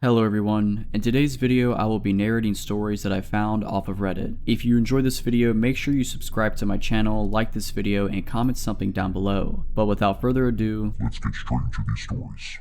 Hello everyone, in today's video I will be narrating stories that I found off of Reddit. If you enjoyed this video, make sure you subscribe to my channel, like this video, and comment something down below. But without further ado, let's get straight into these stories.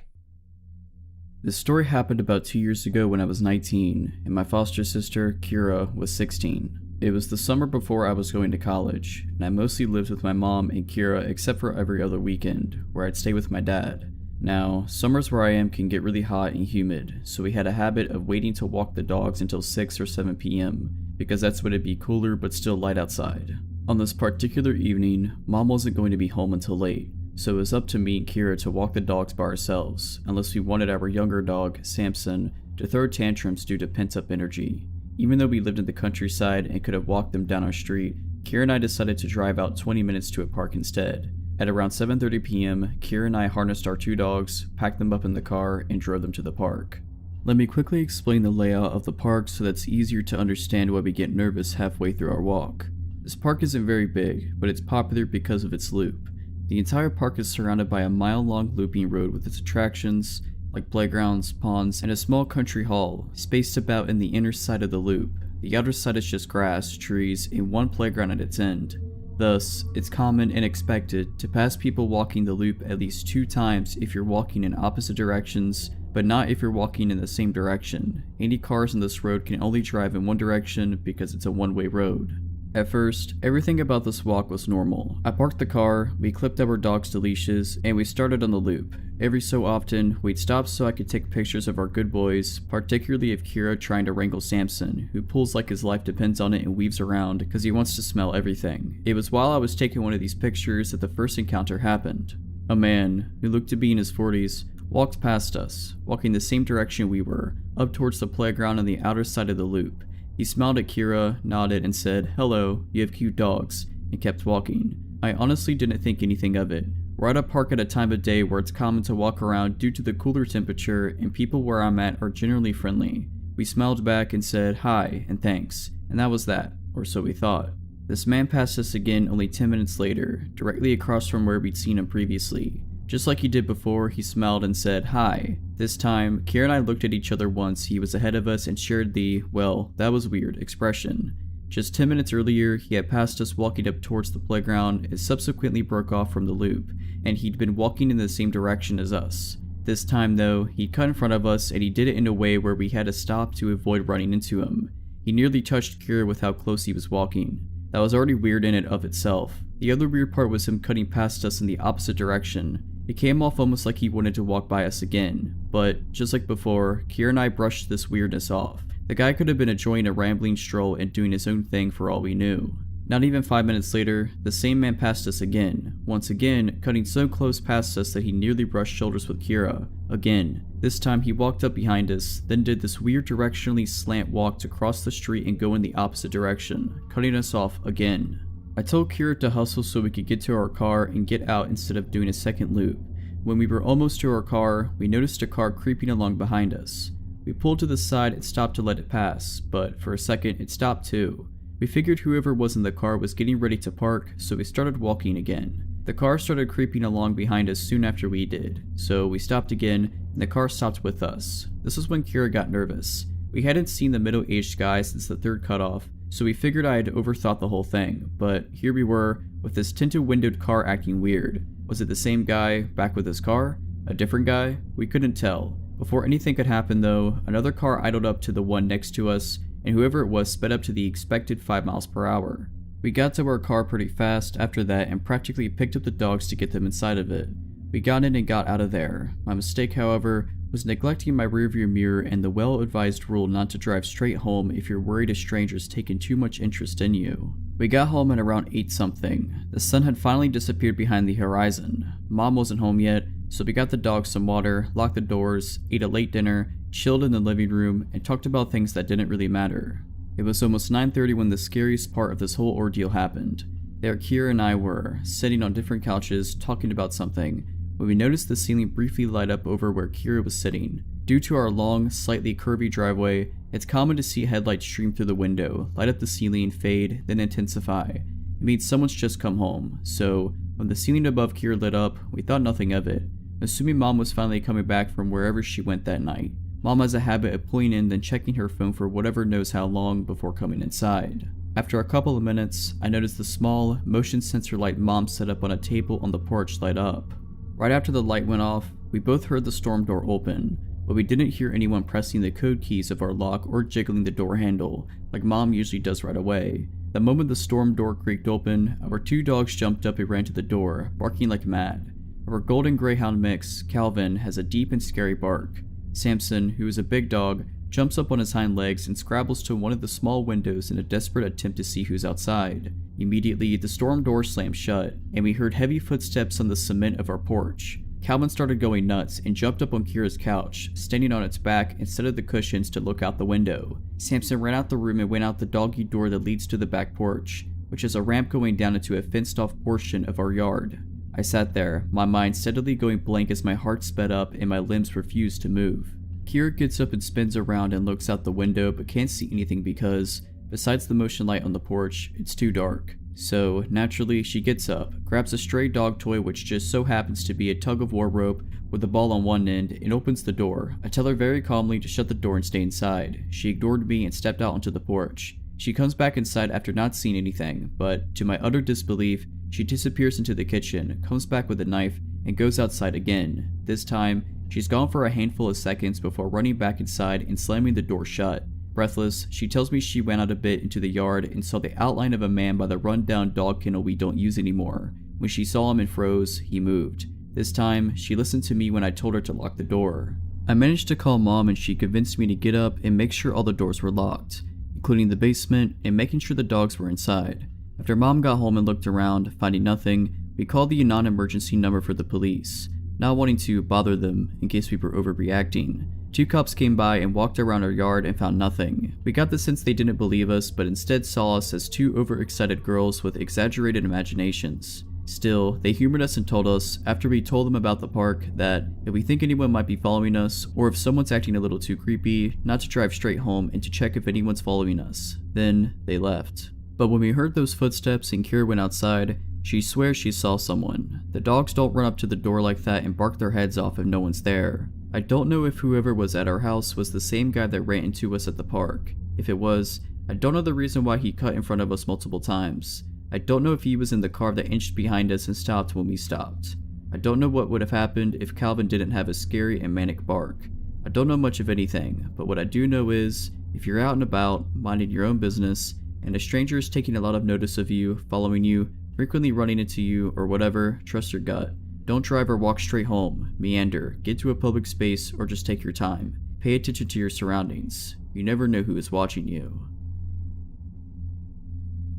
This story happened about 2 years ago when I was 19, and my foster sister, Kira, was 16. It was the summer before I was going to college, and I mostly lived with my mom and Kira except for every other weekend, where I'd stay with my dad. Now, summers where I am can get really hot and humid, so we had a habit of waiting to walk the dogs until 6 or 7 p.m, because that's when it'd be cooler but still light outside. On this particular evening, Mom wasn't going to be home until late, so it was up to me and Kira to walk the dogs by ourselves, unless we wanted our younger dog, Samson, to throw tantrums due to pent-up energy. Even though we lived in the countryside and could have walked them down our street, Kira and I decided to drive out 20 minutes to a park instead. At around 7:30 p.m, Kira and I harnessed our 2 dogs, packed them up in the car, and drove them to the park. Let me quickly explain the layout of the park so that's easier to understand why we get nervous halfway through our walk. This park isn't very big, but it's popular because of its loop. The entire park is surrounded by a mile-long looping road with its attractions, like playgrounds, ponds, and a small country hall, spaced about in the inner side of the loop. The outer side is just grass, trees, and one playground at its end. Thus, it's common and expected to pass people walking the loop at least 2 times if you're walking in opposite directions, but not if you're walking in the same direction. Any cars on this road can only drive in one direction because it's a one-way road. At first, everything about this walk was normal. I parked the car, we clipped our dogs to leashes, and we started on the loop. Every so often, we'd stop so I could take pictures of our good boys, particularly of Kira trying to wrangle Samson, who pulls like his life depends on it and weaves around because he wants to smell everything. It was while I was taking one of these pictures that the first encounter happened. A man, who looked to be in his 40s, walked past us, walking the same direction we were, up towards the playground on the outer side of the loop. He smiled at Kira, nodded, and said, "Hello, you have cute dogs," and kept walking. I honestly didn't think anything of it. We're at a park at a time of day where it's common to walk around due to the cooler temperature, and people where I'm at are generally friendly. We smiled back and said hi and thanks, and that was that, or so we thought. This man passed us again only 10 minutes later, directly across from where we'd seen him previously. Just like he did before, he smiled and said hi. This time, Kira and I looked at each other once he was ahead of us and shared the, well, that was weird, expression. Just 10 minutes earlier, he had passed us walking up towards the playground and subsequently broke off from the loop, and he'd been walking in the same direction as us. This time though, he cut in front of us and he did it in a way where we had to stop to avoid running into him. He nearly touched Kira with how close he was walking. That was already weird in and of itself. The other weird part was him cutting past us in the opposite direction. It came off almost like he wanted to walk by us again, but just like before, Kira and I brushed this weirdness off. The guy could have been enjoying a rambling stroll and doing his own thing for all we knew. Not even 5 minutes later, the same man passed us again, once again cutting so close past us that he nearly brushed shoulders with Kira. Again, this time he walked up behind us, then did this weird directionally slant walk to cross the street and go in the opposite direction, cutting us off again. I told Kira to hustle so we could get to our car and get out instead of doing a second loop. When we were almost to our car, we noticed a car creeping along behind us. We pulled to the side and stopped to let it pass, but for a second it stopped too. We figured whoever was in the car was getting ready to park, so we started walking again. The car started creeping along behind us soon after we did, so we stopped again and the car stopped with us. This was when Kira got nervous. We hadn't seen the middle-aged guy since the 3rd cutoff, so we figured I had overthought the whole thing, but here we were, with this tinted windowed car acting weird. Was it the same guy, back with his car? A different guy? We couldn't tell. Before anything could happen though, another car idled up to the one next to us, and whoever it was sped up to the expected 5 miles per hour. We got to our car pretty fast after that and practically picked up the dogs to get them inside of it. We got in and got out of there. My mistake, however, was neglecting my rearview mirror and the well-advised rule not to drive straight home if you're worried a stranger's taken too much interest in you. We got home at around 8 something. The sun had finally disappeared behind the horizon. Mom wasn't home yet, so we got the dogs some water, locked the doors, ate a late dinner, chilled in the living room, and talked about things that didn't really matter. It was almost 9:30 when the scariest part of this whole ordeal happened. There Kira and I were, sitting on different couches, talking about something, when we noticed the ceiling briefly light up over where Kira was sitting. Due to our long, slightly curvy driveway, it's common to see headlights stream through the window, light up the ceiling, fade, then intensify. It means someone's just come home, so when the ceiling above Kira lit up, we thought nothing of it, assuming Mom was finally coming back from wherever she went that night. Mom has a habit of pulling in then checking her phone for whatever knows how long before coming inside. After a couple of minutes, I noticed the small, motion sensor light Mom set up on a table on the porch light up. Right after the light went off, we both heard the storm door open, but we didn't hear anyone pressing the code keys of our lock or jiggling the door handle, like Mom usually does right away. The moment the storm door creaked open, our 2 dogs jumped up and ran to the door, barking like mad. Our golden greyhound mix, Calvin, has a deep and scary bark. Samson, who is a big dog, jumps up on his hind legs and scrabbles to one of the small windows in a desperate attempt to see who's outside. Immediately, the storm door slammed shut, and we heard heavy footsteps on the cement of our porch. Calvin started going nuts and jumped up on Kira's couch, standing on its back instead of the cushions to look out the window. Samson ran out the room and went out the doggy door that leads to the back porch, which is a ramp going down into a fenced-off portion of our yard. I sat there, my mind steadily going blank as my heart sped up and my limbs refused to move. Kira gets up and spins around and looks out the window but can't see anything because, besides the motion light on the porch, it's too dark. So, naturally, she gets up, grabs a stray dog toy which just so happens to be a tug-of-war rope with a ball on one end, and opens the door. I tell her very calmly to shut the door and stay inside. She ignored me and stepped out onto the porch. She comes back inside after not seeing anything, but, to my utter disbelief, she disappears into the kitchen, comes back with a knife, and goes outside again. This time, she's gone for a handful of seconds before running back inside and slamming the door shut. Breathless, she tells me she went out a bit into the yard and saw the outline of a man by the run-down dog kennel we don't use anymore. When she saw him and froze, he moved. This time, she listened to me when I told her to lock the door. I managed to call Mom and she convinced me to get up and make sure all the doors were locked, including the basement and making sure the dogs were inside. After Mom got home and looked around, finding nothing, we called the non-emergency number for the police, not wanting to bother them in case we were overreacting. 2 cops came by and walked around our yard and found nothing. We got the sense they didn't believe us, but instead saw us as 2 overexcited girls with exaggerated imaginations. Still, they humored us and told us, after we told them about the park, that if we think anyone might be following us, or if someone's acting a little too creepy, not to drive straight home and to check if anyone's following us. Then, they left. But when we heard those footsteps and Kira went outside, she swears she saw someone. The dogs don't run up to the door like that and bark their heads off if no one's there. I don't know if whoever was at our house was the same guy that ran into us at the park. If it was, I don't know the reason why he cut in front of us multiple times. I don't know if he was in the car that inched behind us and stopped when we stopped. I don't know what would have happened if Calvin didn't have a scary and manic bark. I don't know much of anything, but what I do know is, if you're out and about, minding your own business, and a stranger is taking a lot of notice of you, following you, frequently running into you, or whatever, trust your gut. Don't drive or walk straight home, meander, get to a public space, or just take your time. Pay attention to your surroundings. You never know who is watching you.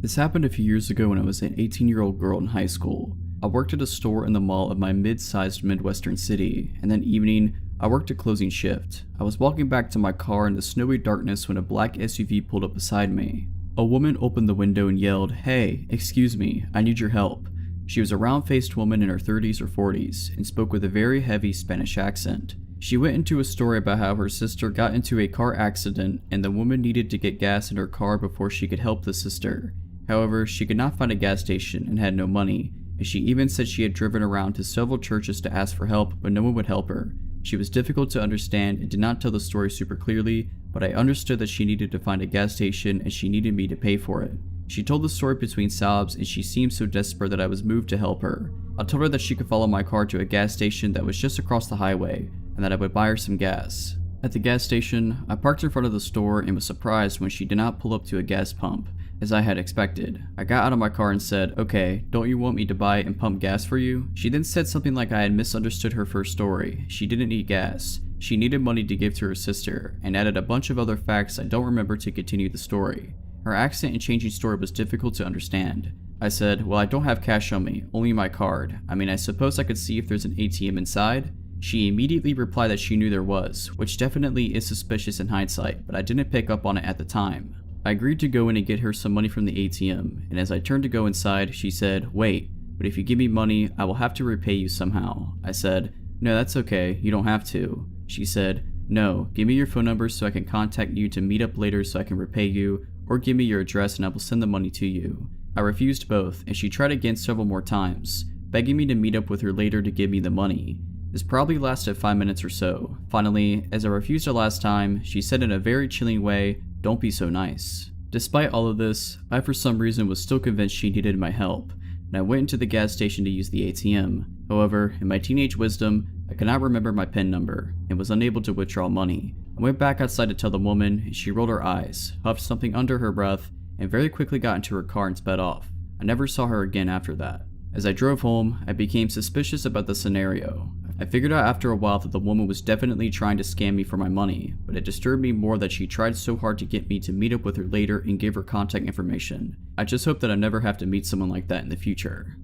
This happened a few years ago when I was an 18-year-old girl in high school. I worked at a store in the mall of my mid-sized Midwestern city, and that evening, I worked a closing shift. I was walking back to my car in the snowy darkness when a black SUV pulled up beside me. A woman opened the window and yelled, "Hey, excuse me, I need your help." She was a round-faced woman in her 30s or 40s and spoke with a very heavy Spanish accent. She went into a story about how her sister got into a car accident and the woman needed to get gas in her car before she could help the sister. However, she could not find a gas station and had no money, and she even said she had driven around to several churches to ask for help, but no one would help her. She was difficult to understand and did not tell the story super clearly, but I understood that she needed to find a gas station and she needed me to pay for it. She told the story between sobs and she seemed so desperate that I was moved to help her. I told her that she could follow my car to a gas station that was just across the highway and that I would buy her some gas. At the gas station, I parked in front of the store and was surprised when she did not pull up to a gas pump, as I had expected. I got out of my car and said, "Okay, don't you want me to buy and pump gas for you?" She then said something like I had misunderstood her first story. She didn't need gas. She needed money to give to her sister, and added a bunch of other facts I don't remember to continue the story. Her accent and changing story was difficult to understand. I said, "Well, I don't have cash on me, only my card. I mean, I suppose I could see if there's an ATM inside?" She immediately replied that she knew there was, which definitely is suspicious in hindsight, but I didn't pick up on it at the time. I agreed to go in and get her some money from the ATM, and as I turned to go inside, she said, "Wait, but if you give me money, I will have to repay you somehow." I said, "No, that's okay, you don't have to." She said, "No, give me your phone number so I can contact you to meet up later so I can repay you, or give me your address and I will send the money to you." I refused both, and she tried again several more times, begging me to meet up with her later to give me the money. This probably lasted 5 minutes or so. Finally, as I refused her last time, she said in a very chilling way, "Don't be so nice." Despite all of this, I for some reason was still convinced she needed my help, and I went into the gas station to use the ATM. However, in my teenage wisdom, I could not remember my PIN number, and was unable to withdraw money. I went back outside to tell the woman, and she rolled her eyes, huffed something under her breath, and very quickly got into her car and sped off. I never saw her again after that. As I drove home, I became suspicious about the scenario. I figured out after a while that the woman was definitely trying to scam me for my money, but it disturbed me more that she tried so hard to get me to meet up with her later and give her contact information. I just hope that I never have to meet someone like that in the future.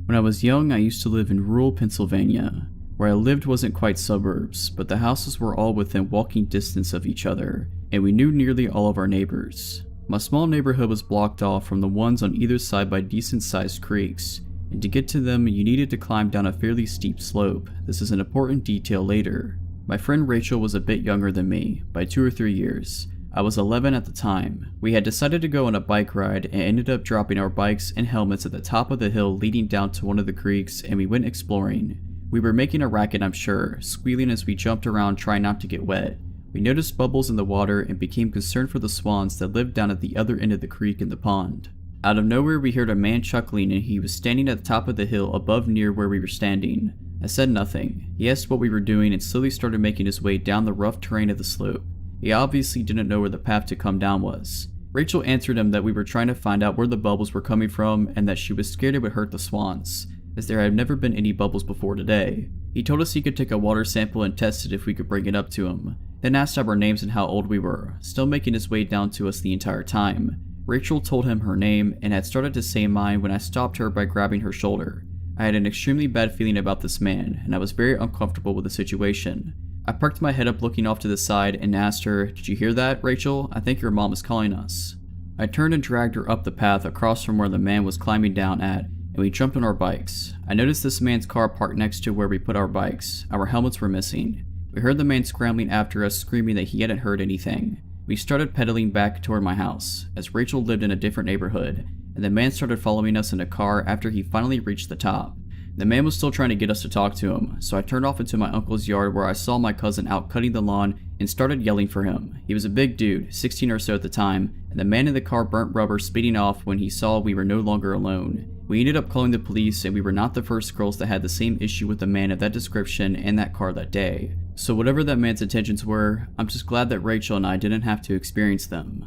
When I was young, I used to live in rural Pennsylvania. Where I lived wasn't quite suburbs, but the houses were all within walking distance of each other, and we knew nearly all of our neighbors. My small neighborhood was blocked off from the ones on either side by decent-sized creeks, and to get to them you needed to climb down a fairly steep slope. This is an important detail later. My friend Rachel was a bit younger than me, by 2 or 3 years. I was 11 at the time. We had decided to go on a bike ride and ended up dropping our bikes and helmets at the top of the hill leading down to one of the creeks, and we went exploring. We were making a racket, I'm sure, squealing as we jumped around trying not to get wet. We noticed bubbles in the water and became concerned for the swans that lived down at the other end of the creek in the pond. Out of nowhere we heard a man chuckling, and he was standing at the top of the hill above near where we were standing. I said nothing. He asked what we were doing and slowly started making his way down the rough terrain of the slope. He obviously didn't know where the path to come down was. Rachel answered him that we were trying to find out where the bubbles were coming from and that she was scared it would hurt the swans, as there had never been any bubbles before today. He told us he could take a water sample and test it if we could bring it up to him, then asked our names and how old we were, still making his way down to us the entire time. Rachel told him her name and had started to say mine when I stopped her by grabbing her shoulder. I had an extremely bad feeling about this man, and I was very uncomfortable with the situation. I perked my head up looking off to the side and asked her, "Did you hear that, Rachel? I think your mom is calling us." I turned and dragged her up the path across from where the man was climbing down at, and we jumped on our bikes. I noticed this man's car parked next to where we put our bikes. Our helmets were missing. We heard the man scrambling after us, screaming that he hadn't heard anything. We started pedaling back toward my house, as Rachel lived in a different neighborhood, and the man started following us in a car after he finally reached the top. The man was still trying to get us to talk to him, so I turned off into my uncle's yard where I saw my cousin out cutting the lawn and started yelling for him. He was a big dude, 16 or so at the time, and the man in the car burnt rubber speeding off when he saw we were no longer alone. We ended up calling the police, and we were not the first girls that had the same issue with a man of that description and that car that day. So whatever that man's intentions were, I'm just glad that Rachel and I didn't have to experience them.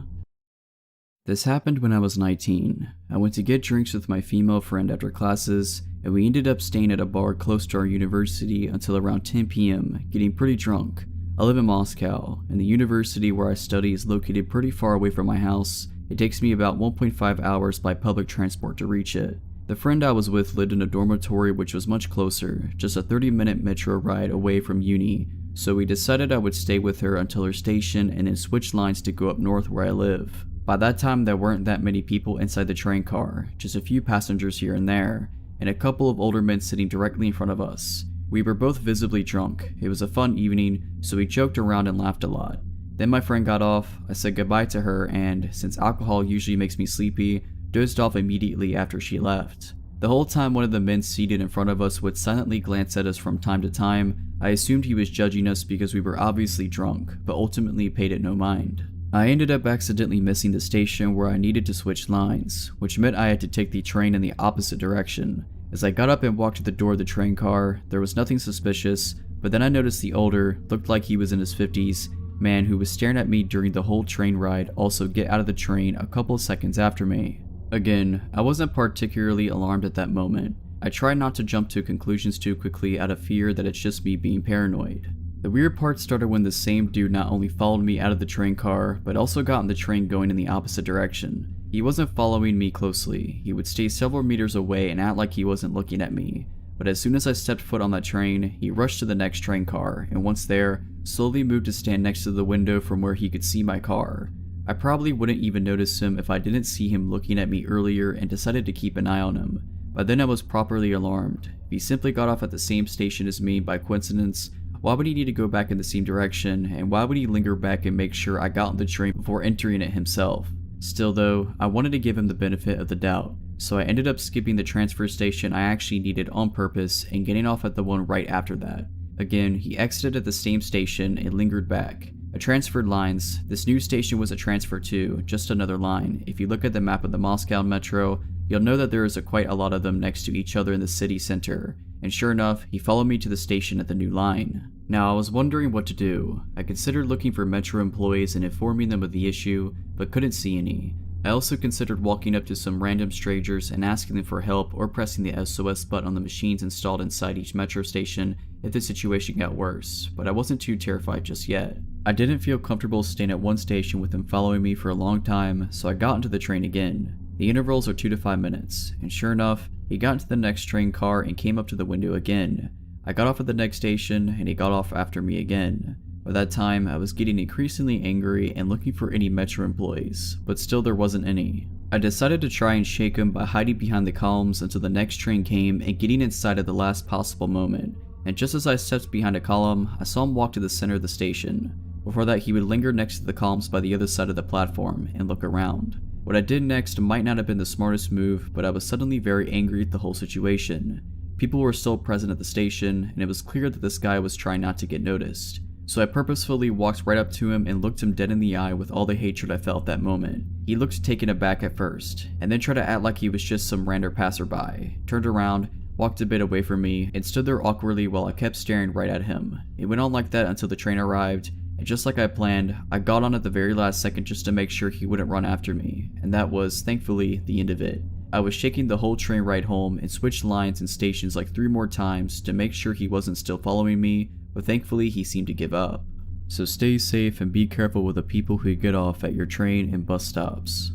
This happened when I was 19. I went to get drinks with my female friend after classes, and we ended up staying at a bar close to our university until around 10 p.m., getting pretty drunk. I live in Moscow, and the university where I study is located pretty far away from my house. It takes me about 1.5 hours by public transport to reach it. The friend I was with lived in a dormitory which was much closer, just a 30-minute metro ride away from uni, so we decided I would stay with her until her station and then switch lines to go up north where I live. By that time there weren't that many people inside the train car, just a few passengers here and there, and a couple of older men sitting directly in front of us. We were both visibly drunk. It was a fun evening, so we joked around and laughed a lot. Then my friend got off, I said goodbye to her, and since alcohol usually makes me sleepy, dozed off immediately after she left. The whole time one of the men seated in front of us would silently glance at us from time to time. I assumed he was judging us because we were obviously drunk, but ultimately paid it no mind. I ended up accidentally missing the station where I needed to switch lines, which meant I had to take the train in the opposite direction. As I got up and walked to the door of the train car, there was nothing suspicious, but then I noticed the older, looked like he was in his 50s, man who was staring at me during the whole train ride also get out of the train a couple of seconds after me. Again, I wasn't particularly alarmed at that moment. I tried not to jump to conclusions too quickly out of fear that it's just me being paranoid. The weird part started when the same dude not only followed me out of the train car, but also got in the train going in the opposite direction. He wasn't following me closely. He would stay several meters away and act like he wasn't looking at me. But as soon as I stepped foot on that train, he rushed to the next train car, and once there, slowly moved to stand next to the window from where he could see my car. I probably wouldn't even notice him if I didn't see him looking at me earlier and decided to keep an eye on him. By then I was properly alarmed. If he simply got off at the same station as me by coincidence, why would he need to go back in the same direction, and why would he linger back and make sure I got on the train before entering it himself? Still though, I wanted to give him the benefit of the doubt, so I ended up skipping the transfer station I actually needed on purpose and getting off at the one right after that. Again, he exited at the same station and lingered back. I transferred lines. This new station was a transfer too, just another line. If you look at the map of the Moscow Metro, you'll know that there is quite a lot of them next to each other in the city center. And sure enough, he followed me to the station at the new line. Now, I was wondering what to do. I considered looking for Metro employees and informing them of the issue, but couldn't see any. I also considered walking up to some random strangers and asking them for help or pressing the SOS button on the machines installed inside each metro station if the situation got worse, but I wasn't too terrified just yet. I didn't feel comfortable staying at one station with them following me for a long time, so I got into the train again. The intervals are 2 to 5 minutes, and sure enough, he got into the next train car and came up to the window again. I got off at the next station, and he got off after me again. By that time, I was getting increasingly angry and looking for any Metro employees, but still there wasn't any. I decided to try and shake him by hiding behind the columns until the next train came and getting inside at the last possible moment, and just as I stepped behind a column, I saw him walk to the center of the station. Before that, he would linger next to the columns by the other side of the platform and look around. What I did next might not have been the smartest move, but I was suddenly very angry at the whole situation. People were still present at the station, and it was clear that this guy was trying not to get noticed. So I purposefully walked right up to him and looked him dead in the eye with all the hatred I felt that moment. He looked taken aback at first, and then tried to act like he was just some random passerby, turned around, walked a bit away from me, and stood there awkwardly while I kept staring right at him. It went on like that until the train arrived, and just like I planned, I got on at the very last second just to make sure he wouldn't run after me, and that was, thankfully, the end of it. I was shaking the whole train ride home and switched lines and stations like 3 more times to make sure he wasn't still following me, but thankfully he seemed to give up. So stay safe and be careful with the people who get off at your train and bus stops.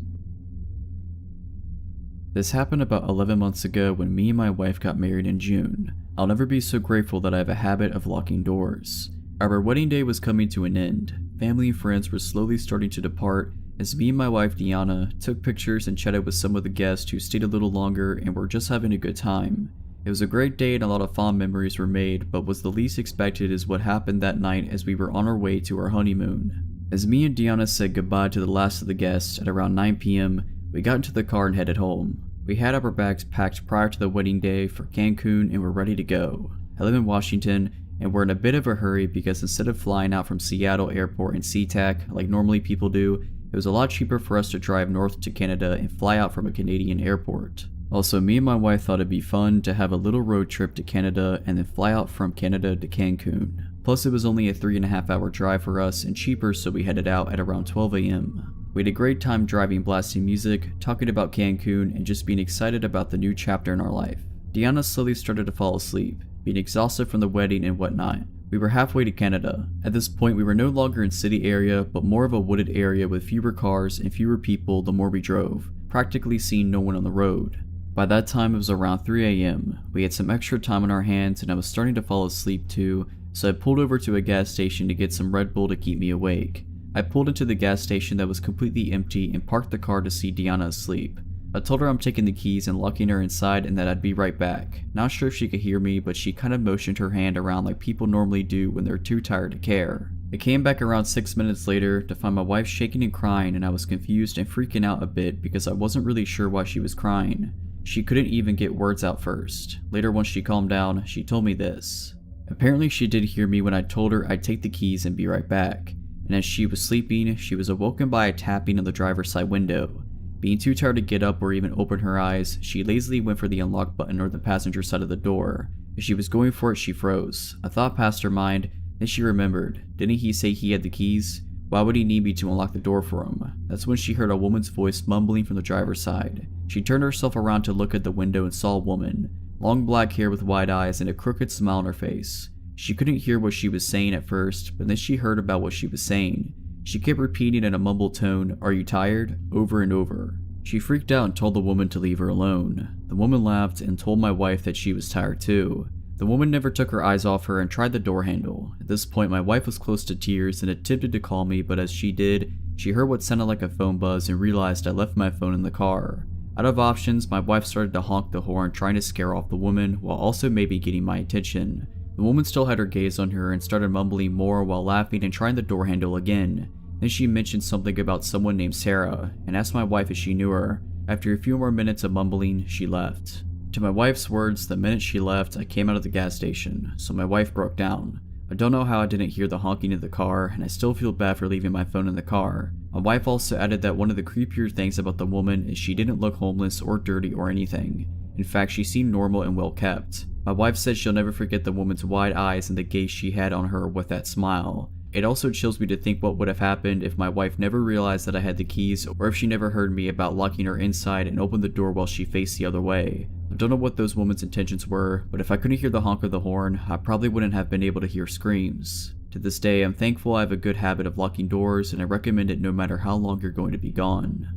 This happened about 11 months ago when me and my wife got married in June. I'll never be so grateful that I have a habit of locking doors. Our wedding day was coming to an end. Family and friends were slowly starting to depart as me and my wife Diana took pictures and chatted with some of the guests who stayed a little longer and were just having a good time. It was a great day and a lot of fond memories were made, but was the least expected is what happened that night as we were on our way to our honeymoon. As me and Diana said goodbye to the last of the guests at around 9 p.m, we got into the car and headed home. We had our bags packed prior to the wedding day for Cancun and were ready to go. I live in Washington and we're in a bit of a hurry because instead of flying out from Seattle Airport and SeaTac like normally people do, it was a lot cheaper for us to drive north to Canada and fly out from a Canadian airport. Also, me and my wife thought it'd be fun to have a little road trip to Canada and then fly out from Canada to Cancun. Plus it was only a 3.5 hour drive for us and cheaper, so we headed out at around 12 a.m. We had a great time driving, blasting music, talking about Cancun, and just being excited about the new chapter in our life. Diana slowly started to fall asleep, being exhausted from the wedding and whatnot. We were halfway to Canada. At this point we were no longer in city area, but more of a wooded area with fewer cars and fewer people the more we drove, practically seeing no one on the road. By that time it was around 3 a.m. We had some extra time on our hands and I was starting to fall asleep too, so I pulled over to a gas station to get some Red Bull to keep me awake. I pulled into the gas station that was completely empty and parked the car to see Diana asleep. I told her I'm taking the keys and locking her inside and that I'd be right back. Not sure if she could hear me, but she kind of motioned her hand around like people normally do when they're too tired to care. I came back around 6 minutes later to find my wife shaking and crying, and I was confused and freaking out a bit because I wasn't really sure why she was crying. She couldn't even get words out first. Later, once she calmed down, she told me this. Apparently she did hear me when I told her I'd take the keys and be right back, and as she was sleeping, she was awoken by a tapping on the driver's side window. Being too tired to get up or even open her eyes, she lazily went for the unlock button or the passenger side of the door. As she was going for it, she froze. A thought passed her mind, then she remembered. Didn't he say he had the keys? Why would he need me to unlock the door for him? That's when she heard a woman's voice mumbling from the driver's side. She turned herself around to look at the window and saw a woman. Long black hair with wide eyes and a crooked smile on her face. She couldn't hear what she was saying at first, but then she heard about what she was saying. She kept repeating in a mumbled tone, "Are you tired?" over and over. She freaked out and told the woman to leave her alone. The woman laughed and told my wife that she was tired too. The woman never took her eyes off her and tried the door handle. At this point my wife was close to tears and attempted to call me, but as she did, she heard what sounded like a phone buzz and realized I left my phone in the car. Out of options, my wife started to honk the horn, trying to scare off the woman while also maybe getting my attention. The woman still had her gaze on her and started mumbling more while laughing and trying the door handle again. Then she mentioned something about someone named Sarah and asked my wife if she knew her. After a few more minutes of mumbling, she left. To my wife's words, the minute she left, I came out of the gas station, so my wife broke down. I don't know how I didn't hear the honking of the car, and I still feel bad for leaving my phone in the car. My wife also added that one of the creepier things about the woman is she didn't look homeless or dirty or anything. In fact, she seemed normal and well kept. My wife said she'll never forget the woman's wide eyes and the gaze she had on her with that smile. It also chills me to think what would have happened if my wife never realized that I had the keys, or if she never heard me about locking her inside and opened the door while she faced the other way. I don't know what those women's intentions were, but if I couldn't hear the honk of the horn, I probably wouldn't have been able to hear screams. To this day, I'm thankful I have a good habit of locking doors, and I recommend it no matter how long you're going to be gone.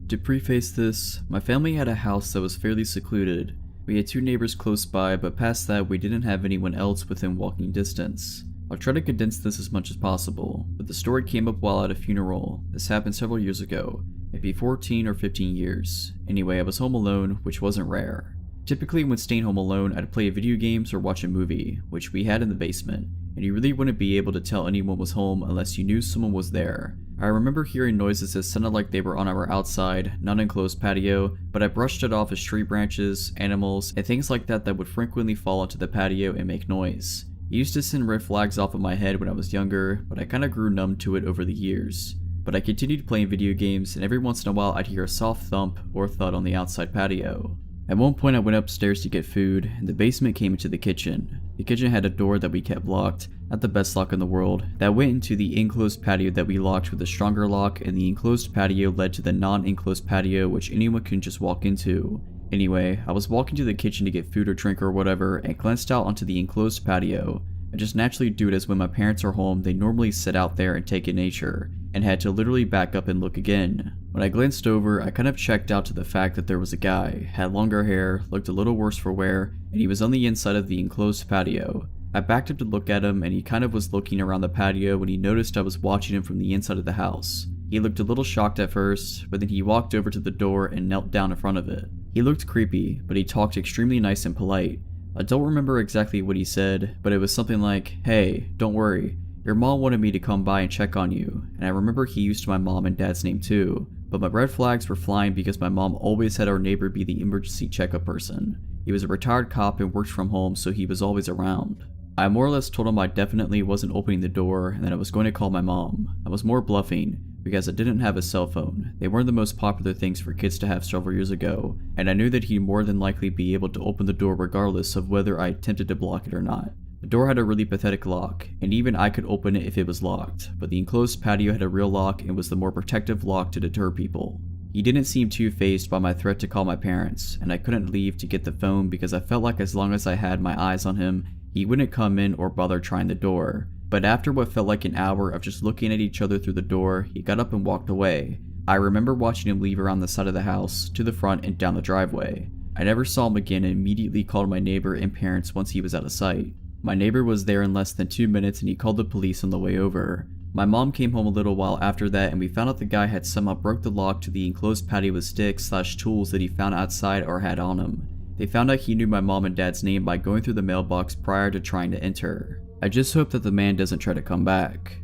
To preface this, my family had a house that was fairly secluded. We had 2 neighbors close by, but past that we didn't have anyone else within walking distance. I'll try to condense this as much as possible, but the story came up while at a funeral. This happened several years ago, maybe 14 or 15 years. Anyway, I was home alone, which wasn't rare. Typically when staying home alone, I'd play video games or watch a movie, which we had in the basement, and you really wouldn't be able to tell anyone was home unless you knew someone was there. I remember hearing noises that sounded like they were on our outside, non-enclosed patio, but I brushed it off as tree branches, animals, and things like that would frequently fall onto the patio and make noise. It used to send red flags off of my head when I was younger, but I kinda grew numb to it over the years. But I continued playing video games, and every once in a while I'd hear a soft thump or thud on the outside patio. At one point I went upstairs to get food, and the basement came into the kitchen. The kitchen had a door that we kept locked, not the best lock in the world, that went into the enclosed patio that we locked with a stronger lock, and the enclosed patio led to the non-enclosed patio which anyone can just walk into. Anyway, I was walking to the kitchen to get food or drink or whatever, and glanced out onto the enclosed patio. I just naturally do it as when my parents are home, they normally sit out there and take in nature, and had to literally back up and look again. When I glanced over, I kind of checked out to the fact that there was a guy, had longer hair, looked a little worse for wear, and he was on the inside of the enclosed patio. I backed up to look at him, and he kind of was looking around the patio when he noticed I was watching him from the inside of the house. He looked a little shocked at first, but then he walked over to the door and knelt down in front of it. He looked creepy, but he talked extremely nice and polite. I don't remember exactly what he said, but it was something like, "Hey, don't worry. Your mom wanted me to come by and check on you," and I remember he used my mom and dad's name too, but my red flags were flying because my mom always had our neighbor be the emergency checkup person. He was a retired cop and worked from home, so he was always around. I more or less told him I definitely wasn't opening the door and that I was going to call my mom. I was more bluffing, because I didn't have a cell phone. They weren't the most popular things for kids to have several years ago, and I knew that he'd more than likely be able to open the door regardless of whether I attempted to block it or not. The door had a really pathetic lock, and even I could open it if it was locked, but the enclosed patio had a real lock and was the more protective lock to deter people. He didn't seem too fazed by my threat to call my parents, and I couldn't leave to get the phone because I felt like as long as I had my eyes on him, he wouldn't come in or bother trying the door. But after what felt like an hour of just looking at each other through the door, he got up and walked away. I remember watching him leave around the side of the house, to the front and down the driveway. I never saw him again and immediately called my neighbor and parents once he was out of sight. My neighbor was there in less than 2 minutes and he called the police on the way over. My mom came home a little while after that and we found out the guy had somehow broke the lock to the enclosed patio with sticks/tools that he found outside or had on him. They found out he knew my mom and dad's name by going through the mailbox prior to trying to enter. I just hope that the man doesn't try to come back.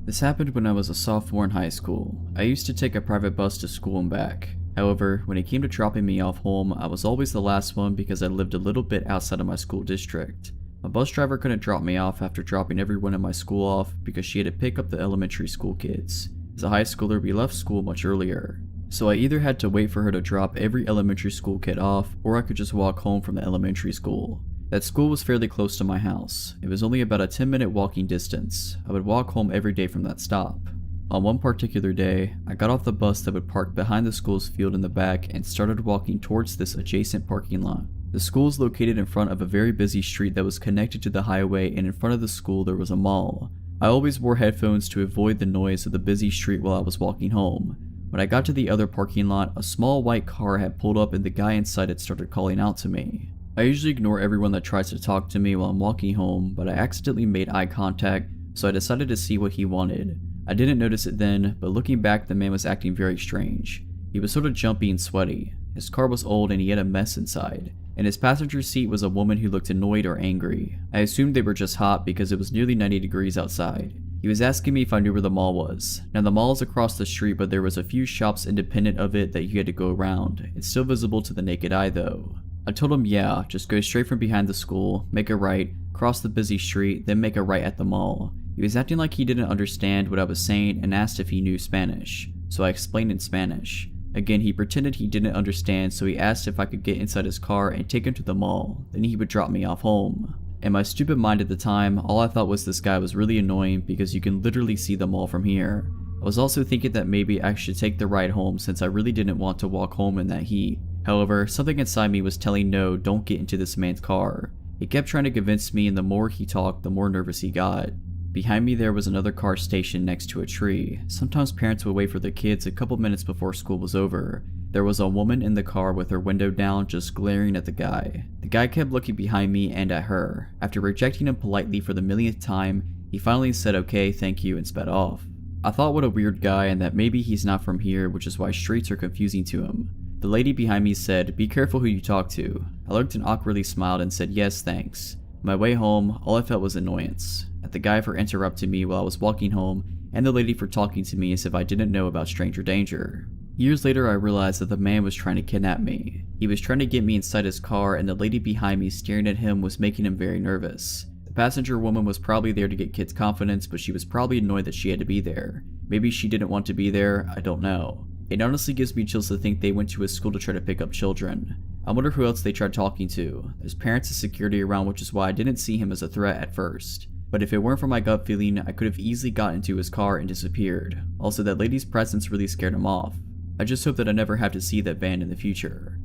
This happened when I was a sophomore in high school. I used to take a private bus to school and back. However, when it came to dropping me off home, I was always the last one because I lived a little bit outside of my school district. My bus driver couldn't drop me off after dropping everyone in my school off because she had to pick up the elementary school kids. As a high schooler, we left school much earlier. So I either had to wait for her to drop every elementary school kid off, or I could just walk home from the elementary school. That school was fairly close to my house. It was only about a 10-minute walking distance. I would walk home every day from that stop. On one particular day, I got off the bus that would park behind the school's field in the back and started walking towards this adjacent parking lot. The school is located in front of a very busy street that was connected to the highway, and in front of the school there was a mall. I always wore headphones to avoid the noise of the busy street while I was walking home. When I got to the other parking lot, a small white car had pulled up and the guy inside had started calling out to me. I usually ignore everyone that tries to talk to me while I'm walking home, but I accidentally made eye contact, so I decided to see what he wanted. I didn't notice it then, but looking back, the man was acting very strange. He was sort of jumpy and sweaty. His car was old and he had a mess inside. In his passenger seat was a woman who looked annoyed or angry. I assumed they were just hot because it was nearly 90 degrees outside. He was asking me if I knew where the mall was. Now the mall is across the street, but there was a few shops independent of it that you had to go around. It's still visible to the naked eye though. I told him yeah, just go straight from behind the school, make a right, cross the busy street, then make a right at the mall. He was acting like he didn't understand what I was saying and asked if he knew Spanish. So I explained in Spanish. Again, he pretended he didn't understand, so he asked if I could get inside his car and take him to the mall, then he would drop me off home. In my stupid mind at the time, all I thought was this guy was really annoying because you can literally see the mall from here. I was also thinking that maybe I should take the ride home since I really didn't want to walk home in that heat. However, something inside me was telling no, don't get into this man's car. He kept trying to convince me, and the more he talked, the more nervous he got. Behind me there was another car stationed next to a tree. Sometimes parents would wait for their kids a couple minutes before school was over. There was a woman in the car with her window down, just glaring at the guy. The guy kept looking behind me and at her. After rejecting him politely for the millionth time, he finally said okay, thank you, and sped off. I thought what a weird guy and that maybe he's not from here, which is why streets are confusing to him. The lady behind me said, "Be careful who you talk to." I looked and awkwardly smiled and said yes, thanks. On my way home, all I felt was annoyance. At the guy for interrupting me while I was walking home, and the lady for talking to me as if I didn't know about stranger danger. Years later I realized that the man was trying to kidnap me. He was trying to get me inside his car, and the lady behind me staring at him was making him very nervous. The passenger woman was probably there to get kids' confidence, but she was probably annoyed that she had to be there. Maybe she didn't want to be there, I don't know. It honestly gives me chills to think they went to a school to try to pick up children. I wonder who else they tried talking to. There's parents and security around, which is why I didn't see him as a threat at first. But if it weren't for my gut feeling, I could have easily gotten into his car and disappeared. Also, that lady's presence really scared him off. I just hope that I never have to see that van in the future.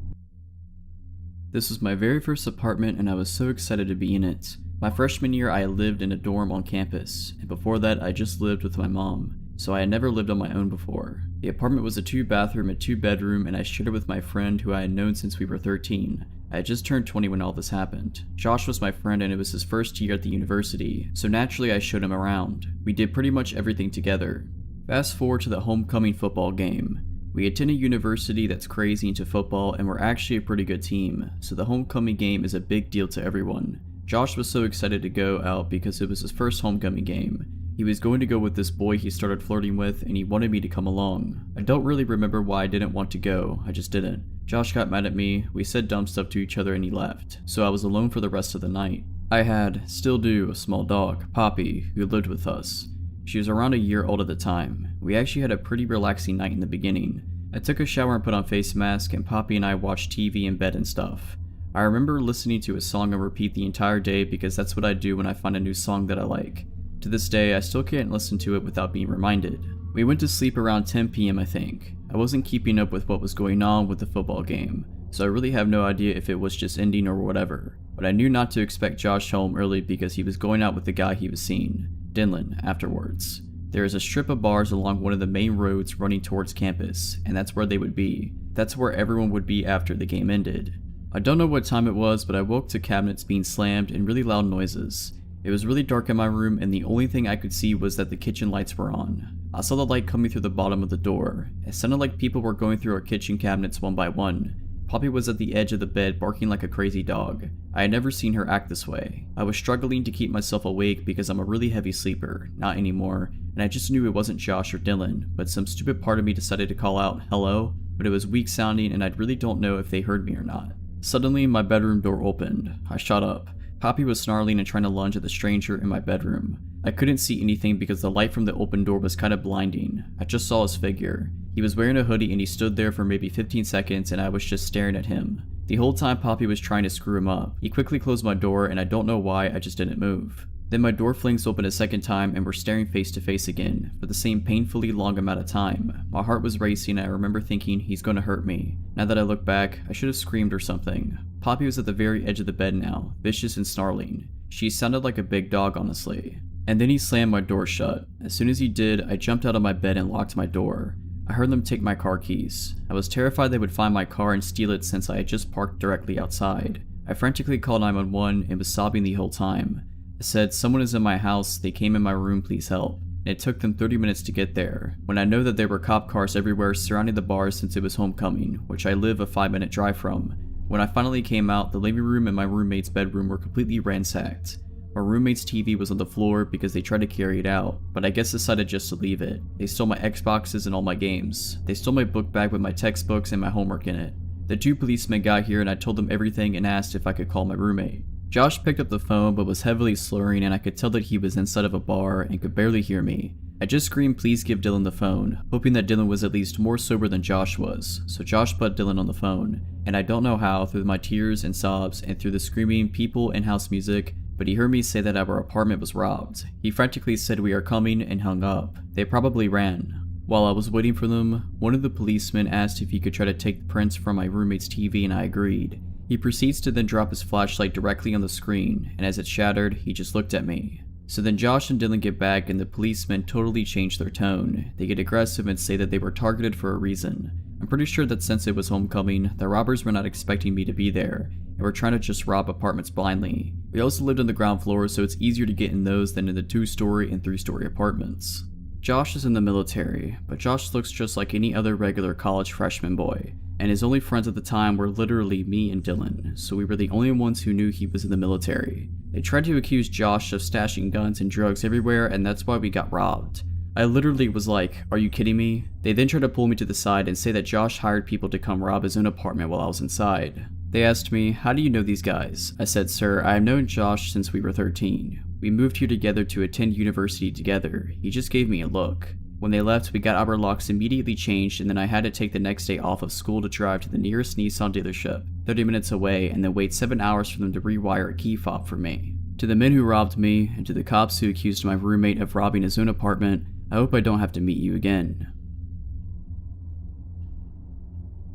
This was my very first apartment and I was so excited to be in it. My freshman year I lived in a dorm on campus, and before that I just lived with my mom, so I had never lived on my own before. The apartment was a 2-bathroom and 2-bedroom, and I shared it with my friend who I had known since we were 13. I had just turned 20 when all this happened. Josh was my friend and it was his first year at the university, so naturally I showed him around. We did pretty much everything together. Fast forward to the homecoming football game. We attend a university that's crazy into football and we're actually a pretty good team, so the homecoming game is a big deal to everyone. Josh was so excited to go out because it was his first homecoming game. He was going to go with this boy he started flirting with and he wanted me to come along. I don't really remember why I didn't want to go, I just didn't. Josh got mad at me, we said dumb stuff to each other and he left, so I was alone for the rest of the night. I had, still do, a small dog, Poppy, who lived with us. She was around a year old at the time. We actually had a pretty relaxing night in the beginning. I took a shower and put on face mask and Poppy and I watched TV in bed and stuff. I remember listening to a song on repeat the entire day because that's what I do when I find a new song that I like. To this day, I still can't listen to it without being reminded. We went to sleep around 10 PM I think. I wasn't keeping up with what was going on with the football game, so I really have no idea if it was just ending or whatever, but I knew not to expect Josh home early because he was going out with the guy he was seeing, Dylan, afterwards. There is a strip of bars along one of the main roads running towards campus, and that's where they would be. That's where everyone would be after the game ended. I don't know what time it was, but I woke to cabinets being slammed and really loud noises. It was really dark in my room and the only thing I could see was that the kitchen lights were on. I saw the light coming through the bottom of the door. It sounded like people were going through our kitchen cabinets one by one. Poppy was at the edge of the bed barking like a crazy dog. I had never seen her act this way. I was struggling to keep myself awake because I'm a really heavy sleeper, not anymore, and I just knew it wasn't Josh or Dylan, but some stupid part of me decided to call out, "Hello?" But it was weak sounding and I really don't know if they heard me or not. Suddenly, my bedroom door opened. I shot up. Poppy was snarling and trying to lunge at the stranger in my bedroom. I couldn't see anything because the light from the open door was kind of blinding. I just saw his figure. He was wearing a hoodie and he stood there for maybe 15 seconds and I was just staring at him. The whole time Poppy was trying to screw him up. He quickly closed my door and I don't know why, I just didn't move. Then my door flings open a second time and we're staring face to face again, for the same painfully long amount of time. My heart was racing and I remember thinking, he's gonna hurt me. Now that I look back, I should have screamed or something. Poppy was at the very edge of the bed now, vicious and snarling. She sounded like a big dog, honestly. And then he slammed my door shut. As soon as he did, I jumped out of my bed and locked my door. I heard them take my car keys. I was terrified they would find my car and steal it since I had just parked directly outside. I frantically called 911 and was sobbing the whole time. I said, "Someone is in my house, they came in my room, please help." And it took them 30 minutes to get there, when I know that there were cop cars everywhere surrounding the bar since it was homecoming, which I live a 5-minute drive from. When I finally came out, the living room and my roommate's bedroom were completely ransacked. Our roommate's TV was on the floor because they tried to carry it out, but I guess decided just to leave it. They stole my Xboxes and all my games. They stole my book bag with my textbooks and my homework in it. The 2 policemen got here and I told them everything and asked if I could call my roommate. Josh picked up the phone but was heavily slurring and I could tell that he was inside of a bar and could barely hear me. I just screamed please give Dylan the phone, hoping that Dylan was at least more sober than Josh was, so Josh put Dylan on the phone, and I don't know how through my tears and sobs and through the screaming people and house music, but he heard me say that our apartment was robbed. He frantically said we are coming and hung up. They probably ran. While I was waiting for them, one of the policemen asked if he could try to take the prints from my roommate's TV and I agreed. He proceeds to then drop his flashlight directly on the screen, and as it shattered, he just looked at me. So then Josh and Dylan get back and the policemen totally change their tone. They get aggressive and say that they were targeted for a reason. I'm pretty sure that since it was homecoming, the robbers were not expecting me to be there, and were trying to just rob apartments blindly. We also lived on the ground floor, so it's easier to get in those than in the 2-story and 3-story apartments. Josh is in the military, but Josh looks just like any other regular college freshman boy, and his only friends at the time were literally me and Dylan, so we were the only ones who knew he was in the military. They tried to accuse Josh of stashing guns and drugs everywhere, and that's why we got robbed. I literally was like, are you kidding me? They then tried to pull me to the side and say that Josh hired people to come rob his own apartment while I was inside. They asked me, how do you know these guys? I said, sir, I have known Josh since we were 13. We moved here together to attend university together. He just gave me a look. When they left, we got our locks immediately changed, and then I had to take the next day off of school to drive to the nearest Nissan dealership, 30 minutes away, and then wait 7 hours for them to rewire a key fob for me. To the men who robbed me, and to the cops who accused my roommate of robbing his own apartment, I hope I don't have to meet you again.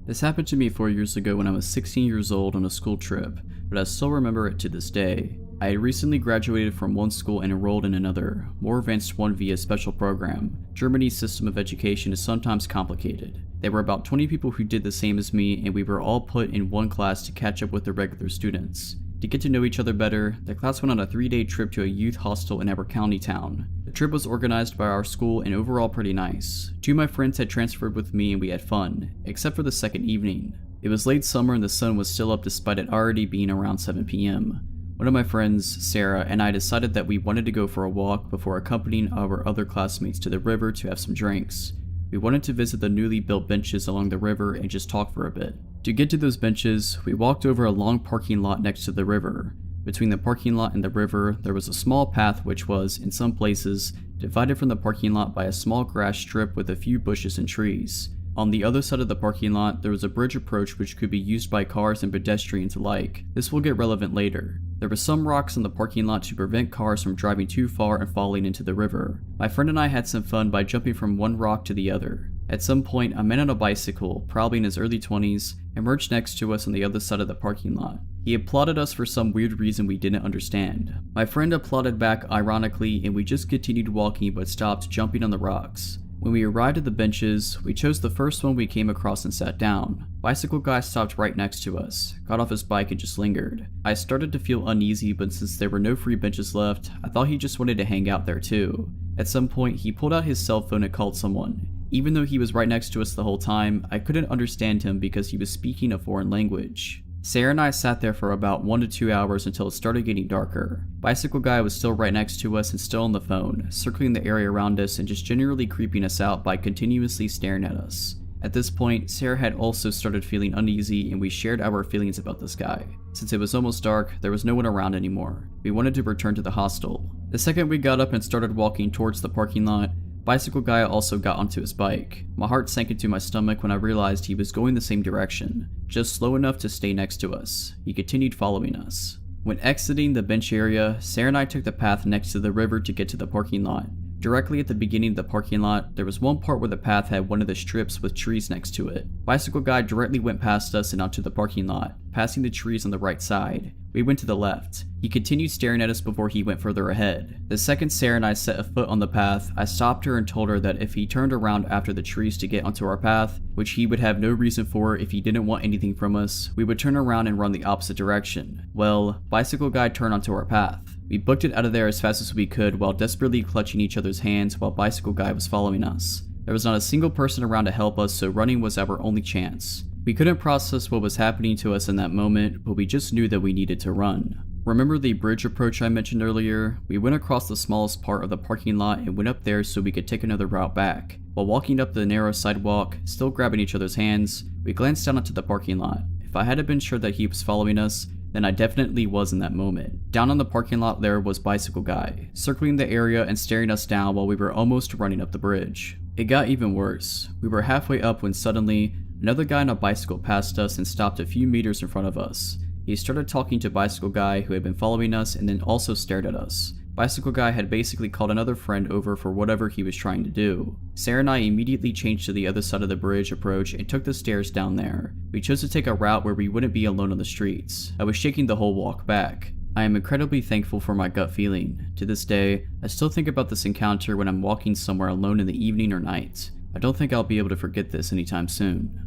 This happened to me 4 years ago when I was 16 years old on a school trip, but I still remember it to this day. I had recently graduated from one school and enrolled in another, more advanced one via special program. Germany's system of education is sometimes complicated. There were about 20 people who did the same as me, and we were all put in one class to catch up with the regular students. To get to know each other better, the class went on a 3-day trip to a youth hostel in our county town. The trip was organized by our school and overall pretty nice. 2 of my friends had transferred with me and we had fun, except for the second evening. It was late summer and the sun was still up despite it already being around 7 p.m. One of my friends, Sarah, and I decided that we wanted to go for a walk before accompanying our other classmates to the river to have some drinks. We wanted to visit the newly built benches along the river and just talk for a bit. To get to those benches, we walked over a long parking lot next to the river. Between the parking lot and the river, there was a small path which was, in some places, divided from the parking lot by a small grass strip with a few bushes and trees. On the other side of the parking lot, there was a bridge approach which could be used by cars and pedestrians alike. This will get relevant later. There were some rocks in the parking lot to prevent cars from driving too far and falling into the river. My friend and I had some fun by jumping from one rock to the other. At some point, a man on a bicycle, probably in his early 20s, emerged next to us on the other side of the parking lot. He applauded us for some weird reason we didn't understand. My friend applauded back ironically, and we just continued walking but stopped jumping on the rocks. When we arrived at the benches, we chose the first one we came across and sat down. Bicycle guy stopped right next to us, got off his bike and just lingered. I started to feel uneasy, but since there were no free benches left, I thought he just wanted to hang out there too. At some point, he pulled out his cell phone and called someone. Even though he was right next to us the whole time, I couldn't understand him because he was speaking a foreign language. Sarah and I sat there for about 1 to 2 hours until it started getting darker. Bicycle guy was still right next to us and still on the phone, circling the area around us and just generally creeping us out by continuously staring at us. At this point, Sarah had also started feeling uneasy and we shared our feelings about this guy. Since it was almost dark, there was no one around anymore. We wanted to return to the hostel. The second we got up and started walking towards the parking lot, Bicycle guy also got onto his bike. My heart sank into my stomach when I realized he was going the same direction, just slow enough to stay next to us. He continued following us. When exiting the bench area, Sarah and I took the path next to the river to get to the parking lot. Directly at the beginning of the parking lot, there was one part where the path had one of the strips with trees next to it. Bicycle guy directly went past us and onto the parking lot, passing the trees on the right side. We went to the left. He continued staring at us before he went further ahead. The second Sarah and I set a foot on the path, I stopped her and told her that if he turned around after the trees to get onto our path, which he would have no reason for if he didn't want anything from us, we would turn around and run the opposite direction. Well, Bicycle guy turned onto our path. We booked it out of there as fast as we could while desperately clutching each other's hands while Bicycle guy was following us. There was not a single person around to help us, so running was our only chance. We couldn't process what was happening to us in that moment, but we just knew that we needed to run. Remember the bridge approach I mentioned earlier? We went across the smallest part of the parking lot and went up there so we could take another route back. While walking up the narrow sidewalk, still grabbing each other's hands, we glanced down into the parking lot. If I hadn't been sure that he was following us, then I definitely was in that moment. Down on the parking lot there was Bicycle Guy, circling the area and staring us down while we were almost running up the bridge. It got even worse. We were halfway up when suddenly, another guy on a bicycle passed us and stopped a few meters in front of us. He started talking to Bicycle Guy, who had been following us, and then also stared at us. Bicycle Guy had basically called another friend over for whatever he was trying to do. Sarah and I immediately changed to the other side of the bridge approach and took the stairs down there. We chose to take a route where we wouldn't be alone on the streets. I was shaking the whole walk back. I am incredibly thankful for my gut feeling. To this day, I still think about this encounter when I'm walking somewhere alone in the evening or night. I don't think I'll be able to forget this anytime soon.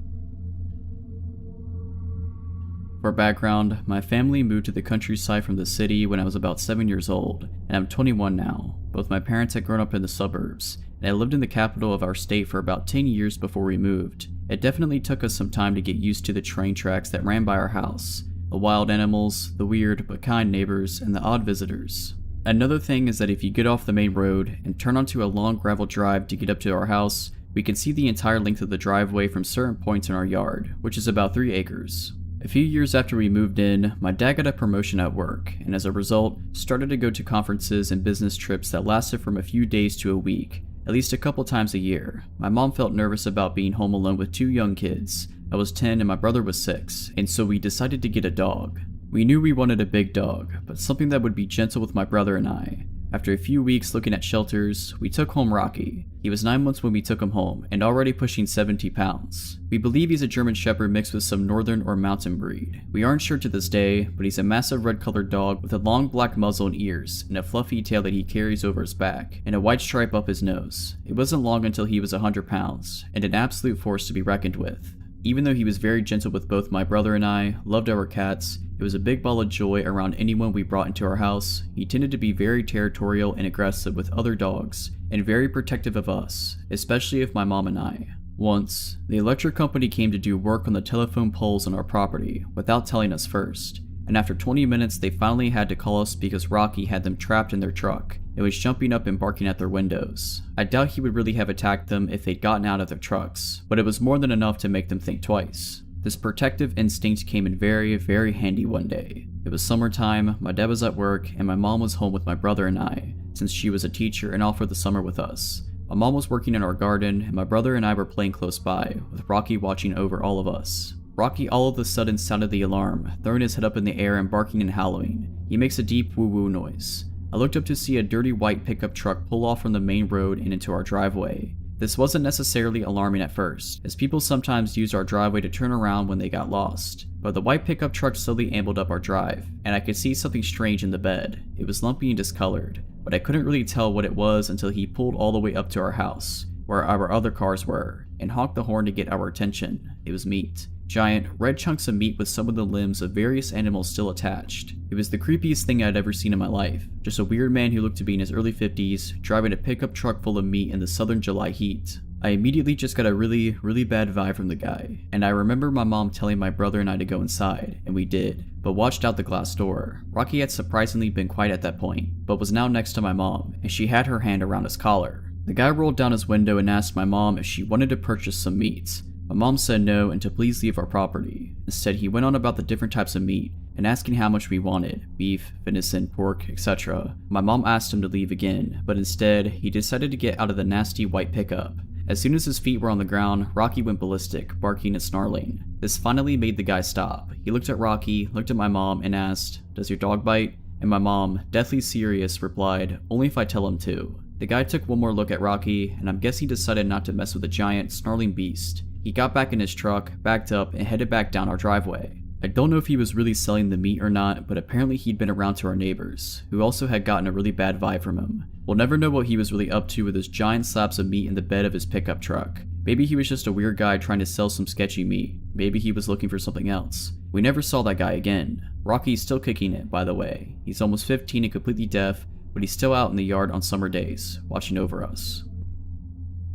For background, my family moved to the countryside from the city when I was about 7 years old, and I'm 21 now. Both my parents had grown up in the suburbs, and I lived in the capital of our state for about 10 years before we moved. It definitely took us some time to get used to the train tracks that ran by our house, the wild animals, the weird but kind neighbors, and the odd visitors. Another thing is that if you get off the main road and turn onto a long gravel drive to get up to our house, we can see the entire length of the driveway from certain points in our yard, which is about 3 acres. A few years after we moved in, my dad got a promotion at work, and as a result, started to go to conferences and business trips that lasted from a few days to a week, at least a couple times a year. My mom felt nervous about being home alone with 2 young kids. I was 10 and my brother was 6, and so we decided to get a dog. We knew we wanted a big dog, but something that would be gentle with my brother and I. After a few weeks looking at shelters, we took home Rocky. He was 9 months when we took him home, and already pushing 70 pounds. We believe he's a German Shepherd mixed with some northern or mountain breed. We aren't sure to this day, but he's a massive red-colored dog with a long black muzzle and ears, and a fluffy tail that he carries over his back, and a white stripe up his nose. It wasn't long until he was 100 pounds, and an absolute force to be reckoned with. Even though he was very gentle with both my brother and I, loved our cats, it was a big ball of joy around anyone we brought into our house. He tended to be very territorial and aggressive with other dogs, and very protective of us, especially of my mom and I. Once, the electric company came to do work on the telephone poles on our property without telling us first, and after 20 minutes they finally had to call us because Rocky had them trapped in their truck and was jumping up and barking at their windows. I doubt he would really have attacked them if they'd gotten out of their trucks, but it was more than enough to make them think twice. This protective instinct came in very, very handy one day. It was summertime, my dad was at work, and my mom was home with my brother and I, since she was a teacher and off for the summer with us. My mom was working in our garden, and my brother and I were playing close by, with Rocky watching over all of us. Rocky all of a sudden sounded the alarm, throwing his head up in the air and barking and howling. He makes a deep woo-woo noise. I looked up to see a dirty white pickup truck pull off from the main road and into our driveway. This wasn't necessarily alarming at first, as people sometimes used our driveway to turn around when they got lost. But the white pickup truck slowly ambled up our drive, and I could see something strange in the bed. It was lumpy and discolored, but I couldn't really tell what it was until he pulled all the way up to our house, where our other cars were, and honked the horn to get our attention. It was meat. Giant, red chunks of meat with some of the limbs of various animals still attached. It was the creepiest thing I'd ever seen in my life. Just a weird man who looked to be in his early 50s, driving a pickup truck full of meat in the southern July heat. I immediately just got a really bad vibe from the guy, and I remember my mom telling my brother and I to go inside, and we did, but watched out the glass door. Rocky had surprisingly been quiet at that point, but was now next to my mom, and she had her hand around his collar. The guy rolled down his window and asked my mom if she wanted to purchase some meat. My mom said no and to please leave our property. Instead, he went on about the different types of meat and asking how much we wanted, beef, venison, pork, etc. My mom asked him to leave again, but instead, he decided to get out of the nasty white pickup. As soon as his feet were on the ground, Rocky went ballistic, barking and snarling. This finally made the guy stop. He looked at Rocky, looked at my mom, and asked, "Does your dog bite?" And my mom, deathly serious, replied, "Only if I tell him to." The guy took one more look at Rocky, and I'm guessing decided not to mess with the giant, snarling beast. He got back in his truck, backed up, and headed back down our driveway. I don't know if he was really selling the meat or not, but apparently he'd been around to our neighbors, who also had gotten a really bad vibe from him. We'll never know what he was really up to with his giant slabs of meat in the bed of his pickup truck. Maybe he was just a weird guy trying to sell some sketchy meat. Maybe he was looking for something else. We never saw that guy again. Rocky's still kicking it, by the way. He's almost 15 and completely deaf, but he's still out in the yard on summer days, watching over us.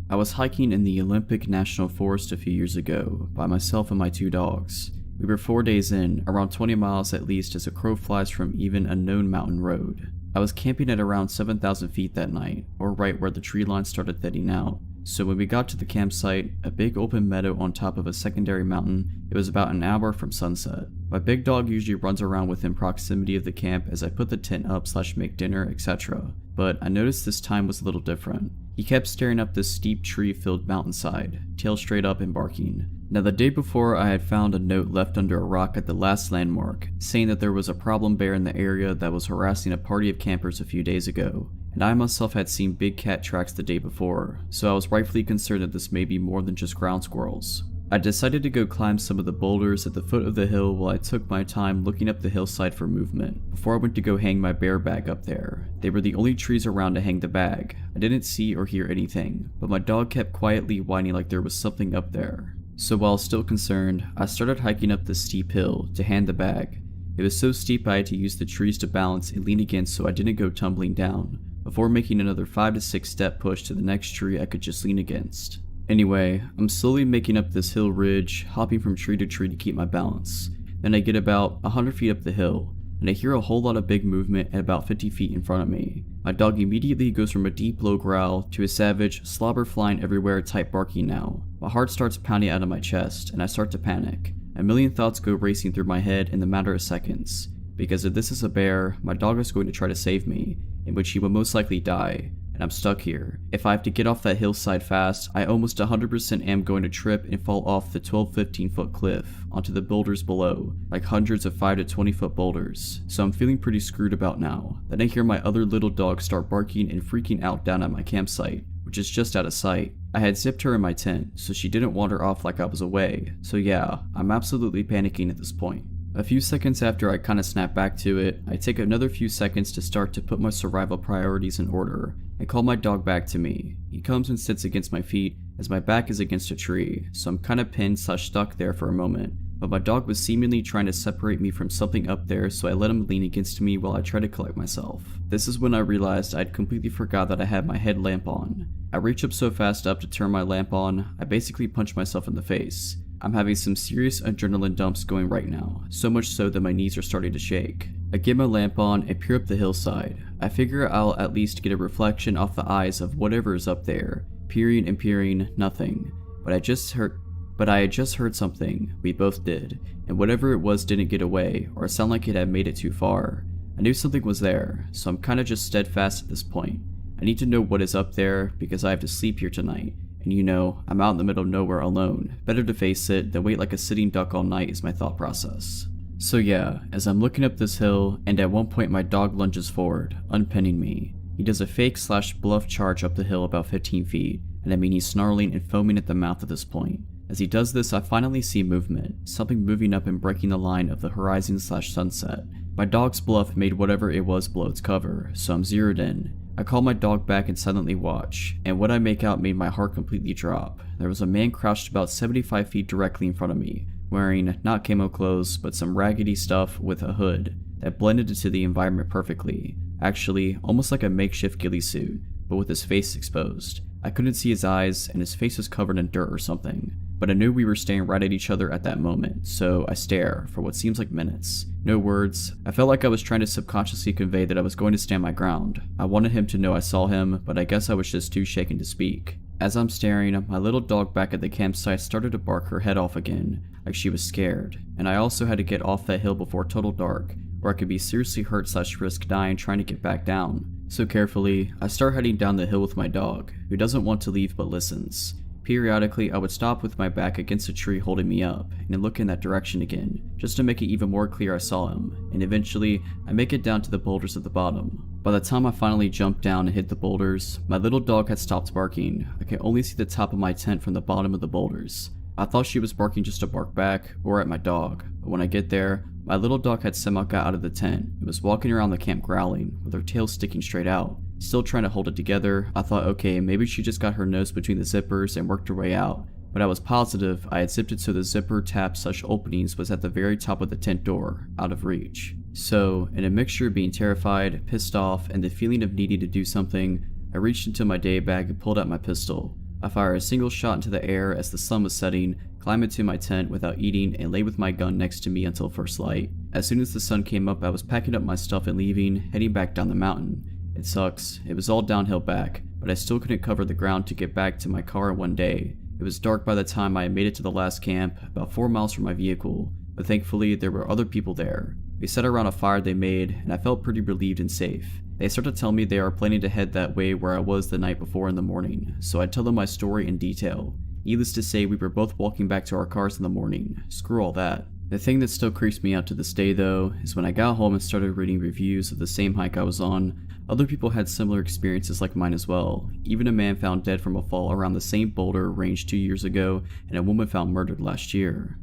I was hiking in the Olympic National Forest a few years ago by myself and my 2 dogs. We were 4 days in, around 20 miles at least as a crow flies from even a known mountain road. I was camping at around 7,000 feet that night, or right where the tree line started thinning out. So when we got to the campsite, a big open meadow on top of a secondary mountain, it was about an hour from sunset. My big dog usually runs around within proximity of the camp as I put the tent up / make dinner, etc. But I noticed this time was a little different. He kept staring up this steep tree-filled mountainside, tail straight up and barking. Now the day before I had found a note left under a rock at the last landmark, saying that there was a problem bear in the area that was harassing a party of campers a few days ago. And I myself had seen big cat tracks the day before, so I was rightfully concerned that this may be more than just ground squirrels. I decided to go climb some of the boulders at the foot of the hill while I took my time looking up the hillside for movement, before I went to go hang my bear bag up there. They were the only trees around to hang the bag. I didn't see or hear anything, but my dog kept quietly whining like there was something up there. So while still concerned, I started hiking up this steep hill to hand the bag. It was so steep I had to use the trees to balance and lean against so I didn't go tumbling down, before making another 5 to 6 step push to the next tree I could just lean against. Anyway, I'm slowly making up this hill ridge, hopping from tree to tree to keep my balance. Then I get about 100 feet up the hill, and I hear a whole lot of big movement at about 50 feet in front of me. My dog immediately goes from a deep low growl to a savage, slobber flying everywhere type barking now. My heart starts pounding out of my chest, and I start to panic. A million thoughts go racing through my head in the matter of seconds. Because if this is a bear, my dog is going to try to save me, in which he will most likely die, and I'm stuck here. If I have to get off that hillside fast, I almost 100% am going to trip and fall off the 12-15 foot cliff onto the boulders below, like hundreds of 5 to 20 foot boulders. So I'm feeling pretty screwed about now. Then I hear my other little dog start barking and freaking out down at my campsite, which is just out of sight. I had zipped her in my tent, so she didn't wander off like I was away. So yeah, I'm absolutely panicking at this point. A few seconds after I kinda snap back to it, I take another few seconds to start to put my survival priorities in order and call my dog back to me. He comes and sits against my feet as my back is against a tree, so I'm kinda pinned / stuck there for a moment. But my dog was seemingly trying to separate me from something up there, so I let him lean against me while I try to collect myself. This is when I realized I'd completely forgot that I had my headlamp on. I reach up so fast up to turn my lamp on, I basically punch myself in the face. I'm having some serious adrenaline dumps going right now, so much so that my knees are starting to shake. I get my lamp on and peer up the hillside. I figure I'll at least get a reflection off the eyes of whatever is up there. Peering and peering, nothing. But I had just heard something. We both did, and whatever it was didn't get away or sound like it had made it too far. I knew something was there, so I'm kinda just steadfast at this point. I need to know what is up there because I have to sleep here tonight. And you know, I'm out in the middle of nowhere alone. Better to face it than wait like a sitting duck all night is my thought process. So yeah, as I'm looking up this hill, and at one point my dog lunges forward, unpinning me. He does a fake / bluff charge up the hill about 15 feet, and I mean he's snarling and foaming at the mouth at this point. As he does this, I finally see movement, something moving up and breaking the line of the horizon / sunset. My dog's bluff made whatever it was blow its cover, so I'm zeroed in. I call my dog back and silently watch, and what I make out made my heart completely drop. There was a man crouched about 75 feet directly in front of me, wearing not camo clothes, but some raggedy stuff with a hood that blended into the environment perfectly. Actually, almost like a makeshift ghillie suit, but with his face exposed. I couldn't see his eyes, and his face was covered in dirt or something. But I knew we were staring right at each other at that moment, so I stare for what seems like minutes. No words. I felt like I was trying to subconsciously convey that I was going to stand my ground. I wanted him to know I saw him, but I guess I was just too shaken to speak. As I'm staring, my little dog back at the campsite started to bark her head off again, like she was scared. And I also had to get off that hill before total dark, or I could be seriously hurt / risk dying trying to get back down. So carefully, I start heading down the hill with my dog, who doesn't want to leave but listens. Periodically, I would stop with my back against a tree holding me up, and look in that direction again, just to make it even more clear I saw him, and eventually, I make it down to the boulders at the bottom. By the time I finally jumped down and hit the boulders, my little dog had stopped barking. I could only see the top of my tent from the bottom of the boulders. I thought she was barking just to bark back, or at my dog, but when I get there, my little dog had somehow got out of the tent and was walking around the camp growling, with her tail sticking straight out. Still trying to hold it together, I thought okay, maybe she just got her nose between the zippers and worked her way out, but I was positive I had zipped it so the zipper tab / openings was at the very top of the tent door, out of reach. So, in a mixture of being terrified, pissed off, and the feeling of needing to do something, I reached into my day bag and pulled out my pistol. I fired a single shot into the air as the sun was setting, climb into my tent without eating, and lay with my gun next to me until first light. As soon as the sun came up, I was packing up my stuff and leaving, heading back down the mountain. It sucks, it was all downhill back, but I still couldn't cover the ground to get back to my car in one day. It was dark by the time I had made it to the last camp, about 4 miles from my vehicle, but thankfully there were other people there. We sat around a fire they made, and I felt pretty relieved and safe. They started to tell me they are planning to head that way where I was the night before in the morning, so I tell them my story in detail. Needless to say, we were both walking back to our cars in the morning. Screw all that. The thing that still creeps me out to this day though, is when I got home and started reading reviews of the same hike I was on, other people had similar experiences like mine as well. Even a man found dead from a fall around the same boulder range 2 years ago, and a woman found murdered last year.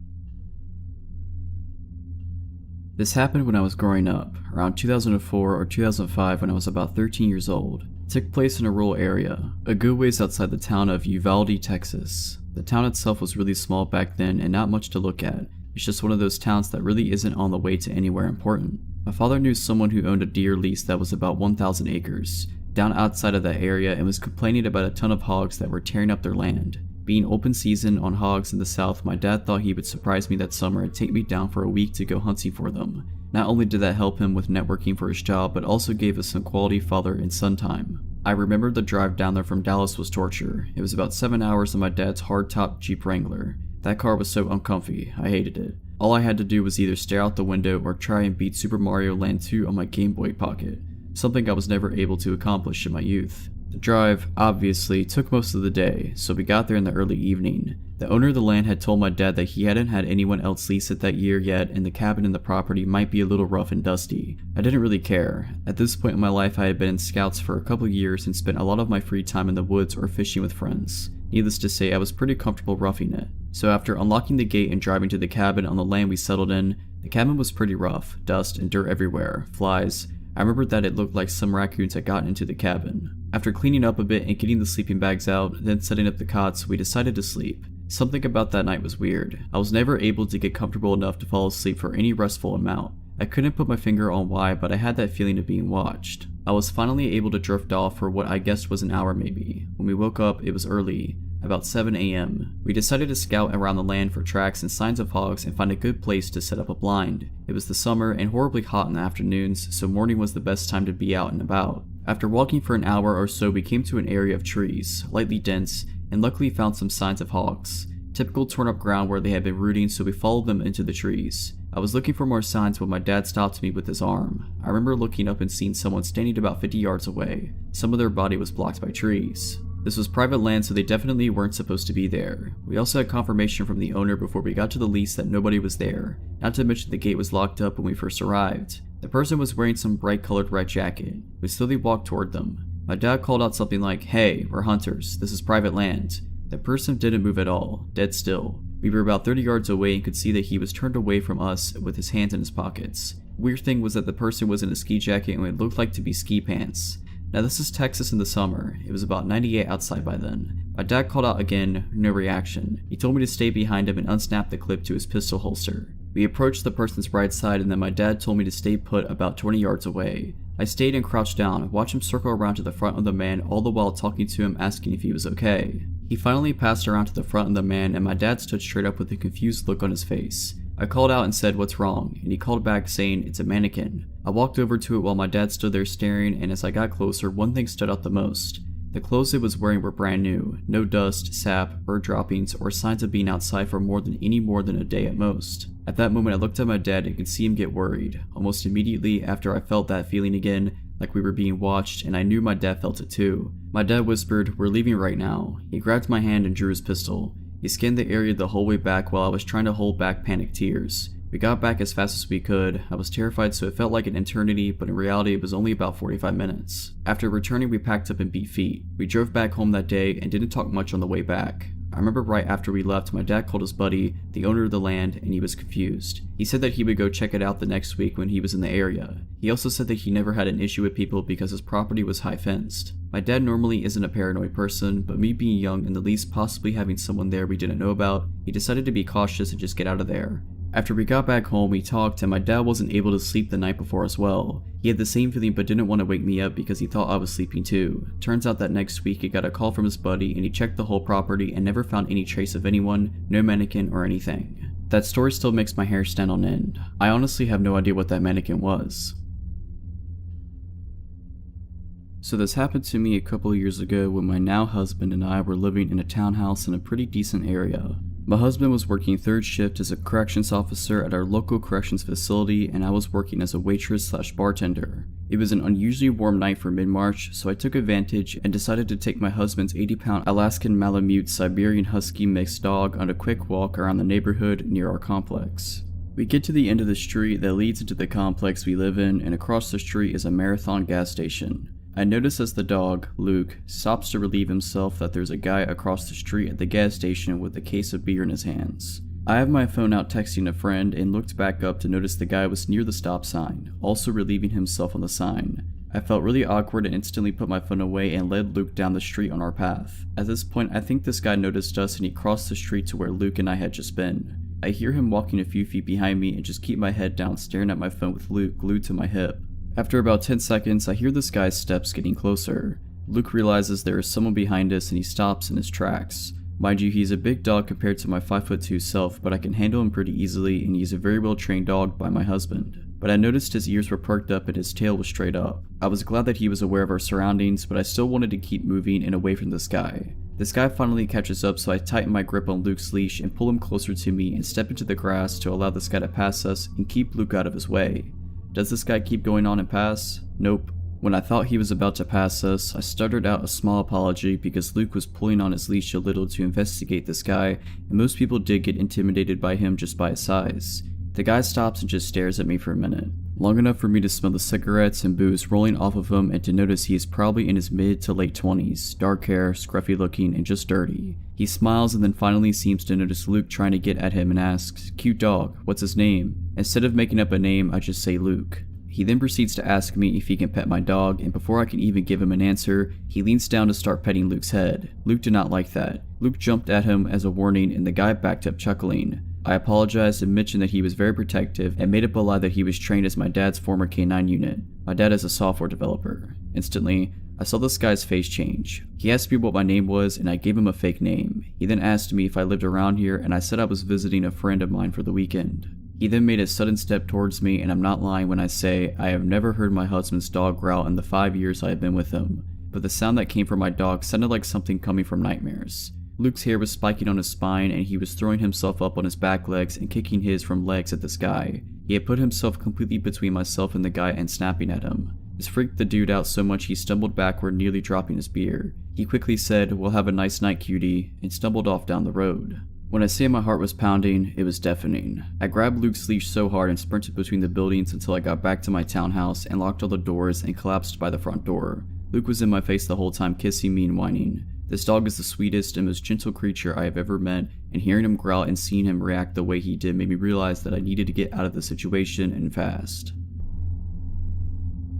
This happened when I was growing up, around 2004 or 2005 when I was about 13 years old. It took place in a rural area, a good ways outside the town of Uvalde, Texas. The town itself was really small back then and not much to look at. It's just one of those towns that really isn't on the way to anywhere important. My father knew someone who owned a deer lease that was about 1,000 acres, down outside of that area, and was complaining about a ton of hogs that were tearing up their land. Being open season on hogs in the south, my dad thought he would surprise me that summer and take me down for a week to go hunting for them. Not only did that help him with networking for his job, but also gave us some quality father and son time. I remember the drive down there from Dallas was torture. It was about 7 hours in my dad's hardtop Jeep Wrangler. That car was so uncomfy, I hated it. All I had to do was either stare out the window or try and beat Super Mario Land 2 on my Game Boy Pocket, something I was never able to accomplish in my youth. The drive, obviously, took most of the day, so we got there in the early evening. The owner of the land had told my dad that he hadn't had anyone else lease it that year yet, and the cabin and the property might be a little rough and dusty. I didn't really care. At this point in my life, I had been in scouts for a couple years and spent a lot of my free time in the woods or fishing with friends. Needless to say, I was pretty comfortable roughing it. So after unlocking the gate and driving to the cabin on the land we settled in, the cabin was pretty rough, dust and dirt everywhere, flies. I remembered that it looked like some raccoons had gotten into the cabin. After cleaning up a bit and getting the sleeping bags out, then setting up the cots, we decided to sleep. Something about that night was weird. I was never able to get comfortable enough to fall asleep for any restful amount. I couldn't put my finger on why, but I had that feeling of being watched. I was finally able to drift off for what I guessed was an hour maybe. When we woke up, it was early, about 7 a.m. We decided to scout around the land for tracks and signs of hogs and find a good place to set up a blind. It was the summer and horribly hot in the afternoons, so morning was the best time to be out and about. After walking for an hour or so, we came to an area of trees, lightly dense, and luckily found some signs of hogs. Typical torn up ground where they had been rooting, so we followed them into the trees. I was looking for more signs when my dad stopped me with his arm. I remember looking up and seeing someone standing about 50 yards away. Some of their body was blocked by trees. This was private land, so they definitely weren't supposed to be there. We also had confirmation from the owner before we got to the lease that nobody was there, not to mention the gate was locked up when we first arrived. The person was wearing some bright colored red jacket. We slowly walked toward them. My dad called out something like, "Hey, we're hunters, this is private land." The person didn't move at all, dead still. We were about 30 yards away and could see that he was turned away from us with his hands in his pockets. Weird thing was that the person was in a ski jacket and it looked like to be ski pants. Now this is Texas in the summer. It was about 98 outside by then. My dad called out again, no reaction. He told me to stay behind him and unsnap the clip to his pistol holster. We approached the person's right side and then my dad told me to stay put about 20 yards away. I stayed and crouched down, watched him circle around to the front of the man, all the while talking to him asking if he was okay. He finally passed around to the front of the man and my dad stood straight up with a confused look on his face. I called out and said, "What's wrong?" and he called back saying, "It's a mannequin." I walked over to it while my dad stood there staring, and as I got closer, one thing stood out the most. The clothes it was wearing were brand new, no dust, sap, bird droppings, or signs of being outside for more than a day at most. At that moment I looked at my dad and could see him get worried. Almost immediately after I felt that feeling again, like we were being watched, and I knew my dad felt it too. My dad whispered, "We're leaving right now." He grabbed my hand and drew his pistol. He scanned the area the whole way back while I was trying to hold back panicked tears. We got back as fast as we could. I was terrified, so it felt like an eternity, but in reality it was only about 45 minutes. After returning, we packed up and beat feet. We drove back home that day and didn't talk much on the way back. I remember right after we left, my dad called his buddy, the owner of the land, and he was confused. He said that he would go check it out the next week when he was in the area. He also said that he never had an issue with people because his property was high fenced. My dad normally isn't a paranoid person, but me being young and the least possibly having someone there we didn't know about, he decided to be cautious and just get out of there. After we got back home, we talked and my dad wasn't able to sleep the night before as well. He had the same feeling but didn't want to wake me up because he thought I was sleeping too. Turns out that next week he got a call from his buddy and he checked the whole property and never found any trace of anyone, no mannequin or anything. That story still makes my hair stand on end. I honestly have no idea what that mannequin was. So this happened to me a couple of years ago when my now husband and I were living in a townhouse in a pretty decent area. My husband was working third shift as a corrections officer at our local corrections facility and I was working as a waitress/bartender. It was an unusually warm night for mid-March, so I took advantage and decided to take my husband's 80-pound Alaskan Malamute Siberian Husky mixed dog on a quick walk around the neighborhood near our complex. We get to the end of the street that leads into the complex we live in, and across the street is a Marathon gas station. I notice as the dog, Luke, stops to relieve himself that there's a guy across the street at the gas station with a case of beer in his hands. I have my phone out texting a friend and looked back up to notice the guy was near the stop sign, also relieving himself on the sign. I felt really awkward and instantly put my phone away and led Luke down the street on our path. At this point, I think this guy noticed us and he crossed the street to where Luke and I had just been. I hear him walking a few feet behind me and just keep my head down staring at my phone with Luke glued to my hip. After about 10 seconds, I hear this guy's steps getting closer. Luke realizes there is someone behind us and he stops in his tracks. Mind you, he's a big dog compared to my 5'2" self, but I can handle him pretty easily and he's a very well trained dog by my husband. But I noticed his ears were perked up and his tail was straight up. I was glad that he was aware of our surroundings, but I still wanted to keep moving and away from this guy. This guy finally catches up, so I tighten my grip on Luke's leash and pull him closer to me and step into the grass to allow this guy to pass us and keep Luke out of his way. Does this guy keep going on and pass? Nope. When I thought he was about to pass us, I stuttered out a small apology because Luke was pulling on his leash a little to investigate this guy, and most people did get intimidated by him just by his size. The guy stops and just stares at me for a minute, long enough for me to smell the cigarettes and booze rolling off of him and to notice he is probably in his mid to late 20s, dark hair, scruffy looking, and just dirty. He smiles and then finally seems to notice Luke trying to get at him and asks, "Cute dog, what's his name?" Instead of making up a name, I just say Luke. He then proceeds to ask me if he can pet my dog, and before I can even give him an answer, he leans down to start petting Luke's head. Luke did not like that. Luke jumped at him as a warning and the guy backed up chuckling. I apologized and mentioned that he was very protective and made up a lie that he was trained as my dad's former K9 unit. My dad is a software developer. Instantly, I saw this guy's face change. He asked me what my name was and I gave him a fake name. He then asked me if I lived around here and I said I was visiting a friend of mine for the weekend. He then made a sudden step towards me, and I'm not lying when I say I have never heard my husband's dog growl in the 5 years I have been with him, but the sound that came from my dog sounded like something coming from nightmares. Luke's hair was spiking on his spine and he was throwing himself up on his back legs and kicking his from legs at this guy. He had put himself completely between myself and the guy and snapping at him. This freaked the dude out so much he stumbled backward, nearly dropping his beer. He quickly said, "We'll have a nice night, cutie," and stumbled off down the road. When I say my heart was pounding, it was deafening. I grabbed Luke's leash so hard and sprinted between the buildings until I got back to my townhouse and locked all the doors and collapsed by the front door. Luke was in my face the whole time, kissing me and whining. This dog is the sweetest and most gentle creature I have ever met, and hearing him growl and seeing him react the way he did made me realize that I needed to get out of the situation and fast.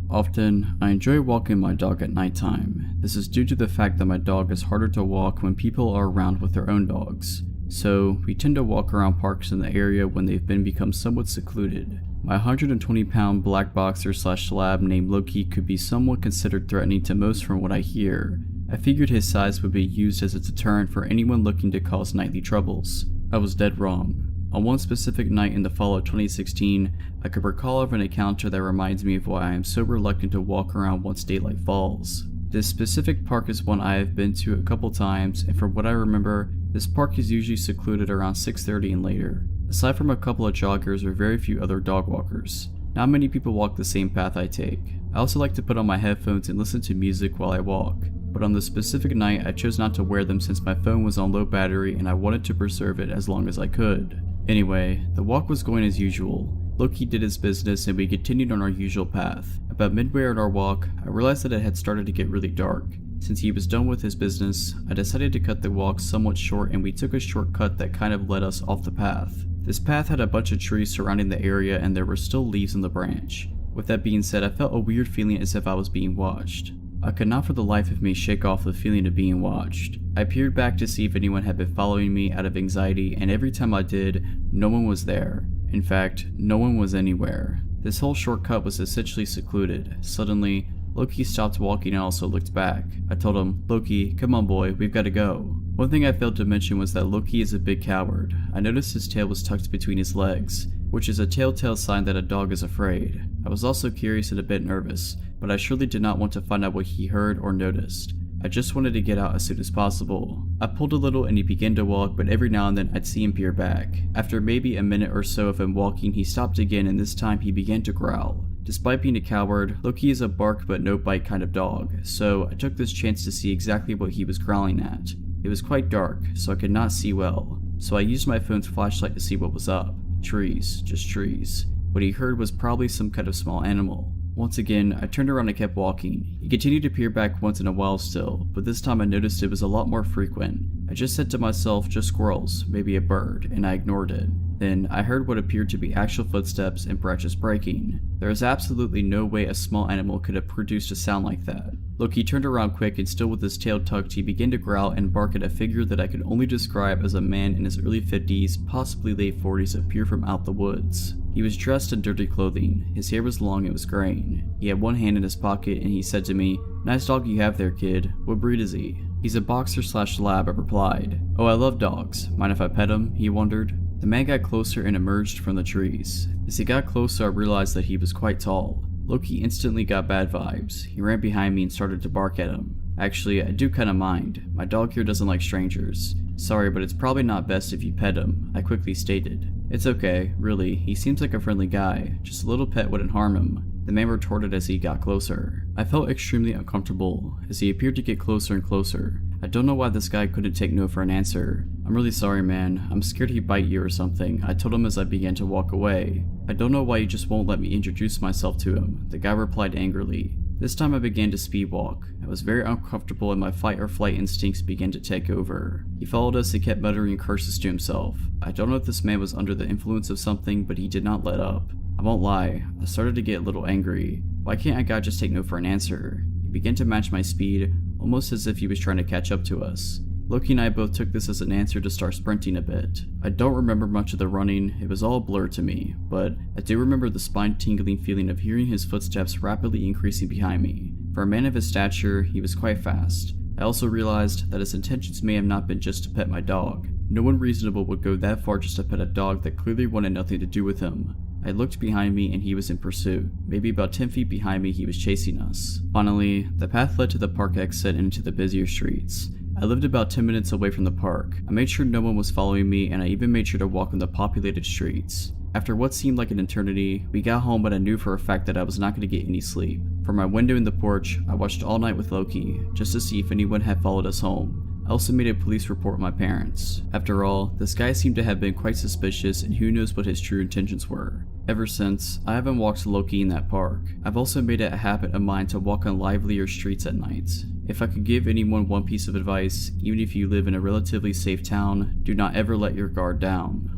Often, I enjoy walking my dog at nighttime. This is due to the fact that my dog is harder to walk when people are around with their own dogs. So, we tend to walk around parks in the area when they've become somewhat secluded. My 120-pound black boxer/slab named Loki could be somewhat considered threatening to most from what I hear. I figured his size would be used as a deterrent for anyone looking to cause nightly troubles. I was dead wrong. On one specific night in the fall of 2016, I could recall of an encounter that reminds me of why I am so reluctant to walk around once daylight falls. This specific park is one I have been to a couple times, and from what I remember, this park is usually secluded around 6:30 and later. Aside from a couple of joggers, there are very few other dog walkers. Not many people walk the same path I take. I also like to put on my headphones and listen to music while I walk, but on this specific night I chose not to wear them since my phone was on low battery and I wanted to preserve it as long as I could. Anyway, the walk was going as usual. Loki did his business and we continued on our usual path. About midway on our walk, I realized that it had started to get really dark. Since he was done with his business, I decided to cut the walk somewhat short and we took a shortcut that kind of led us off the path. This path had a bunch of trees surrounding the area and there were still leaves on the branch. With that being said, I felt a weird feeling as if I was being watched. I could not for the life of me shake off the feeling of being watched. I peered back to see if anyone had been following me out of anxiety, and every time I did, no one was there. In fact, no one was anywhere. This whole shortcut was essentially secluded. Suddenly, Loki stopped walking and also looked back. I told him, "Loki, come on boy, we've got to go." One thing I failed to mention was that Loki is a big coward. I noticed his tail was tucked between his legs, which is a telltale sign that a dog is afraid. I was also curious and a bit nervous, but I surely did not want to find out what he heard or noticed. I just wanted to get out as soon as possible. I pulled a little and he began to walk, but every now and then I'd see him peer back. After maybe a minute or so of him walking, he stopped again, and this time he began to growl. Despite being a coward, Loki is a bark but no bite kind of dog, so I took this chance to see exactly what he was growling at. It was quite dark, so I could not see well, so I used my phone's flashlight to see what was up. Trees, just trees. What he heard was probably some kind of small animal. Once again, I turned around and kept walking. He continued to peer back once in a while still, but this time I noticed it was a lot more frequent. I just said to myself, just squirrels, maybe a bird, and I ignored it. Then I heard what appeared to be actual footsteps and branches breaking. There is absolutely no way a small animal could have produced a sound like that. Loki turned around quick, and still with his tail tucked, he began to growl and bark at a figure that I could only describe as a man in his early 50s, possibly late 40s, appear from out the woods. He was dressed in dirty clothing, his hair was long and was graying. He had one hand in his pocket and he said to me, "Nice dog you have there, kid. What breed is he?" "He's a boxer/lab," I replied. "Oh, I love dogs. Mind if I pet him?" he wondered. The man got closer and emerged from the trees. As he got closer, I realized that he was quite tall. Loki instantly got bad vibes. He ran behind me and started to bark at him. Actually, I do kinda mind. My dog here doesn't like strangers. "Sorry, but it's probably not best if you pet him," I quickly stated. "It's okay, really. He seems like a friendly guy. Just a little pet wouldn't harm him," the man retorted as he got closer. I felt extremely uncomfortable as he appeared to get closer and closer. I don't know why this guy couldn't take no for an answer. "I'm really sorry, man. I'm scared he'd bite you or something," I told him as I began to walk away. "I don't know why you just won't let me introduce myself to him," the guy replied angrily. This time I began to speed walk. I was very uncomfortable and my fight or flight instincts began to take over. He followed us and kept muttering curses to himself. I don't know if this man was under the influence of something, but he did not let up. I won't lie, I started to get a little angry. Why can't a guy just take no for an answer? He began to match my speed, almost as if he was trying to catch up to us. Loki and I both took this as an answer to start sprinting a bit. I don't remember much of the running, it was all a blur to me, but I do remember the spine-tingling feeling of hearing his footsteps rapidly increasing behind me. For a man of his stature, he was quite fast. I also realized that his intentions may have not been just to pet my dog. No one reasonable would go that far just to pet a dog that clearly wanted nothing to do with him. I looked behind me and he was in pursuit. Maybe about 10 feet behind me he was chasing us. Finally, the path led to the park exit and into the busier streets. I lived about 10 minutes away from the park. I made sure no one was following me and I even made sure to walk on the populated streets. After what seemed like an eternity, we got home, but I knew for a fact that I was not going to get any sleep. From my window in the porch, I watched all night with Loki, just to see if anyone had followed us home. I also made a police report with my parents. After all, this guy seemed to have been quite suspicious and who knows what his true intentions were. Ever since, I haven't walked Loki in that park. I've also made it a habit of mine to walk on livelier streets at night. If I could give anyone one piece of advice, even if you live in a relatively safe town, do not ever let your guard down.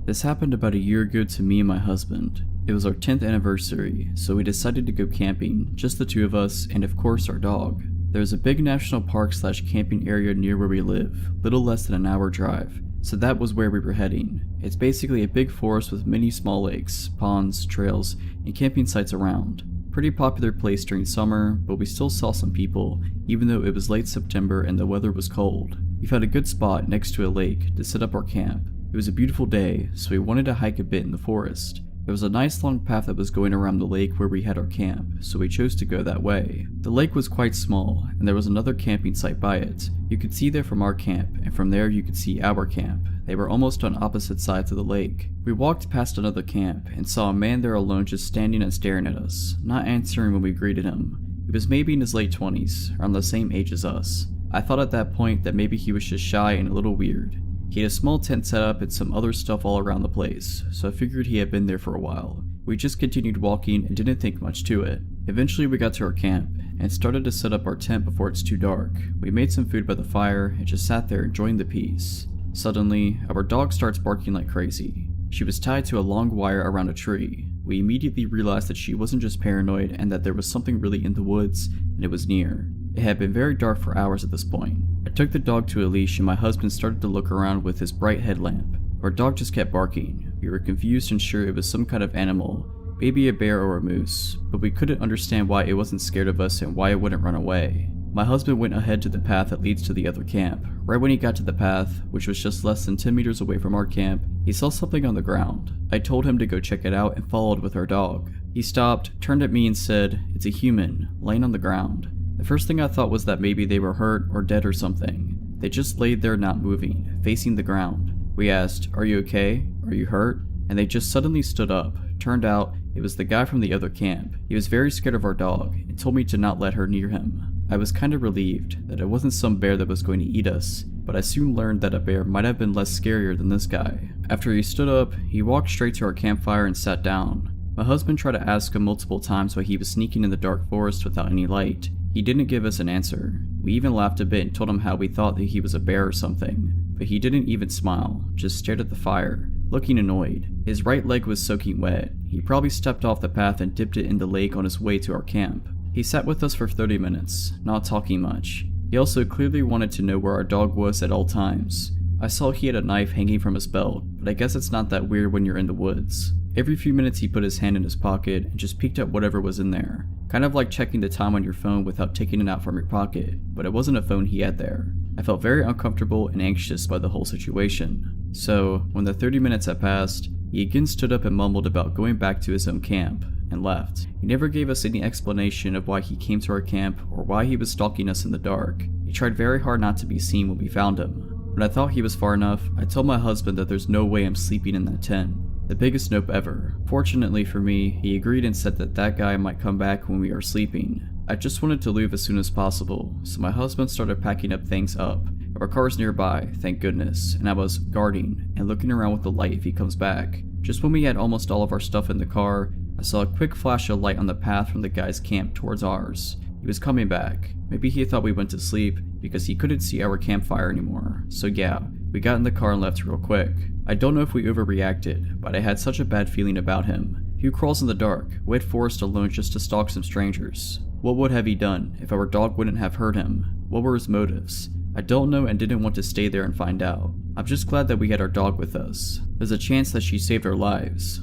This happened about a year ago to me and my husband. It was our 10th anniversary, so we decided to go camping, just the two of us, and of course our dog. There's a big national park/camping area near where we live, little less than an hour drive, so that was where we were heading. It's basically a big forest with many small lakes, ponds, trails, and camping sites around. Pretty popular place during summer, but we still saw some people, even though it was late September and the weather was cold. We found a good spot next to a lake to set up our camp. It was a beautiful day, so we wanted to hike a bit in the forest. There was a nice long path that was going around the lake where we had our camp, so we chose to go that way. The lake was quite small, and there was another camping site by it. You could see there from our camp, and from there you could see our camp. They were almost on opposite sides of the lake. We walked past another camp, and saw a man there alone just standing and staring at us, not answering when we greeted him. He was maybe in his late 20s, around the same age as us. I thought at that point that maybe he was just shy and a little weird. He had a small tent set up and some other stuff all around the place, so I figured he had been there for a while. We just continued walking and didn't think much to it. Eventually we got to our camp, and started to set up our tent before it's too dark. We made some food by the fire, and just sat there enjoying the peace. Suddenly, our dog starts barking like crazy. She was tied to a long wire around a tree. We immediately realized that she wasn't just paranoid, and that there was something really in the woods, and it was near. It had been very dark for hours at this point. I took the dog to a leash and my husband started to look around with his bright headlamp. Our dog just kept barking. We were confused and sure it was some kind of animal, maybe a bear or a moose, but we couldn't understand why it wasn't scared of us and why it wouldn't run away. My husband went ahead to the path that leads to the other camp. Right when he got to the path, which was just less than 10 meters away from our camp, he saw something on the ground. I told him to go check it out and followed with our dog. He stopped, turned at me and said, "It's a human, laying on the ground." The first thing I thought was that maybe they were hurt or dead or something. They just laid there not moving, facing the ground. We asked, "Are you okay? Are you hurt?" And they just suddenly stood up. Turned out, it was the guy from the other camp. He was very scared of our dog and told me to not let her near him. I was kind of relieved that it wasn't some bear that was going to eat us, but I soon learned that a bear might have been less scarier than this guy. After he stood up, he walked straight to our campfire and sat down. My husband tried to ask him multiple times why he was sneaking in the dark forest without any light. He didn't give us an answer. We even laughed a bit and told him how we thought that he was a bear or something, but he didn't even smile, just stared at the fire, looking annoyed. His right leg was soaking wet. He probably stepped off the path and dipped it in the lake on his way to our camp. He sat with us for 30 minutes, not talking much. He also clearly wanted to know where our dog was at all times. I saw he had a knife hanging from his belt, but I guess it's not that weird when you're in the woods. Every few minutes he put his hand in his pocket and just peeked at whatever was in there. Kind of like checking the time on your phone without taking it out from your pocket, but it wasn't a phone he had there. I felt very uncomfortable and anxious by the whole situation. So, when the 30 minutes had passed, he again stood up and mumbled about going back to his own camp, and left. He never gave us any explanation of why he came to our camp or why he was stalking us in the dark. He tried very hard not to be seen when we found him. When I thought he was far enough, I told my husband that there's no way I'm sleeping in that tent. The biggest nope ever. Fortunately for me, he agreed and said that that guy might come back when we are sleeping. I just wanted to leave as soon as possible, so my husband started packing up things up. Our car's nearby, thank goodness, and I was guarding and looking around with the light if he comes back. Just when we had almost all of our stuff in the car, I saw a quick flash of light on the path from the guy's camp towards ours. He was coming back. Maybe he thought we went to sleep because he couldn't see our campfire anymore. So yeah, we got in the car and left real quick. I don't know if we overreacted, but I had such a bad feeling about him. Who crawls in the dark, wet forest alone just to stalk some strangers? What would have he done if our dog wouldn't have hurt him? What were his motives? I don't know and didn't want to stay there and find out. I'm just glad that we had our dog with us. There's a chance that she saved our lives.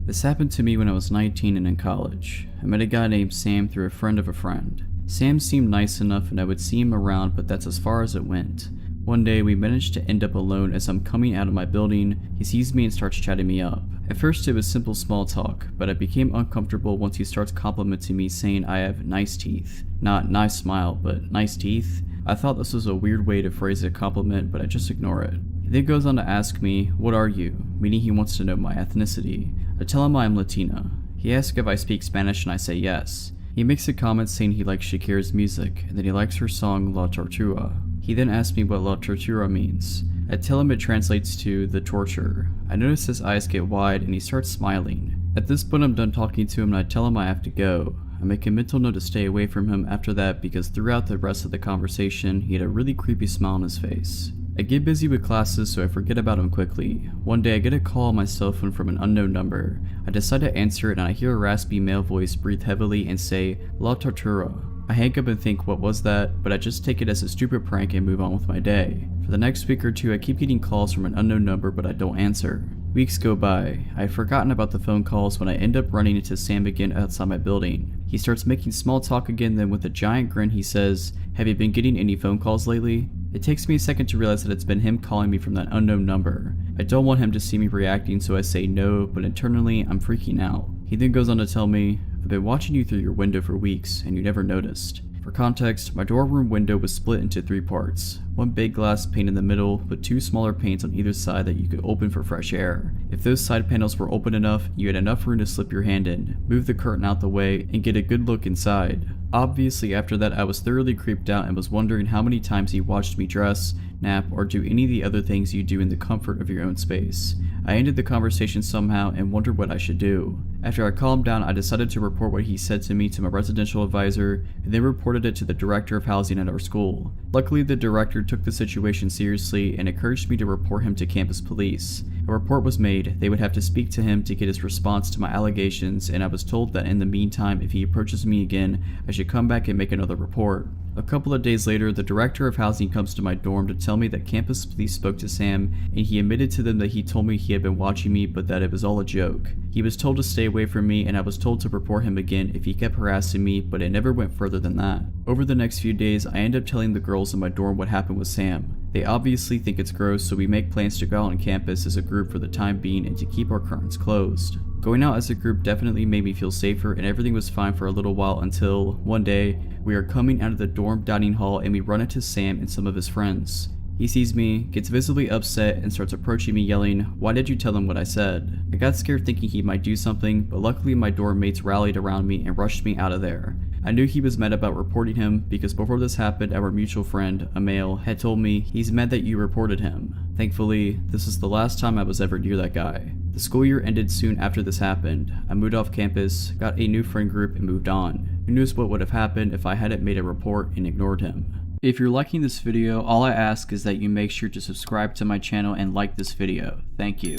This happened to me when I was 19 and in college. I met a guy named Sam through a friend of a friend. Sam seemed nice enough and I would see him around, but that's as far as it went. One day we managed to end up alone. As I'm coming out of my building, he sees me and starts chatting me up. At first it was simple small talk, but I became uncomfortable once he starts complimenting me saying I have nice teeth. Not nice smile, but nice teeth. I thought this was a weird way to phrase a compliment, but I just ignore it. He then goes on to ask me, "What are you?" meaning he wants to know my ethnicity. I tell him I'm Latina. He asks if I speak Spanish and I say yes. He makes a comment saying he likes Shakira's music and that he likes her song La Tortura. He then asks me what La Tortura means. I tell him it translates to the torture. I notice his eyes get wide and he starts smiling. At this point I'm done talking to him and I tell him I have to go. I make a mental note to stay away from him after that because throughout the rest of the conversation he had a really creepy smile on his face. I get busy with classes so I forget about him quickly. One day I get a call on my cell phone from an unknown number. I decide to answer it and I hear a raspy male voice breathe heavily and say, "La Tortura." I hang up and think what was that, but I just take it as a stupid prank and move on with my day. For the next week or two I keep getting calls from an unknown number but I don't answer. Weeks go by. I had forgotten about the phone calls when I end up running into Sam again outside my building. He starts making small talk again, then with a giant grin he says, "Have you been getting any phone calls lately?" It takes me a second to realize that it's been him calling me from that unknown number. I don't want him to see me reacting so I say no, but internally I'm freaking out. He then goes on to tell me, "I've been watching you through your window for weeks and you never noticed." For context, my dorm window was split into 3 parts. One big glass pane in the middle, with 2 smaller panes on either side that you could open for fresh air. If those side panels were open enough, you had enough room to slip your hand in, move the curtain out the way, and get a good look inside. Obviously after that I was thoroughly creeped out and was wondering how many times he watched me dress, nap, or do any of the other things you do in the comfort of your own space. I ended the conversation somehow and wondered what I should do. After I calmed down, I decided to report what he said to me to my residential advisor and then reported it to the director of housing at our school. Luckily the director took the situation seriously and encouraged me to report him to campus police. A report was made. They would have to speak to him to get his response to my allegations, and I was told that in the meantime if he approaches me again I should come back and make another report. A couple of days later, the director of housing comes to my dorm to tell me that campus police spoke to Sam and he admitted to them that he told me he had been watching me but that it was all a joke. He was told to stay away from me and I was told to report him again if he kept harassing me, but it never went further than that. Over the next few days, I end up telling the girls in my dorm what happened with Sam. They obviously think it's gross, so we make plans to go out on campus as a group for the time being and to keep our curtains closed. Going out as a group definitely made me feel safer and everything was fine for a little while until, one day, we are coming out of the dorm dining hall and we run into Sam and some of his friends. He sees me, gets visibly upset, and starts approaching me yelling, "Why did you tell him what I said?" I got scared thinking he might do something, but luckily my dorm mates rallied around me and rushed me out of there. I knew he was mad about reporting him because before this happened, our mutual friend, a male, had told me he's mad that you reported him. Thankfully, this is the last time I was ever near that guy. The school year ended soon after this happened. I moved off campus, got a new friend group, and moved on. Who knows what would have happened if I hadn't made a report and ignored him. If you're liking this video, all I ask is that you make sure to subscribe to my channel and like this video. Thank you.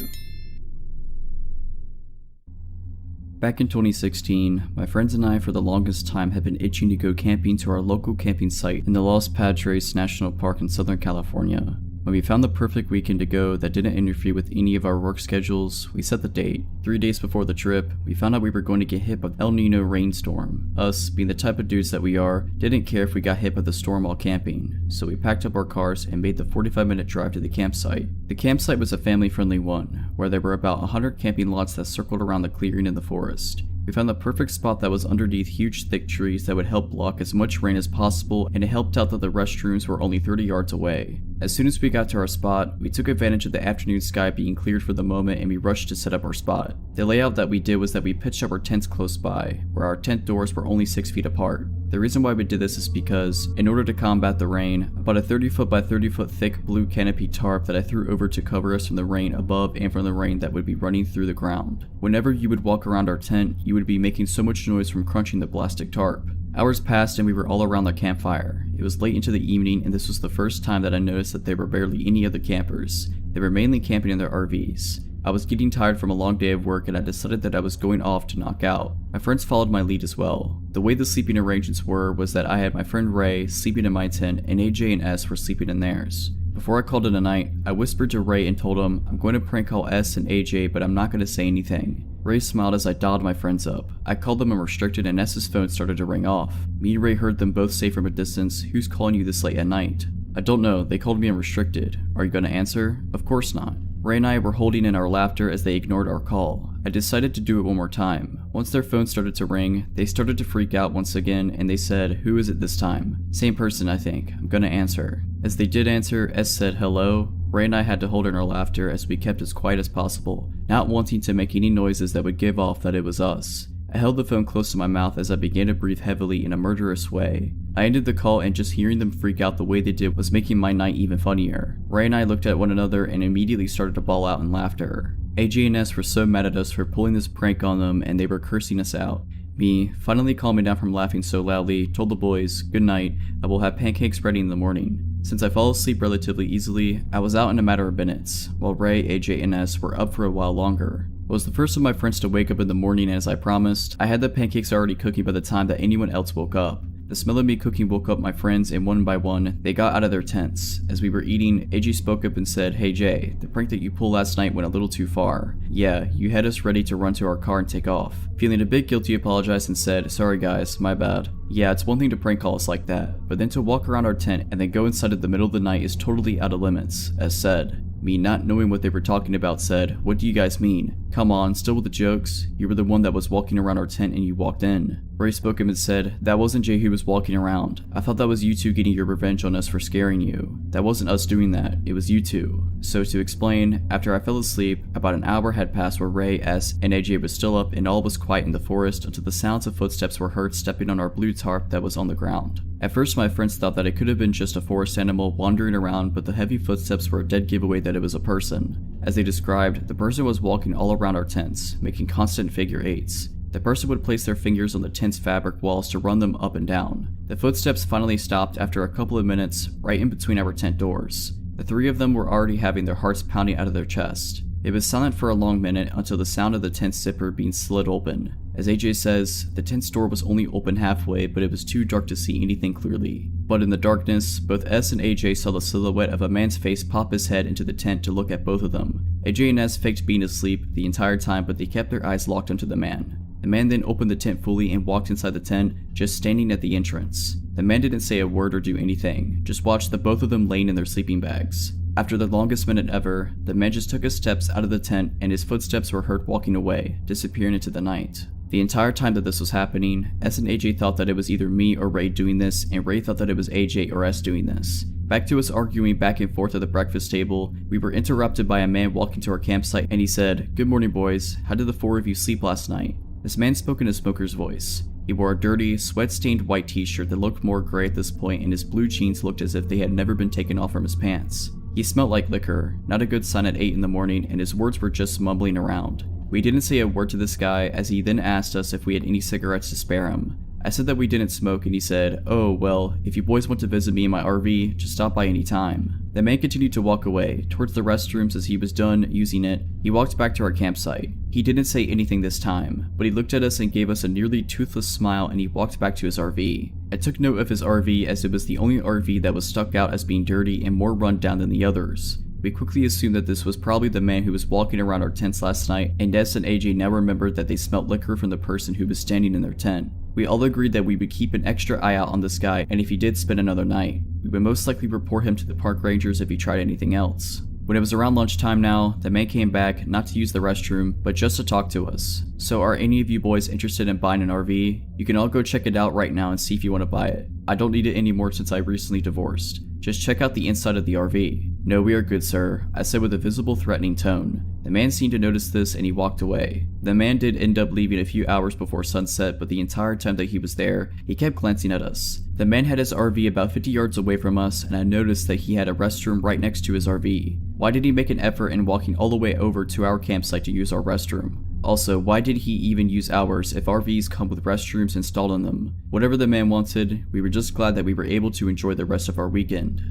Back in 2016, my friends and I for the longest time had been itching to go camping to our local camping site in the Los Padres National Park in Southern California. When we found the perfect weekend to go that didn't interfere with any of our work schedules, we set the date. 3 days before the trip, we found out we were going to get hit by El Nino rainstorm. Us, being the type of dudes that we are, didn't care if we got hit by the storm while camping, so we packed up our cars and made the 45-minute drive to the campsite. The campsite was a family-friendly one, where there were about 100 camping lots that circled around the clearing in the forest. We found the perfect spot that was underneath huge thick trees that would help block as much rain as possible, and it helped out that the restrooms were only 30 yards away. As soon as we got to our spot, we took advantage of the afternoon sky being cleared for the moment and we rushed to set up our spot. The layout that we did was that we pitched up our tents close by, where our tent doors were only 6 feet apart. The reason why we did this is because, in order to combat the rain, I bought a 30-foot by 30-foot thick blue canopy tarp that I threw over to cover us from the rain above and from the rain that would be running through the ground. Whenever you would walk around our tent, you would be making so much noise from crunching the plastic tarp. Hours passed and we were all around the campfire. It was late into the evening and this was the first time that I noticed that there were barely any other campers. They were mainly camping in their RVs. I was getting tired from a long day of work and I decided that I was going off to knock out. My friends followed my lead as well. The way the sleeping arrangements were was that I had my friend Ray sleeping in my tent and AJ and S were sleeping in theirs. Before I called it a night, I whispered to Ray and told him, "I'm going to prank call S and AJ, but I'm not going to say anything." Ray smiled as I dialed my friends up. I called them unrestricted and S's phone started to ring off. Me and Ray heard them both say from a distance, "Who's calling you this late at night?" "I don't know, they called me unrestricted. Are you going to answer?" "Of course not." Ray and I were holding in our laughter as they ignored our call. I decided to do it one more time. Once their phone started to ring, they started to freak out once again and they said, "Who is it this time?" "Same person, I think. I'm gonna answer." As they did answer, S said hello. Ray and I had to hold in our laughter as we kept as quiet as possible, not wanting to make any noises that would give off that it was us. I held the phone close to my mouth as I began to breathe heavily in a murderous way. I ended the call and just hearing them freak out the way they did was making my night even funnier. Ray and I looked at one another and immediately started to bawl out in laughter. AJ and S were so mad at us for pulling this prank on them and they were cursing us out. Me, finally calming down from laughing so loudly, told the boys, "Good night, I will have pancakes ready in the morning." Since I fall asleep relatively easily, I was out in a matter of minutes, while Ray, AJ, and S were up for a while longer. I was the first of my friends to wake up in the morning and as I promised, I had the pancakes already cooking by the time that anyone else woke up. The smell of me cooking woke up my friends and one by one, they got out of their tents. As we were eating, AJ spoke up and said, "Hey Jay, the prank that you pulled last night went a little too far. Yeah, you had us ready to run to our car and take off." Feeling a bit guilty, apologized and said, "Sorry guys, my bad." Yeah, it's one thing to prank call us like that, but then to walk around our tent and then go inside at the middle of the night is totally out of limits, as said. Me, not knowing what they were talking about, said, "What do you guys mean? Come on, still with the jokes? You were the one that was walking around our tent and you walked in." Ray spoke up and said, "That wasn't Jay who was walking around. I thought that was you two getting your revenge on us for scaring you. That wasn't us doing that, it was you two." So to explain, after I fell asleep, about an hour had passed where Ray, S, and AJ was still up and all was quiet in the forest until the sounds of footsteps were heard stepping on our blue tarp that was on the ground. At first my friends thought that it could have been just a forest animal wandering around, but the heavy footsteps were a dead giveaway that it was a person. As they described, the person was walking all around our tents, making constant figure eights. The person would place their fingers on the tent's fabric walls to run them up and down. The footsteps finally stopped after a couple of minutes, right in between our tent doors. The three of them were already having their hearts pounding out of their chest. It was silent for a long minute until the sound of the tent zipper being slid open. As AJ says, the tent's door was only open halfway, but it was too dark to see anything clearly. But in the darkness, both S and AJ saw the silhouette of a man's face pop his head into the tent to look at both of them. AJ and S faked being asleep the entire time, but they kept their eyes locked onto the man. The man then opened the tent fully and walked inside the tent, just standing at the entrance. The man didn't say a word or do anything, just watched the both of them laying in their sleeping bags. After the longest minute ever, the man just took his steps out of the tent and his footsteps were heard walking away, disappearing into the night. The entire time that this was happening, S and AJ thought that it was either me or Ray doing this, and Ray thought that it was AJ or S doing this. Back to us arguing back and forth at the breakfast table, we were interrupted by a man walking to our campsite and he said, "Good morning boys, how did the four of you sleep last night?" This man spoke in a smoker's voice. He wore a dirty, sweat-stained white t-shirt that looked more gray at this point, and his blue jeans looked as if they had never been taken off from his pants. He smelled like liquor, not a good sign at 8 in the morning, and his words were just mumbling around. We didn't say a word to this guy, as he then asked us if we had any cigarettes to spare him. I said that we didn't smoke, and he said, "Oh, well, if you boys want to visit me in my RV, just stop by any time." The man continued to walk away, towards the restrooms. As he was done using it, he walked back to our campsite. He didn't say anything this time, but he looked at us and gave us a nearly toothless smile, and he walked back to his RV. I took note of his RV as it was the only RV that was stuck out as being dirty and more run down than the others. We quickly assumed that this was probably the man who was walking around our tents last night, and S and AJ now remembered that they smelled liquor from the person who was standing in their tent. We all agreed that we would keep an extra eye out on this guy, and if he did spend another night, we would most likely report him to the park rangers if he tried anything else. When it was around lunchtime now, the man came back, not to use the restroom, but just to talk to us. "So are any of you boys interested in buying an RV? You can all go check it out right now and see if you want to buy it. I don't need it anymore since I recently divorced. Just check out the inside of the RV." "No, we are good, sir," I said with a visible threatening tone. The man seemed to notice this and he walked away. The man did end up leaving a few hours before sunset, but the entire time that he was there, he kept glancing at us. The man had his RV about 50 yards away from us, and I noticed that he had a restroom right next to his RV. Why did he make an effort in walking all the way over to our campsite to use our restroom? Also, why did he even use ours if RVs come with restrooms installed in them? Whatever the man wanted, we were just glad that we were able to enjoy the rest of our weekend.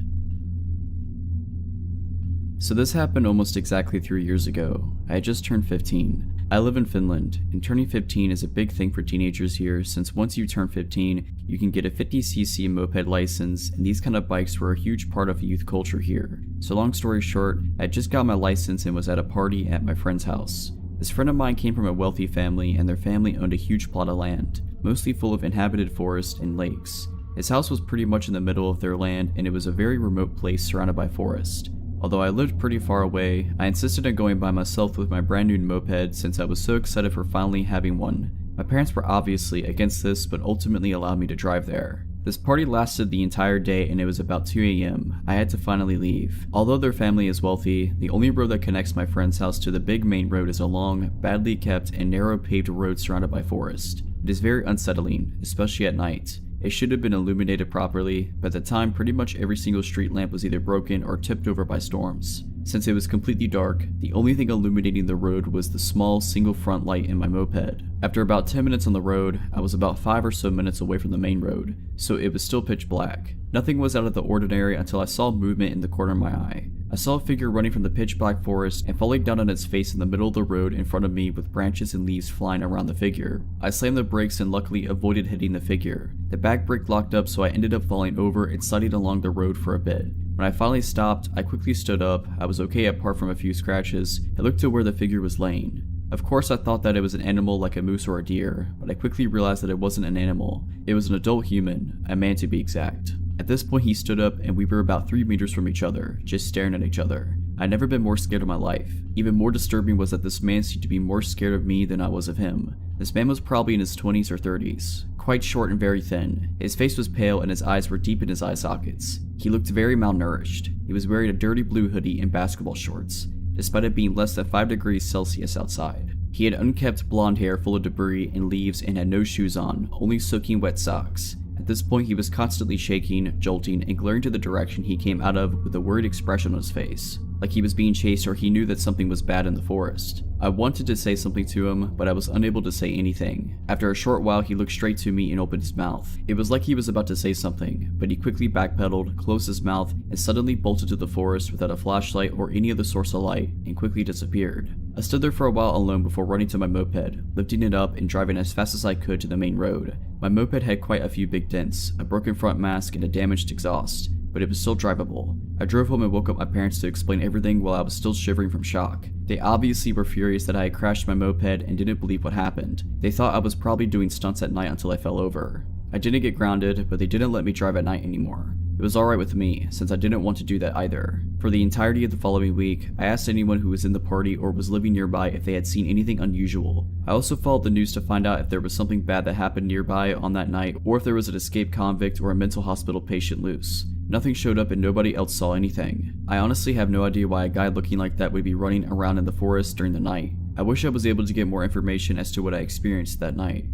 So this happened almost exactly 3 years ago. I had just turned 15. I live in Finland, and turning 15 is a big thing for teenagers here, since once you turn 15, you can get a 50cc moped license, and these kind of bikes were a huge part of youth culture here. So long story short, I had just got my license and was at a party at my friend's house. This friend of mine came from a wealthy family, and their family owned a huge plot of land, mostly full of inhabited forest and lakes. His house was pretty much in the middle of their land, and it was a very remote place surrounded by forest. Although I lived pretty far away, I insisted on going by myself with my brand new moped since I was so excited for finally having one. My parents were obviously against this, but ultimately allowed me to drive there. This party lasted the entire day and it was about 2 a.m. I had to finally leave. Although their family is wealthy, the only road that connects my friend's house to the big main road is a long, badly kept, and narrow paved road surrounded by forest. It is very unsettling, especially at night. It should have been illuminated properly, but at the time pretty much every single street lamp was either broken or tipped over by storms. Since it was completely dark, the only thing illuminating the road was the small single front light in my moped. After about 10 minutes on the road, I was about 5 or so minutes away from the main road, so it was still pitch black. Nothing was out of the ordinary until I saw movement in the corner of my eye. I saw a figure running from the pitch black forest and falling down on its face in the middle of the road in front of me with branches and leaves flying around the figure. I slammed the brakes and luckily avoided hitting the figure. The back brake locked up, so I ended up falling over and sliding along the road for a bit. When I finally stopped, I quickly stood up. I was okay apart from a few scratches. I looked to where the figure was laying. Of course I thought that it was an animal like a moose or a deer, but I quickly realized that it wasn't an animal. It was an adult human, a man to be exact. At this point he stood up and we were about 3 meters from each other, just staring at each other. I'd never been more scared in my life. Even more disturbing was that this man seemed to be more scared of me than I was of him. This man was probably in his 20s or 30s, quite short and very thin. His face was pale and his eyes were deep in his eye sockets. He looked very malnourished. He was wearing a dirty blue hoodie and basketball shorts, despite it being less than 5 degrees Celsius outside. He had unkempt blonde hair full of debris and leaves and had no shoes on, only soaking wet socks. At this point he was constantly shaking, jolting, and glaring to the direction he came out of with a worried expression on his face. like he was being chased or he knew that something was bad in the forest. I wanted to say something to him, but I was unable to say anything. After a short while, he looked straight to me and opened his mouth. It was like he was about to say something, but he quickly backpedaled, closed his mouth, and suddenly bolted to the forest without a flashlight or any other source of light, and quickly disappeared. I stood there for a while alone before running to my moped, lifting it up and driving as fast as I could to the main road. My moped had quite a few big dents, a broken front mask, and a damaged exhaust, but it was still drivable. I drove home and woke up my parents to explain everything while I was still shivering from shock. They obviously were furious that I had crashed my moped and didn't believe what happened. They thought I was probably doing stunts at night until I fell over. I didn't get grounded, but they didn't let me drive at night anymore. It was alright with me, since I didn't want to do that either. For the entirety of the following week, I asked anyone who was in the party or was living nearby if they had seen anything unusual. I also followed the news to find out if there was something bad that happened nearby on that night, or if there was an escaped convict or a mental hospital patient loose. Nothing showed up and nobody else saw anything. I honestly have no idea why a guy looking like that would be running around in the forest during the night. I wish I was able to get more information as to what I experienced that night.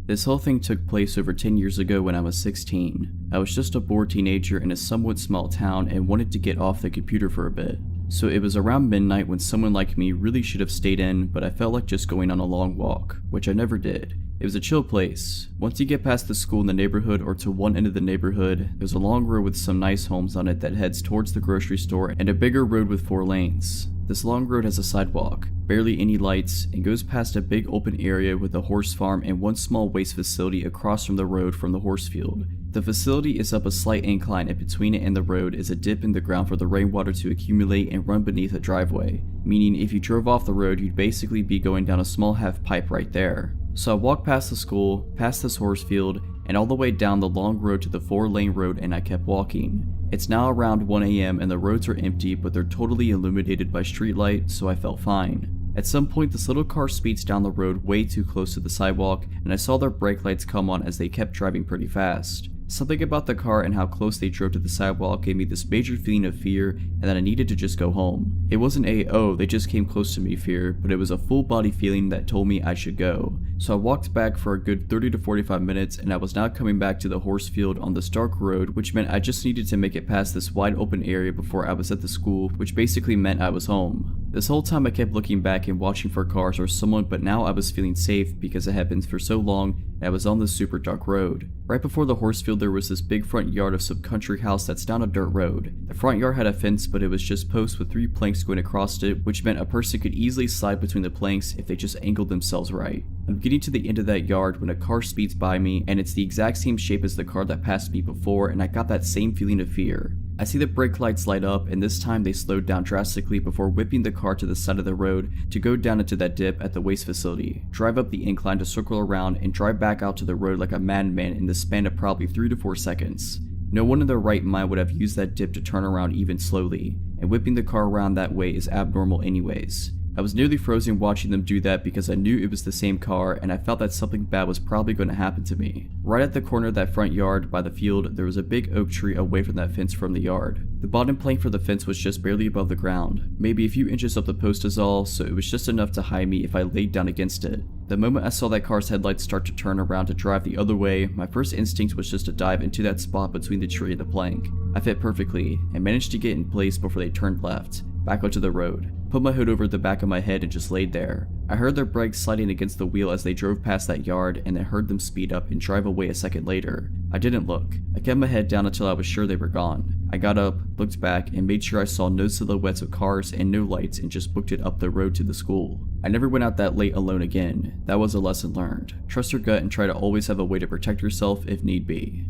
This whole thing took place over 10 years ago when I was 16. I was just a bored teenager in a somewhat small town and wanted to get off the computer for a bit. So it was around midnight when someone like me really should have stayed in, but I felt like just going on a long walk, which I never did. It was a chill place. Once you get past the school in the neighborhood or to one end of the neighborhood, there's a long road with some nice homes on it that heads towards the grocery store and a bigger road with 4 lanes. This long road has a sidewalk, barely any lights, and goes past a big open area with a horse farm and one small waste facility across from the road from the horse field. The facility is up a slight incline, and between it and the road is a dip in the ground for the rainwater to accumulate and run beneath a driveway, meaning if you drove off the road you'd basically be going down a small half pipe right there. So I walked past the school, past this horse field, and all the way down the long road to the 4-lane road, and I kept walking. It's now around 1 AM and the roads are empty, but they're totally illuminated by streetlight, so I felt fine. At some point this little car speeds down the road way too close to the sidewalk, and I saw their brake lights come on as they kept driving pretty fast. Something about the car and how close they drove to the sidewalk gave me this major feeling of fear and that I needed to just go home. It wasn't a, oh, they just came close to me fear, but it was a full body feeling that told me I should go. So I walked back for a good 30 to 45 minutes and I was now coming back to the horse field on this dark road, which meant I just needed to make it past this wide open area before I was at the school, which basically meant I was home. This whole time I kept looking back and watching for cars or someone, but now I was feeling safe because it had been for so long and I was on this super dark road. Right before the horse field there was this big front yard of some country house that's down a dirt road. The front yard had a fence, but it was just posts with 3 planks going across it, which meant a person could easily slide between the planks if they just angled themselves right. I'm getting to the end of that yard when a car speeds by me, and it's the exact same shape as the car that passed me before, and I got that same feeling of fear. I see the brake lights light up, and this time they slowed down drastically before whipping the car to the side of the road to go down into that dip at the waste facility, drive up the incline to circle around, and drive back out to the road like a madman in the span of probably 3 to 4 seconds. No one in their right mind would have used that dip to turn around even slowly, and whipping the car around that way is abnormal anyways. I was nearly frozen watching them do that because I knew it was the same car and I felt that something bad was probably going to happen to me. Right at the corner of that front yard by the field, there was a big oak tree away from that fence from the yard. The bottom plank for the fence was just barely above the ground, maybe a few inches up the post is all, so it was just enough to hide me if I laid down against it. The moment I saw that car's headlights start to turn around to drive the other way, my first instinct was just to dive into that spot between the tree and the plank. I fit perfectly and managed to get in place before they turned left, back onto the road. Put my hood over the back of my head and just laid there. I heard their brakes sliding against the wheel as they drove past that yard, and then heard them speed up and drive away a second later. I didn't look. I kept my head down until I was sure they were gone. I got up, looked back, and made sure I saw no silhouettes of cars and no lights and just booked it up the road to the school. I never went out that late alone again. That was a lesson learned. Trust your gut and try to always have a way to protect yourself if need be.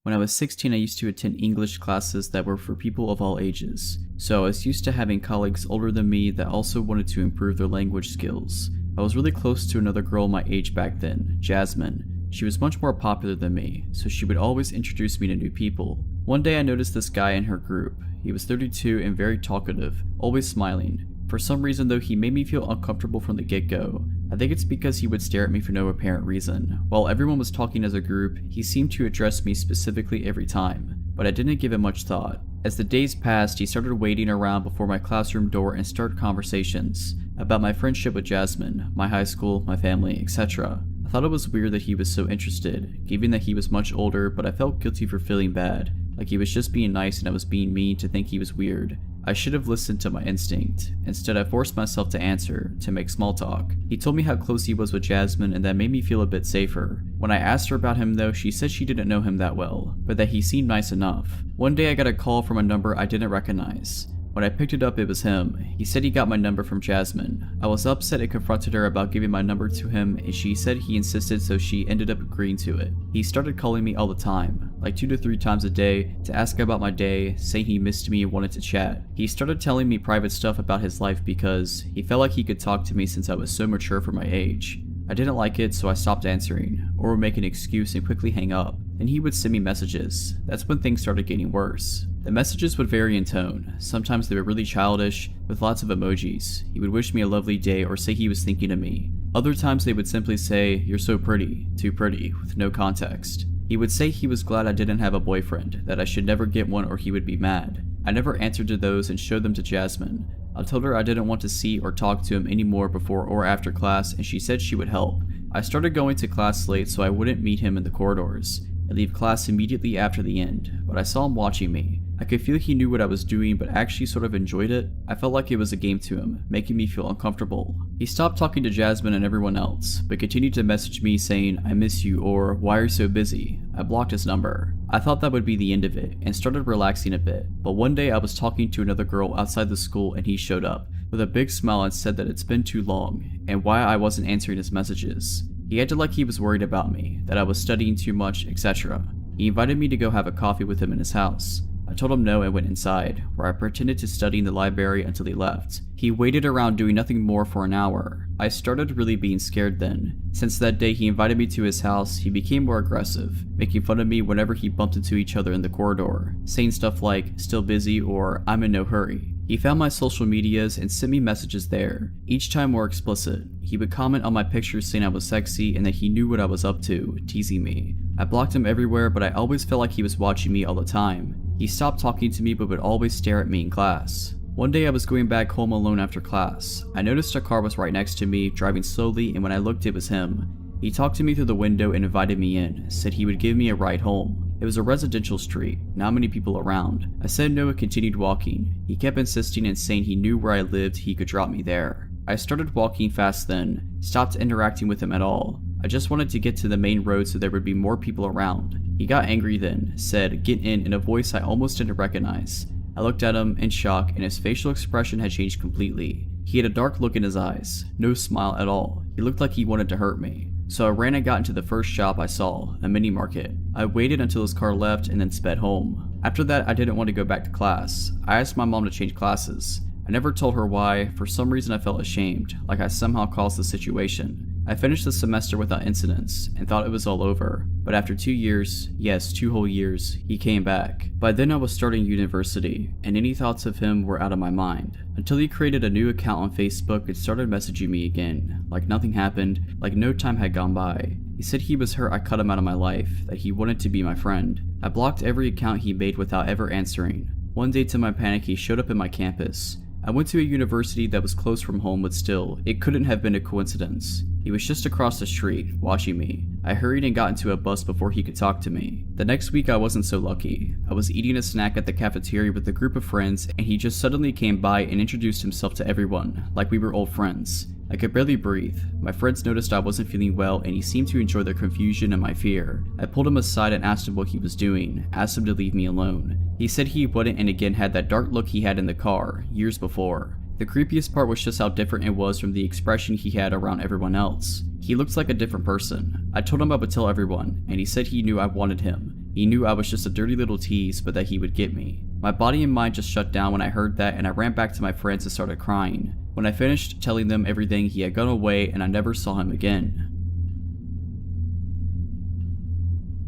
When I was 16, I used to attend English classes that were for people of all ages, so I was used to having colleagues older than me that also wanted to improve their language skills. I was really close to another girl my age back then, Jasmine. She was much more popular than me, so she would always introduce me to new people. One day I noticed this guy in her group. He was 32 and very talkative, always smiling. For some reason though, he made me feel uncomfortable from the get-go. I think it's because he would stare at me for no apparent reason. While everyone was talking as a group, he seemed to address me specifically every time, but I didn't give it much thought. As the days passed, he started waiting around before my classroom door and started conversations about my friendship with Jasmine, my high school, my family, etc. I thought it was weird that he was so interested, given that he was much older, but I felt guilty for feeling bad, like he was just being nice and I was being mean to think he was weird. I should have listened to my instinct. Instead, I forced myself to answer, to make small talk. He told me how close he was with Jasmine, and that made me feel a bit safer. When I asked her about him though, she said she didn't know him that well, but that he seemed nice enough. One day I got a call from a number I didn't recognize. When I picked it up, it was him. He said he got my number from Jasmine. I was upset and confronted her about giving my number to him, and she said he insisted, so she ended up agreeing to it. He started calling me all the time, like 2 to 3 times a day, to ask about my day, saying he missed me and wanted to chat. He started telling me private stuff about his life because he felt like he could talk to me since I was so mature for my age. I didn't like it, so I stopped answering, or would make an excuse and quickly hang up. Then he would send me messages. That's when things started getting worse. The messages would vary in tone. Sometimes they were really childish, with lots of emojis. He would wish me a lovely day or say he was thinking of me. Other times they would simply say, "You're so pretty," "too pretty," with no context. He would say he was glad I didn't have a boyfriend, that I should never get one or he would be mad. I never answered to those and showed them to Jasmine. I told her I didn't want to see or talk to him anymore before or after class, and she said she would help. I started going to class late so I wouldn't meet him in the corridors. I leave class immediately after the end, but I saw him watching me. I could feel he knew what I was doing but actually sort of enjoyed it. I felt like it was a game to him, making me feel uncomfortable. He stopped talking to Jasmine and everyone else, but continued to message me saying, "I miss you," or "Why are you so busy?" I blocked his number. I thought that would be the end of it, and started relaxing a bit, but one day I was talking to another girl outside the school and he showed up, with a big smile, and said that it's been too long, and why I wasn't answering his messages. He acted like he was worried about me, that I was studying too much, etc. He invited me to go have a coffee with him in his house. I told him no and went inside, where I pretended to study in the library until he left. He waited around doing nothing more for an hour. I started really being scared then. Since that day he invited me to his house, he became more aggressive, making fun of me whenever he bumped into each other in the corridor, saying stuff like, "Still busy," or "I'm in no hurry." He found my social medias and sent me messages there, each time more explicit. He would comment on my pictures saying I was sexy and that he knew what I was up to, teasing me. I blocked him everywhere, but I always felt like he was watching me all the time. He stopped talking to me but would always stare at me in class. One day I was going back home alone after class. I noticed a car was right next to me, driving slowly, and when I looked it was him. He talked to me through the window and invited me in, said he would give me a ride home. It was a residential street, not many people around. I said no and continued walking. He kept insisting and saying he knew where I lived, he could drop me there. I started walking fast then, stopped interacting with him at all. I just wanted to get to the main road so there would be more people around. He got angry then, said, "Get in a voice I almost didn't recognize. I looked at him in shock and his facial expression had changed completely. He had a dark look in his eyes, no smile at all. He looked like he wanted to hurt me. So I ran and got into the first shop I saw, a mini market. I waited until his car left and then sped home. After that, I didn't want to go back to class. I asked my mom to change classes. I never told her why. For some reason I felt ashamed, like I somehow caused the situation. I finished the semester without incidents and thought it was all over, but after 2 years, yes, 2 whole years, he came back. By then I was starting university, and any thoughts of him were out of my mind, until he created a new account on Facebook and started messaging me again, like nothing happened, like no time had gone by. He said he was hurt I cut him out of my life, that he wanted to be my friend. I blocked every account he made without ever answering. One day to my panic he showed up in my campus. I went to a university that was close from home, but still, it couldn't have been a coincidence. He was just across the street, watching me. I hurried and got into a bus before he could talk to me. The next week I wasn't so lucky. I was eating a snack at the cafeteria with a group of friends and he just suddenly came by and introduced himself to everyone, like we were old friends. I could barely breathe. My friends noticed I wasn't feeling well and he seemed to enjoy their confusion and my fear. I pulled him aside and asked him what he was doing, asked him to leave me alone. He said he wouldn't and again had that dark look he had in the car, years before. The creepiest part was just how different it was from the expression he had around everyone else. He looked like a different person. I told him I would tell everyone, and he said he knew I wanted him. He knew I was just a dirty little tease, but that he would get me. My body and mind just shut down when I heard that, and I ran back to my friends and started crying. When I finished telling them everything, he had gone away and I never saw him again.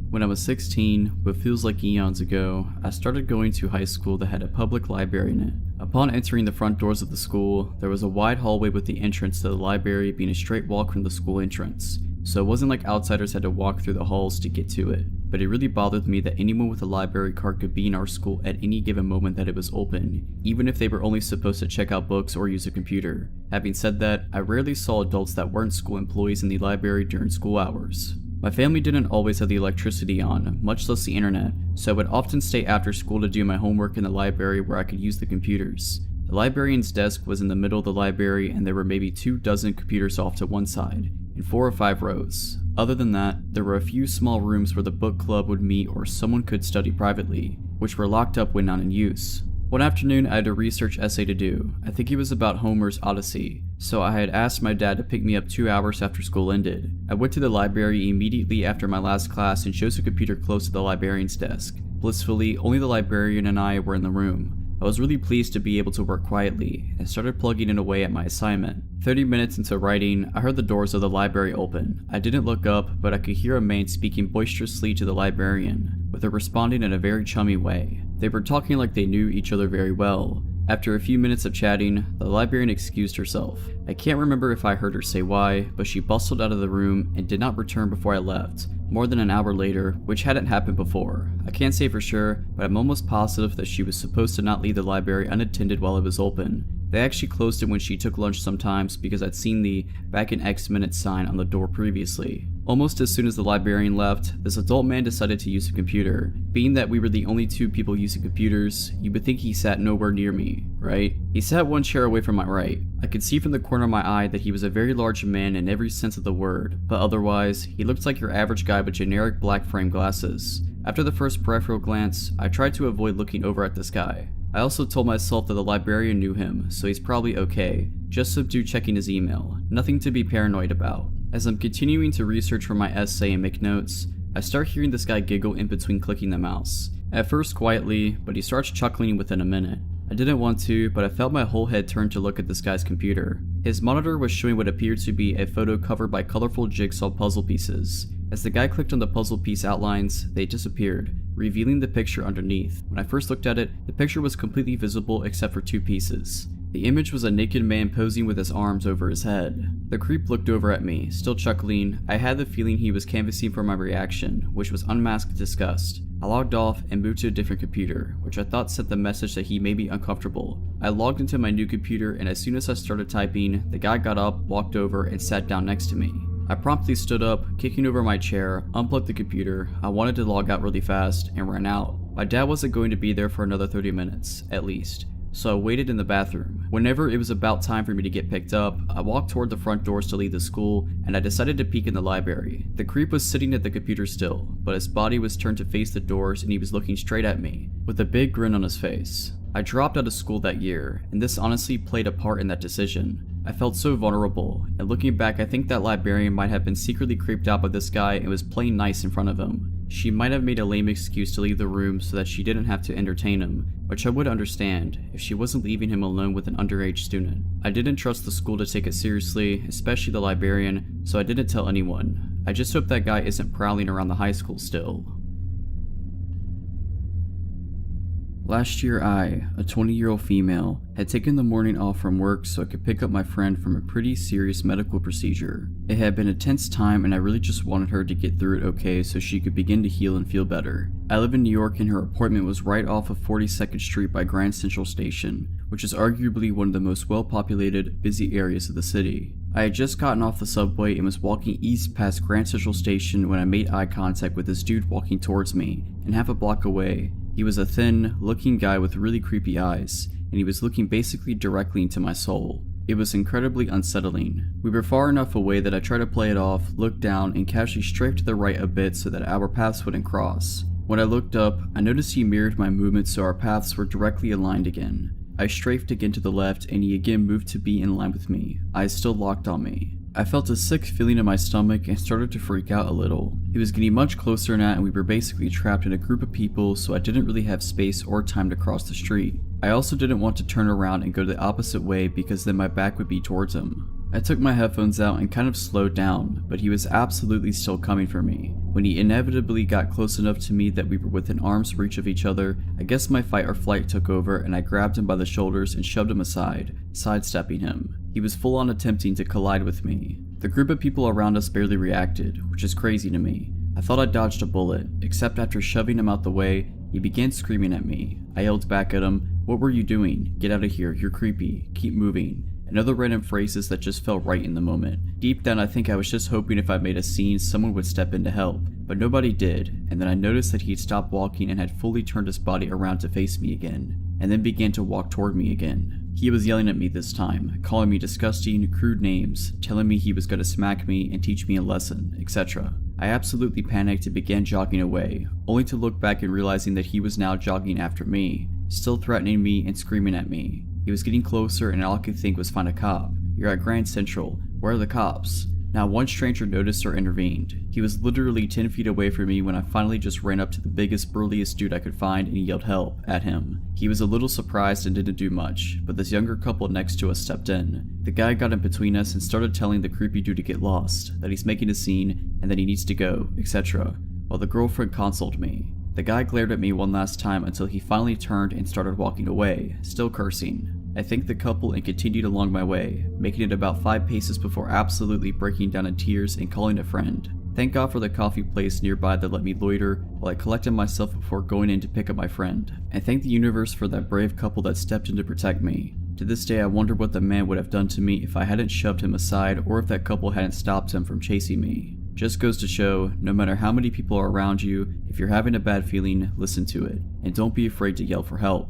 When I was 16, what feels like eons ago, I started going to high school that had a public library in it. Upon entering the front doors of the school, there was a wide hallway with the entrance to the library being a straight walk from the school entrance. So it wasn't like outsiders had to walk through the halls to get to it. But it really bothered me that anyone with a library card could be in our school at any given moment that it was open, even if they were only supposed to check out books or use a computer. Having said that, I rarely saw adults that weren't school employees in the library during school hours. My family didn't always have the electricity on, much less the internet, so I would often stay after school to do my homework in the library where I could use the computers. The librarian's desk was in the middle of the library and there were maybe 24 computers off to one side, in 4 or 5 rows. Other than that, there were a few small rooms where the book club would meet or someone could study privately, which were locked up when not in use. One afternoon I had a research essay to do. I think it was about Homer's Odyssey, so I had asked my dad to pick me up 2 hours after school ended. I went to the library immediately after my last class and chose a computer close to the librarian's desk. Blissfully, only the librarian and I were in the room. I was really pleased to be able to work quietly, and started plugging in away at my assignment. 30 minutes into writing, I heard the doors of the library open. I didn't look up, but I could hear a man speaking boisterously to the librarian, with her responding in a very chummy way. They were talking like they knew each other very well. After a few minutes of chatting, the librarian excused herself. I can't remember if I heard her say why, but she bustled out of the room and did not return before I left, more than an hour later, which hadn't happened before. I can't say for sure, but I'm almost positive that she was supposed to not leave the library unattended while it was open. They actually closed it when she took lunch sometimes because I'd seen the "back in X minutes" sign on the door previously. Almost as soon as the librarian left, this adult man decided to use a computer. Being that we were the only 2 people using computers, you would think he sat nowhere near me, right? He sat 1 chair away from my right. I could see from the corner of my eye that he was a very large man in every sense of the word, but otherwise, he looked like your average guy with generic black frame glasses. After the first peripheral glance, I tried to avoid looking over at this guy. I also told myself that the librarian knew him, so he's probably okay. Just subdue checking his email. Nothing to be paranoid about. As I'm continuing to research for my essay and make notes, I start hearing this guy giggle in between clicking the mouse. At first quietly, but he starts chuckling within a minute. I didn't want to, but I felt my whole head turn to look at this guy's computer. His monitor was showing what appeared to be a photo covered by colorful jigsaw puzzle pieces. As the guy clicked on the puzzle piece outlines, they disappeared, revealing the picture underneath. When I first looked at it, the picture was completely visible except for 2 pieces. The image was a naked man posing with his arms over his head. The creep looked over at me, still chuckling. I had the feeling he was canvassing for my reaction, which was unmasked disgust. I logged off and moved to a different computer, which I thought sent the message that he may be uncomfortable. I logged into my new computer, and as soon as I started typing, the guy got up, walked over, and sat down next to me. I promptly stood up, kicking over my chair, unplugged the computer. I wanted to log out really fast, and ran out. My dad wasn't going to be there for another 30 minutes, at least. So I waited in the bathroom. Whenever it was about time for me to get picked up, I walked toward the front doors to leave the school, and I decided to peek in the library. The creep was sitting at the computer still, but his body was turned to face the doors and he was looking straight at me, with a big grin on his face. I dropped out of school that year, and this honestly played a part in that decision. I felt so vulnerable, and looking back I think that librarian might have been secretly creeped out by this guy and was playing nice in front of him. She might have made a lame excuse to leave the room so that she didn't have to entertain him, which I would understand if she wasn't leaving him alone with an underage student. I didn't trust the school to take it seriously, especially the librarian, so I didn't tell anyone. I just hope that guy isn't prowling around the high school still. Last year I, a 20-year-old female, had taken the morning off from work so I could pick up my friend from a pretty serious medical procedure. It had been a tense time and I really just wanted her to get through it okay so she could begin to heal and feel better. I live in New York and her appointment was right off of 42nd Street by Grand Central Station, which is arguably one of the most well-populated, busy areas of the city. I had just gotten off the subway and was walking east past Grand Central Station when I made eye contact with this dude walking towards me, and half a block away. He was a thin, looking guy with really creepy eyes, and he was looking basically directly into my soul. It was incredibly unsettling. We were far enough away that I tried to play it off, looked down, and casually strafed to the right a bit so that our paths wouldn't cross. When I looked up, I noticed he mirrored my movements so our paths were directly aligned again. I strafed again to the left, and he again moved to be in line with me, eyes still locked on me. I felt a sick feeling in my stomach and started to freak out a little. He was getting much closer now and we were basically trapped in a group of people, so I didn't really have space or time to cross the street. I also didn't want to turn around and go the opposite way because then my back would be towards him. I took my headphones out and kind of slowed down, but he was absolutely still coming for me. When he inevitably got close enough to me that we were within arm's reach of each other, I guess my fight or flight took over and I grabbed him by the shoulders and shoved him aside, sidestepping him. He was full on attempting to collide with me. The group of people around us barely reacted, which is crazy to me. I thought I dodged a bullet, except after shoving him out the way, he began screaming at me. I yelled back at him, "What were you doing? Get out of here, you're creepy, keep moving." and other random phrases that just felt right in the moment. Deep down, I think I was just hoping if I made a scene, someone would step in to help, but nobody did, and then I noticed that he'd stopped walking and had fully turned his body around to face me again, and then began to walk toward me again. He was yelling at me this time, calling me disgusting, crude names, telling me he was going to smack me and teach me a lesson, etc. I absolutely panicked and began jogging away, only to look back and realizing that he was now jogging after me, still threatening me and screaming at me. He was getting closer and all I could think was find a cop. You're at Grand Central. Where are the cops? Not one stranger noticed or intervened. He was literally 10 feet away from me when I finally just ran up to the biggest, burliest dude I could find and yelled help at him. He was a little surprised and didn't do much, but this younger couple next to us stepped in. The guy got in between us and started telling the creepy dude to get lost, that he's making a scene and that he needs to go, etc., while the girlfriend consoled me. The guy glared at me one last time until he finally turned and started walking away, still cursing. I thanked the couple and continued along my way, making it about 5 paces before absolutely breaking down in tears and calling a friend. Thank God for the coffee place nearby that let me loiter while I collected myself before going in to pick up my friend. I thank the universe for that brave couple that stepped in to protect me. To this day I wonder what the man would have done to me if I hadn't shoved him aside or if that couple hadn't stopped him from chasing me. Just goes to show, no matter how many people are around you, if you're having a bad feeling, listen to it, and don't be afraid to yell for help.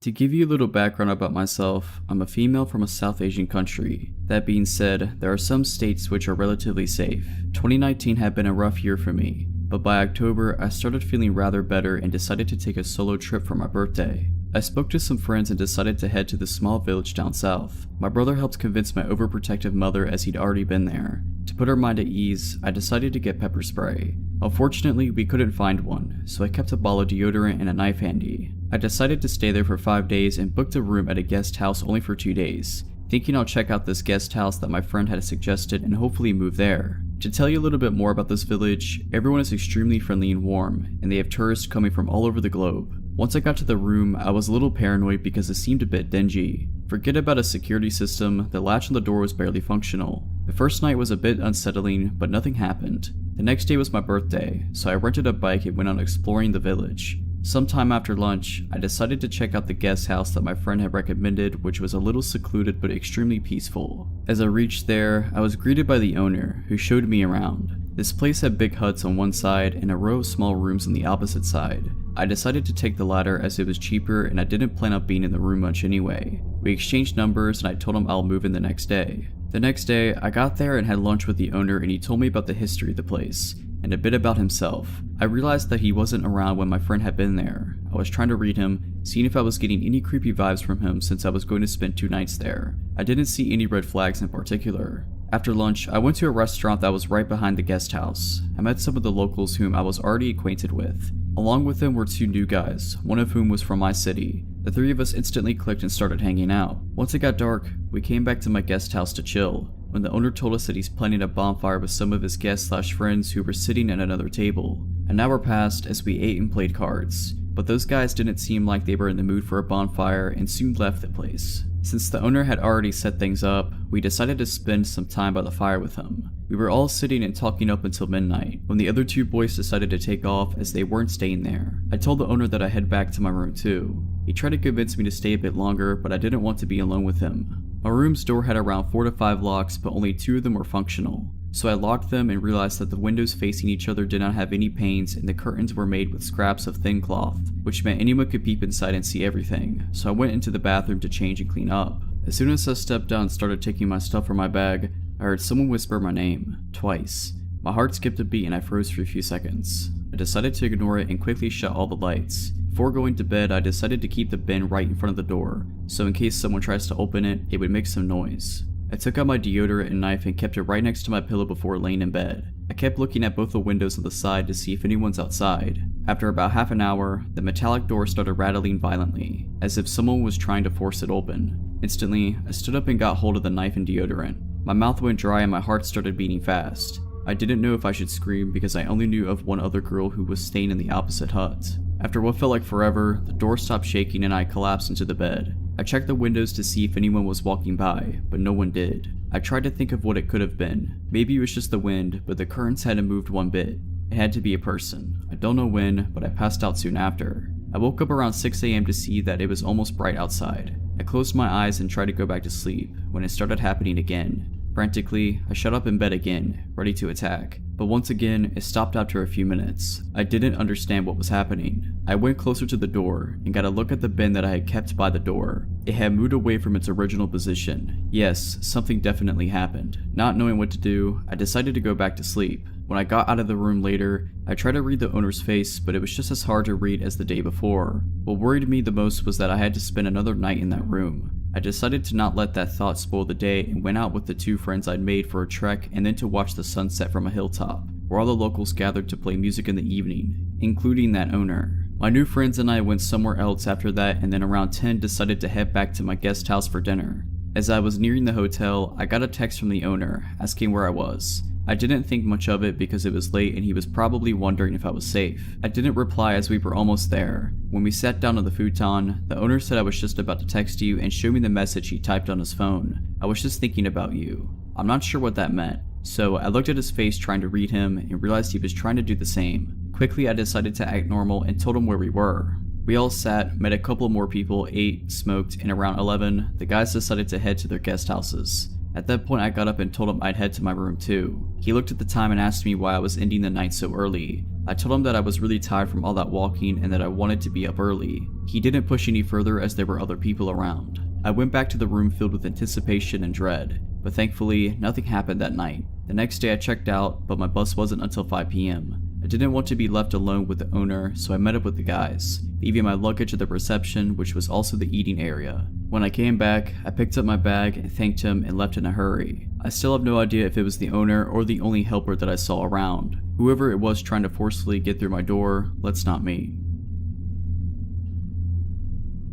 To give you a little background about myself, I'm a female from a South Asian country. That being said, there are some states which are relatively safe. 2019 had been a rough year for me, but by October I started feeling rather better and decided to take a solo trip for my birthday. I spoke to some friends and decided to head to the small village down south. My brother helped convince my overprotective mother as he'd already been there. To put her mind at ease, I decided to get pepper spray. Unfortunately, we couldn't find one, so I kept a ball of deodorant and a knife handy. I decided to stay there for 5 days and booked a room at a guest house only for 2 days, thinking I'll check out this guest house that my friend had suggested and hopefully move there. To tell you a little bit more about this village, everyone is extremely friendly and warm, and they have tourists coming from all over the globe. Once I got to the room, I was a little paranoid because it seemed a bit dingy. Forget about a security system, the latch on the door was barely functional. The first night was a bit unsettling, but nothing happened. The next day was my birthday, so I rented a bike and went on exploring the village. Sometime after lunch, I decided to check out the guest house that my friend had recommended, which was a little secluded but extremely peaceful. As I reached there, I was greeted by the owner, who showed me around. This place had big huts on one side and a row of small rooms on the opposite side. I decided to take the latter as it was cheaper and I didn't plan on being in the room much anyway. We exchanged numbers and I told him I'll move in the next day. The next day, I got there and had lunch with the owner and he told me about the history of the place and a bit about himself. I realized that he wasn't around when my friend had been there. I was trying to read him, seeing if I was getting any creepy vibes from him since I was going to spend 2 nights there. I didn't see any red flags in particular. After lunch, I went to a restaurant that was right behind the guest house. I met some of the locals whom I was already acquainted with. Along with them were 2 new guys, one of whom was from my city. The 3 of us instantly clicked and started hanging out. Once it got dark, we came back to my guest house to chill, when the owner told us that he's planning a bonfire with some of his guests/friends who were sitting at another table. An hour passed as we ate and played cards, but those guys didn't seem like they were in the mood for a bonfire and soon left the place. Since the owner had already set things up, we decided to spend some time by the fire with him. We were all sitting and talking up until midnight, when the other 2 boys decided to take off as they weren't staying there. I told the owner that I'd head back to my room too. He tried to convince me to stay a bit longer, but I didn't want to be alone with him. My room's door had around 4 to 5 locks, but only 2 of them were functional. So I locked them and realized that the windows facing each other did not have any panes and the curtains were made with scraps of thin cloth, which meant anyone could peep inside and see everything. So I went into the bathroom to change and clean up. As soon as I stepped down and started taking my stuff from my bag, I heard someone whisper my name, twice. My heart skipped a beat and I froze for a few seconds. I decided to ignore it and quickly shut all the lights. Before going to bed, I decided to keep the bin right in front of the door, so in case someone tries to open it, it would make some noise. I took out my deodorant and knife and kept it right next to my pillow before laying in bed. I kept looking at both the windows on the side to see if anyone's outside. After about half an hour, the metallic door started rattling violently, as if someone was trying to force it open. Instantly, I stood up and got hold of the knife and deodorant. My mouth went dry and my heart started beating fast. I didn't know if I should scream because I only knew of one other girl who was staying in the opposite hut. After what felt like forever, the door stopped shaking and I collapsed into the bed. I checked the windows to see if anyone was walking by, but no one did. I tried to think of what it could have been. Maybe it was just the wind, but the curtains hadn't moved one bit. It had to be a person. I don't know when, but I passed out soon after. I woke up around 6 AM to see that it was almost bright outside. I closed my eyes and tried to go back to sleep when it started happening again. Frantically, I shut up in bed again, ready to attack. But once again, it stopped after a few minutes. I didn't understand what was happening. I went closer to the door and got a look at the bin that I had kept by the door. It had moved away from its original position. Yes, something definitely happened. Not knowing what to do, I decided to go back to sleep. When I got out of the room later, I tried to read the owner's face, but it was just as hard to read as the day before. What worried me the most was that I had to spend another night in that room. I decided to not let that thought spoil the day and went out with the 2 friends I'd made for a trek and then to watch the sunset from a hilltop, where all the locals gathered to play music in the evening, including that owner. My new friends and I went somewhere else after that, and then around 10 decided to head back to my guest house for dinner. As I was nearing the hotel, I got a text from the owner asking where I was. I didn't think much of it because it was late and he was probably wondering if I was safe. I didn't reply as we were almost there. When we sat down on the futon, the owner said I was just about to text you and show me the message he typed on his phone. I was just thinking about you. I'm not sure what that meant, so I looked at his face trying to read him and realized he was trying to do the same. Quickly I decided to act normal and told him where we were. We all sat, met a couple more people, ate, smoked, and around 11, the guys decided to head to their guest houses. At that point I got up and told him I'd head to my room too. He looked at the time and asked me why I was ending the night so early. I told him that I was really tired from all that walking and that I wanted to be up early. He didn't push any further as there were other people around. I went back to the room filled with anticipation and dread, but thankfully nothing happened that night. The next day I checked out, but my bus wasn't until 5 p.m. I didn't want to be left alone with the owner, so I met up with the guys, leaving my luggage at the reception, which was also the eating area. When I came back, I picked up my bag, thanked him, and left in a hurry. I still have no idea if it was the owner or the only helper that I saw around. Whoever it was trying to forcefully get through my door, let's not meet.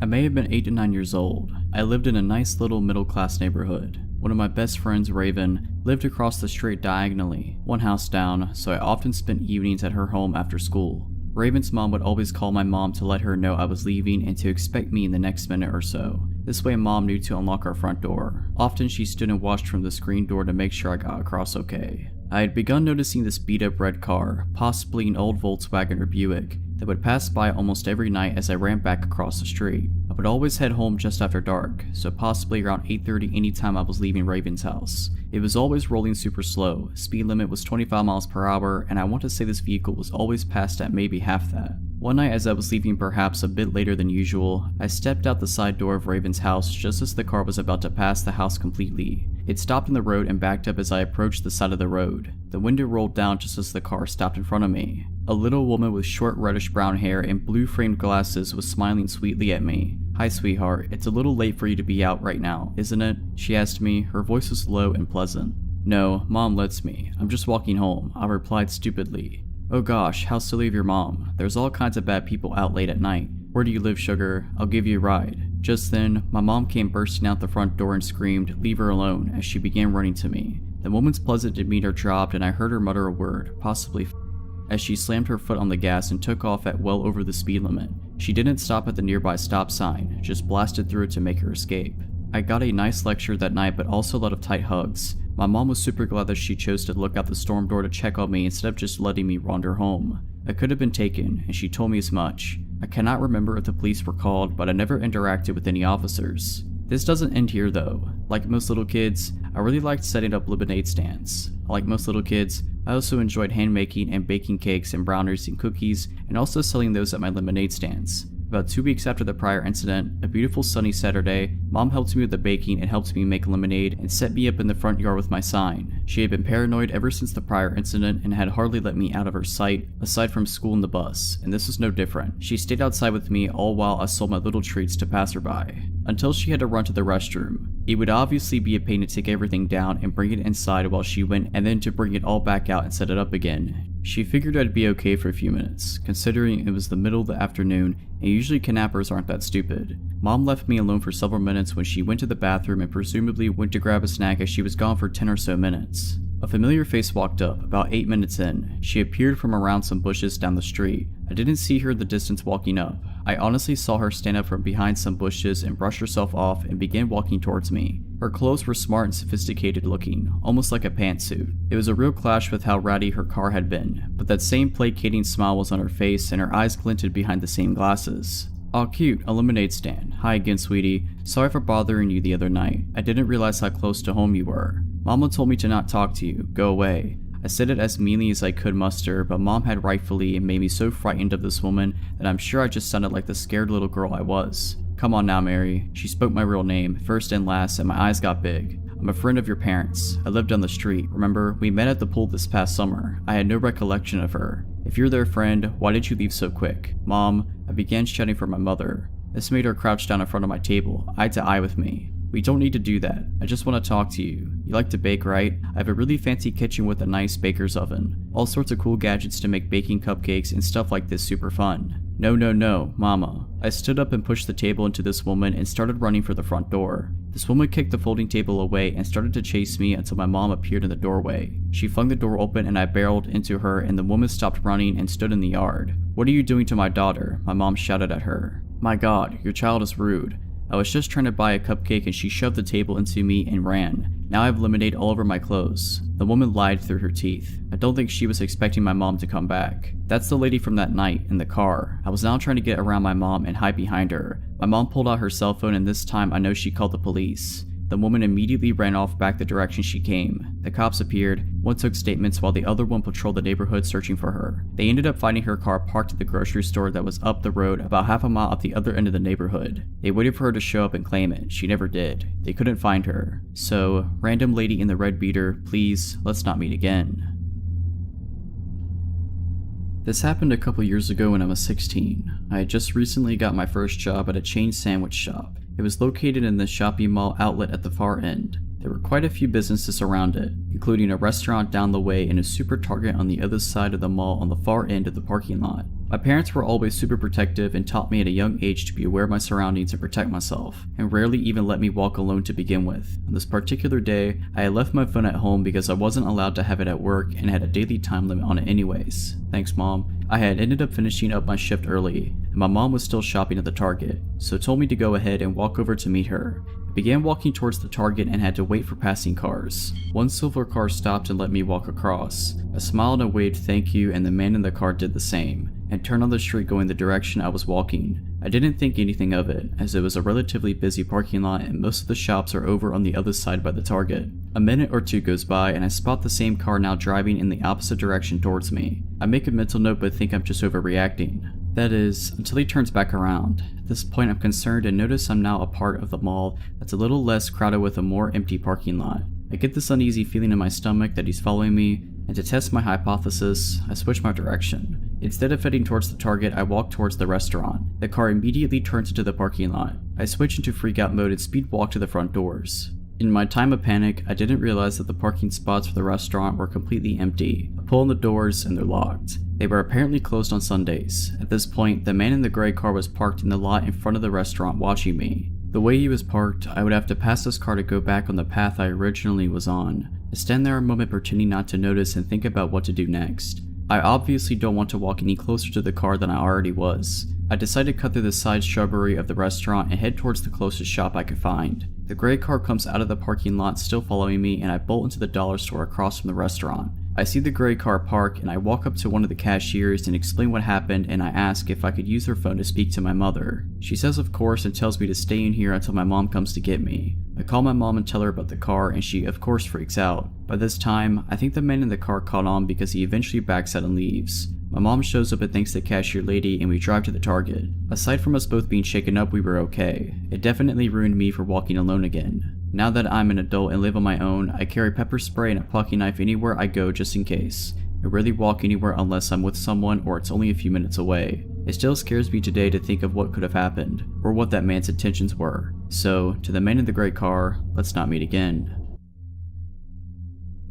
I may have been 8 to 9 years old. I lived in a nice little middle-class neighborhood. One of my best friends, Raven, lived across the street diagonally, one house down, so I often spent evenings at her home after school. Raven's mom would always call my mom to let her know I was leaving and to expect me in the next minute or so. This way mom knew to unlock our front door. Often she stood and watched from the screen door to make sure I got across okay. I had begun noticing this beat-up red car, possibly an old Volkswagen or Buick, that would pass by almost every night as I ran back across the street. I would always head home just after dark, so possibly around 8:30 anytime I was leaving Raven's house. It was always rolling super slow, speed limit was 25 miles per hour, and I want to say this vehicle was always passed at maybe half that. One night as I was leaving perhaps a bit later than usual, I stepped out the side door of Raven's house just as the car was about to pass the house completely. It stopped in the road and backed up as I approached the side of the road. The window rolled down just as the car stopped in front of me. A little woman with short reddish brown hair and blue framed glasses was smiling sweetly at me. "Hi sweetheart, it's a little late for you to be out right now, isn't it?" she asked me. Her voice was low and pleasant. "No, mom lets me. I'm just walking home," I replied stupidly. "Oh gosh, how silly of your mom. There's all kinds of bad people out late at night. Where do you live, sugar? I'll give you a ride." Just then, my mom came bursting out the front door and screamed, "Leave her alone," as she began running to me. The woman's pleasant demeanor dropped and I heard her mutter a word, possibly as she slammed her foot on the gas and took off at well over the speed limit. She didn't stop at the nearby stop sign, just blasted through it to make her escape. I got a nice lecture that night, but also a lot of tight hugs. My mom was super glad that she chose to look out the storm door to check on me instead of just letting me wander home. I could have been taken, and she told me as much. I cannot remember if the police were called, but I never interacted with any officers. This doesn't end here though. Like most little kids, I really liked setting up lemonade stands. Like most little kids, I also enjoyed hand making and baking cakes and brownies and cookies, and also selling those at my lemonade stands. About 2 weeks after the prior incident, a beautiful sunny Saturday, mom helped me with the baking and helped me make lemonade and set me up in the front yard with my sign. She had been paranoid ever since the prior incident and had hardly let me out of her sight, aside from school and the bus, and this was no different. She stayed outside with me all while I sold my little treats to passerby, until she had to run to the restroom. It would obviously be a pain to take everything down and bring it inside while she went, and then to bring it all back out and set it up again. She figured I'd be okay for a few minutes, considering it was the middle of the afternoon and usually kidnappers aren't that stupid. Mom left me alone for several minutes when she went to the bathroom and presumably went to grab a snack as she was gone for 10 or so minutes. A familiar face walked up, about 8 minutes in. She appeared from around some bushes down the street. I didn't see her in the distance walking up. I honestly saw her stand up from behind some bushes and brush herself off and begin walking towards me. Her clothes were smart and sophisticated looking, almost like a pantsuit. It was a real clash with how ratty her car had been, but that same placating smile was on her face and her eyes glinted behind the same glasses. Aw cute, a lemonade stand. Hi again, sweetie. Sorry for bothering you the other night. I didn't realize how close to home you were. Mama told me to not talk to you. Go away. I said it as meanly as I could muster, but Mom had rightfully made me so frightened of this woman that I'm sure I just sounded like the scared little girl I was. Come on now, Mary. She spoke my real name, first and last, and my eyes got big. I'm a friend of your parents. I live down the street. Remember, we met at the pool this past summer. I had no recollection of her. If you're their friend, why did you leave so quick? Mom, I began shouting for my mother. This made her crouch down in front of my table, eye to eye with me. We don't need to do that. I just want to talk to you. You like to bake, right? I have a really fancy kitchen with a nice baker's oven. All sorts of cool gadgets to make baking cupcakes and stuff like this super fun. No, Mama. I stood up and pushed the table into this woman and started running for the front door. This woman kicked the folding table away and started to chase me until my mom appeared in the doorway. She flung the door open and I barreled into her, and the woman stopped running and stood in the yard. What are you doing to my daughter? My mom shouted at her. My God, your child is rude. I was just trying to buy a cupcake and she shoved the table into me and ran. Now I have lemonade all over my clothes. The woman lied through her teeth. I don't think she was expecting my mom to come back. That's the lady from that night, in the car. I was now trying to get around my mom and hide behind her. My mom pulled out her cell phone, and this time I know she called the police. The woman immediately ran off back the direction she came. The cops appeared. One took statements while the other one patrolled the neighborhood searching for her. They ended up finding her car parked at the grocery store that was up the road about half a mile at the other end of the neighborhood. They waited for her to show up and claim it. She never did. They couldn't find her. So, random lady in the red beater, please, let's not meet again. This happened a couple years ago when I was 16. I had just recently got my first job at a chain sandwich shop. It was located in the shopping mall outlet at the far end. There were quite a few businesses around it, including a restaurant down the way and a super Target on the other side of the mall on the far end of the parking lot. My parents were always super protective and taught me at a young age to be aware of my surroundings and protect myself, and rarely even let me walk alone to begin with. On this particular day, I had left my phone at home because I wasn't allowed to have it at work and had a daily time limit on it anyways. Thanks, Mom. I had ended up finishing up my shift early, and my mom was still shopping at the Target, so told me to go ahead and walk over to meet her. I began walking towards the Target and had to wait for passing cars. One silver car stopped and let me walk across. I smiled and waved thank you, and the man in the car did the same, and turned on the street going the direction I was walking. I didn't think anything of it, as it was a relatively busy parking lot and most of the shops are over on the other side by the Target. A minute or two goes by and I spot the same car now driving in the opposite direction towards me. I make a mental note but think I'm just overreacting. That is, until he turns back around. At this point I'm concerned and notice I'm now a part of the mall that's a little less crowded with a more empty parking lot. I get this uneasy feeling in my stomach that he's following me, and to test my hypothesis, I switch my direction. Instead of heading towards the Target, I walk towards the restaurant. The car immediately turns into the parking lot. I switch into freak out mode and speed walk to the front doors. In my time of panic, I didn't realize that the parking spots for the restaurant were completely empty. I pull on the doors and they're locked. They were apparently closed on Sundays. At this point, the man in the gray car was parked in the lot in front of the restaurant watching me. The way he was parked, I would have to pass this car to go back on the path I originally was on. I stand there a moment pretending not to notice and think about what to do next. I obviously don't want to walk any closer to the car than I already was. I decide to cut through the side shrubbery of the restaurant and head towards the closest shop I could find. The gray car comes out of the parking lot still following me, and I bolt into the dollar store across from the restaurant. I see the gray car park and I walk up to one of the cashiers and explain what happened, and I ask if I could use her phone to speak to my mother. She says of course and tells me to stay in here until my mom comes to get me. I call my mom and tell her about the car, and she of course freaks out. By this time, I think the man in the car caught on because he eventually backs out and leaves. My mom shows up and thanks the cashier lady, and we drive to the Target. Aside from us both being shaken up, we were okay. It definitely ruined me for walking alone again. Now that I'm an adult and live on my own, I carry pepper spray and a pocket knife anywhere I go just in case. I rarely walk anywhere unless I'm with someone or it's only a few minutes away. It still scares me today to think of what could have happened, or what that man's intentions were. So, to the man in the gray car, let's not meet again.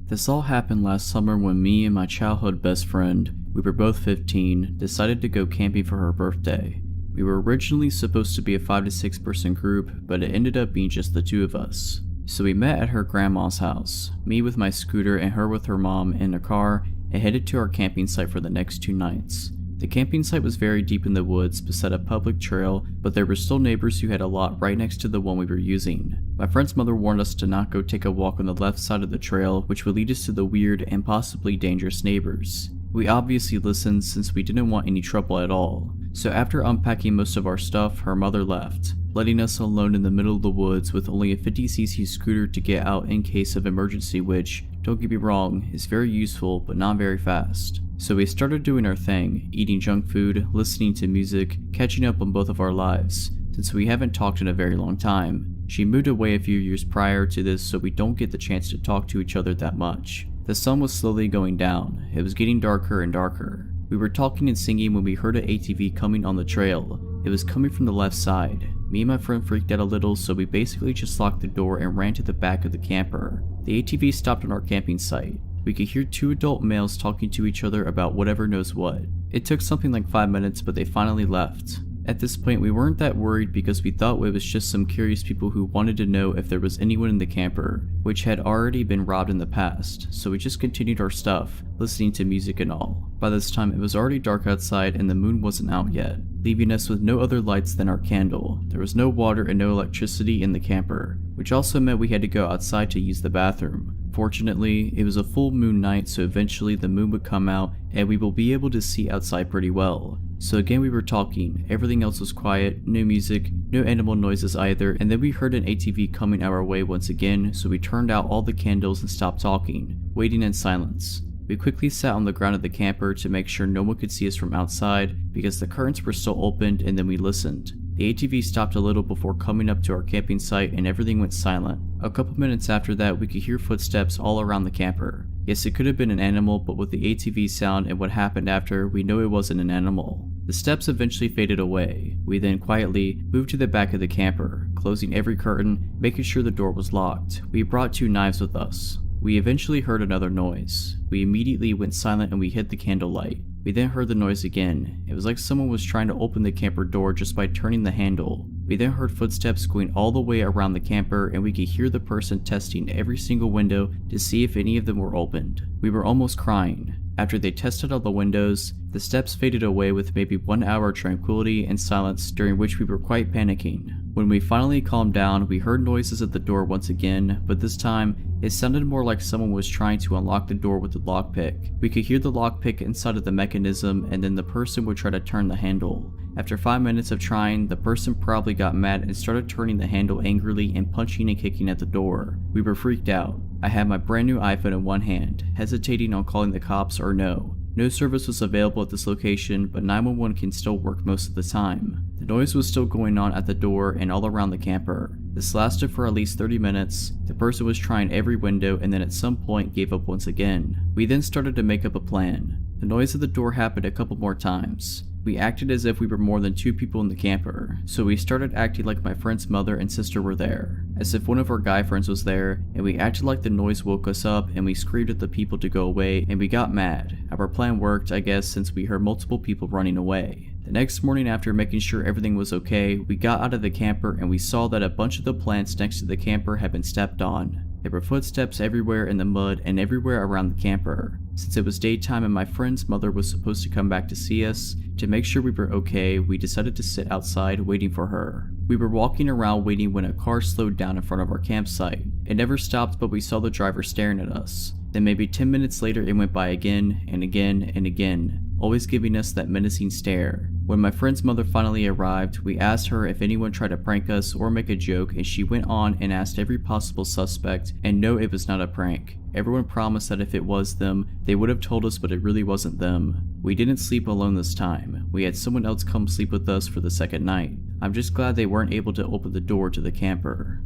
This all happened last summer when me and my childhood best friend, we were both 15, decided to go camping for her birthday. We were originally supposed to be a 5 to 6 person group, but it ended up being just the two of us. So we met at her grandma's house, me with my scooter and her with her mom in a car, and headed to our camping site for the next 2 nights. The camping site was very deep in the woods beside a public trail, but there were still neighbors who had a lot right next to the one we were using. My friend's mother warned us to not go take a walk on the left side of the trail, which would lead us to the weird and possibly dangerous neighbors. We obviously listened since we didn't want any trouble at all. So after unpacking most of our stuff, her mother left, letting us alone in the middle of the woods with only a 50cc scooter to get out in case of emergency, which, don't get me wrong, is very useful but not very fast. So we started doing our thing, eating junk food, listening to music, catching up on both of our lives, since we haven't talked in a very long time. She moved away a few years prior to this, so we don't get the chance to talk to each other that much. The sun was slowly going down. It was getting darker and darker. We were talking and singing when we heard an ATV coming on the trail. It was coming from the left side. Me and my friend freaked out a little, so we basically just locked the door and ran to the back of the camper. The ATV stopped on our camping site. We could hear two adult males talking to each other about whatever knows what. It took something like 5 minutes, but they finally left. At this point, we weren't that worried because we thought it was just some curious people who wanted to know if there was anyone in the camper, which had already been robbed in the past, so we just continued our stuff, listening to music and all. By this time, it was already dark outside and the moon wasn't out yet, leaving us with no other lights than our candle. There was no water and no electricity in the camper, which also meant we had to go outside to use the bathroom. Fortunately, it was a full moon night, so eventually the moon would come out and we will be able to see outside pretty well. So again we were talking, everything else was quiet, no music, no animal noises either, and then we heard an ATV coming our way once again, so we turned out all the candles and stopped talking, waiting in silence. We quickly sat on the ground of the camper to make sure no one could see us from outside because the curtains were still opened, and then we listened. The ATV stopped a little before coming up to our camping site and everything went silent. A couple minutes after that, we could hear footsteps all around the camper. Yes, it could have been an animal, but with the ATV sound and what happened after, we know it wasn't an animal. The steps eventually faded away. We then quietly moved to the back of the camper, closing every curtain, making sure the door was locked. We brought 2 knives with us. We eventually heard another noise. We immediately went silent and we hid the candlelight. We then heard the noise again. It was like someone was trying to open the camper door just by turning the handle. We then heard footsteps going all the way around the camper and we could hear the person testing every single window to see if any of them were opened. We were almost crying. After they tested all the windows, the steps faded away with maybe 1 hour of tranquility and silence during which we were quite panicking. When we finally calmed down, we heard noises at the door once again, but this time, it sounded more like someone was trying to unlock the door with the lockpick. We could hear the lockpick inside of the mechanism and then the person would try to turn the handle. After 5 minutes of trying, the person probably got mad and started turning the handle angrily and punching and kicking at the door. We were freaked out. I had my brand new iPhone in one hand, hesitating on calling the cops or no. No service was available at this location, but 911 can still work most of the time. The noise was still going on at the door and all around the camper. This lasted for at least 30 minutes. The person was trying every window and then at some point gave up once again. We then started to make up a plan. The noise at the door happened a couple more times. We acted as if we were more than 2 people in the camper, so we started acting like my friend's mother and sister were there, as if one of our guy friends was there, and we acted like the noise woke us up and we screamed at the people to go away and we got mad. Our plan worked, I guess, since we heard multiple people running away. The next morning, after making sure everything was okay, we got out of the camper and we saw that a bunch of the plants next to the camper had been stepped on. There were footsteps everywhere in the mud and everywhere around the camper. Since it was daytime and my friend's mother was supposed to come back to see us, to make sure we were okay, we decided to sit outside waiting for her. We were walking around waiting when a car slowed down in front of our campsite. It never stopped, but we saw the driver staring at us. Then maybe 10 minutes later it went by again and again and again, always giving us that menacing stare. When my friend's mother finally arrived, we asked her if anyone tried to prank us or make a joke, and she went on and asked every possible suspect, and no, it was not a prank. Everyone promised that if it was them, they would have told us, but it really wasn't them. We didn't sleep alone this time. We had someone else come sleep with us for the second night. I'm just glad they weren't able to open the door to the camper.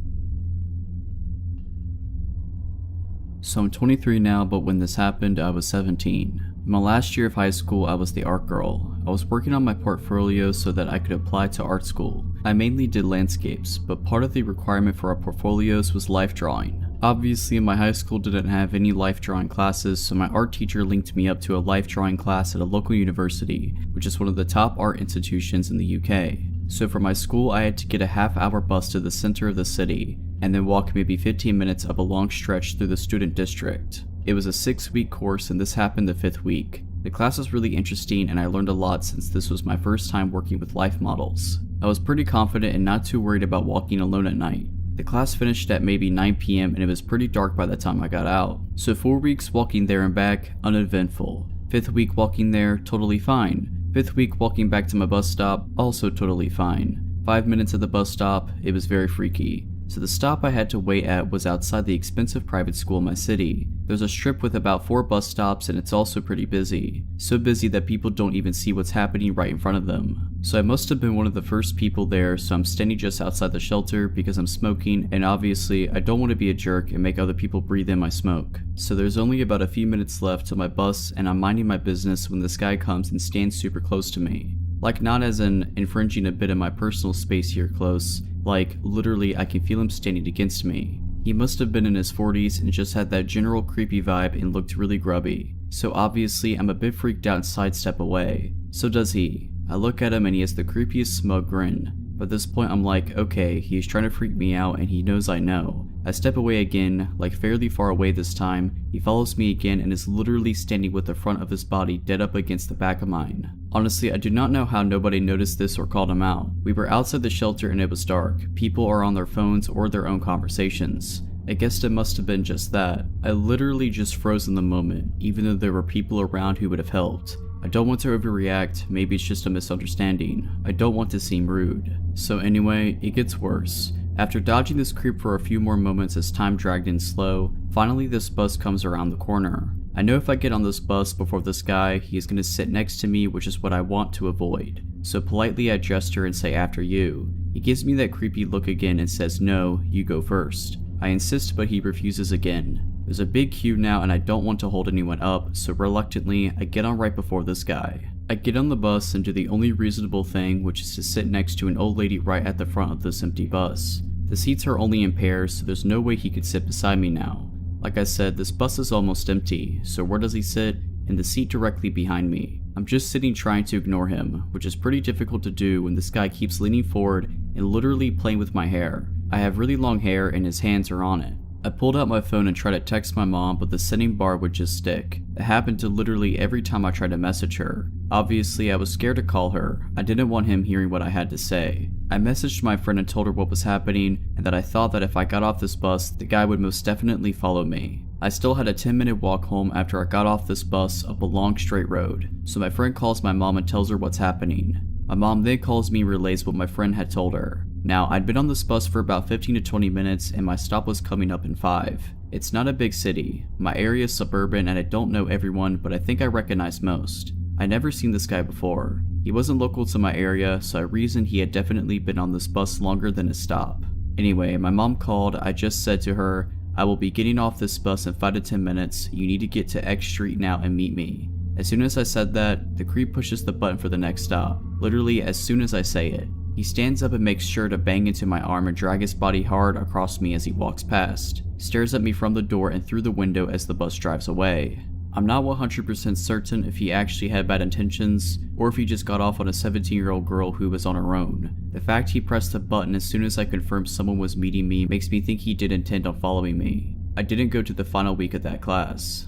So I'm 23 now, but when this happened, I was 17. In my last year of high school, I was the art girl. I was working on my portfolio so that I could apply to art school. I mainly did landscapes, but part of the requirement for our portfolios was life drawing. Obviously, my high school didn't have any life drawing classes, so my art teacher linked me up to a life drawing class at a local university, which is one of the top art institutions in the UK. So for my school, I had to get a half-hour bus to the center of the city, and then walk maybe 15 minutes up a long stretch through the student district. It was a 6-week course and this happened the 5th week. The class was really interesting and I learned a lot since this was my first time working with life models. I was pretty confident and not too worried about walking alone at night. The class finished at maybe 9 PM and it was pretty dark by the time I got out. So 4 weeks walking there and back, uneventful. 5th week walking there, totally fine. 5th week walking back to my bus stop, also totally fine. 5 minutes at the bus stop, it was very freaky. So the stop I had to wait at was outside the expensive private school in my city. There's a strip with about 4 bus stops and it's also pretty busy. So busy that people don't even see what's happening right in front of them. So I must have been one of the first people there, so I'm standing just outside the shelter because I'm smoking, and obviously I don't want to be a jerk and make other people breathe in my smoke. So there's only about a few minutes left till my bus and I'm minding my business when this guy comes and stands super close to me. Like, not as in infringing a bit of my personal space here close, like literally I can feel him standing against me. He must have been in his 40s and just had that general creepy vibe and looked really grubby. So obviously I'm a bit freaked out and sidestep away. So does he. I look at him and he has the creepiest smug grin. But at this point I'm like, okay, he's trying to freak me out and he knows I know. I step away again, like fairly far away this time. He follows me again and is literally standing with the front of his body dead up against the back of mine. Honestly, I do not know how nobody noticed this or called him out. We were outside the shelter and it was dark. People are on their phones or their own conversations. I guess it must have been just that. I literally just froze in the moment, even though there were people around who would have helped. I don't want to overreact, maybe it's just a misunderstanding. I don't want to seem rude. So anyway, it gets worse. After dodging this creep for a few more moments as time dragged in slow, finally this bus comes around the corner. I know if I get on this bus before this guy, he is going to sit next to me, which is what I want to avoid. So politely I gesture and say after you. He gives me that creepy look again and says no, you go first. I insist but he refuses again. There's a big queue now and I don't want to hold anyone up, so reluctantly I get on right before this guy. I get on the bus and do the only reasonable thing, which is to sit next to an old lady right at the front of this empty bus. The seats are only in pairs, so there's no way he could sit beside me now. Like I said, this bus is almost empty, so where does he sit? In the seat directly behind me. I'm just sitting trying to ignore him, which is pretty difficult to do when this guy keeps leaning forward and literally playing with my hair. I have really long hair and his hands are on it. I pulled out my phone and tried to text my mom, but the sending bar would just stick. It happened to literally every time I tried to message her. Obviously, I was scared to call her. I didn't want him hearing what I had to say. I messaged my friend and told her what was happening and that I thought that if I got off this bus, the guy would most definitely follow me. I still had a 10-minute walk home after I got off this bus up a long straight road, so my friend calls my mom and tells her what's happening. My mom then calls me and relays what my friend had told her. Now, I'd been on this bus for about 15 to 20 minutes and my stop was coming up in 5. It's not a big city. My area is suburban and I don't know everyone, but I think I recognize most. I'd never seen this guy before. He wasn't local to my area, so I reasoned he had definitely been on this bus longer than his stop. Anyway, my mom called. I just said to her, I will be getting off this bus in 5 to 10 minutes. You need to get to X Street now and meet me. As soon as I said that, the creep pushes the button for the next stop. Literally as soon as I say it. He stands up and makes sure to bang into my arm and drag his body hard across me as he walks past. Stares at me from the door and through the window as the bus drives away. I'm not 100% certain if he actually had bad intentions, or if he just got off on a 17-year-old girl who was on her own. The fact he pressed the button as soon as I confirmed someone was meeting me makes me think he did intend on following me. I didn't go to the final week of that class.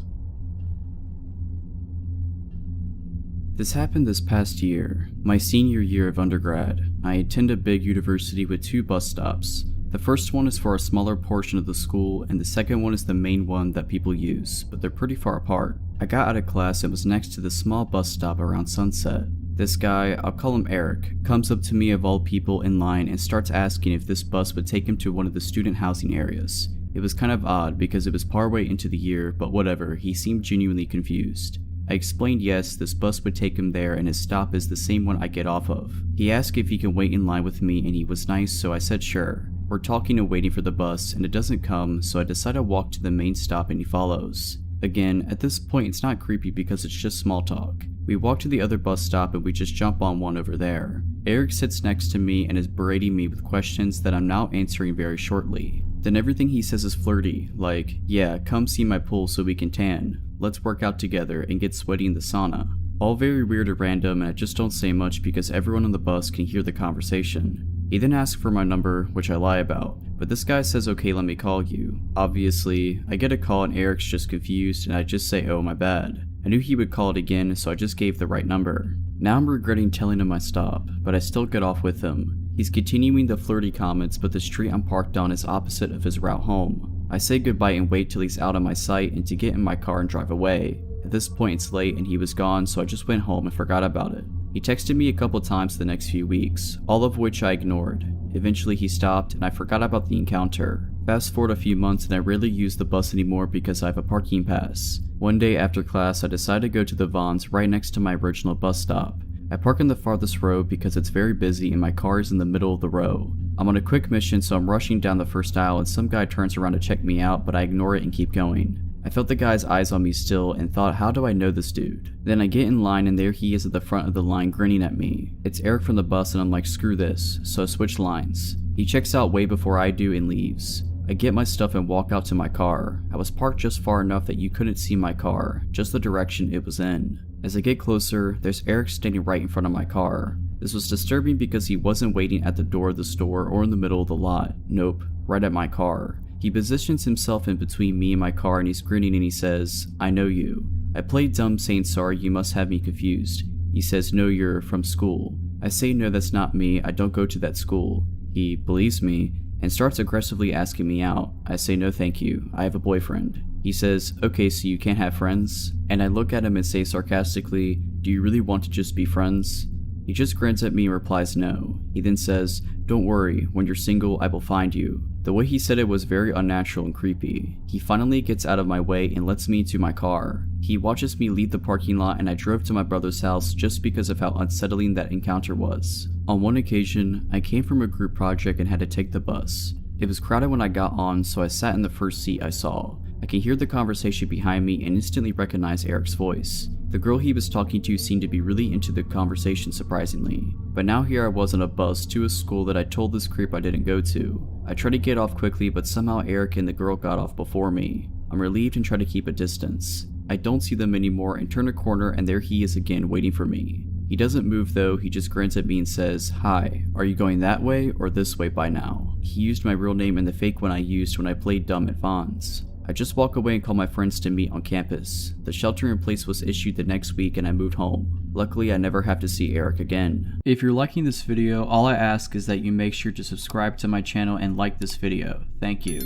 This happened this past year, my senior year of undergrad. I attend a big university with 2 bus stops. The first one is for a smaller portion of the school, and the second one is the main one that people use, but they're pretty far apart. I got out of class and was next to the small bus stop around sunset. This guy, I'll call him Eric, comes up to me of all people in line and starts asking if this bus would take him to one of the student housing areas. It was kind of odd because it was partway into the year, but whatever, he seemed genuinely confused. I explained yes, this bus would take him there and his stop is the same one I get off of. He asked if he can wait in line with me and he was nice, so I said sure. We're talking and waiting for the bus and it doesn't come, so I decide to walk to the main stop and he follows. Again, at this point it's not creepy because it's just small talk. We walk to the other bus stop and we just jump on one over there. Eric sits next to me and is berating me with questions that I'm now answering very shortly. Then everything he says is flirty, like, yeah, come see my pool so we can tan. Let's work out together and get sweaty in the sauna. All very weird and random, and I just don't say much because everyone on the bus can hear the conversation. He then asks for my number, which I lie about, but this guy says okay, let me call you. Obviously, I get a call and Eric's just confused and I just say oh my bad. I knew he would call it again, so I just gave the right number. Now I'm regretting telling him I stop, but I still get off with him. He's continuing the flirty comments, but the street I'm parked on is opposite of his route home. I say goodbye and wait till he's out of my sight and to get in my car and drive away. At At this point it's late and he was gone, so I just went home and forgot about it. He texted me a couple times the next few weeks, all of which I ignored. Eventually he stopped and I forgot about the encounter. Fast forward a few months and I rarely use the bus anymore because I have a parking pass. One day after class I decided to go to the Vons right next to my original bus stop. I park in the farthest row because it's very busy and my car is in the middle of the row. I'm on a quick mission, so I'm rushing down the first aisle and some guy turns around to check me out, but I ignore it and keep going. I felt the guy's eyes on me still and thought, how do I know this dude? Then I get in line and there he is at the front of the line grinning at me. It's Eric from the bus and I'm like, screw this, so I switch lines. He checks out way before I do and leaves. I get my stuff and walk out to my car. I was parked just far enough that you couldn't see my car, just the direction it was in. As I get closer, there's Eric standing right in front of my car. This was disturbing because he wasn't waiting at the door of the store or in the middle of the lot. Nope, right at my car. He positions himself in between me and my car and he's grinning and he says, I know you. I play dumb saying sorry, you must have me confused. He says, no, you're from school. I say no, that's not me, I don't go to that school. He believes me and starts aggressively asking me out. I say no thank you, I have a boyfriend. He says, okay, so you can't have friends? And I look at him and say sarcastically, do you really want to just be friends? He just grins at me and replies no. He then says, don't worry, when you're single I will find you. The way he said it was very unnatural and creepy. He finally gets out of my way and lets me into my car. He watches me leave the parking lot and I drove to my brother's house just because of how unsettling that encounter was. On one occasion, I came from a group project and had to take the bus. It was crowded when I got on, so I sat in the first seat I saw. I could hear the conversation behind me and instantly recognized Eric's voice. The girl he was talking to seemed to be really into the conversation surprisingly. But now here I was on a bus to a school that I told this creep I didn't go to. I tried to get off quickly, but somehow Eric and the girl got off before me. I'm relieved and try to keep a distance. I don't see them anymore and turn a corner and there he is again waiting for me. He doesn't move though, he just grins at me and says, hi, are you going that way or this way by now? He used my real name and the fake one I used when I played dumb at Vons. I just walk away and call my friends to meet on campus. The shelter in place was issued the next week and I moved home. Luckily, I never have to see Eric again. If you're liking this video, all I ask is that you make sure to subscribe to my channel and like this video. Thank you.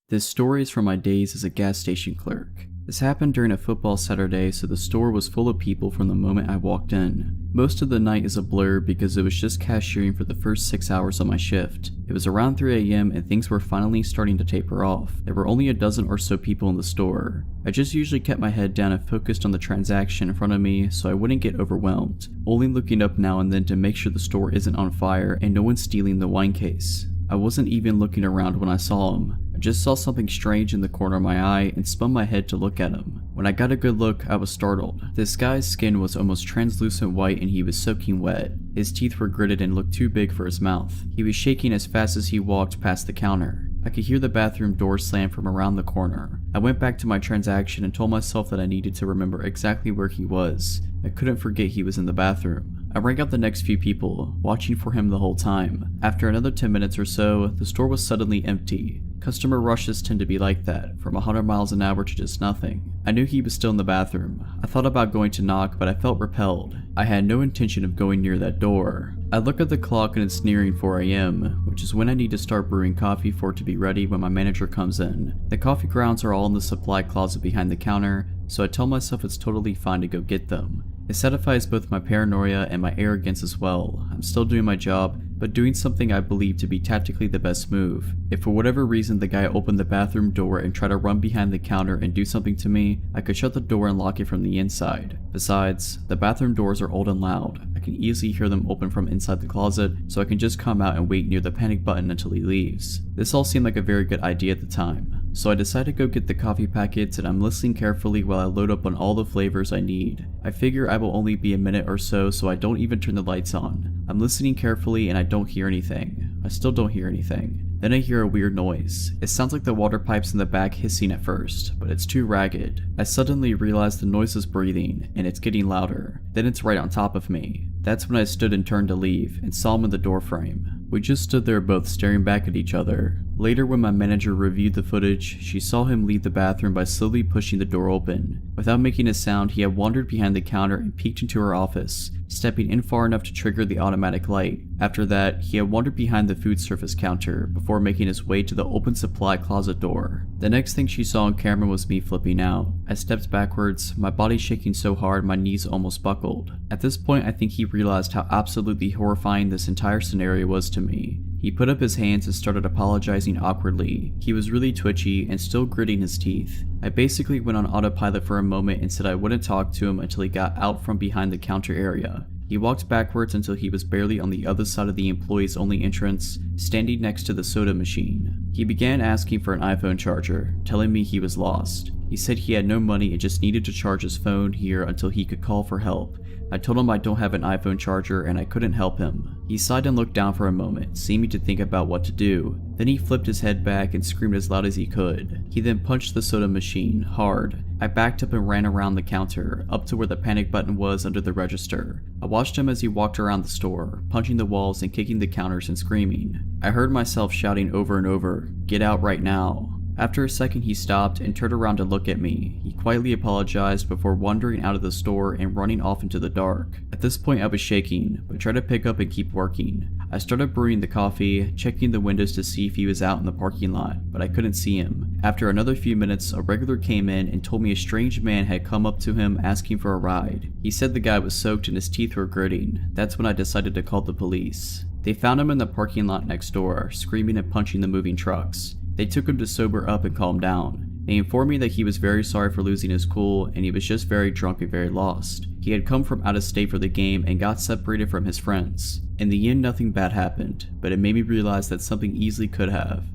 This story is from my days as a gas station clerk. This happened during a football Saturday, so the store was full of people from the moment I walked in. Most of the night is a blur because it was just cashiering for the first 6 hours of my shift. It was around 3 AM and things were finally starting to taper off. There were only a dozen or so people in the store. I just usually kept my head down and focused on the transaction in front of me so I wouldn't get overwhelmed, only looking up now and then to make sure the store isn't on fire and no one's stealing the wine case. I wasn't even looking around when I saw him. I just saw something strange in the corner of my eye and spun my head to look at him. When I got a good look, I was startled. This guy's skin was almost translucent white and he was soaking wet. His teeth were gritted and looked too big for his mouth. He was shaking as fast as he walked past the counter. I could hear the bathroom door slam from around the corner. I went back to my transaction and told myself that I needed to remember exactly where he was. I couldn't forget he was in the bathroom. I rang out the next few people, watching for him the whole time. After another 10 minutes or so, the store was suddenly empty. Customer rushes tend to be like that, from 100 miles an hour to just nothing. I knew he was still in the bathroom. I thought about going to knock, but I felt repelled. I had no intention of going near that door. I look at the clock and it's nearing 4 AM, which is when I need to start brewing coffee for it to be ready when my manager comes in. The coffee grounds are all in the supply closet behind the counter, so I tell myself it's totally fine to go get them. It satisfies both my paranoia and my arrogance as well. I'm still doing my job, but doing something I believe to be tactically the best move. If for whatever reason the guy opened the bathroom door and tried to run behind the counter and do something to me, I could shut the door and lock it from the inside. Besides, the bathroom doors are old and loud. I can easily hear them open from inside the closet, so I can just come out and wait near the panic button until he leaves. This all seemed like a very good idea at the time. So I decided to go get the coffee packets and I'm listening carefully while I load up on all the flavors I need. I figure I will only be a minute or so I don't even turn the lights on. I'm listening carefully and I don't hear anything. I still don't hear anything. Then I hear a weird noise. It sounds like the water pipes in the back hissing at first, but it's too ragged. I suddenly realize the noise is breathing and it's getting louder. then it's right on top of me. That's when I stood and turned to leave and saw him in the doorframe. We just stood there both staring back at each other. Later, when my manager reviewed the footage, she saw him leave the bathroom by slowly pushing the door open. Without making a sound, he had wandered behind the counter and peeked into her office, stepping in far enough to trigger the automatic light. After that, he had wandered behind the food service counter before making his way to the open supply closet door. The next thing she saw on camera was me flipping out. I stepped backwards, my body shaking so hard my knees almost buckled. At this point, I think he realized how absolutely horrifying this entire scenario was to me. He put up his hands and started apologizing awkwardly. He was really twitchy and still gritting his teeth. I basically went on autopilot for a moment and said I wouldn't talk to him until he got out from behind the counter area. He walked backwards until he was barely on the other side of the employees only entrance, standing next to the soda machine. He began asking for an iPhone charger, telling me he was lost. He said he had no money and just needed to charge his phone here until he could call for help. I told him I don't have an iPhone charger and I couldn't help him. He sighed and looked down for a moment, seeming to think about what to do. Then he flipped his head back and screamed as loud as he could. He then punched the soda machine hard. I backed up and ran around the counter, up to where the panic button was under the register. I watched him as he walked around the store, punching the walls and kicking the counters and screaming. I heard myself shouting over and over, "Get out right now." After a second he stopped and turned around to look at me. He quietly apologized before wandering out of the store and running off into the dark. At this point I was shaking, but tried to pick up and keep working. I started brewing the coffee, checking the windows to see if he was out in the parking lot, but I couldn't see him. After another few minutes, a regular came in and told me a strange man had come up to him asking for a ride. He said the guy was soaked and his teeth were gritting. That's when I decided to call the police. They found him in the parking lot next door, screaming and punching the moving trucks. They took him to sober up and calm down. They informed me that he was very sorry for losing his cool and he was just very drunk and very lost. He had come from out of state for the game and got separated from his friends. In the end, nothing bad happened, but it made me realize that something easily could have.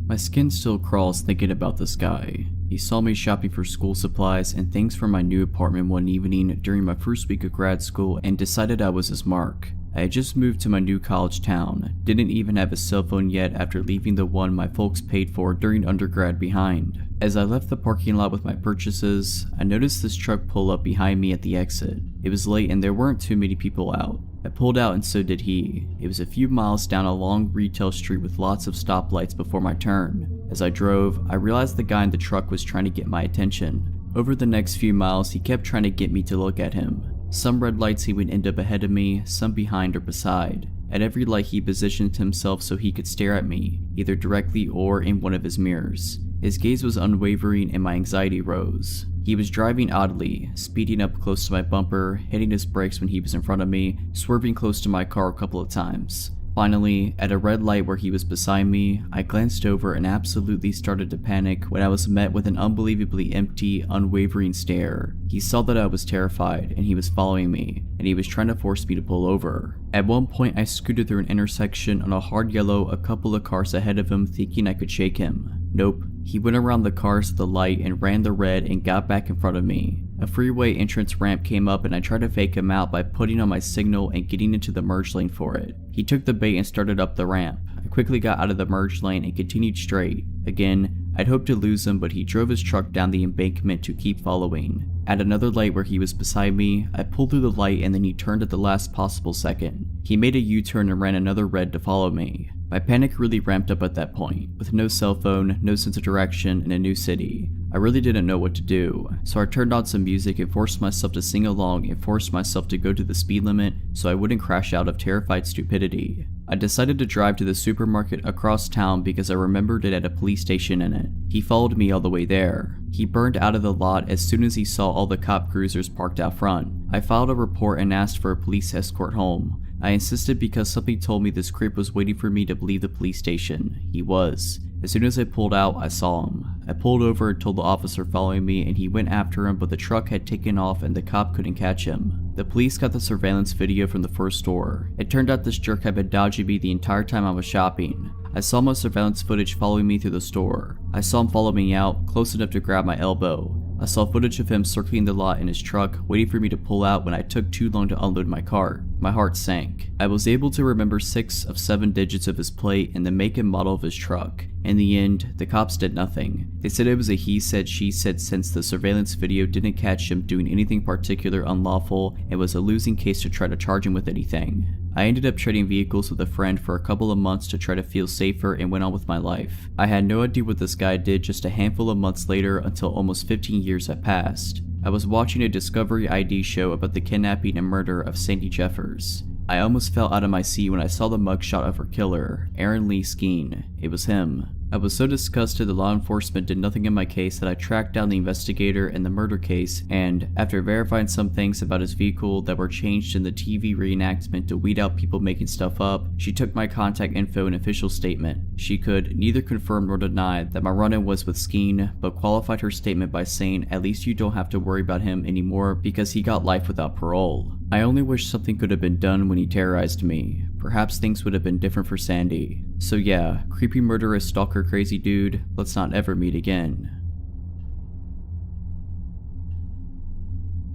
My skin still crawls thinking about this guy. He saw me shopping for school supplies and things for my new apartment one evening during my first week of grad school and decided I was his mark. I had just moved to my new college town, didn't even have a cell phone yet after leaving the one my folks paid for during undergrad behind. As I left the parking lot with my purchases, I noticed this truck pull up behind me at the exit. It was late and there weren't too many people out. I pulled out and so did he. It was a few miles down a long retail street with lots of stoplights before my turn. As I drove, I realized the guy in the truck was trying to get my attention. Over the next few miles, he kept trying to get me to look at him. Some red lights he would end up ahead of me, some behind or beside. At every light he positioned himself so he could stare at me, either directly or in one of his mirrors. His gaze was unwavering and my anxiety rose. He was driving oddly, speeding up close to my bumper, hitting his brakes when he was in front of me, swerving close to my car a couple of times. Finally, at a red light where he was beside me, I glanced over and absolutely started to panic when I was met with an unbelievably empty, unwavering stare. He saw that I was terrified and he was following me, and he was trying to force me to pull over. At one point I scooted through an intersection on a hard yellow a couple of cars ahead of him thinking I could shake him. Nope. He went around the cars at the light and ran the red and got back in front of me. A freeway entrance ramp came up and I tried to fake him out by putting on my signal and getting into the merge lane for it. He took the bait and started up the ramp. I quickly got out of the merge lane and continued straight. Again, I'd hoped to lose him, but he drove his truck down the embankment to keep following. At another light where he was beside me, I pulled through the light and then he turned at the last possible second. He made a U-turn and ran another red to follow me. My panic really ramped up at that point. With no cell phone, no sense of direction, and a new city, I really didn't know what to do, so I turned on some music and forced myself to sing along and forced myself to go to the speed limit so I wouldn't crash out of terrified stupidity. I decided to drive to the supermarket across town because I remembered it had a police station in it. He followed me all the way there. He burned out of the lot as soon as he saw all the cop cruisers parked out front. I filed a report and asked for a police escort home. I insisted because something told me this creep was waiting for me to leave the police station. He was. As soon as I pulled out, I saw him. I pulled over and told the officer following me and he went after him, but the truck had taken off and the cop couldn't catch him. The police got the surveillance video from the first store. It turned out this jerk had been dodging me the entire time I was shopping. I saw my surveillance footage following me through the store. I saw him follow me out, close enough to grab my elbow. I saw footage of him circling the lot in his truck, waiting for me to pull out when I took too long to unload my cart. My heart sank. I was able to remember 6 of 7 digits of his plate and the make and model of his truck, In the end, the cops did nothing. They said it was a he said she said since the surveillance video didn't catch him doing anything particular unlawful and was a losing case to try to charge him with anything. I ended up trading vehicles with a friend for a couple of months to try to feel safer and went on with my life. I had no idea what this guy did just a handful of months later until almost 15 years had passed. I was watching a Discovery ID show about the kidnapping and murder of Sandy Jeffers. I almost fell out of my seat when I saw the mugshot of her killer, Aaron Lee Skeen. It was him. I was so disgusted that law enforcement did nothing in my case that I tracked down the investigator in the murder case, and after verifying some things about his vehicle that were changed in the TV reenactment to weed out people making stuff up, she took my contact info and official statement. She could neither confirm nor deny that my run-in was with Skeen, but qualified her statement by saying at least you don't have to worry about him anymore because he got life without parole. I only wish something could have been done when he terrorized me. Perhaps things would have been different for Sandy. So yeah, creepy murderous stalker crazy dude, let's not ever meet again.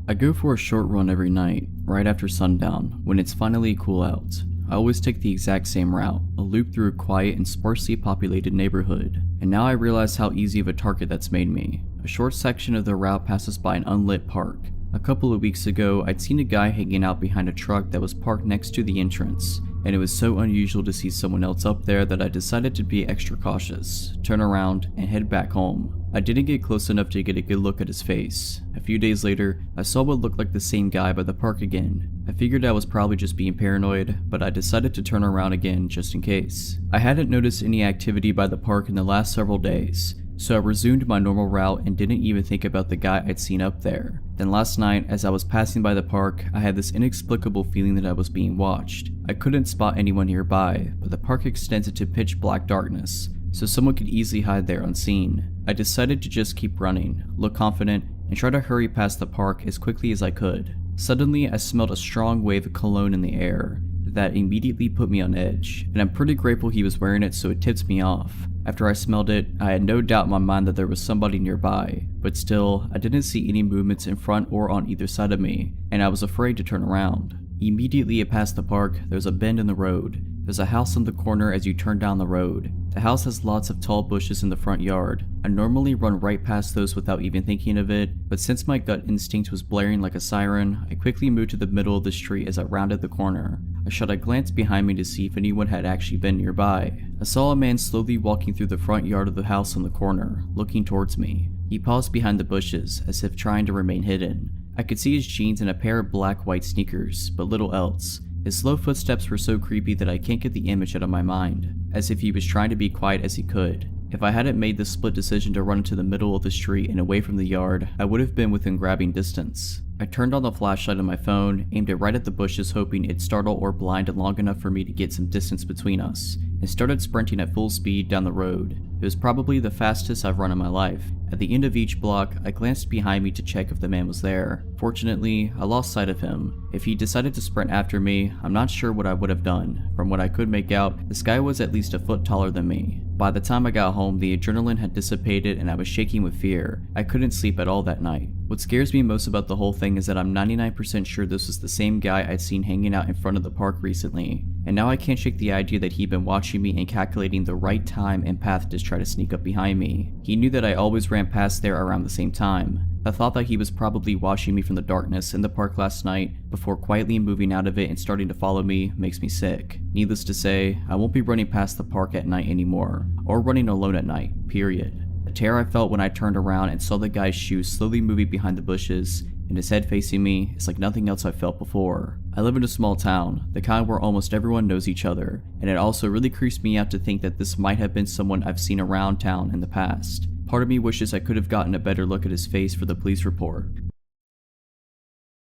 I go for a short run every night, right after sundown, when it's finally cool out. I always take the exact same route, a loop through a quiet and sparsely populated neighborhood, and now I realize how easy of a target that's made me. A short section of the route passes by an unlit park. A couple of weeks ago, I'd seen a guy hanging out behind a truck that was parked next to the entrance, and it was so unusual to see someone else up there that I decided to be extra cautious, turn around, and head back home. I didn't get close enough to get a good look at his face. A few days later, I saw what looked like the same guy by the park again. I figured I was probably just being paranoid, but I decided to turn around again just in case. I hadn't noticed any activity by the park in the last several days, so I resumed my normal route and didn't even think about the guy I'd seen up there. Then last night, as I was passing by the park, I had this inexplicable feeling that I was being watched. I couldn't spot anyone nearby, but the park extends into pitch black darkness, so someone could easily hide there unseen. I decided to just keep running, look confident, and try to hurry past the park as quickly as I could. Suddenly, I smelled a strong wave of cologne in the air that immediately put me on edge, and I'm pretty grateful he was wearing it so it tipped me off. After I smelled it, I had no doubt in my mind that there was somebody nearby, but still, I didn't see any movements in front or on either side of me, and I was afraid to turn around. Immediately past the park, there's a bend in the road. There's a house on the corner as you turn down the road. The house has lots of tall bushes in the front yard. I normally run right past those without even thinking of it, but since my gut instinct was blaring like a siren, I quickly moved to the middle of the street as I rounded the corner. I shot a glance behind me to see if anyone had actually been nearby. I saw a man slowly walking through the front yard of the house on the corner, looking towards me. He paused behind the bushes, as if trying to remain hidden. I could see his jeans and a pair of black-white sneakers, but little else. His slow footsteps were so creepy that I can't get the image out of my mind, as if he was trying to be quiet as he could. If I hadn't made the split decision to run into the middle of the street and away from the yard, I would have been within grabbing distance. I turned on the flashlight on my phone, aimed it right at the bushes hoping it'd startle or blind long enough for me to get some distance between us, and started sprinting at full speed down the road. It was probably the fastest I've run in my life. At the end of each block, I glanced behind me to check if the man was there. Fortunately, I lost sight of him. If he decided to sprint after me, I'm not sure what I would have done. From what I could make out, this guy was at least a foot taller than me. By the time I got home, the adrenaline had dissipated and I was shaking with fear. I couldn't sleep at all that night. What scares me most about the whole thing is that I'm 99% sure this was the same guy I'd seen hanging out in front of the park recently. And now I can't shake the idea that he'd been watching me and calculating the right time and path to try to sneak up behind me. He knew that I always ran past there around the same time. The thought that he was probably watching me from the darkness in the park last night before quietly moving out of it and starting to follow me makes me sick. Needless to say, I won't be running past the park at night anymore, or running alone at night, period. The terror I felt when I turned around and saw the guy's shoes slowly moving behind the bushes and his head facing me is like nothing else I've felt before. I live in a small town, the kind where almost everyone knows each other, and it also really creeps me out to think that this might have been someone I've seen around town in the past. Part of me wishes I could have gotten a better look at his face for the police report.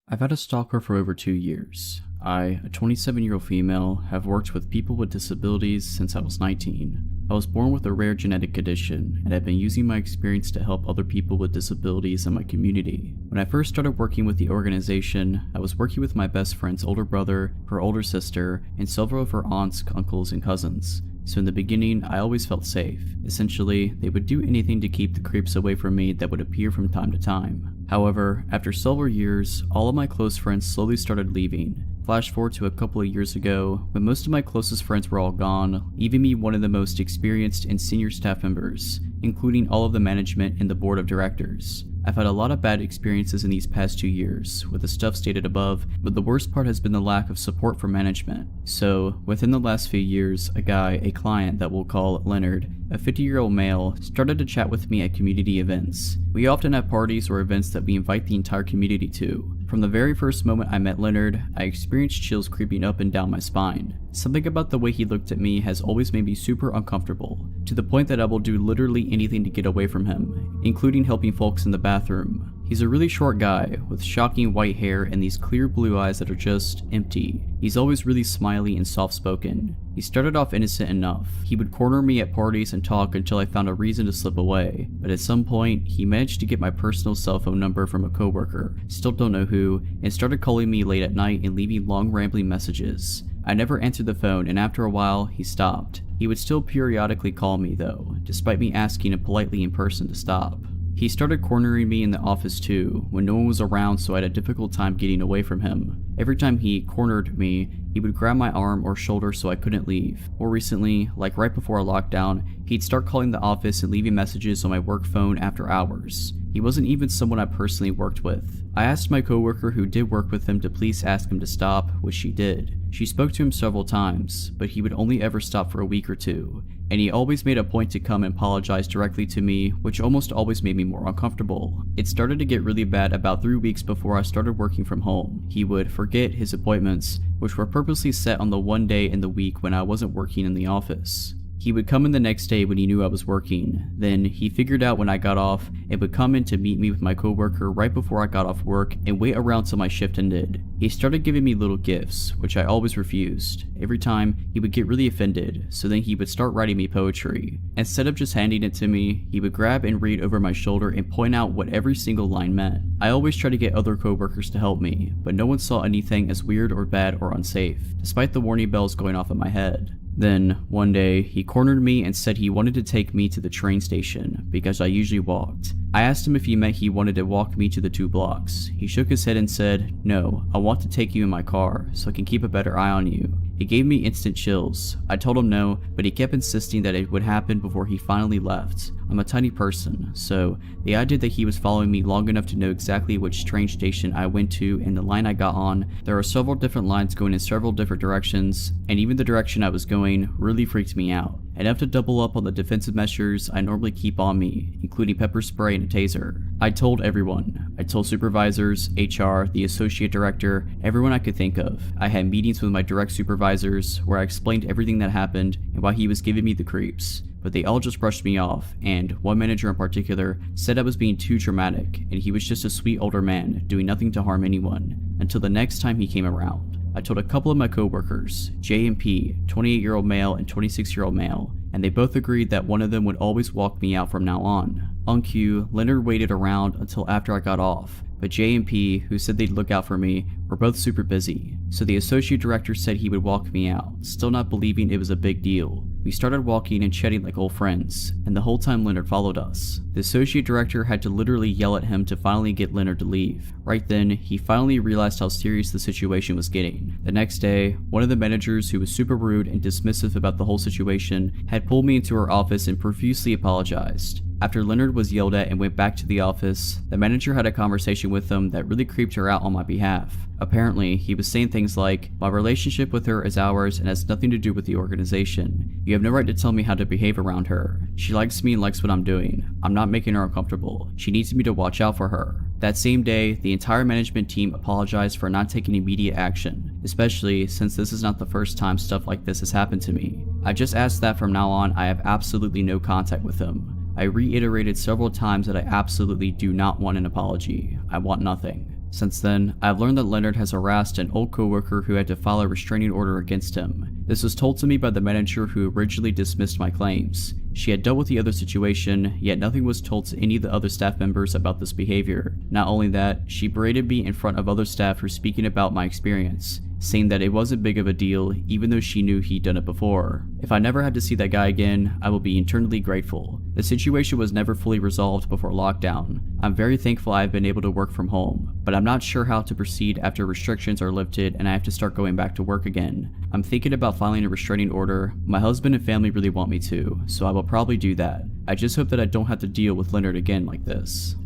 I've had a stalker for over 2 years. I, a 27-year-old female, have worked with people with disabilities since I was 19. I was born with a rare genetic condition, and have been using my experience to help other people with disabilities in my community. When I first started working with the organization, I was working with my best friend's older brother, her older sister, and several of her aunts, uncles, and cousins. So in the beginning, I always felt safe. Essentially, they would do anything to keep the creeps away from me that would appear from time to time. However, after several years, all of my close friends slowly started leaving. Flash forward to a couple of years ago, when most of my closest friends were all gone, leaving me one of the most experienced and senior staff members, including all of the management and the board of directors. I've had a lot of bad experiences in these past 2 years, with the stuff stated above, but the worst part has been the lack of support from management. So, within the last few years, a client that we'll call Leonard, a 50-year-old male, started to chat with me at community events. We often have parties or events that we invite the entire community to. From the very first moment I met Leonard, I experienced chills creeping up and down my spine. Something about the way he looked at me has always made me super uncomfortable, to the point that I will do literally anything to get away from him, including helping folks in the bathroom. He's a really short guy, with shocking white hair and these clear blue eyes that are just empty. He's always really smiley and soft-spoken. He started off innocent enough. He would corner me at parties and talk until I found a reason to slip away, but at some point, he managed to get my personal cell phone number from a coworker, still don't know who, and started calling me late at night and leaving long rambling messages. I never answered the phone, and after a while, he stopped. He would still periodically call me though, despite me asking him politely in person to stop. He started cornering me in the office too, when no one was around, so I had a difficult time getting away from him. Every time he cornered me, he would grab my arm or shoulder so I couldn't leave. More recently, like right before a lockdown, he'd start calling the office and leaving messages on my work phone after hours. He wasn't even someone I personally worked with. I asked my coworker who did work with him to please ask him to stop, which she did. She spoke to him several times, but he would only ever stop for a week or two, and he always made a point to come and apologize directly to me, which almost always made me more uncomfortable. It started to get really bad about 3 weeks before I started working from home. He would forget his appointments, which were purposely set on the one day in the week when I wasn't working in the office. He would come in the next day when he knew I was working. Then he figured out when I got off and would come in to meet me with my coworker right before I got off work and wait around till my shift ended. He started giving me little gifts, which I always refused. Every time, he would get really offended, so then he would start writing me poetry. Instead of just handing it to me, he would grab and read over my shoulder and point out what every single line meant. I always tried to get other coworkers to help me, but no one saw anything as weird or bad or unsafe, despite the warning bells going off in my head. Then, one day, he cornered me and said he wanted to take me to the train station, because I usually walked. I asked him if he meant he wanted to walk me to the 2 blocks. He shook his head and said, "No, I want to take you in my car, so I can keep a better eye on you." It gave me instant chills. I told him no, but he kept insisting that it would happen before he finally left. I'm a tiny person, so the idea that he was following me long enough to know exactly which train station I went to and the line I got on, there are several different lines going in several different directions, and even the direction I was going really freaked me out. Enough to double up on the defensive measures I normally keep on me, including pepper spray and a taser. I told everyone. I told supervisors, HR, the associate director, everyone I could think of. I had meetings with my direct supervisors where I explained everything that happened and why he was giving me the creeps. But they all just brushed me off, and one manager in particular said I was being too dramatic and he was just a sweet older man doing nothing to harm anyone, until the next time he came around. I told a couple of my coworkers, J and P, 28-year-old male and 26-year-old male, and they both agreed that one of them would always walk me out from now on. On cue, Leonard waited around until after I got off, but J and P, who said they'd look out for me, were both super busy, so the associate director said he would walk me out, still not believing it was a big deal. We started walking and chatting like old friends, and the whole time Leonard followed us. The associate director had to literally yell at him to finally get Leonard to leave. Right then, he finally realized how serious the situation was getting. The next day, one of the managers, who was super rude and dismissive about the whole situation, had pulled me into her office and profusely apologized. After Leonard was yelled at and went back to the office, the manager had a conversation with him that really creeped her out on my behalf. Apparently, he was saying things like, "My relationship with her is ours and has nothing to do with the organization. You have no right to tell me how to behave around her. She likes me and likes what I'm doing. I'm not making her uncomfortable. She needs me to watch out for her." That same day, the entire management team apologized for not taking immediate action, especially since this is not the first time stuff like this has happened to me. I just asked that from now on I have absolutely no contact with him. I reiterated several times that I absolutely do not want an apology. I want nothing. Since then, I've learned that Leonard has harassed an old coworker who had to file a restraining order against him. This was told to me by the manager who originally dismissed my claims. She had dealt with the other situation, yet nothing was told to any of the other staff members about this behavior. Not only that, she berated me in front of other staff for speaking about my experience, saying that it wasn't big of a deal even though she knew he'd done it before. If I never had to see that guy again, I will be eternally grateful. The situation was never fully resolved before lockdown, I'm very thankful I've been able to work from home, but I'm not sure how to proceed after restrictions are lifted and I have to start going back to work again. I'm thinking about filing a restraining order. My husband and family really want me to, so I will probably do that. I just hope that I don't have to deal with Leonard again like this.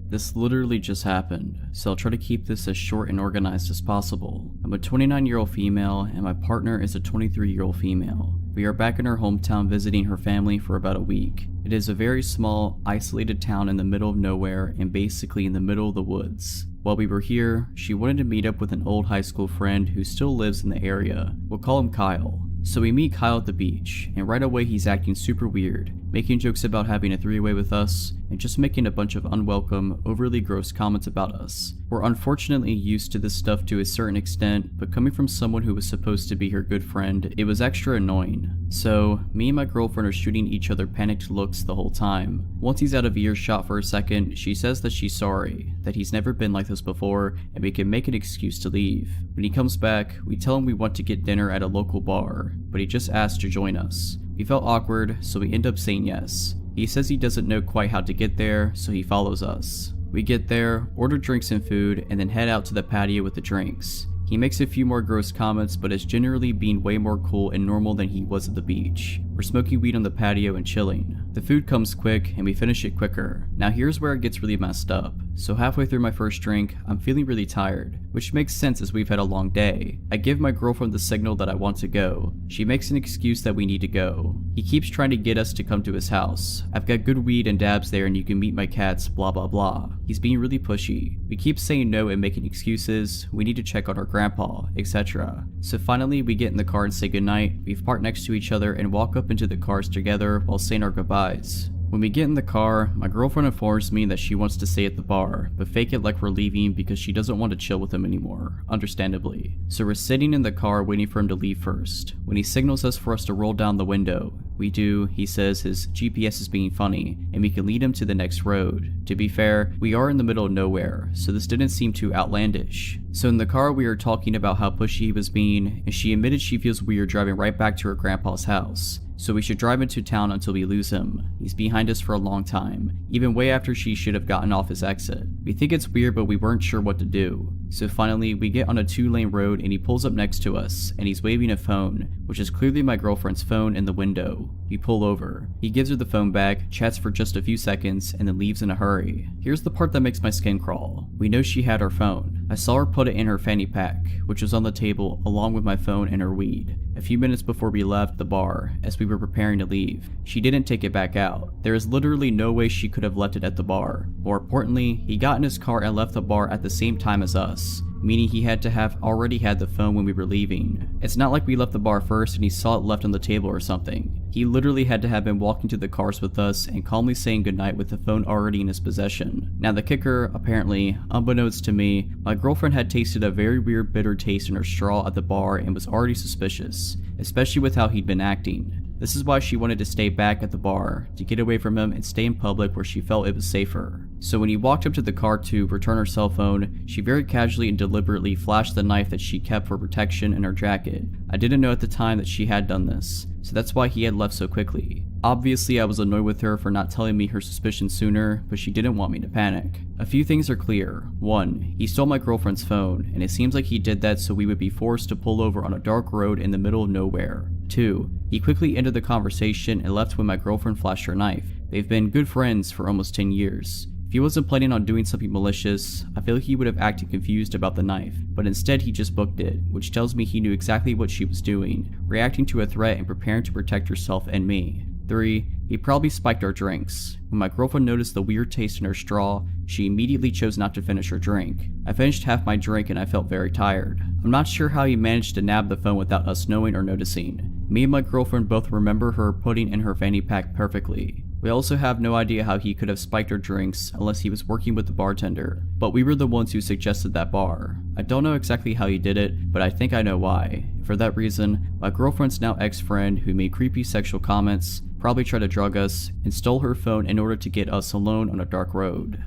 This literally just happened, so I'll try to keep this as short and organized as possible. I'm a 29-year-old female and my partner is a 23-year-old female. We are back in her hometown visiting her family for about a week. It is a very small, isolated town in the middle of nowhere and basically in the middle of the woods. While we were here, she wanted to meet up with an old high school friend who still lives in the area. We'll call him Kyle. So we meet Kyle at the beach, and right away he's acting super weird, making jokes about having a three-way with us, and just making a bunch of unwelcome, overly gross comments about us. We're unfortunately used to this stuff to a certain extent, but coming from someone who was supposed to be her good friend, it was extra annoying. So, me and my girlfriend are shooting each other panicked looks the whole time. Once he's out of earshot for a second, she says that she's sorry, that he's never been like this before, and we can make an excuse to leave. When he comes back, we tell him we want to get dinner at a local bar, but he just asked to join us. We felt awkward, so we end up saying yes. He says he doesn't know quite how to get there, so he follows us. We get there, order drinks and food, and then head out to the patio with the drinks. He makes a few more gross comments, but is generally being way more cool and normal than he was at the beach. We're smoking weed on the patio and chilling. The food comes quick, and we finish it quicker. Now here's where it gets really messed up. So halfway through my first drink, I'm feeling really tired, which makes sense as we've had a long day. I give my girlfriend the signal that I want to go. She makes an excuse that we need to go. He keeps trying to get us to come to his house. I've got good weed and dabs there and you can meet my cats, blah blah blah. He's being really pushy. We keep saying no and making excuses. We need to check on our grandpa, etc. So finally we get in the car and say goodnight. We've parked next to each other and walk up into the cars together while saying our goodbyes. When we get in the car, my girlfriend informs me that she wants to stay at the bar, but fake it like we're leaving because she doesn't want to chill with him anymore, understandably. So we're sitting in the car waiting for him to leave first. When he signals us for us to roll down the window, we do. He says his GPS is being funny, and we can lead him to the next road. To be fair, we are in the middle of nowhere, so this didn't seem too outlandish. So in the car we were talking about how pushy he was being, and she admitted she feels weird driving right back to her grandpa's house. So we should drive into town until we lose him. He's behind us for a long time, even way after she should have gotten off his exit. We think it's weird, but we weren't sure what to do. So finally, we get on a 2-lane road and he pulls up next to us, and he's waving a phone, which is clearly my girlfriend's phone, in the window. We pull over. He gives her the phone back, chats for just a few seconds, and then leaves in a hurry. Here's the part that makes my skin crawl. We know she had her phone. I saw her put it in her fanny pack, which was on the table along with my phone and her weed. A few minutes before we left the bar, as we were preparing to leave, she didn't take it back out. There is literally no way she could have left it at the bar. More importantly, he got in his car and left the bar at the same time as us, meaning he had to have already had the phone when we were leaving. It's not like we left the bar first and he saw it left on the table or something. He literally had to have been walking to the cars with us and calmly saying goodnight with the phone already in his possession. Now the kicker, apparently, unbeknownst to me, my girlfriend had tasted a very weird bitter taste in her straw at the bar and was already suspicious, especially with how he'd been acting. This is why she wanted to stay back at the bar, to get away from him and stay in public where she felt it was safer. So when he walked up to the car to return her cell phone, she very casually and deliberately flashed the knife that she kept for protection in her jacket. I didn't know at the time that she had done this, so that's why he had left so quickly. Obviously I was annoyed with her for not telling me her suspicions sooner, but she didn't want me to panic. A few things are clear. 1. He stole my girlfriend's phone, and it seems like he did that so we would be forced to pull over on a dark road in the middle of nowhere. 2. He quickly ended the conversation and left when my girlfriend flashed her knife. They've been good friends for almost 10 years. If he wasn't planning on doing something malicious, I feel like he would have acted confused about the knife, but instead he just booked it, which tells me he knew exactly what she was doing, reacting to a threat and preparing to protect herself and me. 3. He probably spiked our drinks. When my girlfriend noticed the weird taste in her straw, she immediately chose not to finish her drink. I finished half my drink and I felt very tired. I'm not sure how he managed to nab the phone without us knowing or noticing. Me and my girlfriend both remember her putting in her fanny pack perfectly. We also have no idea how he could have spiked our drinks unless he was working with the bartender, but we were the ones who suggested that bar. I don't know exactly how he did it, but I think I know why. For that reason, my girlfriend's now ex-friend who made creepy sexual comments, probably tried to drug us, and stole her phone in order to get us alone on a dark road.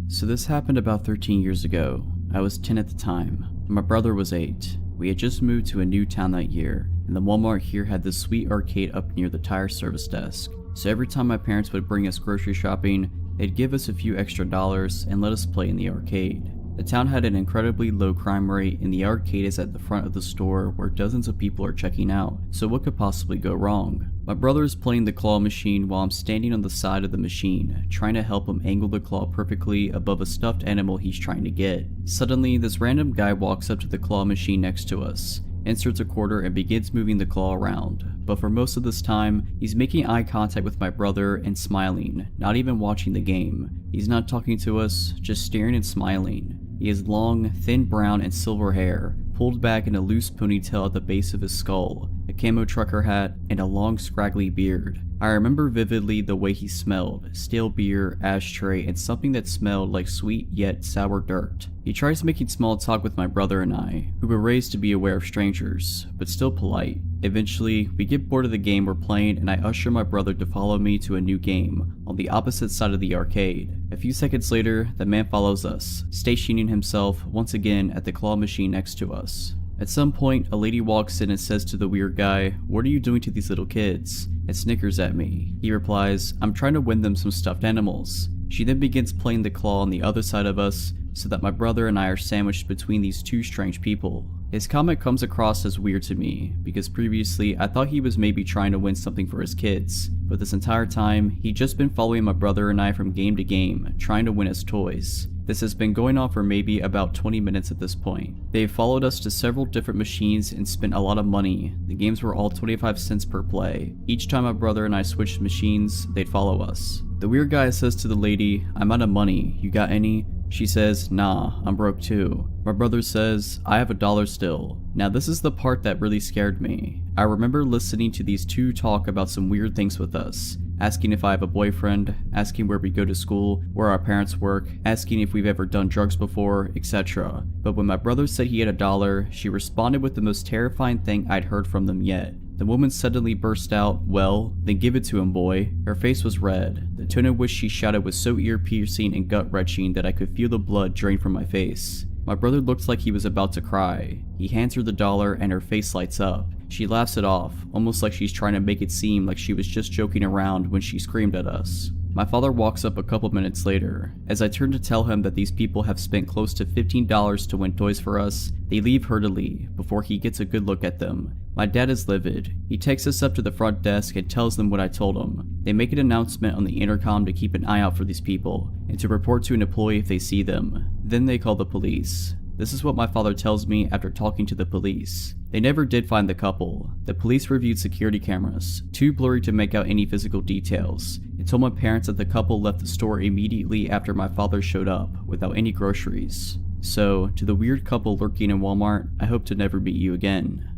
So this happened about 13 years ago. I was 10 at the time. My brother was 8. We had just moved to a new town that year, and the Walmart here had this sweet arcade up near the tire service desk. So every time my parents would bring us grocery shopping, they'd give us a few extra dollars and let us play in the arcade. The town had an incredibly low crime rate, and the arcade is at the front of the store where dozens of people are checking out, so what could possibly go wrong? My brother is playing the claw machine while I'm standing on the side of the machine, trying to help him angle the claw perfectly above a stuffed animal he's trying to get. Suddenly, this random guy walks up to the claw machine next to us, inserts a quarter and begins moving the claw around, but for most of this time, he's making eye contact with my brother and smiling, not even watching the game. He's not talking to us, just staring and smiling. He has long, thin brown and silver hair, pulled back in a loose ponytail at the base of his skull, a camo trucker hat, and a long scraggly beard. I remember vividly the way he smelled, stale beer, ashtray, and something that smelled like sweet yet sour dirt. He tries making small talk with my brother and I, who were raised to be aware of strangers, but still polite. Eventually, we get bored of the game we're playing and I usher my brother to follow me to a new game, on the opposite side of the arcade. A few seconds later, the man follows us, stationing himself once again at the claw machine next to us. At some point, a lady walks in and says to the weird guy, "What are you doing to these little kids?" and snickers at me. He replies, "I'm trying to win them some stuffed animals." She then begins playing the claw on the other side of us, so that my brother and I are sandwiched between these two strange people. His comment comes across as weird to me, because previously I thought he was maybe trying to win something for his kids, but this entire time, he'd just been following my brother and I from game to game, trying to win us toys. This has been going on for maybe about 20 minutes at this point. They've followed us to several different machines and spent a lot of money. The games were all 25 cents per play. Each time my brother and I switched machines, they'd follow us. The weird guy says to the lady, "I'm out of money, you got any?" She says, "Nah, I'm broke too." My brother says, "I have $1 still." Now this is the part that really scared me. I remember listening to these two talk about some weird things with us, asking if I have a boyfriend, asking where we go to school, where our parents work, asking if we've ever done drugs before, etc. But when my brother said he had $1, she responded with the most terrifying thing I'd heard from them yet. The woman suddenly burst out, "Well, then give it to him, boy." Her face was red. The tone in which she shouted was so ear-piercing and gut-wrenching that I could feel the blood drain from my face. My brother looked like he was about to cry. He hands her the $1 and her face lights up. She laughs it off, almost like she's trying to make it seem like she was just joking around when she screamed at us. My father walks up a couple minutes later. As I turn to tell him that these people have spent close to $15 to win toys for us, they leave hurriedly before he gets a good look at them. My dad is livid. He takes us up to the front desk and tells them what I told him. They make an announcement on the intercom to keep an eye out for these people, and to report to an employee if they see them. Then they call the police. This is what my father tells me after talking to the police. They never did find the couple. The police reviewed security cameras, too blurry to make out any physical details, and told my parents that the couple left the store immediately after my father showed up, without any groceries. So, to the weird couple lurking in Walmart, I hope to never meet you again.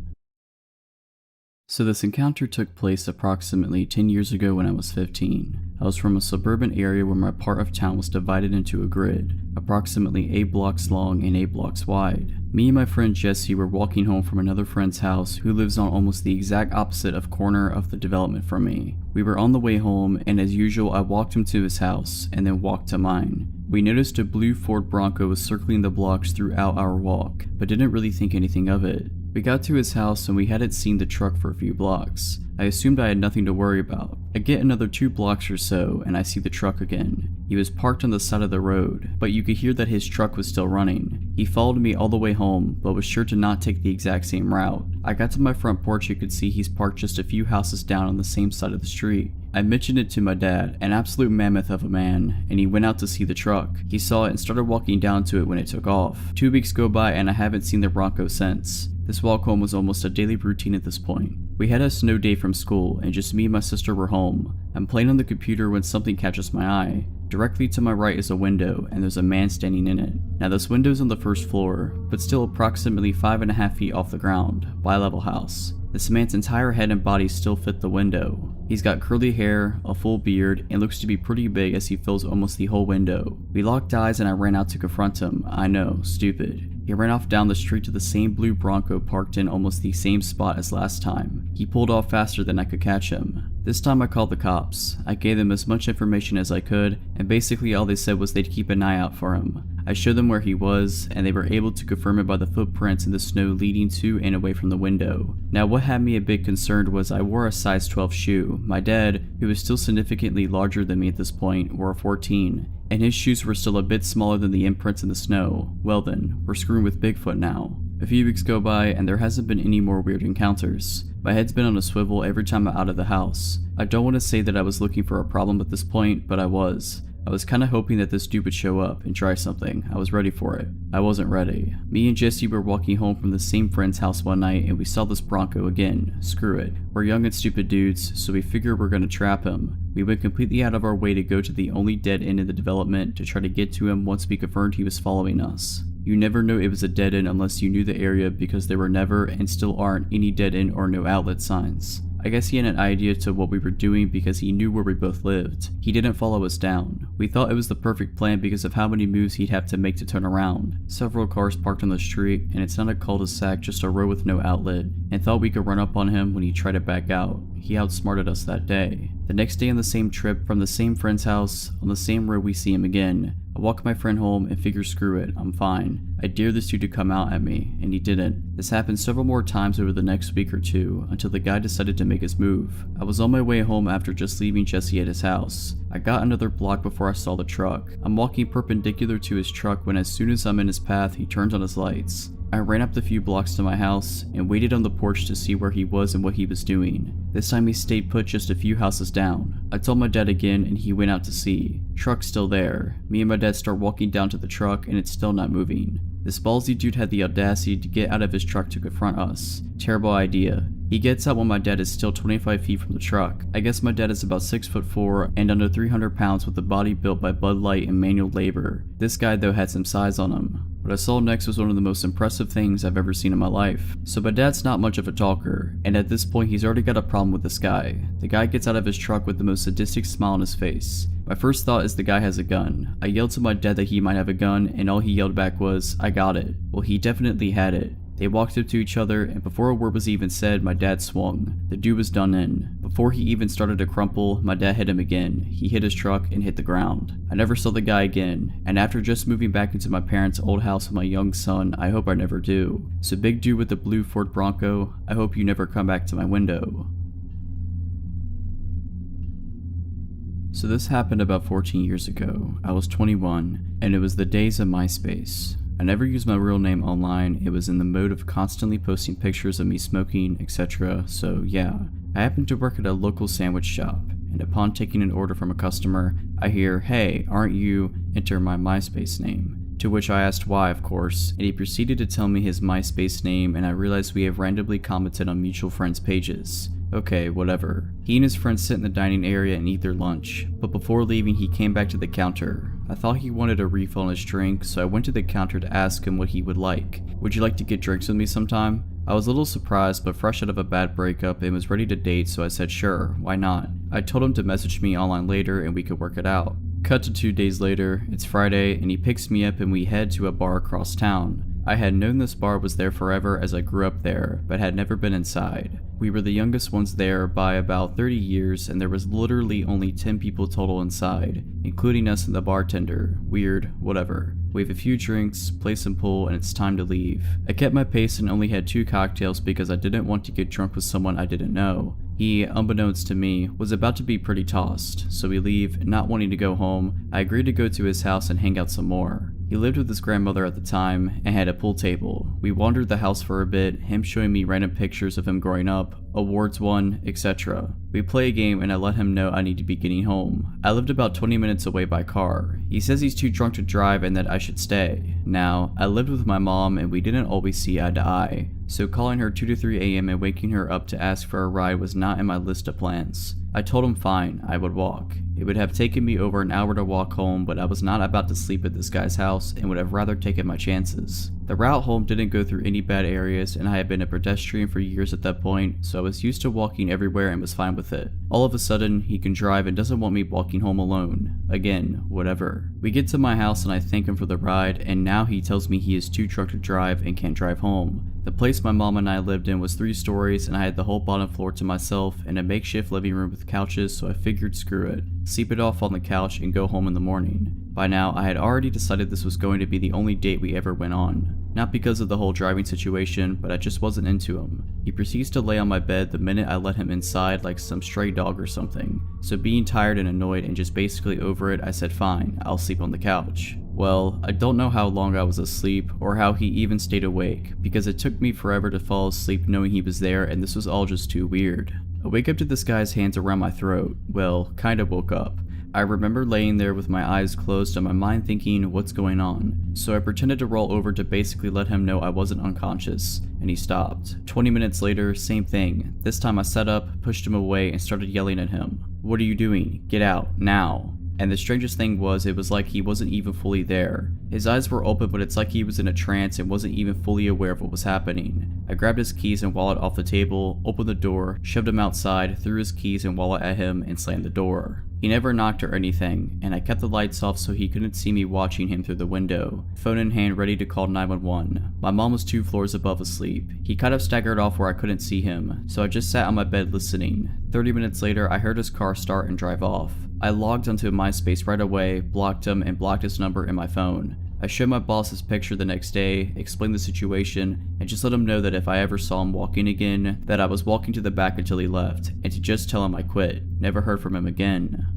So this encounter took place approximately 10 years ago when I was 15. I was from a suburban area where my part of town was divided into a grid, approximately 8 blocks long and 8 blocks wide. Me and my friend Jesse were walking home from another friend's house who lives on almost the exact opposite of corner of the development from me. We were on the way home, and as usual I walked him to his house and then walked to mine. We noticed a blue Ford Bronco was circling the blocks throughout our walk, but didn't really think anything of it. We got to his house and we hadn't seen the truck for a few blocks. I assumed I had nothing to worry about. I get another 2 blocks or so and I see the truck again. He was parked on the side of the road, but you could hear that his truck was still running. He followed me all the way home, but was sure to not take the exact same route. I got to my front porch and could see he's parked just a few houses down on the same side of the street. I mentioned it to my dad, an absolute mammoth of a man, and he went out to see the truck. He saw it and started walking down to it when it took off. 2 weeks go by and I haven't seen the Bronco since. This walk home was almost a daily routine at this point. We had a snow day from school and just me and my sister were home. I'm playing on the computer when something catches my eye. Directly to my right is a window and there's a man standing in it. Now this window's on the first floor, but still approximately 5.5 feet off the ground, bi-level house. This man's entire head and body still fit the window. He's got curly hair, a full beard, and looks to be pretty big as he fills almost the whole window. We locked eyes and I ran out to confront him. I know, stupid. He ran off down the street to the same blue Bronco parked in almost the same spot as last time. He pulled off faster than I could catch him. This time I called the cops. I gave them as much information as I could, and basically all they said was they'd keep an eye out for him. I showed them where he was, and they were able to confirm it by the footprints in the snow leading to and away from the window. Now what had me a bit concerned was I wore a size 12 shoe. My dad, who was still significantly larger than me at this point, wore a 14, and his shoes were still a bit smaller than the imprints in the snow. Well then, we're screwing with Bigfoot now. A few weeks go by and there hasn't been any more weird encounters. My head's been on a swivel every time I'm out of the house. I don't want to say that I was looking for a problem at this point, but I was. I was kinda hoping that this dude would show up and try something. I was ready for it. I wasn't ready. Me and Jesse were walking home from the same friend's house one night and we saw this Bronco again. Screw it. We're young and stupid dudes, so we figure we're gonna trap him. We went completely out of our way to go to the only dead end in the development to try to get to him once we confirmed he was following us. You never know it was a dead end unless you knew the area because there were never and still aren't any dead end or no outlet signs. I guess he had an idea to what we were doing because he knew where we both lived. He didn't follow us down. We thought it was the perfect plan because of how many moves he'd have to make to turn around. Several cars parked on the street, and it's not a cul-de-sac, just a road with no outlet, and thought we could run up on him when he tried to back out. He outsmarted us that day. The next day on the same trip, from the same friend's house, on the same road we see him again. I walk my friend home and figure screw it, I'm fine. I dare this dude to come out at me, and he didn't. This happened several more times over the next week or two, until the guy decided to make his move. I was on my way home after just leaving Jesse at his house. I got another block before I saw the truck. I'm walking perpendicular to his truck when as soon as I'm in his path, he turns on his lights. I ran up the few blocks to my house and waited on the porch to see where he was and what he was doing. This time he stayed put just a few houses down. I told my dad again and he went out to see. Truck's still there. Me and my dad start walking down to the truck and it's still not moving. This ballsy dude had the audacity to get out of his truck to confront us. Terrible idea. He gets out when my dad is still 25 feet from the truck. I guess my dad is about 6'4" and under 300 pounds with a body built by Bud Light and manual labor. This guy though had some size on him. What I saw next was one of the most impressive things I've ever seen in my life. So my dad's not much of a talker, and at this point he's already got a problem with this guy. The guy gets out of his truck with the most sadistic smile on his face. My first thought is the guy has a gun. I yelled to my dad that he might have a gun, and all he yelled back was, "I got it." Well, he definitely had it. They walked up to each other, and before a word was even said, my dad swung. The dude was done in. Before he even started to crumple, my dad hit him again. He hit his truck and hit the ground. I never saw the guy again, and after just moving back into my parents' old house with my young son, I hope I never do. So big dude with the blue Ford Bronco, I hope you never come back to my window. So this happened about 14 years ago. I was 21, and it was the days of MySpace. I never used my real name online. It was in the mode of constantly posting pictures of me smoking, etc. So yeah, I happened to work at a local sandwich shop, and upon taking an order from a customer, I hear, "Hey, aren't you?" enter my MySpace name. To which I asked why, of course, and he proceeded to tell me his MySpace name, and I realized we have randomly commented on mutual friends' pages. Okay, whatever. He and his friends sit in the dining area and eat their lunch, but before leaving he came back to the counter. I thought he wanted a refill on his drink, so I went to the counter to ask him what he would like. "Would you like to get drinks with me sometime?" I was a little surprised, but fresh out of a bad breakup and was ready to date, so I said sure, why not? I told him to message me online later and we could work it out. Cut to 2 days later, it's Friday, and he picks me up and we head to a bar across town. I had known this bar was there forever as I grew up there, but had never been inside. We were the youngest ones there by about 30 years, and there was literally only 10 people total inside, including us and the bartender. Weird, whatever. We have a few drinks, play some pool, and it's time to leave. I kept my pace and only had 2 cocktails because I didn't want to get drunk with someone I didn't know. He, unbeknownst to me, was about to be pretty tossed, so we leave. Not wanting to go home, I agreed to go to his house and hang out some more. He lived with his grandmother at the time and had a pool table. We wandered the house for a bit, him showing me random pictures of him growing up, awards won, etc. We play a game and I let him know I need to be getting home. I lived about 20 minutes away by car. He says he's too drunk to drive and that I should stay. Now, I lived with my mom and we didn't always see eye to eye, so calling her 2 to 3 a.m. and waking her up to ask for a ride was not in my list of plans. I told him fine, I would walk. It would have taken me over an hour to walk home, but I was not about to sleep at this guy's house and would have rather taken my chances. The route home didn't go through any bad areas, and I had been a pedestrian for years at that point, so I was used to walking everywhere and was fine with it. All of a sudden, he can drive and doesn't want me walking home alone. Again, whatever. We get to my house and I thank him for the ride, and now he tells me he is too drunk to drive and can't drive home. The place my mom and I lived in was 3 stories, and I had the whole bottom floor to myself and a makeshift living room with couches, so I figured screw it. Sleep it off on the couch and go home in the morning. By now, I had already decided this was going to be the only date we ever went on. Not because of the whole driving situation, but I just wasn't into him. He proceeds to lay on my bed the minute I let him inside like some stray dog or something. So being tired and annoyed and just basically over it, I said fine, I'll sleep on the couch. Well, I don't know how long I was asleep or how he even stayed awake, because it took me forever to fall asleep knowing he was there, and this was all just too weird. I wake up to this guy's hands around my throat. Well, kinda woke up. I remember laying there with my eyes closed and my mind thinking, what's going on? So I pretended to roll over to basically let him know I wasn't unconscious, and he stopped. 20 minutes later, same thing. This time I sat up, pushed him away, and started yelling at him. What are you doing? Get out, now. And the strangest thing was, it was like he wasn't even fully there. His eyes were open, but it's like he was in a trance and wasn't even fully aware of what was happening. I grabbed his keys and wallet off the table, opened the door, shoved him outside, threw his keys and wallet at him, and slammed the door. He never knocked or anything, and I kept the lights off so he couldn't see me watching him through the window, phone in hand ready to call 911. My mom was 2 floors above asleep. He kind of staggered off where I couldn't see him, so I just sat on my bed listening. 30 minutes later, I heard his car start and drive off. I logged onto Myspace right away, blocked him, and blocked his number in my phone. I showed my boss his picture the next day, explained the situation, and just let him know that if I ever saw him walking again, that I was walking to the back until he left, and to just tell him I quit. Never heard from him again.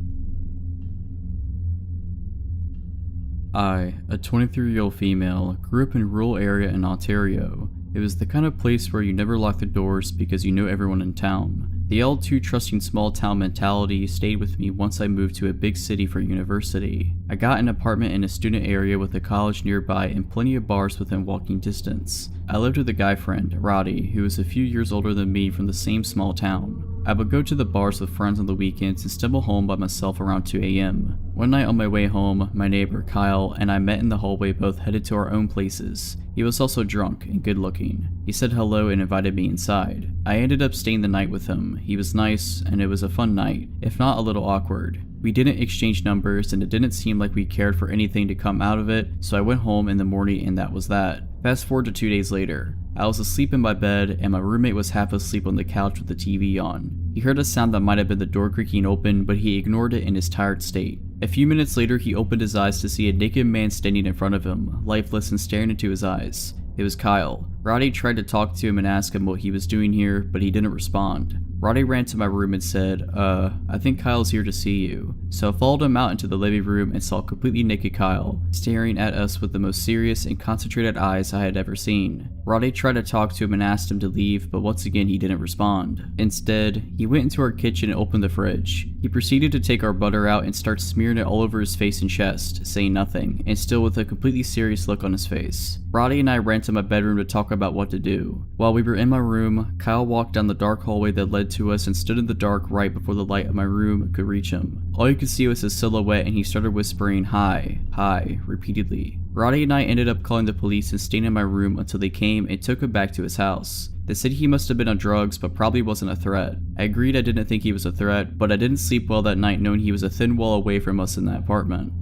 I, a 23-year-old female, grew up in a rural area in Ontario. It was the kind of place where you never lock the doors because you know everyone in town. The all too trusting small town mentality stayed with me once I moved to a big city for university. I got an apartment in a student area with a college nearby and plenty of bars within walking distance. I lived with a guy friend, Roddy, who was a few years older than me from the same small town. I would go to the bars with friends on the weekends and stumble home by myself around 2 a.m. One night on my way home, my neighbor Kyle and I met in the hallway, both headed to our own places. He was also drunk and good looking. He said hello and invited me inside. I ended up staying the night with him. He was nice and it was a fun night, if not a little awkward. We didn't exchange numbers and it didn't seem like we cared for anything to come out of it, so I went home in the morning and that was that. Fast forward to 2 days later. I was asleep in my bed and my roommate was half asleep on the couch with the TV on. He heard a sound that might have been the door creaking open, but he ignored it in his tired state. A few minutes later, he opened his eyes to see a naked man standing in front of him, lifeless and staring into his eyes. It was Kyle. Roddy tried to talk to him and ask him what he was doing here, but he didn't respond. Roddy ran to my room and said, I think Kyle's here to see you. So I followed him out into the living room and saw completely naked Kyle, staring at us with the most serious and concentrated eyes I had ever seen. Roddy tried to talk to him and asked him to leave, but once again he didn't respond. Instead, he went into our kitchen and opened the fridge. He proceeded to take our butter out and start smearing it all over his face and chest, saying nothing, and still with a completely serious look on his face. Roddy and I ran to my bedroom to talk about what to do. While we were in my room, Kyle walked down the dark hallway that led to us and stood in the dark right before the light of my room could reach him. All you could see was his silhouette and he started whispering, "Hi, hi," repeatedly. Roddy and I ended up calling the police and staying in my room until they came and took him back to his house. They said he must have been on drugs but probably wasn't a threat. I agreed I didn't think he was a threat, but I didn't sleep well that night knowing he was a thin wall away from us in that apartment.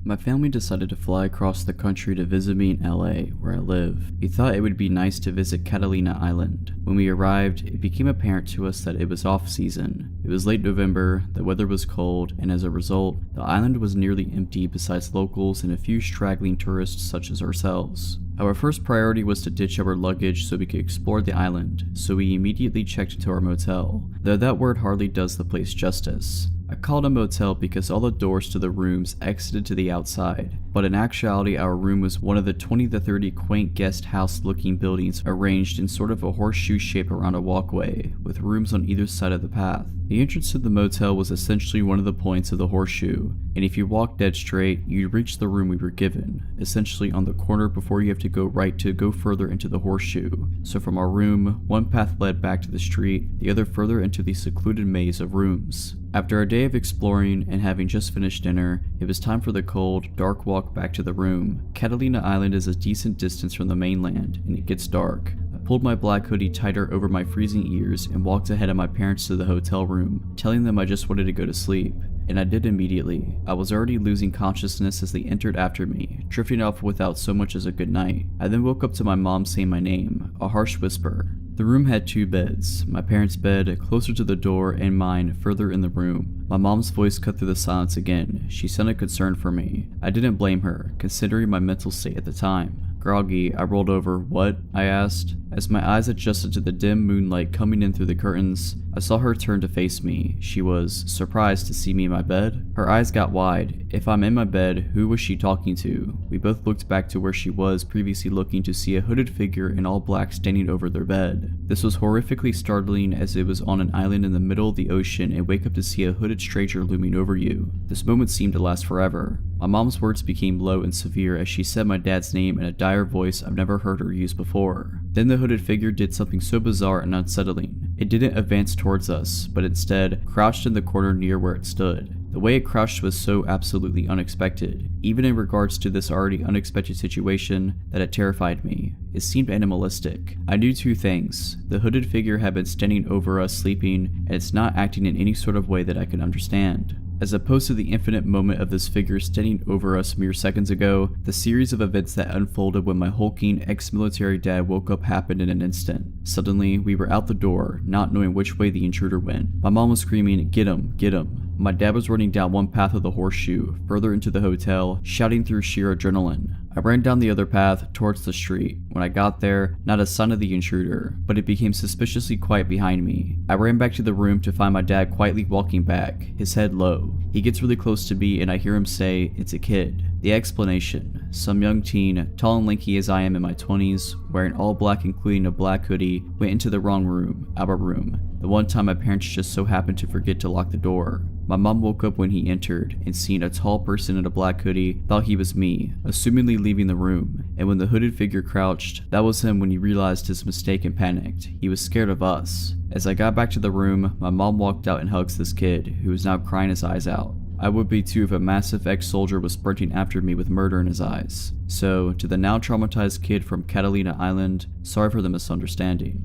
My family decided to fly across the country to visit me in LA, where I live. We thought it would be nice to visit Catalina Island. When we arrived, it became apparent to us that it was off season. It was late November, the weather was cold, and as a result, the island was nearly empty besides locals and a few straggling tourists such as ourselves. Our first priority was to ditch our luggage so we could explore the island, so we immediately checked into our motel, though that word hardly does the place justice. I called a motel because all the doors to the rooms exited to the outside, but in actuality our room was one of the 20 to 30 quaint guest house looking buildings arranged in sort of a horseshoe shape around a walkway, with rooms on either side of the path. The entrance to the motel was essentially one of the points of the horseshoe, and if you walked dead straight, you'd reach the room we were given, essentially on the corner before you have to go right to go further into the horseshoe. So from our room, one path led back to the street, the other further into the secluded maze of rooms. After a day of exploring and having just finished dinner, it was time for the cold, dark walk walk back to the room. Catalina Island is a decent distance from the mainland, and it gets dark. I pulled my black hoodie tighter over my freezing ears and walked ahead of my parents to the hotel room, telling them I just wanted to go to sleep. And I did immediately. I was already losing consciousness as they entered after me, drifting off without so much as a good night. I then woke up to my mom saying my name, a harsh whisper. The room had 2 beds, my parents' bed closer to the door and mine further in the room. My mom's voice cut through the silence again. She sounded concerned for me. I didn't blame her, considering my mental state at the time. Groggy, I rolled over. "What?" I asked. As my eyes adjusted to the dim moonlight coming in through the curtains, I saw her turn to face me. She was surprised to see me in my bed. Her eyes got wide. If I'm in my bed, who was she talking to? We both looked back to where she was previously looking to see a hooded figure in all black standing over their bed. This was horrifically startling as it was on an island in the middle of the ocean and wake up to see a hooded stranger looming over you. This moment seemed to last forever. My mom's words became low and severe as she said my dad's name in a dire voice I've never heard her use before. Then the hooded figure did something so bizarre and unsettling. It didn't advance towards us, but instead crouched in the corner near where it stood. The way it crouched was so absolutely unexpected, even in regards to this already unexpected situation, that it terrified me. It seemed animalistic. I knew 2 things. The hooded figure had been standing over us sleeping, and it's not acting in any sort of way that I could understand. As opposed to the infinite moment of this figure standing over us mere seconds ago, the series of events that unfolded when my hulking ex-military dad woke up happened in an instant. Suddenly, we were out the door, not knowing which way the intruder went. My mom was screaming, "Get him, get him." My dad was running down one path of the horseshoe, further into the hotel, shouting through sheer adrenaline. I ran down the other path, towards the street. When I got there, not a sign of the intruder, but it became suspiciously quiet behind me. I ran back to the room to find my dad quietly walking back, his head low. He gets really close to me and I hear him say, "It's a kid." The explanation: some young teen, tall and lanky as I am in my 20s, wearing all black including a black hoodie, went into the wrong room, our room. The one time my parents just so happened to forget to lock the door. My mom woke up when he entered and seeing a tall person in a black hoodie, thought he was me, assumingly leaving the room. And when the hooded figure crouched, that was him when he realized his mistake and panicked. He was scared of us. As I got back to the room, my mom walked out and hugs this kid, who was now crying his eyes out. I would be too if a massive ex-soldier was sprinting after me with murder in his eyes. So, to the now traumatized kid from Catalina Island, sorry for the misunderstanding.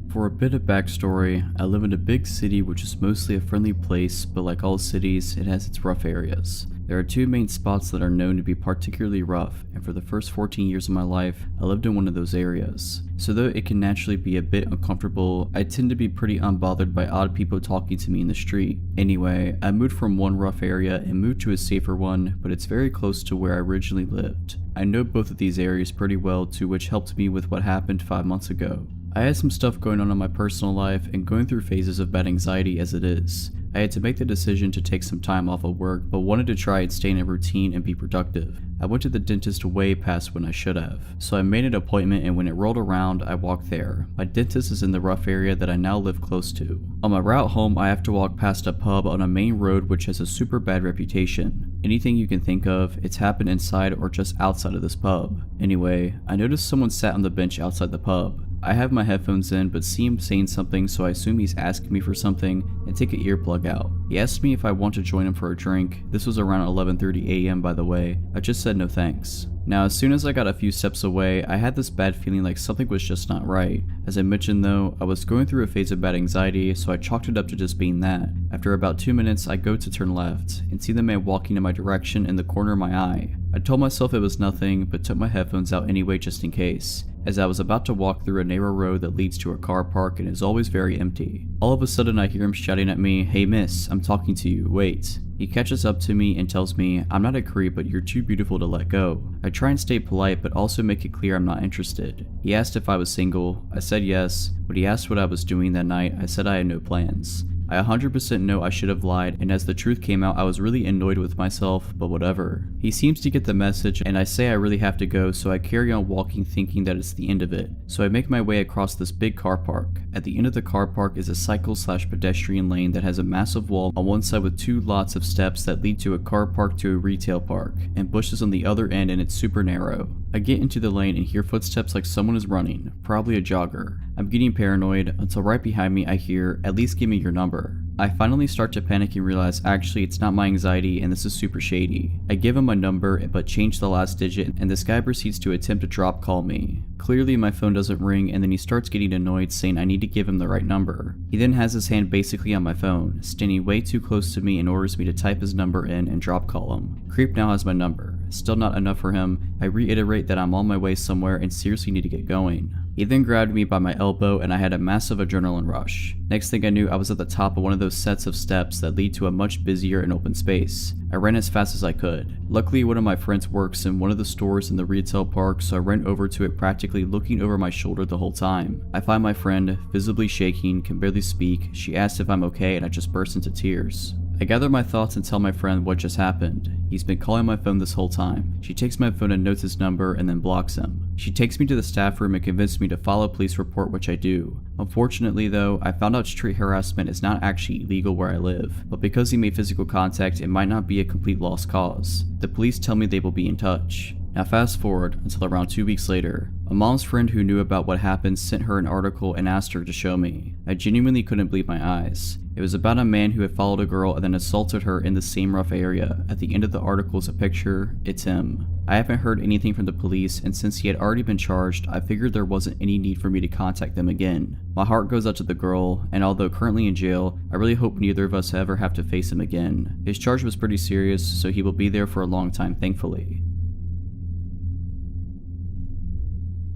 For a bit of backstory, I live in a big city which is mostly a friendly place, but like all cities, it has its rough areas. There are 2 main spots that are known to be particularly rough, and for the first 14 years of my life, I lived in one of those areas. So though it can naturally be a bit uncomfortable, I tend to be pretty unbothered by odd people talking to me in the street. Anyway, I moved from one rough area and moved to a safer one, but it's very close to where I originally lived. I know both of these areas pretty well too, which helped me with what happened 5 months ago. I had some stuff going on in my personal life and going through phases of bad anxiety as it is. I had to make the decision to take some time off of work, but wanted to try and stay in a routine and be productive. I went to the dentist way past when I should have, so I made an appointment and when it rolled around, I walked there. My dentist is in the rough area that I now live close to. On my route home, I have to walk past a pub on a main road which has a super bad reputation. Anything you can think of, it's happened inside or just outside of this pub. Anyway, I noticed someone sat on the bench outside the pub. I have my headphones in but see him saying something, so I assume he's asking me for something and take an earplug out. He asked me if I want to join him for a drink. This was around 11:30 a.m. by the way. I just said no thanks. Now, as soon as I got a few steps away, I had this bad feeling like something was just not right. As I mentioned though, I was going through a phase of bad anxiety, so I chalked it up to just being that. After about 2 minutes, I go to turn left and see the man walking in my direction in the corner of my eye. I told myself it was nothing, but took my headphones out anyway just in case, as I was about to walk through a narrow road that leads to a car park and is always very empty. All of a sudden I hear him shouting at me, "Hey miss, I'm talking to you, wait." He catches up to me and tells me, "I'm not a creep, but you're too beautiful to let go." I try and stay polite, but also make it clear I'm not interested. He asked if I was single. I said yes. When he asked what I was doing that night, I said I had no plans. I 100% know I should have lied, and as the truth came out, I was really annoyed with myself, but whatever. He seems to get the message, and I say I really have to go, so I carry on walking thinking that it's the end of it. So I make my way across this big car park. At the end of the car park is a cycle/pedestrian lane that has a massive wall on one side with 2 lots of steps that lead to a car park to a retail park, and bushes on the other end, and it's super narrow. I get into the lane and hear footsteps like someone is running, probably a jogger. I'm getting paranoid until right behind me I hear, "At least give me your number." I finally start to panic and realize actually it's not my anxiety and this is super shady. I give him my number but change the last digit and this guy proceeds to attempt to drop call me. Clearly my phone doesn't ring and then he starts getting annoyed saying I need to give him the right number. He then has his hand basically on my phone, standing way too close to me and orders me to type his number in and drop call him. Creep now has my number. Still not enough for him, I reiterate that I'm on my way somewhere and seriously need to get going. He then grabbed me by my elbow and I had a massive adrenaline rush. Next thing I knew, I was at the top of one of those sets of steps that lead to a much busier and open space. I ran as fast as I could. Luckily, one of my friends works in one of the stores in the retail park, so I ran over to it practically looking over my shoulder the whole time. I find my friend, visibly shaking, can barely speak. She asks if I'm okay and I just burst into tears. I gather my thoughts and tell my friend what just happened. He's been calling my phone this whole time. She takes my phone and notes his number and then blocks him. She takes me to the staff room and convinces me to file a police report, which I do. Unfortunately though, I found out street harassment is not actually illegal where I live, but because he made physical contact, it might not be a complete lost cause. The police tell me they will be in touch. Now fast forward until around 2 weeks later. A mom's friend who knew about what happened sent her an article and asked her to show me. I genuinely couldn't believe my eyes. It was about a man who had followed a girl and then assaulted her in the same rough area. At the end of the article is a picture. It's him. I haven't heard anything from the police, and since he had already been charged, I figured there wasn't any need for me to contact them again. My heart goes out to the girl, and although currently in jail, I really hope neither of us ever have to face him again. His charge was pretty serious, so he will be there for a long time, thankfully.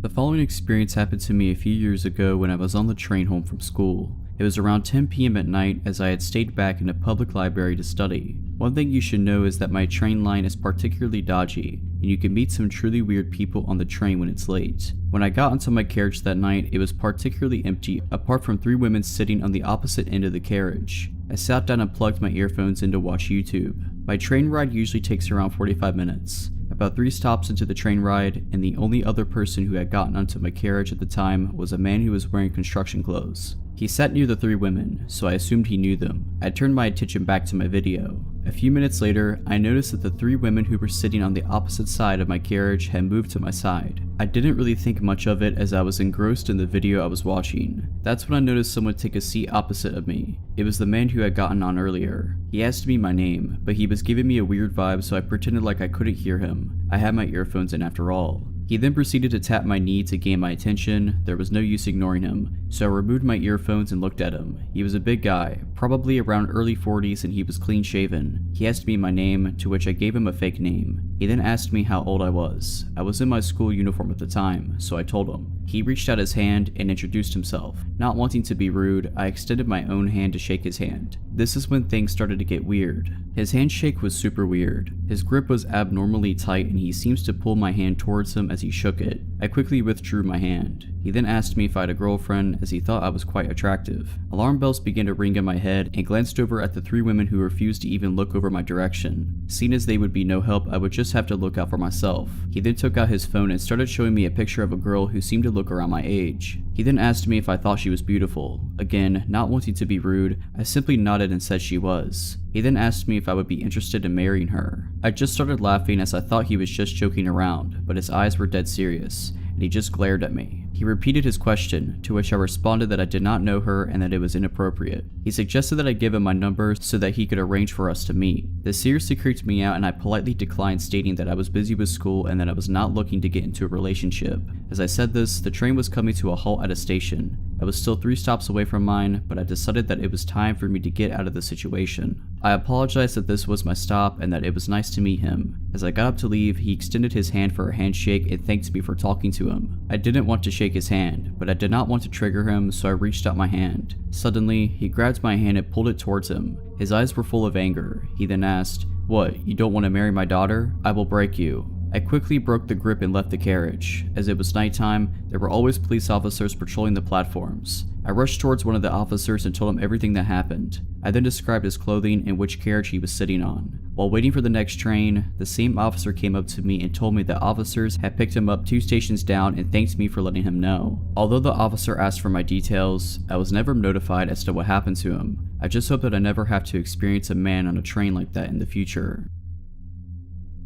The following experience happened to me a few years ago when I was on the train home from school. It was around 10 p.m. at night as I had stayed back in a public library to study. One thing you should know is that my train line is particularly dodgy, and you can meet some truly weird people on the train when it's late. When I got into my carriage that night, it was particularly empty, apart from 3 women sitting on the opposite end of the carriage. I sat down and plugged my earphones in to watch YouTube. My train ride usually takes around 45 minutes. About 3 stops into the train ride, and the only other person who had gotten onto my carriage at the time was a man who was wearing construction clothes. He sat near the 3 women, so I assumed he knew them. I turned my attention back to my video. A few minutes later, I noticed that the 3 women who were sitting on the opposite side of my carriage had moved to my side. I didn't really think much of it as I was engrossed in the video I was watching. That's when I noticed someone take a seat opposite of me. It was the man who had gotten on earlier. He asked me my name, but he was giving me a weird vibe, so I pretended like I couldn't hear him. I had my earphones in after all. He then proceeded to tap my knee to gain my attention. There was no use ignoring him, so I removed my earphones and looked at him. He was a big guy, probably around early 40s, and he was clean shaven. He asked me my name, to which I gave him a fake name. He then asked me how old I was. I was in my school uniform at the time, so I told him. He reached out his hand and introduced himself. Not wanting to be rude, I extended my own hand to shake his hand. This is when things started to get weird. His handshake was super weird. His grip was abnormally tight and he seems to pull my hand towards him as he shook it. I quickly withdrew my hand. He then asked me if I had a girlfriend, as he thought I was quite attractive. Alarm bells began to ring in my head and glanced over at the 3 women who refused to even look over my direction. Seeing as they would be no help, I would just have to look out for myself. He then took out his phone and started showing me a picture of a girl who seemed to look around my age. He then asked me if I thought she was beautiful. Again, not wanting to be rude, I simply nodded and said she was. He then asked me if I would be interested in marrying her. I just started laughing as I thought he was just joking around, but his eyes were dead serious, and he just glared at me. He repeated his question, to which I responded that I did not know her and that it was inappropriate. He suggested that I give him my number so that he could arrange for us to meet. This seriously creeped me out and I politely declined, stating that I was busy with school and that I was not looking to get into a relationship. As I said this, the train was coming to a halt at a station. I was still 3 stops away from mine, but I decided that it was time for me to get out of the situation. I apologized that this was my stop and that it was nice to meet him. As I got up to leave, he extended his hand for a handshake and thanked me for talking to him. I didn't want to shake his hand, but I did not want to trigger him, so I reached out my hand. Suddenly, he grabbed my hand and pulled it towards him. His eyes were full of anger. He then asked, "What, you don't want to marry my daughter? I will break you." I quickly broke the grip and left the carriage. As it was nighttime, there were always police officers patrolling the platforms. I rushed towards one of the officers and told him everything that happened. I then described his clothing and which carriage he was sitting on. While waiting for the next train, the same officer came up to me and told me that officers had picked him up 2 stations down and thanked me for letting him know. Although the officer asked for my details, I was never notified as to what happened to him. I just hope that I never have to experience a man on a train like that in the future.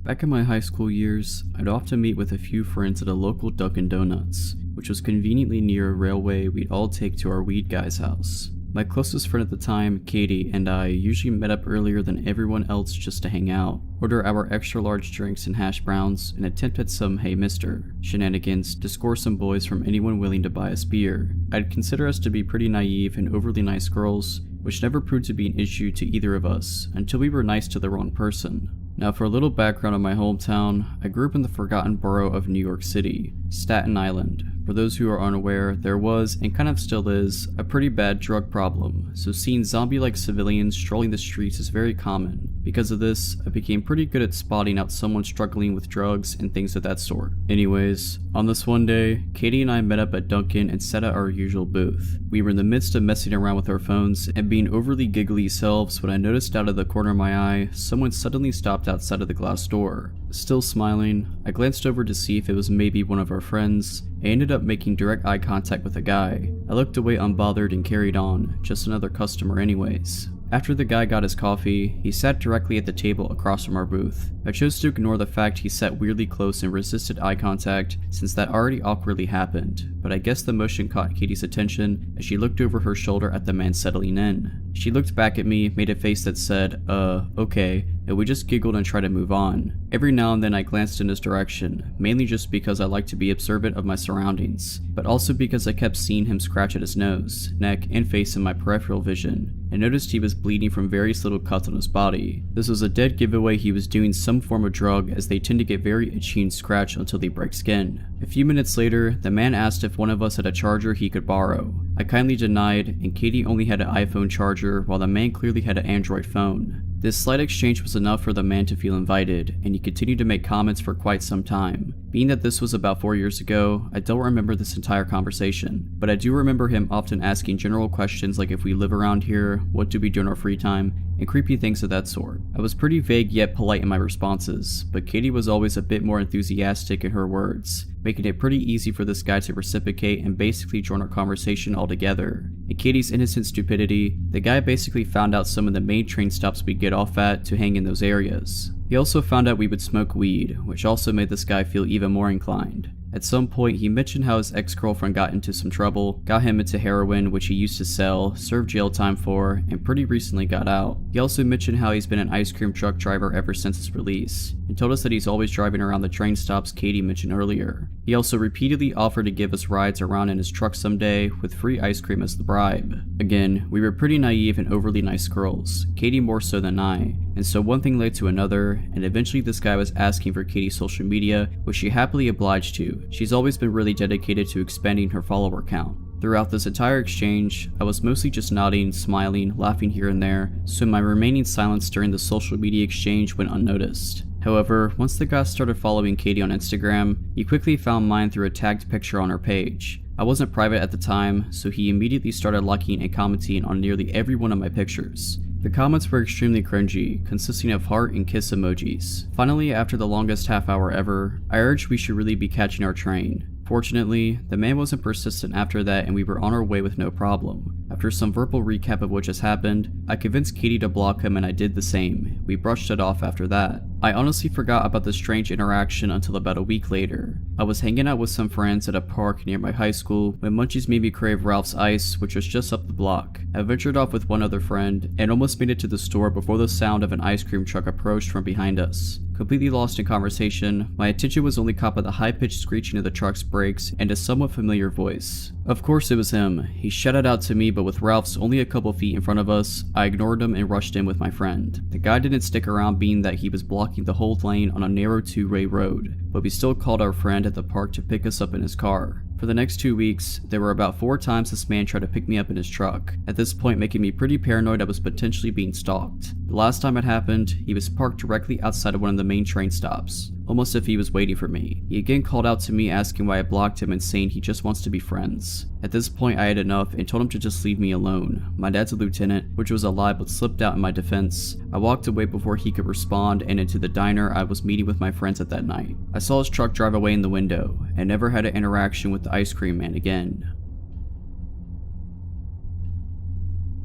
Back in my high school years, I'd often meet with a few friends at a local Dunkin' Donuts, which was conveniently near a railway we'd all take to our weed guy's house. My closest friend at the time, Katie, and I usually met up earlier than everyone else just to hang out, order our extra large drinks and hash browns, and attempt at some "hey mister" shenanigans to score some boys from anyone willing to buy us beer. I'd consider us to be pretty naive and overly nice girls, which never proved to be an issue to either of us until we were nice to the wrong person. Now for a little background on my hometown, I grew up in the forgotten borough of New York City, Staten Island. For those who are unaware, there was, and kind of still is, a pretty bad drug problem, so seeing zombie-like civilians strolling the streets is very common. Because of this, I became pretty good at spotting out someone struggling with drugs and things of that sort. Anyways, on this one day, Katie and I met up at Dunkin' and sat at our usual booth. We were in the midst of messing around with our phones and being overly giggly selves when I noticed out of the corner of my eye, someone suddenly stopped outside of the glass door. Still smiling, I glanced over to see if it was maybe one of our friends. I ended up making direct eye contact with a guy. I looked away unbothered and carried on, just another customer anyways. After the guy got his coffee, he sat directly at the table across from our booth. I chose to ignore the fact he sat weirdly close and resisted eye contact since that already awkwardly happened, but I guess the motion caught Katie's attention as she looked over her shoulder at the man settling in. She looked back at me, made a face that said, okay, and we just giggled and tried to move on. Every now and then I glanced in his direction, mainly just because I like to be observant of my surroundings, but also because I kept seeing him scratch at his nose, neck, and face in my peripheral vision, and noticed he was bleeding from various little cuts on his body. This was a dead giveaway he was doing some form of drug, as they tend to get very itchy and scratch until they break skin. A few minutes later, the man asked if one of us had a charger he could borrow. I kindly denied, and Katie only had an iPhone charger while the man clearly had an Android phone. This slight exchange was enough for the man to feel invited, and he continued to make comments for quite some time. Being that this was about 4 years ago, I don't remember this entire conversation, but I do remember him often asking general questions like if we live around here, what do we do in our free time, and creepy things of that sort. I was pretty vague yet polite in my responses, but Katie was always a bit more enthusiastic in her words, making it pretty easy for this guy to reciprocate and basically join our conversation altogether. In Katie's innocent stupidity, the guy basically found out some of the main train stops we get off at to hang in those areas. He also found out we would smoke weed, which also made this guy feel even more inclined. At some point, he mentioned how his ex-girlfriend got into some trouble, got him into heroin, which he used to sell, served jail time for, and pretty recently got out. He also mentioned how he's been an ice cream truck driver ever since his release, and told us that he's always driving around the train stops Katie mentioned earlier. He also repeatedly offered to give us rides around in his truck someday, with free ice cream as the bribe. Again, we were pretty naive and overly nice girls, Katie more so than I, and so one thing led to another, and eventually this guy was asking for Katie's social media, which she happily obliged to. She's always been really dedicated to expanding her follower count. Throughout this entire exchange, I was mostly just nodding, smiling, laughing here and there, so my remaining silence during the social media exchange went unnoticed. However, once the guy started following Katie on Instagram, he quickly found mine through a tagged picture on her page. I wasn't private at the time, so he immediately started liking and commenting on nearly every one of my pictures. The comments were extremely cringy, consisting of heart and kiss emojis. Finally, after the longest half hour ever, I urged we should really be catching our train. Fortunately, the man wasn't persistent after that and we were on our way with no problem. After some verbal recap of what just happened, I convinced Katie to block him and I did the same. We brushed it off after that. I honestly forgot about this strange interaction until about a week later. I was hanging out with some friends at a park near my high school when munchies made me crave Ralph's Ice, which was just up the block. I ventured off with one other friend and almost made it to the store before the sound of an ice cream truck approached from behind us. Completely lost in conversation, my attention was only caught by the high-pitched screeching of the truck's brakes and a somewhat familiar voice. Of course it was him. He shouted out to me, but with Ralph's only a couple feet in front of us, I ignored him and rushed in with my friend. The guy didn't stick around, being that he was blocking the whole lane on a narrow two-way road, but we still called our friend at the park to pick us up in his car. For the next 2 weeks, there were about 4 times this man tried to pick me up in his truck, at this point making me pretty paranoid I was potentially being stalked. The last time it happened, he was parked directly outside of one of the main train stops, almost if he was waiting for me. He again called out to me asking why I blocked him and saying he just wants to be friends. At this point I had enough and told him to just leave me alone. My dad's a lieutenant, which was a lie but slipped out in my defense. I walked away before he could respond and into the diner I was meeting with my friends at that night. I saw his truck drive away in the window and never had an interaction with the ice cream man again.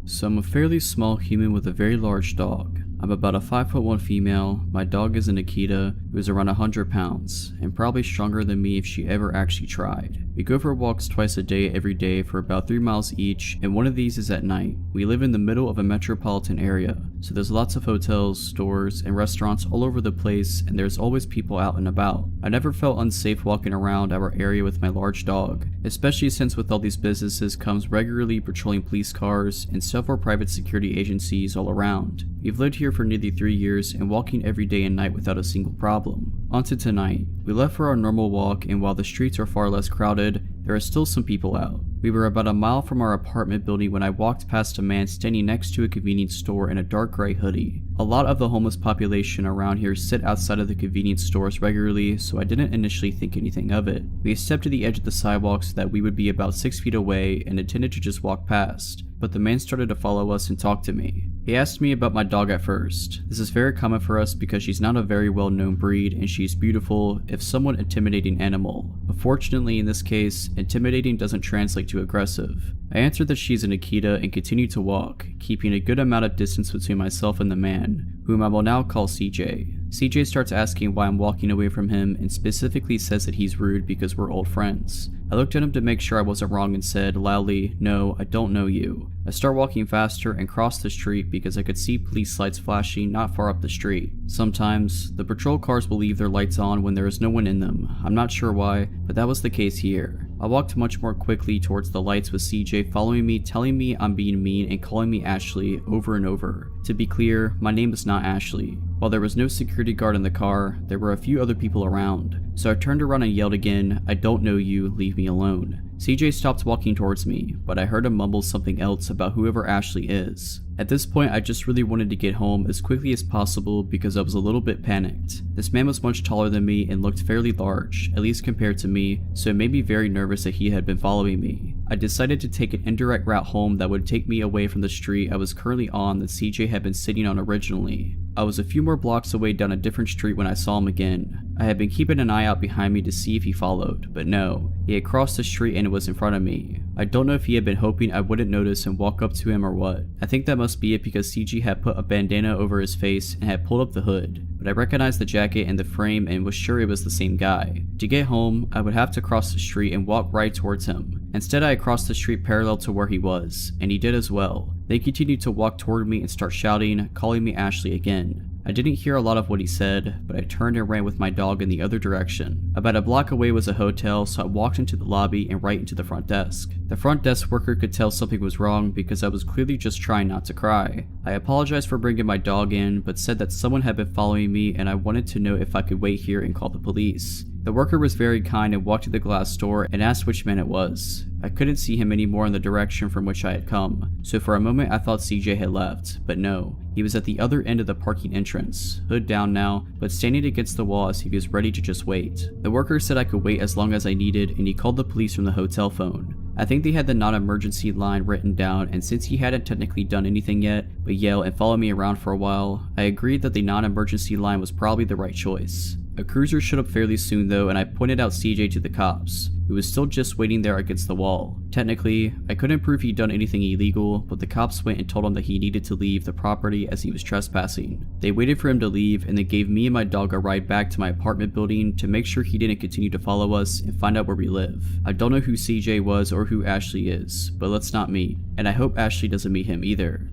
So I'm a fairly small human with a very large dog. I'm about a 5'1" female, my dog is a Nikita who is around 100 pounds, and probably stronger than me if she ever actually tried. We go for walks twice a day every day for about 3 miles each, and one of these is at night. We live in the middle of a metropolitan area, so there's lots of hotels, stores, and restaurants all over the place, and there's always people out and about. I never felt unsafe walking around our area with my large dog, especially since with all these businesses comes regularly patrolling police cars and several private security agencies all around. We've lived here for nearly 3 years and walking every day and night without a single problem. On to tonight. We left for our normal walk, and while the streets are far less crowded, there are still some people out. We were about a mile from our apartment building when I walked past a man standing next to a convenience store in a dark gray hoodie. A lot of the homeless population around here sit outside of the convenience stores regularly, so I didn't initially think anything of it. We stepped to the edge of the sidewalk so that we would be about 6 feet away and intended to just walk past, but the man started to follow us and talk to me. He asked me about my dog at first. This is very common for us because she's not a very well known breed and she's beautiful, if somewhat intimidating animal. Unfortunately in this case, intimidating doesn't translate to aggressive. I answered that she's a Nikita and continued to walk, keeping a good amount of distance between myself and the man, whom I will now call CJ. CJ starts asking why I'm walking away from him and specifically says that he's rude because we're old friends. I looked at him to make sure I wasn't wrong and said loudly, "No, I don't know you." I start walking faster and cross the street because I could see police lights flashing not far up the street. Sometimes, the patrol cars will leave their lights on when there is no one in them. I'm not sure why, but that was the case here. I walked much more quickly towards the lights with CJ following me, telling me I'm being mean and calling me Ashley over and over. To be clear, my name is not Ashley. While there was no security guard in the car, there were a few other people around. So I turned around and yelled again, "I don't know you, leave me alone." CJ stopped walking towards me, but I heard him mumble something else about whoever Ashley is. At this point, I just really wanted to get home as quickly as possible because I was a little bit panicked. This man was much taller than me and looked fairly large, at least compared to me, so it made me very nervous that he had been following me. I decided to take an indirect route home that would take me away from the street I was currently on that CJ had been sitting on originally. I was a few more blocks away down a different street when I saw him again. I had been keeping an eye out behind me to see if he followed, but no, he had crossed the street and was in front of me. I don't know if he had been hoping I wouldn't notice and walk up to him or what. I think that must be it because CG had put a bandana over his face and had pulled up the hood, but I recognized the jacket and the frame and was sure it was the same guy. To get home, I would have to cross the street and walk right towards him. Instead, I crossed the street parallel to where he was, and he did as well. They continued to walk toward me and start shouting, calling me Ashley again. I didn't hear a lot of what he said, but I turned and ran with my dog in the other direction. About a block away was a hotel, so I walked into the lobby and right into the front desk. The front desk worker could tell something was wrong because I was clearly just trying not to cry. I apologized for bringing my dog in, but said that someone had been following me and I wanted to know if I could wait here and call the police. The worker was very kind and walked to the glass door and asked which man it was. I couldn't see him anymore in the direction from which I had come, so for a moment I thought CJ had left, but no, he was at the other end of the parking entrance, hood down now, but standing against the wall as if he was ready to just wait. The worker said I could wait as long as I needed and he called the police from the hotel phone. I think they had the non-emergency line written down, and since he hadn't technically done anything yet, but yell and follow me around for a while, I agreed that the non-emergency line was probably the right choice. A cruiser showed up fairly soon though, and I pointed out CJ to the cops, who was still just waiting there against the wall. Technically, I couldn't prove he'd done anything illegal, but the cops went and told him that he needed to leave the property as he was trespassing. They waited for him to leave, and they gave me and my dog a ride back to my apartment building to make sure he didn't continue to follow us and find out where we live. I don't know who CJ was or who Ashley is, but let's not meet, and I hope Ashley doesn't meet him either.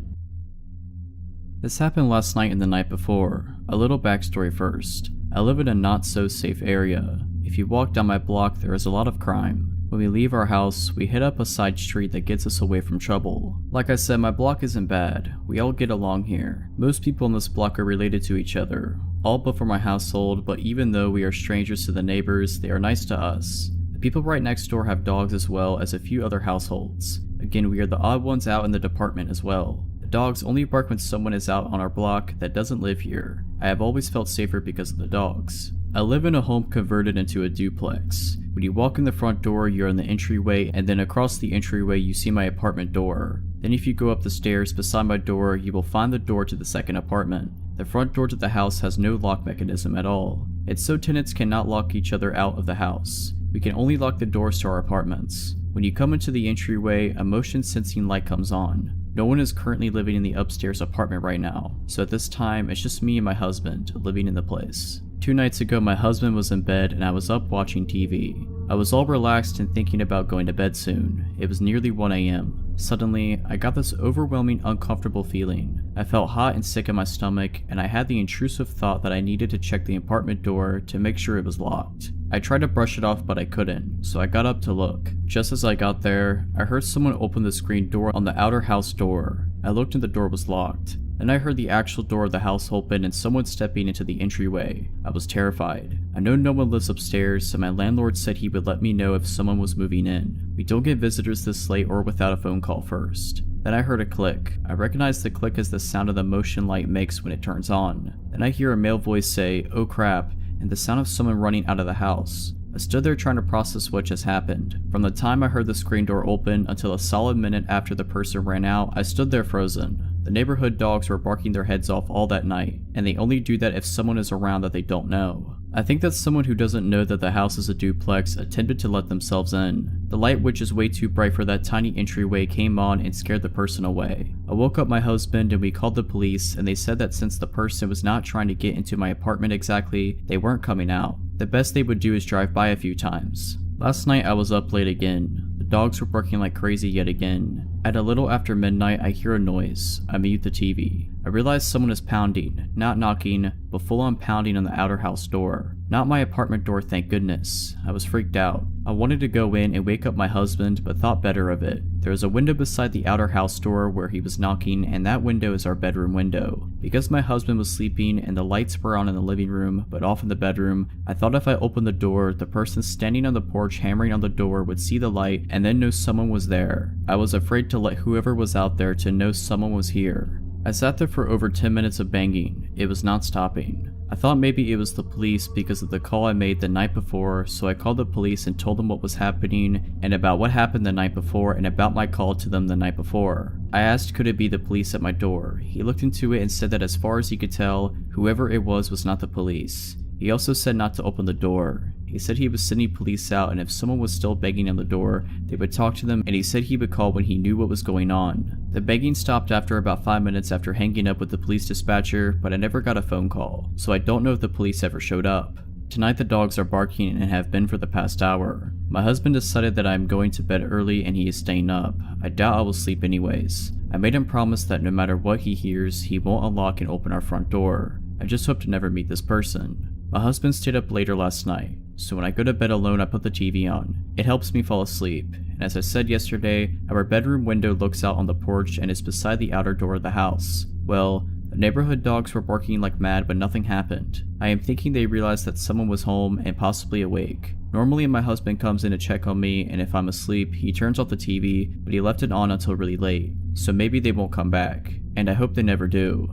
This happened last night and the night before. A little backstory first. I live in a not so safe area. If you walk down my block, there is a lot of crime. When we leave our house, we hit up a side street that gets us away from trouble. Like I said, my block isn't bad. We all get along here. Most people in this block are related to each other, all but for my household, but even though we are strangers to the neighbors, they are nice to us. The people right next door have dogs as well as a few other households. Again, we are the odd ones out in the department as well. The dogs only bark when someone is out on our block that doesn't live here. I have always felt safer because of the dogs. I live in a home converted into a duplex. When you walk in the front door, you're in the entryway, and then across the entryway you see my apartment door. Then if you go up the stairs beside my door, you will find the door to the second apartment. The front door to the house has no lock mechanism at all. It's so tenants cannot lock each other out of the house. We can only lock the doors to our apartments. When you come into the entryway, a motion sensing light comes on. No one is currently living in the upstairs apartment right now, so at this time it's just me and my husband living in the place. 2 nights ago my husband was in bed and I was up watching TV. I was all relaxed and thinking about going to bed soon. It was nearly 1 AM. Suddenly, I got this overwhelming uncomfortable feeling. I felt hot and sick in my stomach, and I had the intrusive thought that I needed to check the apartment door to make sure it was locked. I tried to brush it off but I couldn't, so I got up to look. Just as I got there, I heard someone open the screen door on the outer house door. I looked and the door was locked. Then I heard the actual door of the house open and someone stepping into the entryway. I was terrified. I know no one lives upstairs, so my landlord said he would let me know if someone was moving in. We don't get visitors this late or without a phone call first. Then I heard a click. I recognized the click as the sound of the motion light makes when it turns on. Then I hear a male voice say, "Oh crap," and the sound of someone running out of the house. I stood there trying to process what just happened. From the time I heard the screen door open until a solid minute after the person ran out, I stood there frozen. The neighborhood dogs were barking their heads off all that night, and they only do that if someone is around that they don't know. I think that someone who doesn't know that the house is a duplex attempted to let themselves in. The light, which is way too bright for that tiny entryway, came on and scared the person away. I woke up my husband and we called the police, and they said that since the person was not trying to get into my apartment exactly, they weren't coming out. The best they would do is drive by a few times. Last night I was up late again. The dogs were barking like crazy yet again. At a little after midnight I hear a noise. I mute the TV. I realize someone is pounding, not knocking, but full on pounding on the outer house door. Not my apartment door, thank goodness. I was freaked out. I wanted to go in and wake up my husband, but thought better of it. There is a window beside the outer house door where he was knocking, and that window is our bedroom window. Because my husband was sleeping and the lights were on in the living room, but off in the bedroom, I thought if I opened the door, the person standing on the porch hammering on the door would see the light and then know someone was there. I was afraid to let whoever was out there to know someone was here. I sat there for over 10 minutes of banging. It was not stopping. I thought maybe it was the police because of the call I made the night before, so I called the police and told them what was happening and about what happened the night before and about my call to them the night before. I asked could it be the police at my door. He looked into it and said that as far as he could tell, whoever it was not the police. He also said not to open the door. He said he was sending police out, and if someone was still begging on the door, they would talk to them, and he said he would call when he knew what was going on. The begging stopped after about 5 minutes after hanging up with the police dispatcher, but I never got a phone call, so I don't know if the police ever showed up. Tonight the dogs are barking and have been for the past hour. My husband decided that I am going to bed early and he is staying up. I doubt I will sleep anyways. I made him promise that no matter what he hears, he won't unlock and open our front door. I just hope to never meet this person. My husband stayed up later last night, so when I go to bed alone I put the TV on. It helps me fall asleep, and as I said yesterday, our bedroom window looks out on the porch and is beside the outer door of the house. Well, the neighborhood dogs were barking like mad but nothing happened. I am thinking they realized that someone was home and possibly awake. Normally my husband comes in to check on me, and if I'm asleep, he turns off the TV, but he left it on until really late, so maybe they won't come back, and I hope they never do.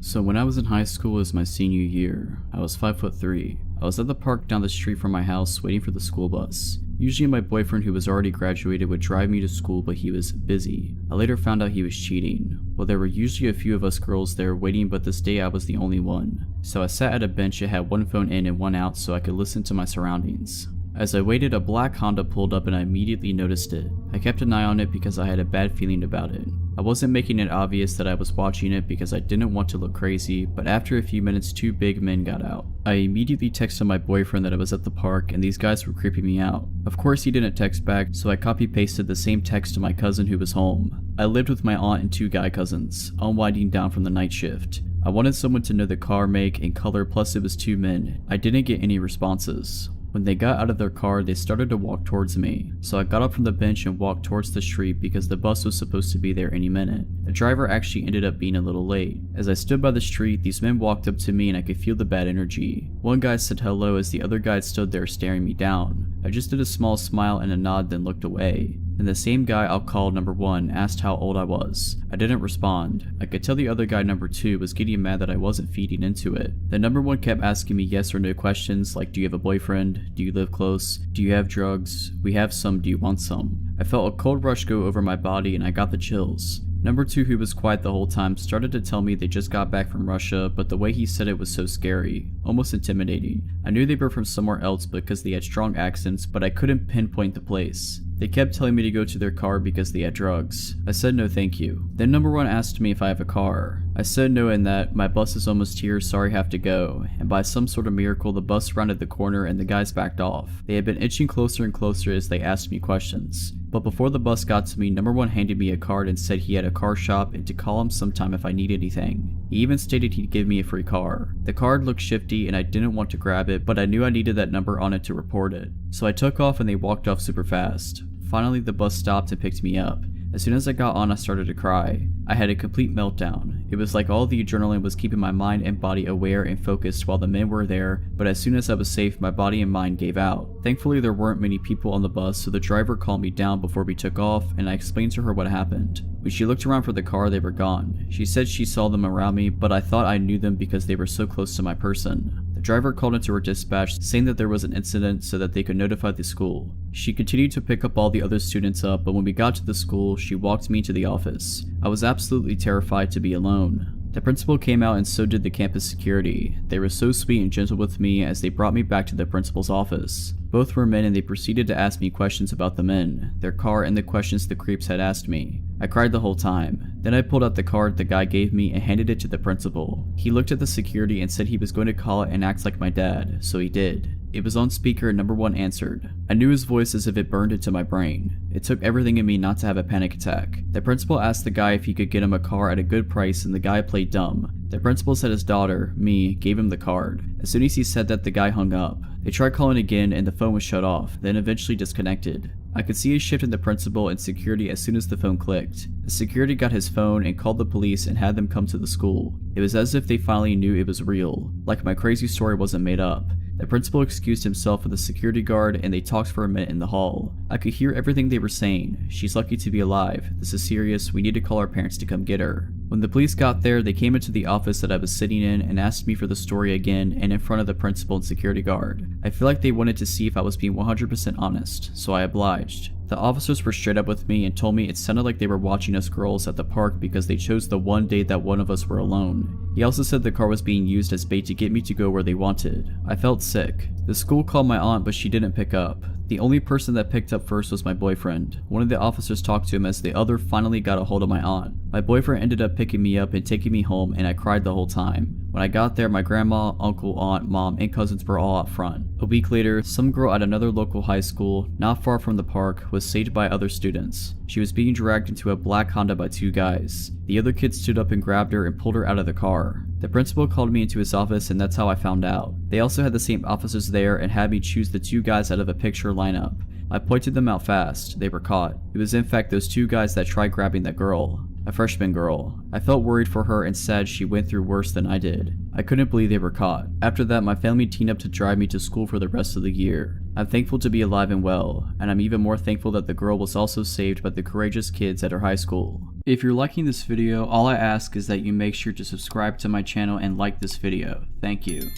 So when I was in high school as my senior year, I was 5'3". I was at the park down the street from my house waiting for the school bus. Usually my boyfriend who was already graduated would drive me to school, but he was busy. I later found out he was cheating. Well, there were usually a few of us girls there waiting, but this day I was the only one. So I sat at a bench that had one phone in and one out so I could listen to my surroundings. As I waited, a black Honda pulled up and I immediately noticed it. I kept an eye on it because I had a bad feeling about it. I wasn't making it obvious that I was watching it because I didn't want to look crazy, but after a few minutes 2 big men got out. I immediately texted my boyfriend that I was at the park and these guys were creeping me out. Of course he didn't text back, so I copy-pasted the same text to my cousin who was home. I lived with my aunt and 2 guy cousins, unwinding down from the night shift. I wanted someone to know the car make and color, plus it was 2 men. I didn't get any responses. When they got out of their car, they started to walk towards me, so I got up from the bench and walked towards the street because the bus was supposed to be there any minute. The driver actually ended up being a little late. As I stood by the street, these men walked up to me and I could feel the bad energy. One guy said hello as the other guy stood there staring me down. I just did a small smile and a nod, then looked away. Then the same guy I'll call number 1 asked how old I was. I didn't respond. I could tell the other guy number 2 was getting mad that I wasn't feeding into it. Then number 1 kept asking me yes or no questions like, do you have a boyfriend? Do you live close? Do you have drugs? We have some, do you want some? I felt a cold rush go over my body and I got the chills. Number 2, who was quiet the whole time, started to tell me they just got back from Russia, but the way he said it was so scary, almost intimidating. I knew they were from somewhere else because they had strong accents, but I couldn't pinpoint the place. They kept telling me to go to their car because they had drugs. I said no thank you. Then number 1 asked me if I have a car. I said no and that my bus is almost here, sorry have to go, and by some sort of miracle the bus rounded the corner and the guys backed off. They had been inching closer and closer as they asked me questions. But before the bus got to me, number 1 handed me a card and said he had a car shop and to call him sometime if I need anything. He even stated he'd give me a free car. The card looked shifty and I didn't want to grab it, but I knew I needed that number on it to report it. So I took off and they walked off super fast. Finally the bus stopped and picked me up. As soon as I got on, I started to cry. I had a complete meltdown. It was like all the adrenaline was keeping my mind and body aware and focused while the men were there, but as soon as I was safe, my body and mind gave out. Thankfully, there weren't many people on the bus, so the driver calmed me down before we took off, and I explained to her what happened. When she looked around for the car, they were gone. She said she saw them around me, but I thought I knew them because they were so close to my person. The driver called into her dispatch saying that there was an incident so that they could notify the school. She continued to pick up all the other students up, but when we got to the school, she walked me to the office. I was absolutely terrified to be alone. The principal came out and so did the campus security. They were so sweet and gentle with me as they brought me back to the principal's office. Both were men and they proceeded to ask me questions about the men, their car, and the questions the creeps had asked me. I cried the whole time. Then I pulled out the card the guy gave me and handed it to the principal. He looked at the security and said he was going to call it and act like my dad, so he did. It was on speaker and number 1 answered. I knew his voice as if it burned into my brain. It took everything in me not to have a panic attack. The principal asked the guy if he could get him a car at a good price and the guy played dumb. The principal said his daughter, me, gave him the card. As soon as he said that, the guy hung up. They tried calling again and the phone was shut off, then eventually disconnected. I could see a shift in the principal and security as soon as the phone clicked. The security got his phone and called the police and had them come to the school. It was as if they finally knew it was real, like my crazy story wasn't made up. The principal excused himself with the security guard and they talked for a minute in the hall. I could hear everything they were saying. She's lucky to be alive. This is serious. We need to call our parents to come get her. When the police got there, they came into the office that I was sitting in and asked me for the story again and in front of the principal and security guard. I feel like they wanted to see if I was being 100% honest, so I obliged. The officers were straight up with me and told me it sounded like they were watching us girls at the park because they chose the one day that one of us were alone. He also said the car was being used as bait to get me to go where they wanted. I felt sick. The school called my aunt, but she didn't pick up. The only person that picked up first was my boyfriend. One of the officers talked to him as the other finally got a hold of my aunt. My boyfriend ended up picking me up and taking me home, and I cried the whole time. When I got there, my grandma, uncle, aunt, mom, and cousins were all out front. A week later, some girl at another local high school, not far from the park, was saved by other students. She was being dragged into a black Honda by 2 guys. The other kid stood up and grabbed her and pulled her out of the car. The principal called me into his office and that's how I found out. They also had the same officers there and had me choose the 2 guys out of a picture lineup. I pointed them out fast. They were caught. It was in fact those 2 guys that tried grabbing that girl. A freshman girl. I felt worried for her and sad she went through worse than I did. I couldn't believe they were caught. After that, my family teamed up to drive me to school for the rest of the year. I'm thankful to be alive and well, and I'm even more thankful that the girl was also saved by the courageous kids at her high school. If you're liking this video, all I ask is that you make sure to subscribe to my channel and like this video. Thank you.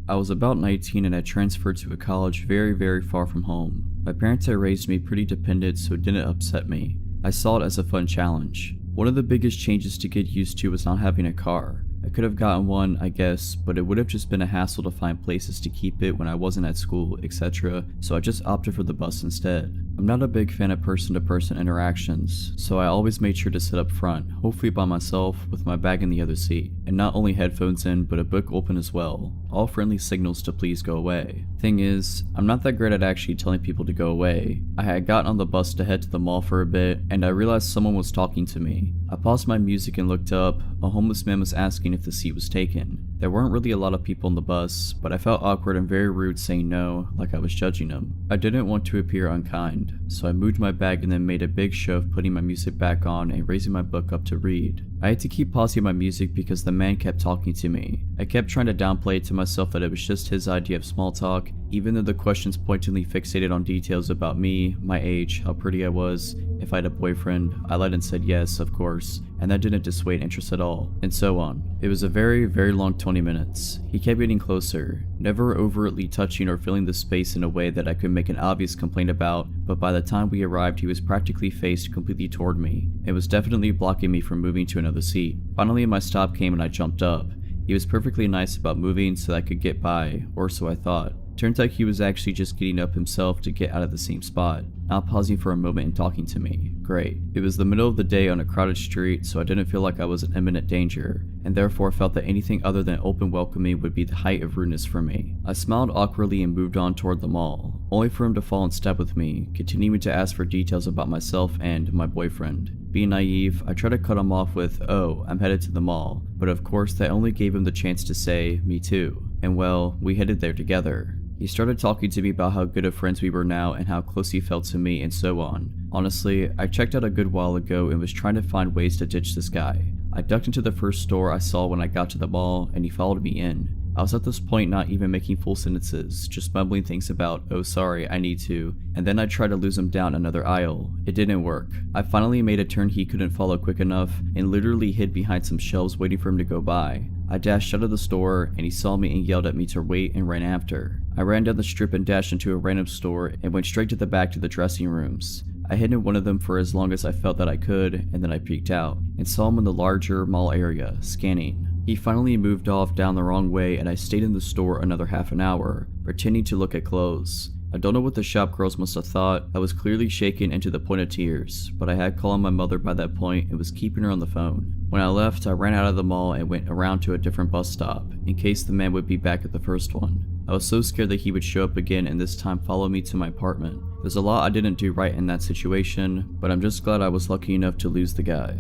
I was about 19 and I transferred to a college very far from home. My parents had raised me pretty dependent, so it didn't upset me. I saw it as a fun challenge. One of the biggest changes to get used to was not having a car. I could have gotten one, I guess, but it would have just been a hassle to find places to keep it when I wasn't at school, etc., so I just opted for the bus instead. I'm not a big fan of person-to-person interactions, so I always made sure to sit up front, hopefully by myself, with my bag in the other seat, and not only headphones in, but a book open as well. All friendly signals to please go away. Thing is, I'm not that great at actually telling people to go away. I had gotten on the bus to head to the mall for a bit, and I realized someone was talking to me. I paused my music and looked up. A homeless man was asking if the seat was taken. There weren't really a lot of people on the bus, but I felt awkward and very rude saying no, like I was judging him. I didn't want to appear unkind, so I moved my bag and then made a big show of putting my music back on and raising my book up to read. I had to keep pausing my music because the man kept talking to me. I kept trying to downplay it to myself that it was just his idea of small talk, even though the questions pointedly fixated on details about me, my age, how pretty I was, if I had a boyfriend. I lied and said yes, of course, and that didn't dissuade interest at all, and so on. It was a very long 20 minutes. He kept getting closer, never overtly touching or filling the space in a way that I could make an obvious complaint about, but by the time we arrived he was practically faced completely toward me. It was definitely blocking me from moving to another seat. Finally my stop came and I jumped up. He was perfectly nice about moving so that I could get by, or so I thought. Turns out he was actually just getting up himself to get out of the same spot, not pausing for a moment and talking to me. Great. It was the middle of the day on a crowded street, so I didn't feel like I was in imminent danger, and therefore felt that anything other than open welcoming would be the height of rudeness for me. I smiled awkwardly and moved on toward the mall, only for him to fall in step with me, continuing to ask for details about myself and my boyfriend. Being naive, I tried to cut him off with, "Oh, I'm headed to the mall," but of course that only gave him the chance to say, "Me too," and well, we headed there together. He started talking to me about how good of friends we were now and how close he felt to me and so on. Honestly, I checked out a good while ago and was trying to find ways to ditch this guy. I ducked into the first store I saw when I got to the mall and he followed me in. I was at this point not even making full sentences, just mumbling things about, "Oh sorry, I need to," and then I tried to lose him down another aisle. It didn't work. I finally made a turn he couldn't follow quick enough and literally hid behind some shelves waiting for him to go by. I dashed out of the store and he saw me and yelled at me to wait and ran after. I ran down the strip and dashed into a random store and went straight to the back to the dressing rooms. I hid in one of them for as long as I felt that I could, and then I peeked out and saw him in the larger mall area, scanning. He finally moved off down the wrong way and I stayed in the store another half an hour, pretending to look at clothes. I don't know what the shop girls must have thought. I was clearly shaken into the point of tears, but I had called my mother by that point and was keeping her on the phone. When I left, I ran out of the mall and went around to a different bus stop, in case the man would be back at the first one. I was so scared that he would show up again and this time follow me to my apartment. There's a lot I didn't do right in that situation, but I'm just glad I was lucky enough to lose the guy.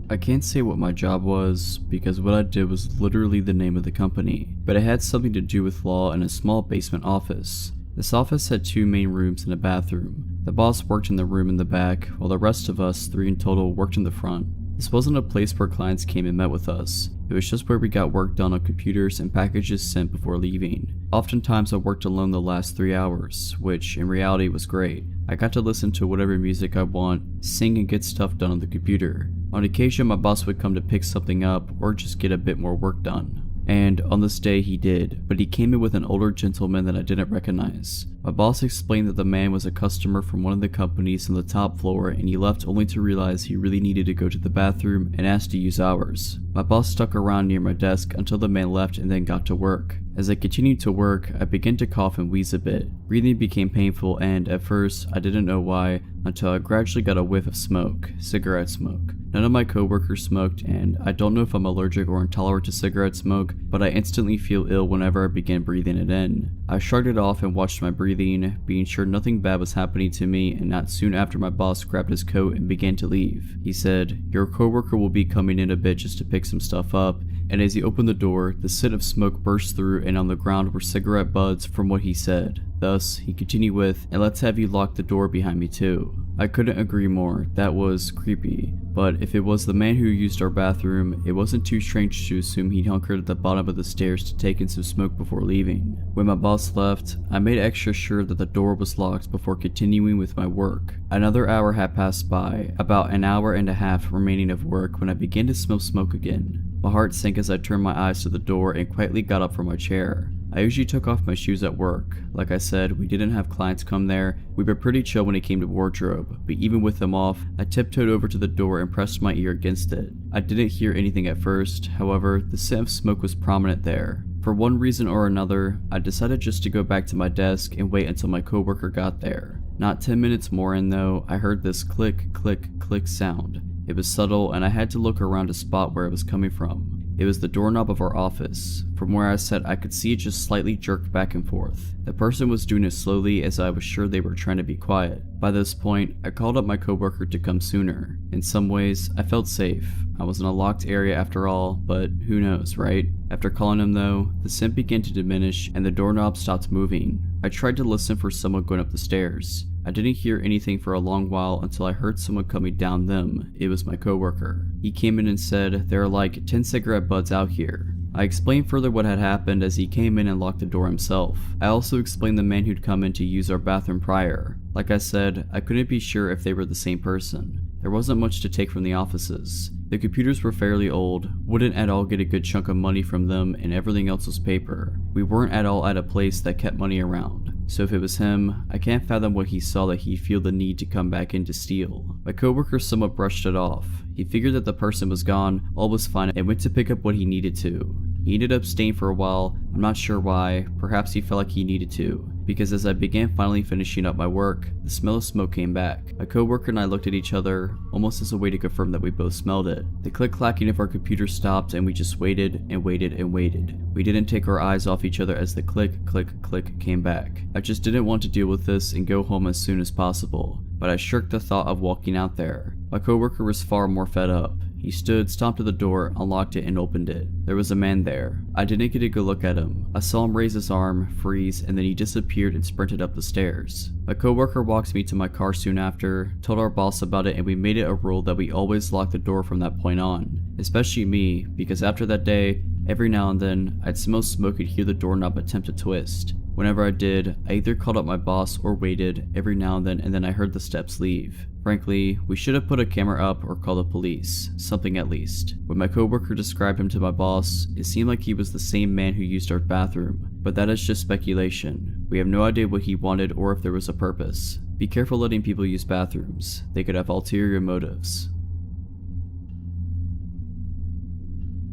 I can't say what my job was, because what I did was literally the name of the company, but it had something to do with law in a small basement office. This office had 2 main rooms and a bathroom. The boss worked in the room in the back, while the rest of us, 3 in total, worked in the front. This wasn't a place where clients came and met with us. It was just where we got work done on computers and packages sent before leaving. Oftentimes I worked alone the last 3 hours, which in reality was great. I got to listen to whatever music I want, sing and get stuff done on the computer. On occasion my boss would come to pick something up or just get a bit more work done. And on this day he did, but he came in with an older gentleman that I didn't recognize. My boss explained that the man was a customer from one of the companies on the top floor and he left only to realize he really needed to go to the bathroom and asked to use ours. My boss stuck around near my desk until the man left and then got to work. As I continued to work, I began to cough and wheeze a bit. Breathing became painful and, at first, I didn't know why until I gradually got a whiff of smoke, cigarette smoke. None of my coworkers smoked and I don't know if I'm allergic or intolerant to cigarette smoke, but I instantly feel ill whenever I begin breathing it in. I shrugged it off and watched my breathing, being sure nothing bad was happening to me, and not soon after my boss grabbed his coat and began to leave. He said, "Your coworker will be coming in a bit just to pick some stuff up," and as he opened the door, the scent of smoke burst through and on the ground were cigarette butts from what he said. Thus, he continued with, "And let's have you lock the door behind me too." I couldn't agree more. That was creepy. But if it was the man who used our bathroom, it wasn't too strange to assume he hunkered at the bottom of the stairs to take in some smoke before leaving. When my boss left, I made extra sure that the door was locked before continuing with my work. Another hour had passed by, about an hour and a half remaining of work when I began to smell smoke again. My heart sank as I turned my eyes to the door and quietly got up from my chair. I usually took off my shoes at work. Like I said, we didn't have clients come there. We were pretty chill when it came to wardrobe, but even with them off, I tiptoed over to the door and pressed my ear against it. I didn't hear anything at first, however, the scent of smoke was prominent there. For one reason or another, I decided just to go back to my desk and wait until my coworker got there. Not 10 minutes more in though, I heard this click, click, click sound. It was subtle and I had to look around to spot where it was coming from. It was the doorknob of our office. From where I sat, I could see it just slightly jerked back and forth. The person was doing it slowly as I was sure they were trying to be quiet. By this point, I called up my coworker to come sooner. In some ways, I felt safe. I was in a locked area after all, but who knows, right? After calling him though, the scent began to diminish and the doorknob stopped moving. I tried to listen for someone going up the stairs. I didn't hear anything for a long while until I heard someone coming down them. It was my coworker. He came in and said, "There are like 10 cigarette butts out here." I explained further what had happened as he came in and locked the door himself. I also explained the man who'd come in to use our bathroom prior. Like I said, I couldn't be sure if they were the same person. There wasn't much to take from the offices. The computers were fairly old, wouldn't at all get a good chunk of money from them, and everything else was paper. We weren't at all at a place that kept money around. So if it was him, I can't fathom what he saw that he'd feel the need to come back in to steal. My coworker somewhat brushed it off. He figured that the person was gone, all was fine, and went to pick up what he needed to. He ended up staying for a while, I'm not sure why, perhaps he felt like he needed to, because as I began finally finishing up my work, the smell of smoke came back. My coworker and I looked at each other, almost as a way to confirm that we both smelled it. The click-clacking of our computer stopped and we just waited and waited and waited. We didn't take our eyes off each other as the click, click, click came back. I just didn't want to deal with this and go home as soon as possible, but I shirked the thought of walking out there. My coworker was far more fed up. He stood, stomped at the door, unlocked it, and opened it. There was a man there. I didn't get a good look at him. I saw him raise his arm, freeze, and then he disappeared and sprinted up the stairs. My coworker walked me to my car soon after, told our boss about it, and we made it a rule that we always lock the door from that point on. Especially me, because after that day, every now and then, I'd smell smoke and hear the doorknob attempt to twist. Whenever I did, I either called up my boss or waited every now and then I heard the steps leave. Frankly, we should have put a camera up or called the police, something at least. When my coworker described him to my boss, it seemed like he was the same man who used our bathroom, but that is just speculation. We have no idea what he wanted or if there was a purpose. Be careful letting people use bathrooms. They could have ulterior motives.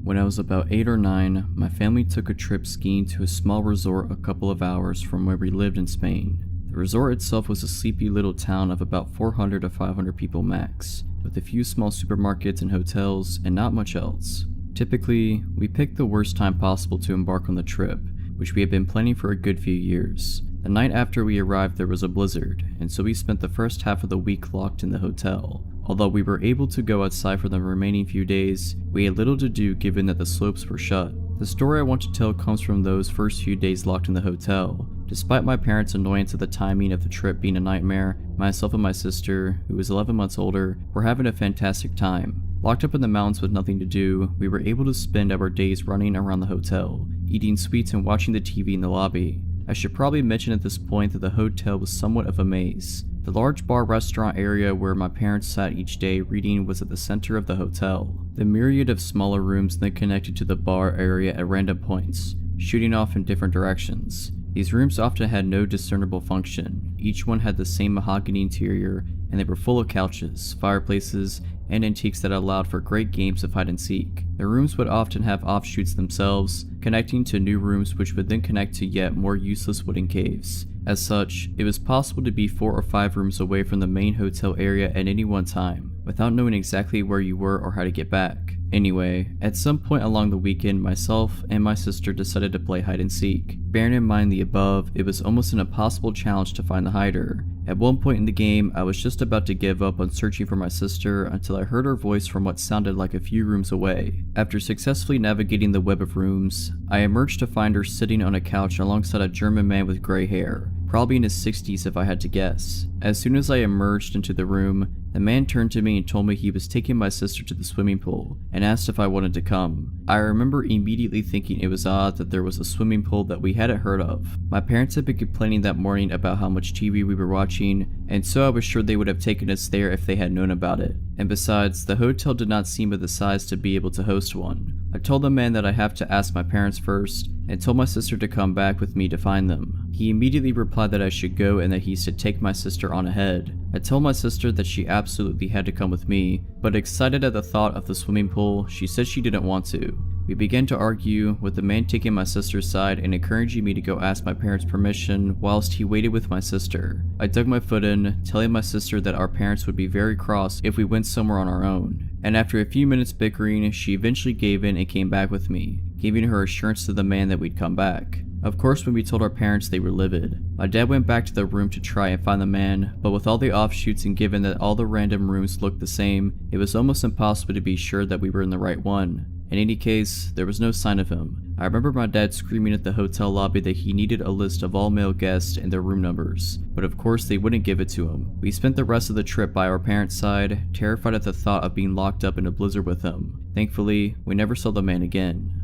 When I was about 8 or 9, my family took a trip skiing to a small resort a couple of hours from where we lived in Spain. The resort itself was a sleepy little town of about 400 to 500 people max, with a few small supermarkets and hotels and not much else. Typically, we picked the worst time possible to embark on the trip, which we had been planning for a good few years. The night after we arrived there was a blizzard, and so we spent the first half of the week locked in the hotel. Although we were able to go outside for the remaining few days, we had little to do given that the slopes were shut. The story I want to tell comes from those first few days locked in the hotel. Despite my parents' annoyance at the timing of the trip being a nightmare, myself and my sister, who was 11 months older, were having a fantastic time. Locked up in the mountains with nothing to do, we were able to spend our days running around the hotel, eating sweets and watching the TV in the lobby. I should probably mention at this point that the hotel was somewhat of a maze. The large bar restaurant area where my parents sat each day reading was at the center of the hotel. The myriad of smaller rooms then connected to the bar area at random points, shooting off in different directions. These rooms often had no discernible function. Each one had the same mahogany interior, and they were full of couches, fireplaces, and antiques that allowed for great games of hide and seek. The rooms would often have offshoots themselves, connecting to new rooms which would then connect to yet more useless wooden caves. As such, it was possible to be 4 or 5 rooms away from the main hotel area at any one time, without knowing exactly where you were or how to get back. Anyway, at some point along the weekend, myself and my sister decided to play hide and seek. Bearing in mind the above, it was almost an impossible challenge to find the hider. At one point in the game, I was just about to give up on searching for my sister until I heard her voice from what sounded like a few rooms away. After successfully navigating the web of rooms, I emerged to find her sitting on a couch alongside a German man with gray hair, probably in his 60s if I had to guess. As soon as I emerged into the room, the man turned to me and told me he was taking my sister to the swimming pool and asked if I wanted to come. I remember immediately thinking it was odd that there was a swimming pool that we hadn't heard of. My parents had been complaining that morning about how much TV we were watching, and so I was sure they would have taken us there if they had known about it. And besides, the hotel did not seem of the size to be able to host one. I told the man that I have to ask my parents first, and told my sister to come back with me to find them. He immediately replied that I should go and that he should take my sister on ahead. I told my sister that she absolutely had to come with me, but excited at the thought of the swimming pool, she said she didn't want to. We began to argue, with the man taking my sister's side and encouraging me to go ask my parents' permission whilst he waited with my sister. I dug my foot in, telling my sister that our parents would be very cross if we went somewhere on our own. And after a few minutes bickering, she eventually gave in and came back with me, giving her assurance to the man that we'd come back. Of course, when we told our parents, they were livid. My dad went back to the room to try and find the man, but with all the offshoots and given that all the random rooms looked the same, it was almost impossible to be sure that we were in the right one. In any case, there was no sign of him. I remember my dad screaming at the hotel lobby that he needed a list of all male guests and their room numbers, but of course they wouldn't give it to him. We spent the rest of the trip by our parents' side, terrified at the thought of being locked up in a blizzard with him. Thankfully, we never saw the man again.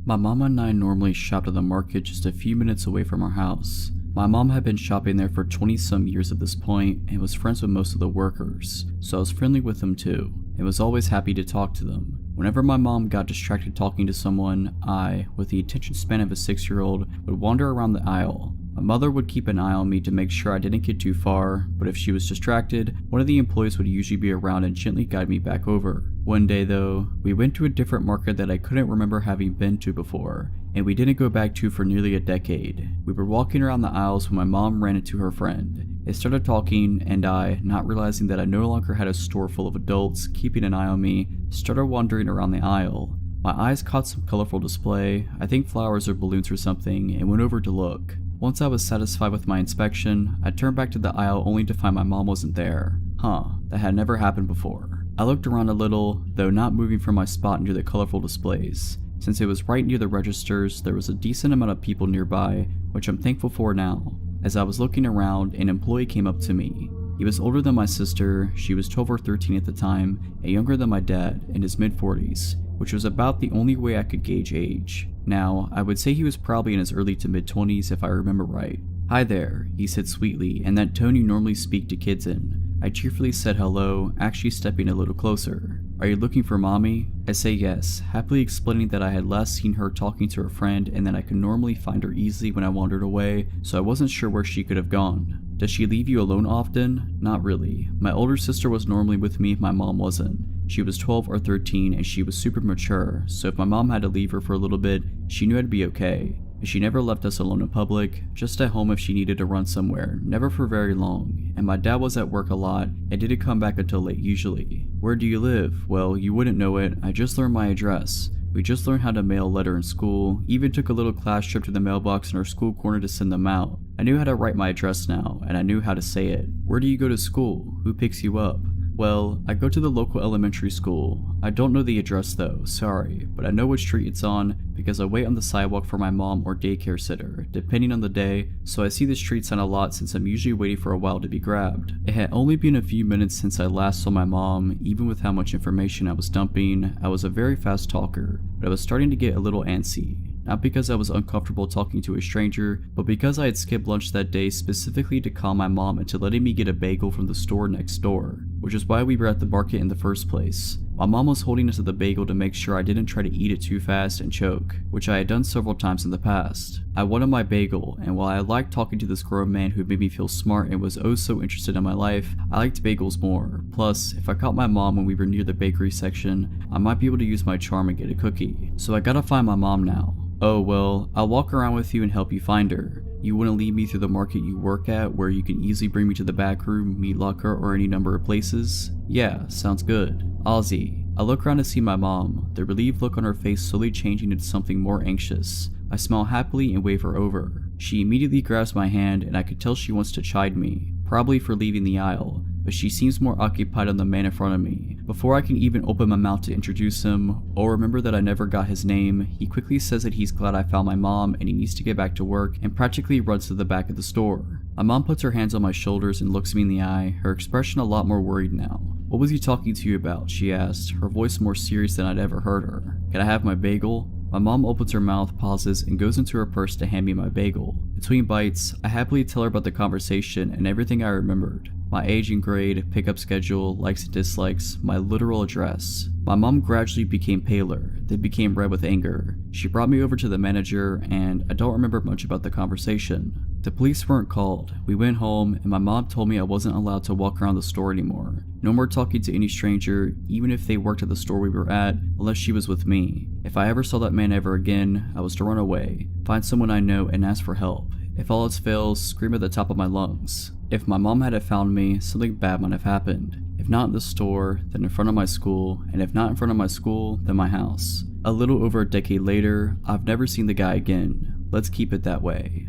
My mom and I normally shopped at the market just a few minutes away from our house. My mom had been shopping there for 20-some years at this point and was friends with most of the workers, so I was friendly with them too, and was always happy to talk to them. Whenever my mom got distracted talking to someone, I, with the attention span of a 6-year-old, would wander around the aisle. My mother would keep an eye on me to make sure I didn't get too far, but if she was distracted, one of the employees would usually be around and gently guide me back over. One day though, we went to a different market that I couldn't remember having been to before, and we didn't go back to for nearly a decade. We were walking around the aisles when my mom ran into her friend. They started talking, and I, not realizing that I no longer had a store full of adults keeping an eye on me, started wandering around the aisle. My eyes caught some colorful display, I think flowers or balloons or something, and went over to look. Once I was satisfied with my inspection, I turned back to the aisle only to find my mom wasn't there. That had never happened before. I looked around a little, though not moving from my spot near the colorful displays. Since it was right near the registers, there was a decent amount of people nearby, which I'm thankful for now. As I was looking around, an employee came up to me. He was older than my sister, she was 12 or 13 at the time, and younger than my dad, in his mid-40s, which was about the only way I could gauge age. Now, I would say he was probably in his early to mid-20s if I remember right. "Hi there," he said sweetly, in that tone you normally speak to kids in. I cheerfully said hello, actually stepping a little closer. "Are you looking for mommy?" I say yes, happily explaining that I had last seen her talking to her friend and that I could normally find her easily when I wandered away, so I wasn't sure where she could have gone. "Does she leave you alone often?" "Not really. My older sister was normally with me if my mom wasn't. She was 12 or 13 and she was super mature, so if my mom had to leave her for a little bit, she knew I'd be okay. She never left us alone in public, just at home if she needed to run somewhere, never for very long, and my dad was at work a lot and didn't come back until late usually." "Where do you live?" "Well, you wouldn't know it, I just learned my address. We just learned how to mail a letter in school, even took a little class trip to the mailbox in our school corner to send them out. I knew how to write my address now, and I knew how to say it." "Where do you go to school? Who picks you up?" "Well, I go to the local elementary school. I don't know the address though, sorry, but I know which street it's on because I wait on the sidewalk for my mom or daycare sitter, depending on the day, so I see the street sign a lot since I'm usually waiting for a while to be grabbed." It had only been a few minutes since I last saw my mom. Even with how much information I was dumping, I was a very fast talker, but I was starting to get a little antsy. Not because I was uncomfortable talking to a stranger, but because I had skipped lunch that day specifically to calm my mom into letting me get a bagel from the store next door, which is why we were at the market in the first place. My mom was holding onto the bagel to make sure I didn't try to eat it too fast and choke, which I had done several times in the past. I wanted my bagel, and while I liked talking to this grown man who made me feel smart and was oh so interested in my life, I liked bagels more. Plus, if I caught my mom when we were near the bakery section, I might be able to use my charm and get a cookie. So I gotta find my mom now. "Oh well, I'll walk around with you and help you find her. You wouldn't lead me through the market you work at where you can easily bring me to the back room, meat locker, or any number of places?" "Yeah, sounds good." Ozzy. I look around to see my mom, the relieved look on her face slowly changing into something more anxious. I smile happily and wave her over. She immediately grabs my hand and I could tell she wants to chide me, probably for leaving the aisle, but she seems more occupied on the man in front of me. Before I can even open my mouth to introduce him, or remember that I never got his name, he quickly says that he's glad I found my mom and he needs to get back to work and practically runs to the back of the store. My mom puts her hands on my shoulders and looks me in the eye, her expression a lot more worried now. "What was he talking to you about?" she asked, her voice more serious than I'd ever heard her. "Can I have my bagel?" My mom opens her mouth, pauses, and goes into her purse to hand me my bagel. Between bites, I happily tell her about the conversation and everything I remembered. My age and grade, pickup schedule, likes and dislikes, my literal address. My mom gradually became paler, then became red with anger. She brought me over to the manager, and I don't remember much about the conversation. The police weren't called. We went home, and my mom told me I wasn't allowed to walk around the store anymore. No more talking to any stranger, even if they worked at the store we were at, unless she was with me. If I ever saw that man ever again, I was to run away, find someone I know and ask for help. If all else fails, scream at the top of my lungs. If my mom hadn't found me, something bad might have happened. If not in the store, then in front of my school, and if not in front of my school, then my house. A little over a decade later, I've never seen the guy again. Let's keep it that way.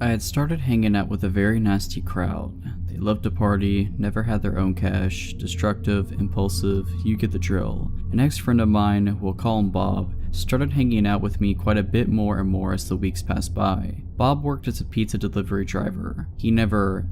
I had started hanging out with a very nasty crowd. They loved to party, never had their own cash, destructive, impulsive, you get the drill. An ex-friend of mine, we'll call him Bob, started hanging out with me quite a bit more and more as the weeks passed by. Bob worked as a pizza delivery driver. He never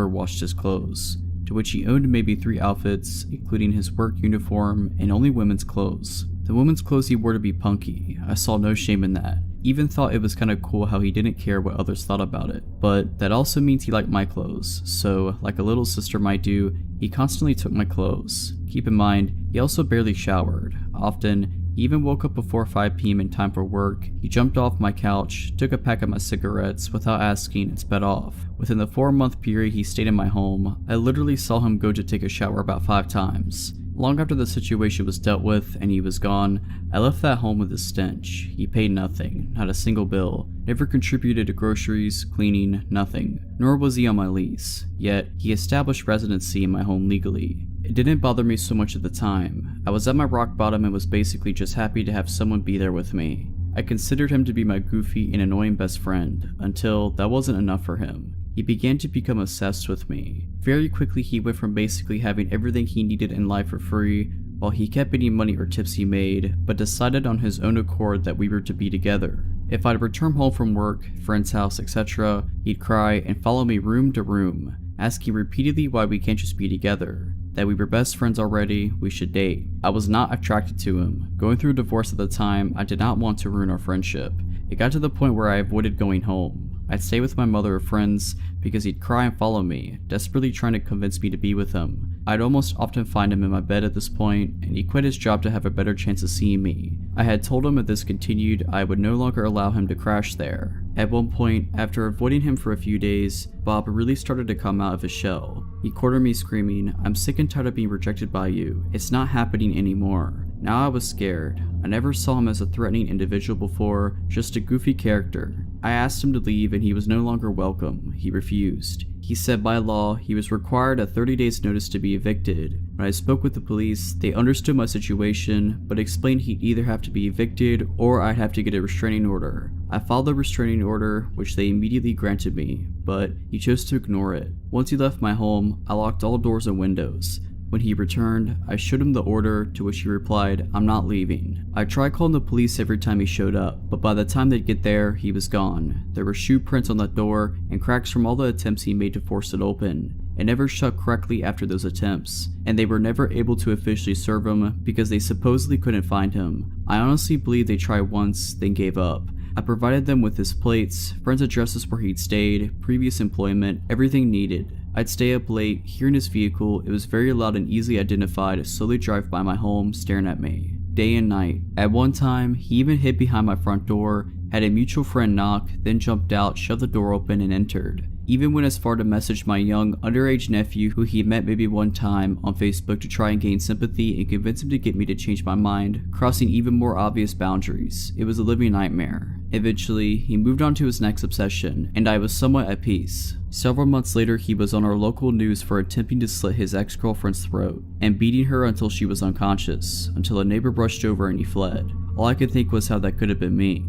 washed his clothes, to which he owned maybe 3 outfits, including his work uniform and only women's clothes. The women's clothes he wore to be punky, I saw no shame in that. Even thought it was kinda cool how he didn't care what others thought about it. But that also means he liked my clothes, so like a little sister might do, he constantly took my clothes. Keep in mind, he also barely showered. Often, He even woke up before 5 p.m. in time for work. He jumped off my couch, took a pack of my cigarettes without asking, and sped off. Within the 4-month period he stayed in my home, I literally saw him go to take a shower about 5 times. Long after the situation was dealt with and he was gone, I left that home with a stench. He paid nothing, not a single bill, never contributed to groceries, cleaning, nothing, nor was he on my lease. Yet, he established residency in my home legally. It didn't bother me so much at the time. I was at my rock bottom and was basically just happy to have someone be there with me. I considered him to be my goofy and annoying best friend, until that wasn't enough for him. He began to become obsessed with me. Very quickly he went from basically having everything he needed in life for free, while he kept any money or tips he made, but decided on his own accord that we were to be together. If I'd return home from work, friend's house, etc., he'd cry and follow me room to room, asking repeatedly why we can't just be together, that we were best friends already, we should date. I was not attracted to him. Going through a divorce at the time, I did not want to ruin our friendship. It got to the point where I avoided going home. I'd stay with my mother or friends because he'd cry and follow me, desperately trying to convince me to be with him. I'd almost often find him in my bed at this point, and he quit his job to have a better chance of seeing me. I had told him if this continued, I would no longer allow him to crash there. At one point, after avoiding him for a few days, Bob really started to come out of his shell. He cornered me screaming, "I'm sick and tired of being rejected by you. It's not happening anymore." Now I was scared. I never saw him as a threatening individual before, just a goofy character. I asked him to leave and he was no longer welcome. He refused. He said by law, he was required a 30 days notice to be evicted. When I spoke with the police, they understood my situation, but explained he'd either have to be evicted or I'd have to get a restraining order. I filed the restraining order, which they immediately granted me, but he chose to ignore it. Once he left my home, I locked all doors and windows. When he returned, I showed him the order, to which he replied, "I'm not leaving." I tried calling the police every time he showed up, but by the time they'd get there, he was gone. There were shoe prints on that door and cracks from all the attempts he made to force it open. It never shut correctly after those attempts, and they were never able to officially serve him because they supposedly couldn't find him. I honestly believe they tried once, then gave up. I provided them with his plates, friends' addresses where he'd stayed, previous employment, everything needed. I'd stay up late, here in his vehicle, it was very loud and easily identified, slowly drive by my home, staring at me, day and night. At one time, he even hid behind my front door, had a mutual friend knock, then jumped out, shoved the door open, and entered. Even went as far to message my young, underage nephew who he met maybe one time on Facebook to try and gain sympathy and convince him to get me to change my mind, crossing even more obvious boundaries. It was a living nightmare. Eventually, he moved on to his next obsession, and I was somewhat at peace. Several months later, he was on our local news for attempting to slit his ex-girlfriend's throat, and beating her until she was unconscious, until a neighbor brushed over and he fled. All I could think was how that could have been me.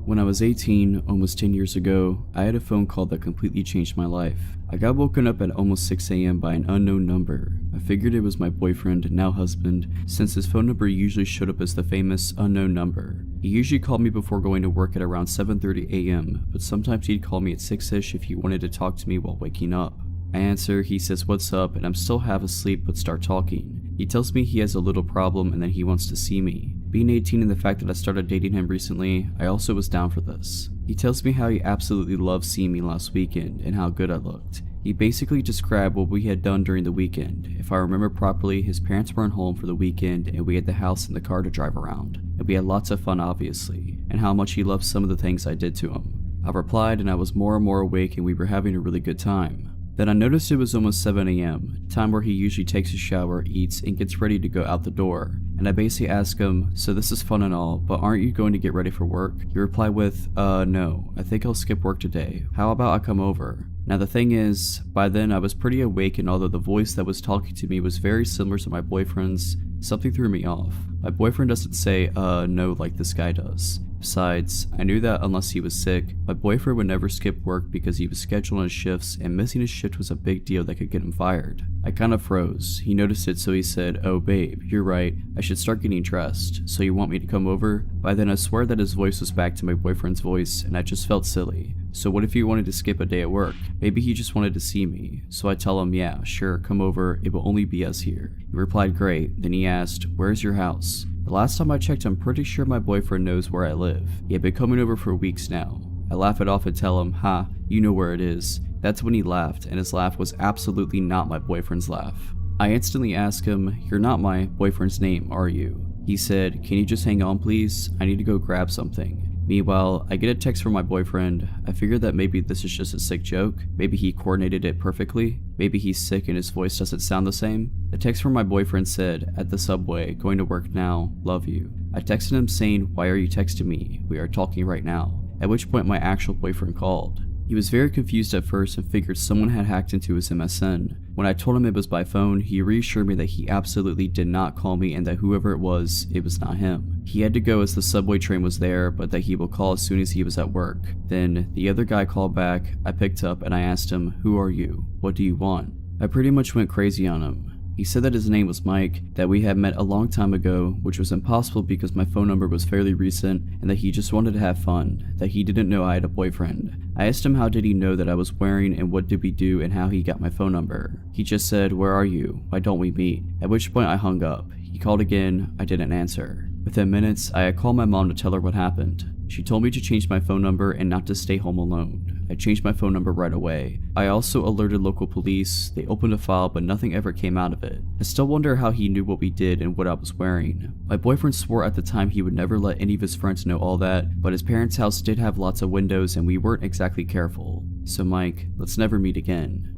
When I was 18, almost 10 years ago, I had a phone call that completely changed my life. I got woken up at almost 6 a.m. by an unknown number. I figured it was my boyfriend, now husband, since his phone number usually showed up as the famous unknown number. He usually called me before going to work at around 7:30 a.m., but sometimes he'd call me at 6ish if he wanted to talk to me while waking up. I answer, he says what's up, and I'm still half asleep but start talking. He tells me he has a little problem and that he wants to see me. Being 18 and the fact that I started dating him recently, I also was down for this. He tells me how he absolutely loved seeing me last weekend and how good I looked. He basically described what we had done during the weekend. If I remember properly, his parents weren't home for the weekend and we had the house and the car to drive around. And we had lots of fun obviously, and how much he loved some of the things I did to him. I replied and I was more and more awake and we were having a really good time. Then I noticed it was almost 7 a.m., time where he usually takes a shower, eats, and gets ready to go out the door. And I basically ask him, so this is fun and all, but aren't you going to get ready for work? He replied with, no, I think I'll skip work today. How about I come over? Now the thing is, by then I was pretty awake, and although the voice that was talking to me was very similar to my boyfriend's, something threw me off. My boyfriend doesn't say, no like this guy does. Besides, I knew that unless he was sick, my boyfriend would never skip work because he was scheduled on his shifts and missing his shift was a big deal that could get him fired. I kind of froze. He noticed it so he said, oh babe, you're right, I should start getting dressed, so you want me to come over? By then I swear that his voice was back to my boyfriend's voice and I just felt silly. So what if he wanted to skip a day at work? Maybe he just wanted to see me. So I tell him, yeah, sure, come over, it will only be us here. He replied great, then he asked, where's your house? The last time I checked, I'm pretty sure my boyfriend knows where I live. He had been coming over for weeks now. I laugh it off and tell him, ha, you know where it is. That's when he laughed, and his laugh was absolutely not my boyfriend's laugh. I instantly ask him, "You're not my boyfriend's name, are you?" He said, "Can you just hang on please? I need to go grab something." Meanwhile, I get a text from my boyfriend. I figured that maybe this is just a sick joke. Maybe he coordinated it perfectly. Maybe he's sick and his voice doesn't sound the same. The text from my boyfriend said, "At the subway, going to work now, love you." I texted him saying, "Why are you texting me? We are talking right now." At which point my actual boyfriend called. He was very confused at first and figured someone had hacked into his MSN. When I told him it was by phone, he reassured me that he absolutely did not call me and that whoever it was not him. He had to go as the subway train was there, but that he will call as soon as he was at work. Then the other guy called back, I picked up and I asked him, "Who are you? What do you want?" I pretty much went crazy on him. He said that his name was Mike, that we had met a long time ago, which was impossible because my phone number was fairly recent, and that he just wanted to have fun, that he didn't know I had a boyfriend. I asked him how did he know that I was wearing and what did we do and how he got my phone number. He just said, "Where are you? Why don't we meet?" At which point I hung up. He called again, I didn't answer. Within minutes, I had called my mom to tell her what happened. She told me to change my phone number and not to stay home alone. I changed my phone number right away. I also alerted local police. They opened a file but nothing ever came out of it. I still wonder how he knew what we did and what I was wearing. My boyfriend swore at the time he would never let any of his friends know all that, but his parents' house did have lots of windows and we weren't exactly careful. So Mike, let's never meet again.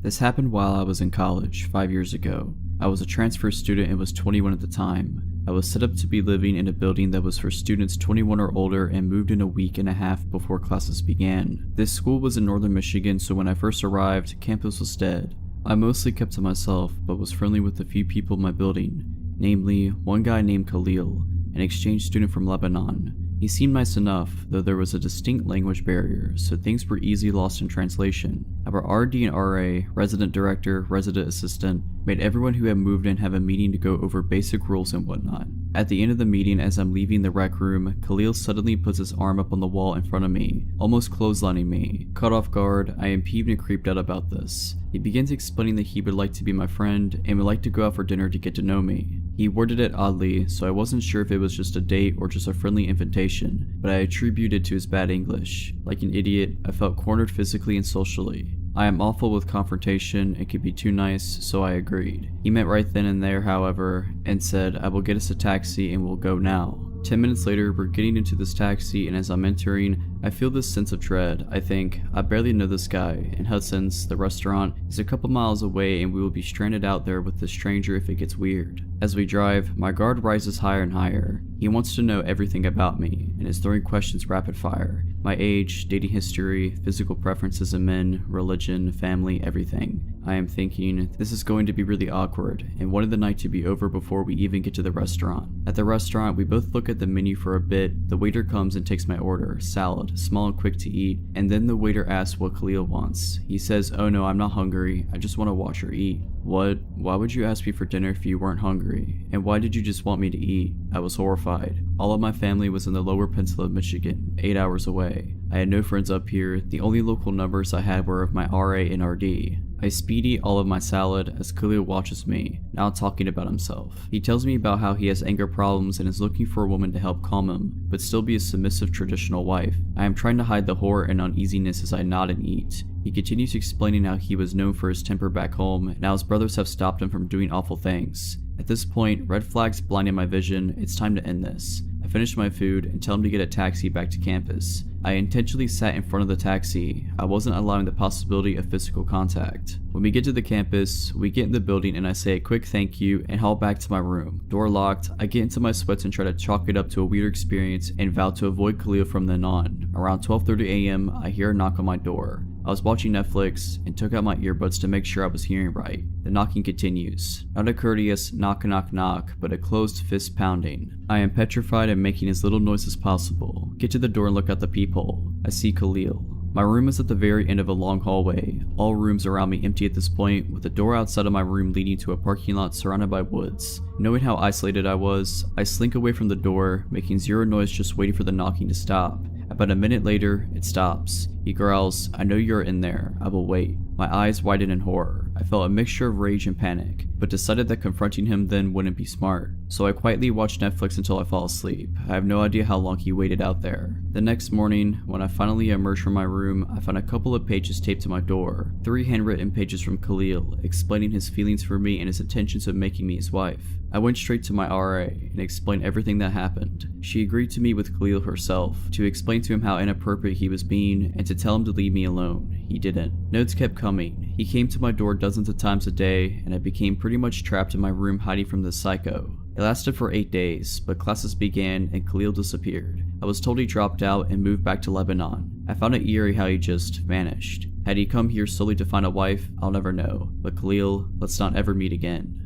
This happened while I was in college 5 years ago. I was a transfer student and was 21 at the time. I was set up to be living in a building that was for students 21 or older and moved in a week and a half before classes began. This school was in northern Michigan, so when I first arrived, campus was dead. I mostly kept to myself, but was friendly with a few people in my building, namely one guy named Khalil, an exchange student from Lebanon. He seemed nice enough, though there was a distinct language barrier, so things were easily lost in translation. Our RD and RA, resident director, resident assistant, made everyone who had moved in have a meeting to go over basic rules and whatnot. At the end of the meeting, as I'm leaving the rec room, Khalil suddenly puts his arm up on the wall in front of me, almost clotheslining me. Caught off guard, I am peeved and creeped out about this. He begins explaining that he would like to be my friend and would like to go out for dinner to get to know me. He worded it oddly, so I wasn't sure if it was just a date or just a friendly invitation, but I attributed to his bad English. Like an idiot, I felt cornered physically and socially. I am awful with confrontation and could be too nice, so I agreed. He meant right then and there, however, and said, "I will get us a taxi and we'll go now." 10 minutes later, we're getting into this taxi, and as I'm entering, I feel this sense of dread. I think, I barely know this guy, and Hudson's, the restaurant, is a couple miles away and we will be stranded out there with this stranger if it gets weird. As we drive, my guard rises higher and higher. He wants to know everything about me, and is throwing questions rapid fire. My age, dating history, physical preferences in men, religion, family, everything. I am thinking, this is going to be really awkward, and wanted the night to be over before we even get to the restaurant. At the restaurant, we both look at the menu for a bit. The waiter comes and takes my order, salad, small and quick to eat, and then the waiter asks what Khalil wants. He says, "Oh no, I'm not hungry, I just want to watch her eat." What? Why would you ask me for dinner if you weren't hungry? And why did you just want me to eat? I was horrified. All of my family was in the lower peninsula of Michigan, 8 hours away. I had no friends up here. The only local numbers I had were of my RA and RD. I speed eat all of my salad as Khalil watches me, now talking about himself. He tells me about how he has anger problems and is looking for a woman to help calm him, but still be a submissive traditional wife. I am trying to hide the horror and uneasiness as I nod and eat. He continues explaining how he was known for his temper back home, and how his brothers have stopped him from doing awful things. At this point, red flags blinding my vision. It's time to end this. I finish my food and tell him to get a taxi back to campus. I intentionally sat in front of the taxi. I wasn't allowing the possibility of physical contact. When we get to the campus, we get in the building and I say a quick thank you and haul back to my room. Door locked, I get into my sweats and try to chalk it up to a weird experience and vow to avoid Khalil from then on. Around 12:30 a.m., I hear a knock on my door. I was watching Netflix and took out my earbuds to make sure I was hearing right. The knocking continues. Not a courteous knock knock knock, but a closed fist pounding. I am petrified and making as little noise as possible. Get to the door and look out the peephole. I see Khalil. My room is at the very end of a long hallway. All rooms around me empty at this point, with the door outside of my room leading to a parking lot surrounded by woods. Knowing how isolated I was, I slink away from the door, making zero noise just waiting for the knocking to stop. About a minute later, it stops. He growls, "I know you're in there. I will wait." My eyes widen in horror. I felt a mixture of rage and panic, but decided that confronting him then wouldn't be smart. So I quietly watched Netflix until I fell asleep. I have no idea how long he waited out there. The next morning, when I finally emerged from my room, I found a couple of pages taped to my door. 3 handwritten pages from Khalil, explaining his feelings for me and his intentions of making me his wife. I went straight to my RA and explained everything that happened. She agreed to meet with Khalil herself, to explain to him how inappropriate he was being, and to tell him to leave me alone. He didn't. Notes kept coming. He came to my door dozens of times a day, and I became pretty much trapped in my room hiding from this psycho. It lasted for 8 days, but classes began and Khalil disappeared. I was told he dropped out and moved back to Lebanon. I found it eerie how he just vanished. Had he come here solely to find a wife, I'll never know. But Khalil, let's not ever meet again.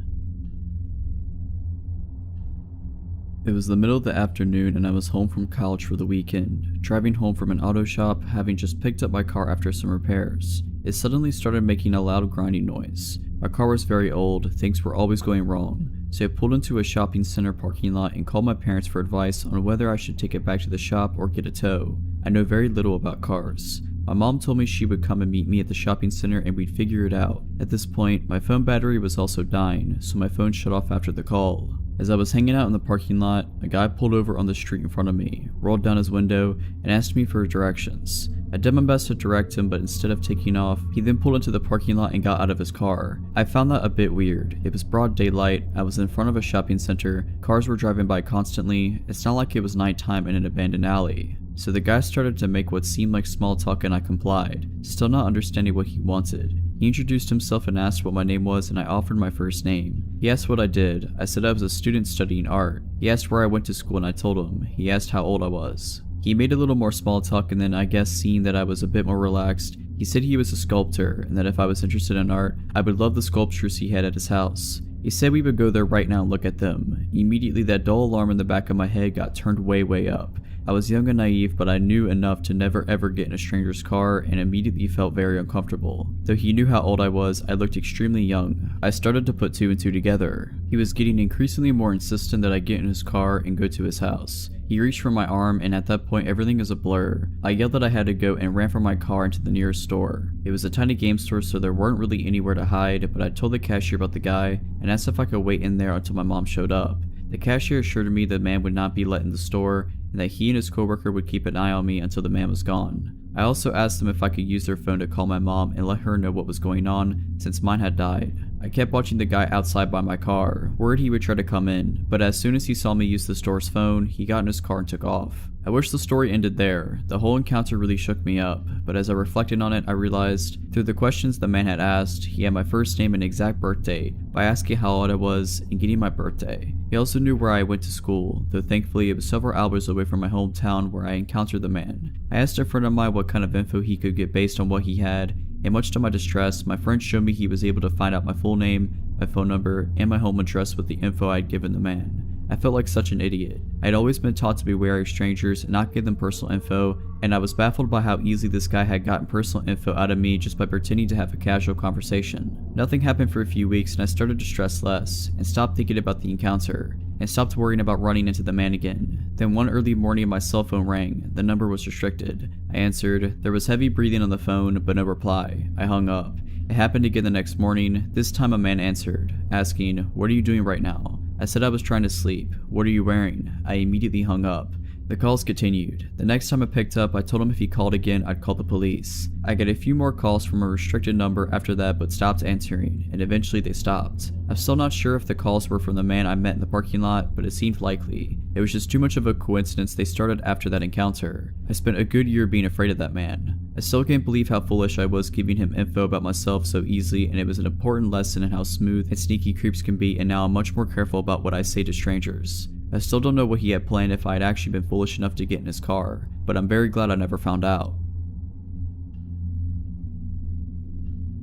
It was the middle of the afternoon and I was home from college for the weekend, driving home from an auto shop, having just picked up my car after some repairs. It suddenly started making a loud grinding noise. My car was very old, things were always going wrong, so I pulled into a shopping center parking lot and called my parents for advice on whether I should take it back to the shop or get a tow. I know very little about cars. My mom told me she would come and meet me at the shopping center and we'd figure it out. At this point, my phone battery was also dying, so my phone shut off after the call. As I was hanging out in the parking lot, a guy pulled over on the street in front of me, rolled down his window, and asked me for directions. I did my best to direct him, but instead of taking off, he then pulled into the parking lot and got out of his car. I found that a bit weird. It was broad daylight, I was in front of a shopping center, cars were driving by constantly, it's not like it was nighttime in an abandoned alley. So the guy started to make what seemed like small talk and I complied, still not understanding what he wanted. He introduced himself and asked what my name was and I offered my first name. He asked what I did. I said I was a student studying art. He asked where I went to school and I told him. He asked how old I was. He made a little more small talk and then I guess seeing that I was a bit more relaxed, he said he was a sculptor and that if I was interested in art, I would love the sculptures he had at his house. He said we would go there right now and look at them. Immediately that dull alarm in the back of my head got turned way up. I was young and naive, but I knew enough to never ever get in a stranger's car and immediately felt very uncomfortable. Though he knew how old I was, I looked extremely young. I started to put 2 and 2 together. He was getting increasingly more insistent that I get in his car and go to his house. He reached for my arm and at that point everything is a blur. I yelled that I had to go and ran from my car into the nearest store. It was a tiny game store so there weren't really anywhere to hide, but I told the cashier about the guy and asked if I could wait in there until my mom showed up. The cashier assured me the man would not be let in the store and that he and his coworker would keep an eye on me until the man was gone. I also asked them if I could use their phone to call my mom and let her know what was going on since mine had died. I kept watching the guy outside by my car, worried he would try to come in, but as soon as he saw me use the store's phone, he got in his car and took off. I wish the story ended there. The whole encounter really shook me up, but as I reflected on it, I realized, through the questions the man had asked, he had my first name and exact birth date by asking how old I was and getting my birthday. He also knew where I went to school, though thankfully it was several hours away from my hometown where I encountered the man. I asked a friend of mine what kind of info he could get based on what he had, and much to my distress, my friend showed me he was able to find out my full name, my phone number, and my home address with the info I had given the man. I felt like such an idiot. I had always been taught to be wary of strangers and not give them personal info, and I was baffled by how easily this guy had gotten personal info out of me just by pretending to have a casual conversation. Nothing happened for a few weeks and I started to stress less, and stopped thinking about the encounter, and stopped worrying about running into the man again. Then one early morning my cell phone rang. The number was restricted. I answered. There was heavy breathing on the phone, but no reply. I hung up. It happened again the next morning. This time a man answered, asking, "What are you doing right now?" I said I was trying to sleep. "What are you wearing?" I immediately hung up. The calls continued. The next time I picked up, I told him if he called again, I'd call the police. I got a few more calls from a restricted number after that, but stopped answering, and eventually they stopped. I'm still not sure if the calls were from the man I met in the parking lot, but it seemed likely. It was just too much of a coincidence they started after that encounter. I spent a good year being afraid of that man. I still can't believe how foolish I was giving him info about myself so easily, and it was an important lesson in how smooth and sneaky creeps can be, and now I'm much more careful about what I say to strangers. I still don't know what he had planned if I had actually been foolish enough to get in his car, but I'm very glad I never found out.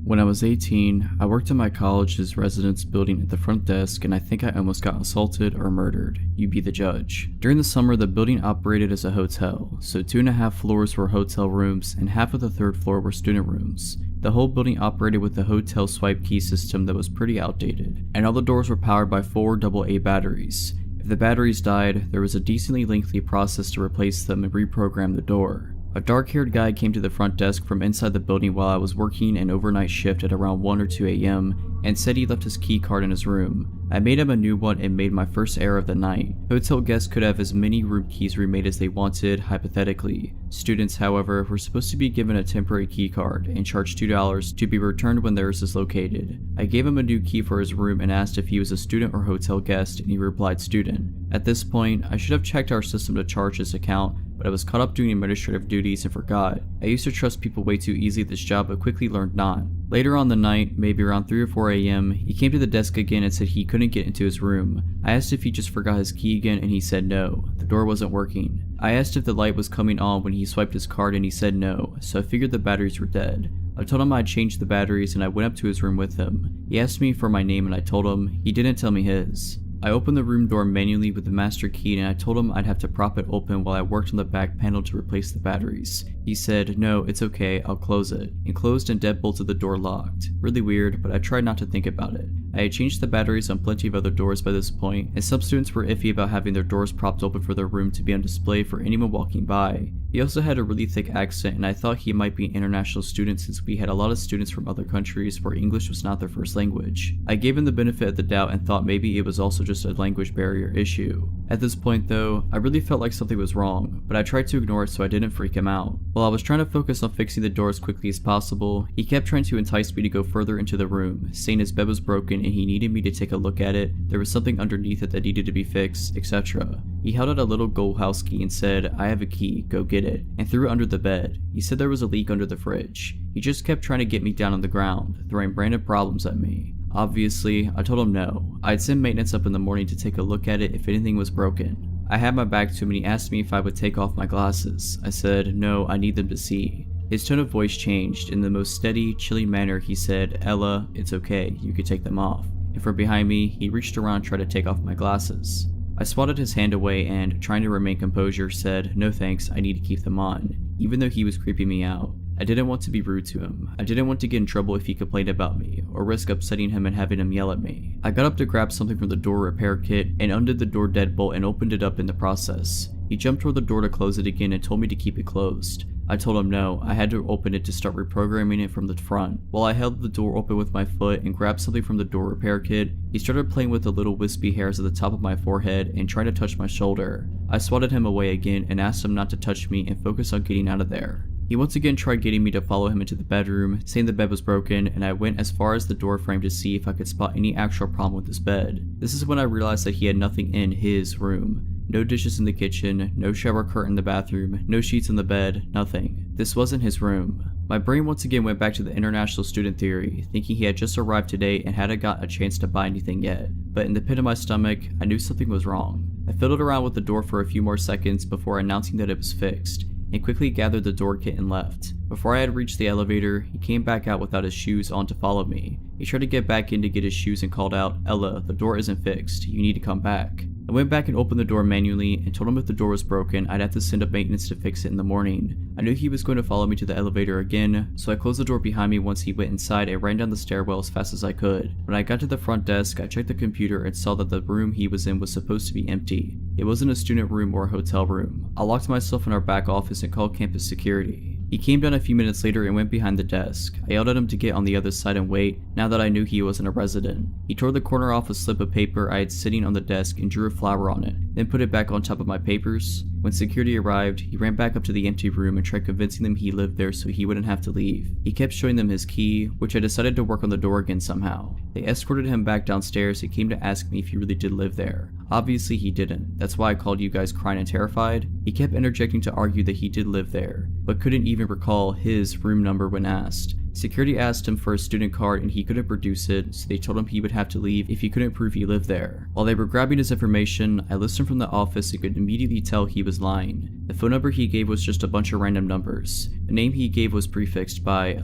When I was 18, I worked in my college's residence building at the front desk and I think I almost got assaulted or murdered. You be the judge. During the summer, the building operated as a hotel, so 2.5 floors were hotel rooms and half of the 3rd floor were student rooms. The whole building operated with the hotel swipe key system that was pretty outdated, and all the doors were powered by 4 AA batteries. If the batteries died, there was a decently lengthy process to replace them and reprogram the door. A dark-haired guy came to the front desk from inside the building while I was working an overnight shift at around 1 or 2 a.m. and said he left his key card in his room. I made him a new one and made my first error of the night. Hotel guests could have as many room keys remade as they wanted, hypothetically. Students, however, were supposed to be given a temporary key card and charged $2 to be returned when theirs is located. I gave him a new key for his room and asked if he was a student or hotel guest, and he replied student. At this point, I should have checked our system to charge his account, but I was caught up doing administrative duties and forgot. I used to trust people way too easy at this job but quickly learned not. Later on the night, maybe around 3 or 4 a.m., he came to the desk again and said he couldn't get into his room. I asked if he just forgot his key again and he said no, the door wasn't working. I asked if the light was coming on when he swiped his card and he said no, so I figured the batteries were dead. I told him I'd changed the batteries and I went up to his room with him. He asked me for my name and I told him. He didn't tell me his. I opened the room door manually with the master key and I told him I'd have to prop it open while I worked on the back panel to replace the batteries. He said, no, it's okay, I'll close it, and closed and deadbolted the door locked. Really weird, but I tried not to think about it. I had changed the batteries on plenty of other doors by this point, and some students were iffy about having their doors propped open for their room to be on display for anyone walking by. He also had a really thick accent and I thought he might be an international student since we had a lot of students from other countries where English was not their first language. I gave him the benefit of the doubt and thought maybe it was also just a language barrier issue. At this point though, I really felt like something was wrong, but I tried to ignore it so I didn't freak him out. While I was trying to focus on fixing the door as quickly as possible, he kept trying to entice me to go further into the room, saying his bed was broken and he needed me to take a look at it, there was something underneath it that needed to be fixed, etc. He held out a little gold house key and said, I have a key, go get it, and threw it under the bed. He said there was a leak under the fridge. He just kept trying to get me down on the ground, throwing random problems at me. Obviously, I told him no. I'd send maintenance up in the morning to take a look at it if anything was broken. I had my back to him and he asked me if I would take off my glasses. I said, no, I need them to see. His tone of voice changed. In the most steady, chilly manner, he said, Ella, it's okay, you could take them off. And from behind me, he reached around and tried to take off my glasses. I swatted his hand away and, trying to remain composure, said, no thanks, I need to keep them on, even though he was creeping me out. I didn't want to be rude to him. I didn't want to get in trouble if he complained about me, or risk upsetting him and having him yell at me. I got up to grab something from the door repair kit and undid the door deadbolt and opened it up in the process. He jumped toward the door to close it again and told me to keep it closed. I told him no, I had to open it to start reprogramming it from the front. While I held the door open with my foot and grabbed something from the door repair kit, he started playing with the little wispy hairs at the top of my forehead and tried to touch my shoulder. I swatted him away again and asked him not to touch me and focus on getting out of there. He once again tried getting me to follow him into the bedroom, saying the bed was broken, and I went as far as the door frame to see if I could spot any actual problem with his bed. This is when I realized that he had nothing in his room. No dishes in the kitchen, no shower curtain in the bathroom, no sheets in the bed, nothing. This wasn't his room. My brain once again went back to the international student theory, thinking he had just arrived today and hadn't got a chance to buy anything yet. But in the pit of my stomach, I knew something was wrong. I fiddled around with the door for a few more seconds before announcing that it was fixed, and quickly gathered the door kit and left. Before I had reached the elevator, he came back out without his shoes on to follow me. He tried to get back in to get his shoes and called out, Ella, the door isn't fixed, you need to come back. I went back and opened the door manually and told him if the door was broken, I'd have to send up maintenance to fix it in the morning. I knew he was going to follow me to the elevator again, so I closed the door behind me once he went inside and ran down the stairwell as fast as I could. When I got to the front desk, I checked the computer and saw that the room he was in was supposed to be empty. It wasn't a student room or a hotel room. I locked myself in our back office and called campus security. He came down a few minutes later and went behind the desk. I yelled at him to get on the other side and wait, now that I knew he wasn't a resident. He tore the corner off a slip of paper I had sitting on the desk and drew a flower on it, then put it back on top of my papers. When security arrived, he ran back up to the empty room and tried convincing them he lived there so he wouldn't have to leave. He kept showing them his key, which I decided to work on the door again somehow. They escorted him back downstairs and came to ask me if he really did live there. Obviously he didn't, that's why I called you guys crying and terrified. He kept interjecting to argue that he did live there, but couldn't even recall his room number when asked. Security asked him for a student card and he couldn't produce it, so they told him he would have to leave if he couldn't prove he lived there. While they were grabbing his information, I listened from the office and could immediately tell he was lying. The phone number he gave was just a bunch of random numbers. The name he gave was prefixed by,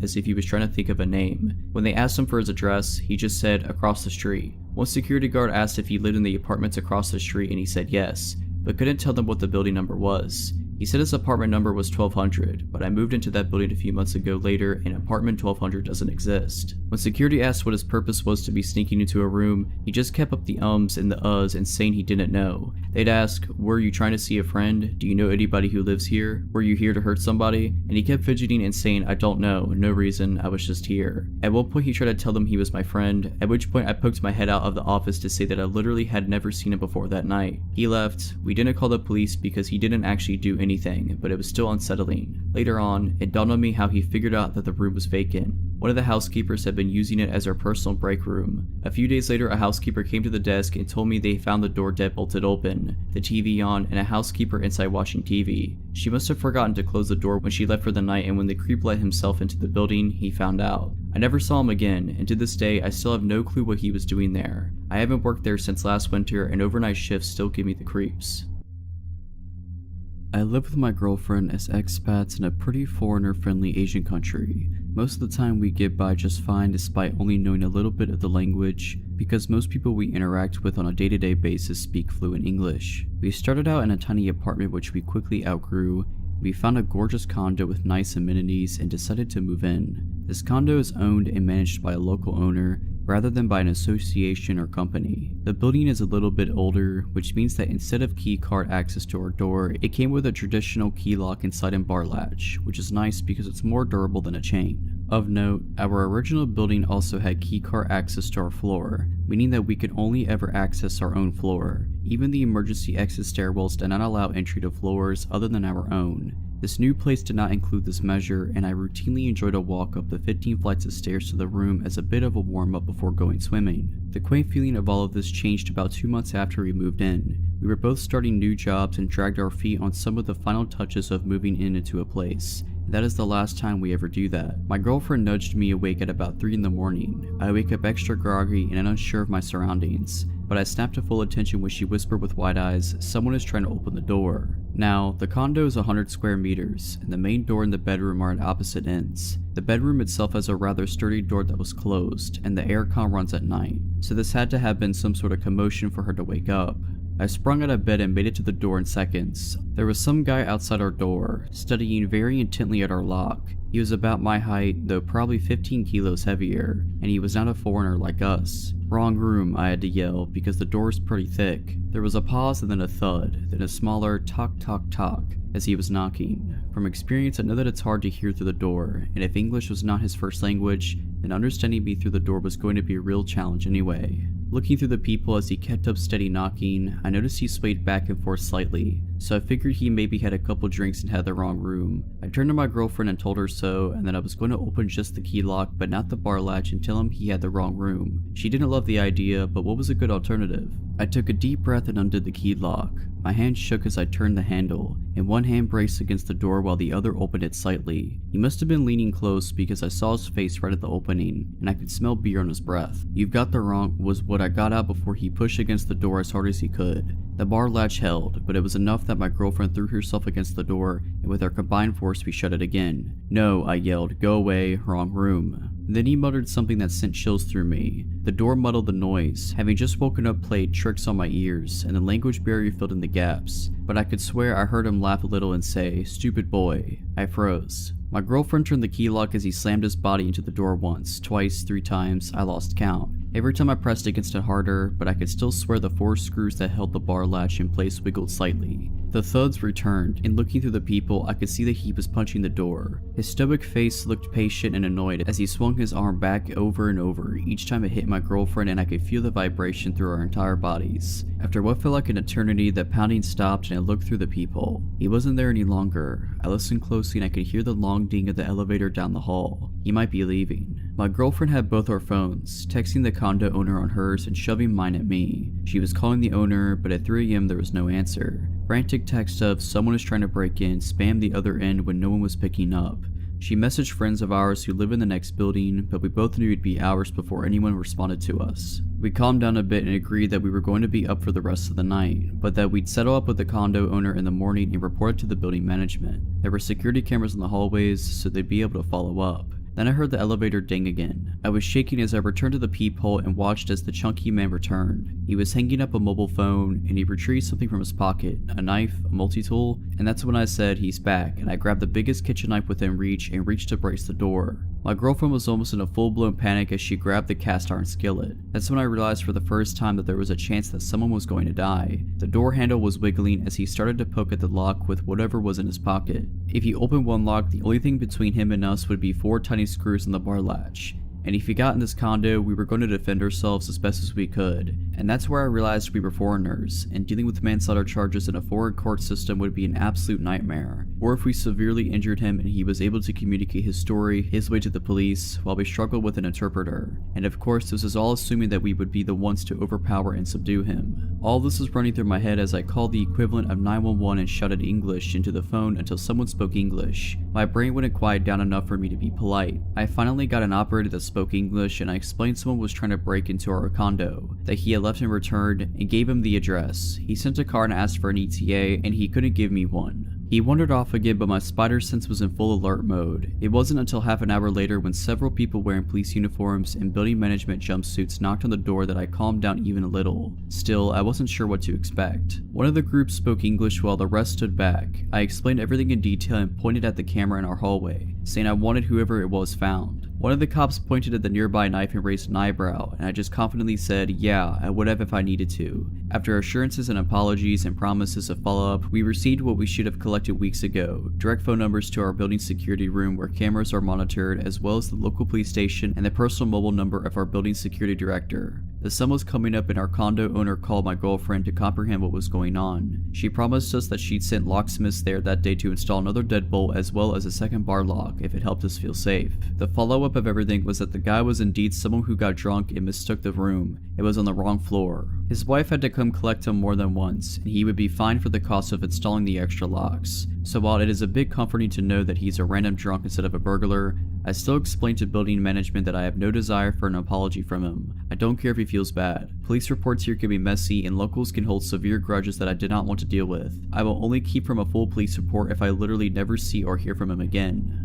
as if he was trying to think of a name. When they asked him for his address, he just said, across the street. One security guard asked if he lived in the apartments across the street and he said yes, but couldn't tell them what the building number was. He said his apartment number was 1200, but I moved into that building a few months ago later and apartment 1200 doesn't exist. When security asked what his purpose was to be sneaking into a room, he just kept up the ums and the uhs and saying he didn't know. They'd ask, were you trying to see a friend? Do you know anybody who lives here? Were you here to hurt somebody? And he kept fidgeting and saying, I don't know, no reason, I was just here. At one point he tried to tell them he was my friend, at which point I poked my head out of the office to say that I literally had never seen him before that night. He left. We didn't call the police because he didn't actually do anything, but it was still unsettling. Later on, it dawned on me how he figured out that the room was vacant. One of the housekeepers had been using it as her personal break room. A few days later, a housekeeper came to the desk and told me they found the door deadbolted open, the TV on, and a housekeeper inside watching TV. She must have forgotten to close the door when she left for the night, and when the creep let himself into the building, he found out. I never saw him again, and to this day, I still have no clue what he was doing there. I haven't worked there since last winter, and overnight shifts still give me the creeps. I live with my girlfriend as expats in a pretty foreigner-friendly Asian country. Most of the time we get by just fine despite only knowing a little bit of the language, because most people we interact with on a day-to-day basis speak fluent English. We started out in a tiny apartment which we quickly outgrew. We found a gorgeous condo with nice amenities and decided to move in. This condo is owned and managed by a local owner, rather than by an association or company. The building is a little bit older, which means that instead of key card access to our door, it came with a traditional key lock inside and bar latch, which is nice because it's more durable than a chain. Of note, our original building also had key card access to our floor, meaning that we could only ever access our own floor. Even the emergency exit stairwells did not allow entry to floors other than our own. This new place did not include this measure, and I routinely enjoyed a walk up the 15 flights of stairs to the room as a bit of a warm-up before going swimming. The quaint feeling of all of this changed about 2 months after we moved in. We were both starting new jobs and dragged our feet on some of the final touches of moving into a place. That is the last time we ever do that. My girlfriend nudged me awake at about 3 in the morning. I wake up extra groggy and unsure of my surroundings, but I snapped to full attention when she whispered with wide eyes, someone is trying to open the door. Now, the condo is 100 square meters, and the main door and the bedroom are at opposite ends. The bedroom itself has a rather sturdy door that was closed, and the aircon runs at night, so this had to have been some sort of commotion for her to wake up. I sprung out of bed and made it to the door in seconds. There was some guy outside our door, studying very intently at our lock. He was about my height, though probably 15 kilos heavier, and he was not a foreigner like us. Wrong room, I had to yell, because the door is pretty thick. There was a pause and then a thud, then a smaller tock tock tock as he was knocking. From experience, I know that it's hard to hear through the door, and if English was not his first language, then understanding me through the door was going to be a real challenge anyway. Looking through the peephole as he kept up steady knocking, I noticed he swayed back and forth slightly, so I figured he maybe had a couple drinks and had the wrong room. I turned to my girlfriend and told her so, and that I was going to open just the key lock but not the bar latch and tell him he had the wrong room. She didn't love the idea, but what was a good alternative? I took a deep breath and undid the key lock. My hand shook as I turned the handle, and one hand braced against the door while the other opened it slightly. He must have been leaning close because I saw his face right at the opening, and I could smell beer on his breath. "You've got the wrong," was what I got out before he pushed against the door as hard as he could. The bar latch held, but it was enough that my girlfriend threw herself against the door, and with our combined force we shut it again. "No," I yelled, "go away, wrong room." Then he muttered something that sent chills through me. The door muddled the noise. Having just woken up played tricks on my ears, and the language barrier filled in the gaps. But I could swear I heard him laugh a little and say, "Stupid boy." I froze. My girlfriend turned the key lock as he slammed his body into the door once, twice, 3 times, I lost count. Every time I pressed against it harder, but I could still swear the 4 screws that held the bar latch in place wiggled slightly. The thuds returned, and looking through the peephole, I could see that he was punching the door. His stoic face looked patient and annoyed as he swung his arm back over and over each time it hit my girlfriend, and I could feel the vibration through our entire bodies. After what felt like an eternity, the pounding stopped and I looked through the peephole. He wasn't there any longer. I listened closely and I could hear the long ding of the elevator down the hall. He might be leaving. My girlfriend had both our phones, texting the condo owner on hers and shoving mine at me. She was calling the owner, but at 3 AM there was no answer. Frantic text of "someone is trying to break in" spammed the other end when no one was picking up. She messaged friends of ours who live in the next building, but we both knew it'd be hours before anyone responded to us. We calmed down a bit and agreed that we were going to be up for the rest of the night, but that we'd settle up with the condo owner in the morning and report it to the building management. There were security cameras in the hallways, so they'd be able to follow up. Then I heard the elevator ding again. I was shaking as I returned to the peephole and watched as the chunky man returned. He was hanging up a mobile phone and he retrieved something from his pocket, a knife, a multi-tool, and that's when I said he's back, and I grabbed the biggest kitchen knife within reach and reached to brace the door. My girlfriend was almost in a full-blown panic as she grabbed the cast iron skillet. That's when I realized for the first time that there was a chance that someone was going to die. The door handle was wiggling as he started to poke at the lock with whatever was in his pocket. If he opened one lock, the only thing between him and us would be 4 tiny screws in the bar latch. And if he got in this condo, we were going to defend ourselves as best as we could. And that's where I realized we were foreigners, and dealing with manslaughter charges in a foreign court system would be an absolute nightmare. Or if we severely injured him and he was able to communicate his story, his way to the police, while we struggled with an interpreter. And of course, this is all assuming that we would be the ones to overpower and subdue him. All this was running through my head as I called the equivalent of 911 and shouted English into the phone until someone spoke English. My brain wouldn't quiet down enough for me to be polite. I finally got an operator that spoke English, and I explained someone was trying to break into our condo, that he had left and returned, and gave him the address. He sent a car and asked for an ETA, and he couldn't give me one. He wandered off again, but my spider sense was in full alert mode. It wasn't until half an hour later when several people wearing police uniforms and building management jumpsuits knocked on the door that I calmed down even a little. Still, I wasn't sure what to expect. One of the group spoke English while the rest stood back. I explained everything in detail and pointed at the camera in our hallway, saying I wanted whoever it was found. One of the cops pointed at the nearby knife and raised an eyebrow, and I just confidently said, yeah, I would have if I needed to. After assurances and apologies and promises of follow-up, we received what we should have collected weeks ago: direct phone numbers to our building security room where cameras are monitored, as well as the local police station and the personal mobile number of our building security director. The sun was coming up and our condo owner called my girlfriend to comprehend what was going on. She promised us that she'd sent locksmiths there that day to install another deadbolt as well as a second bar lock if it helped us feel safe. The follow-up of everything was that the guy was indeed someone who got drunk and mistook the room. It was on the wrong floor. His wife had to come collect him more than once, and he would be fined for the cost of installing the extra locks. So while it is a bit comforting to know that he's a random drunk instead of a burglar, I still explained to building management that I have no desire for an apology from him. I don't care if he feels bad. Police reports here can be messy and locals can hold severe grudges that I did not want to deal with. I will only keep from a full police report if I literally never see or hear from him again.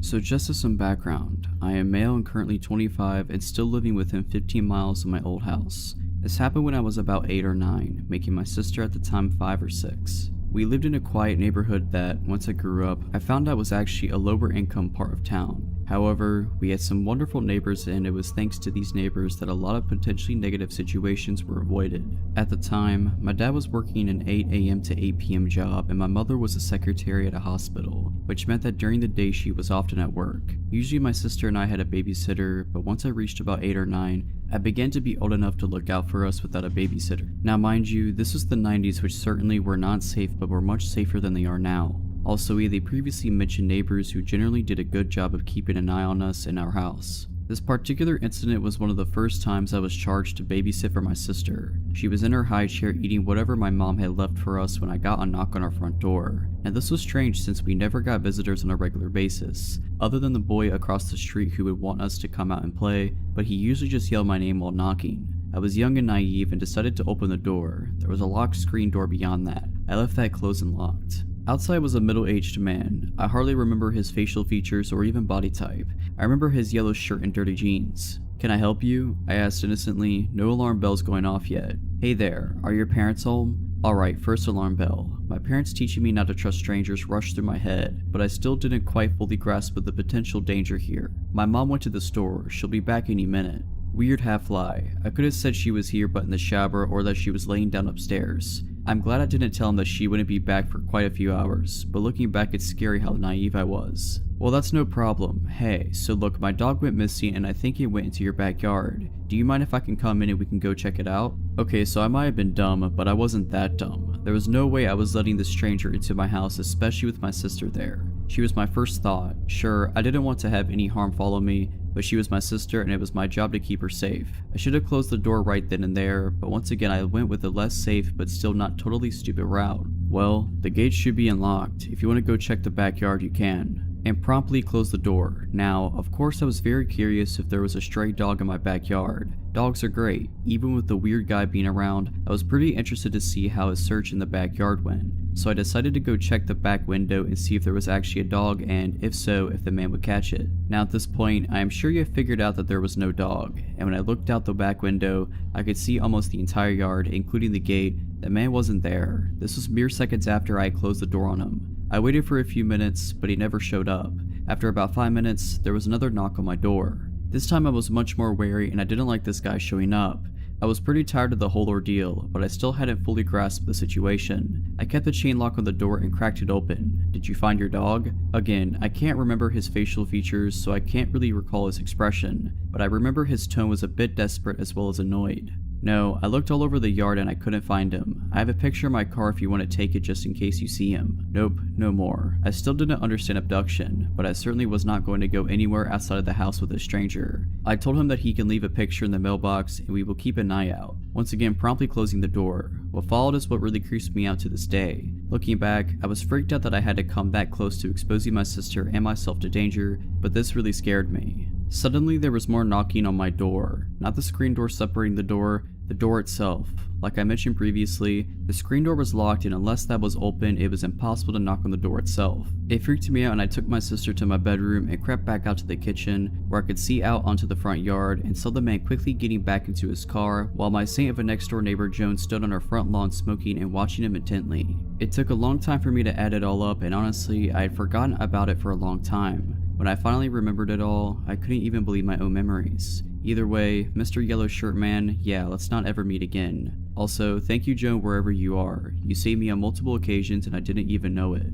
So just as some background, I am male and currently 25 and still living within 15 miles of my old house. This happened when I was about 8 or 9, making my sister at the time 5 or 6. We lived in a quiet neighborhood that, once I grew up, I found out was actually a lower income part of town. However, we had some wonderful neighbors, and it was thanks to these neighbors that a lot of potentially negative situations were avoided. At the time, my dad was working an 8 a.m. to 8 p.m. job, and my mother was a secretary at a hospital, which meant that during the day she was often at work. Usually my sister and I had a babysitter, but once I reached about 8 or 9, I began to be old enough to look out for us without a babysitter. Now mind you, this was the 90s, which certainly were not safe but were much safer than they are now. Also, we had the previously mentioned neighbors who generally did a good job of keeping an eye on us in our house. This particular incident was one of the first times I was charged to babysit for my sister. She was in her high chair eating whatever my mom had left for us when I got a knock on our front door. And this was strange since we never got visitors on a regular basis, other than the boy across the street who would want us to come out and play, but he usually just yelled my name while knocking. I was young and naive and decided to open the door. There was a locked screen door beyond that. I left that closed and locked. Outside was a middle-aged man. I hardly remember his facial features or even body type. I remember his yellow shirt and dirty jeans. "Can I help you?" I asked innocently, no alarm bells going off yet. "Hey there, are your parents home?" Alright, first alarm bell. My parents teaching me not to trust strangers rushed through my head, but I still didn't quite fully grasp the potential danger here. My mom went to the store. She'll be back any minute. Weird half-lie. I could have said she was here but in the shower or that she was laying down upstairs. I'm glad I didn't tell him that she wouldn't be back for quite a few hours, but looking back it's scary how naive I was. "Well, that's no problem. Hey, so look, my dog went missing and I think it went into your backyard. Do you mind if I can come in and we can go check it out?" Okay, so I might have been dumb, but I wasn't that dumb. There was no way I was letting this stranger into my house, especially with my sister there. She was my first thought. Sure, I didn't want to have any harm follow me, but she was my sister and it was my job to keep her safe. I should have closed the door right then and there, but once again I went with a less safe but still not totally stupid route. "Well, the gate should be unlocked. If you want to go check the backyard, you can." and promptly closed the door. Now, of course I was very curious if there was a stray dog in my backyard. Dogs are great. Even with the weird guy being around, I was pretty interested to see how his search in the backyard went. So I decided to go check the back window and see if there was actually a dog, and if so, if the man would catch it. Now at this point, I am sure you have figured out that there was no dog, and when I looked out the back window, I could see almost the entire yard, including the gate. The man wasn't there. This was mere seconds after I had closed the door on him. I waited for a few minutes, but he never showed up. After about 5 minutes, there was another knock on my door. This time I was much more wary and I didn't like this guy showing up. I was pretty tired of the whole ordeal, but I still hadn't fully grasped the situation. I kept the chain lock on the door and cracked it open. "Did you find your dog?" Again, I can't remember his facial features, so I can't really recall his expression, but I remember his tone was a bit desperate as well as annoyed. "No, I looked all over the yard and I couldn't find him. I have a picture of my car if you want to take it just in case you see him." Nope, no more. I still didn't understand abduction, but I certainly was not going to go anywhere outside of the house with a stranger. I told him that he can leave a picture in the mailbox and we will keep an eye out. Once again, promptly closing the door. What followed is what really creeps me out to this day. Looking back, I was freaked out that I had to come that close to exposing my sister and myself to danger, but this really scared me. Suddenly there was more knocking on my door. Not the screen door separating the door itself. Like I mentioned previously, the screen door was locked, and unless that was open, it was impossible to knock on the door itself. It freaked me out and I took my sister to my bedroom and crept back out to the kitchen, where I could see out onto the front yard and saw the man quickly getting back into his car, while my saint of a next door neighbor Joan stood on our front lawn smoking and watching him intently. It took a long time for me to add it all up, and honestly, I had forgotten about it for a long time. When I finally remembered it all, I couldn't even believe my own memories. Either way, Mr. Yellow Shirt Man, yeah, let's not ever meet again. Also, thank you Joan wherever you are. You saved me on multiple occasions and I didn't even know it.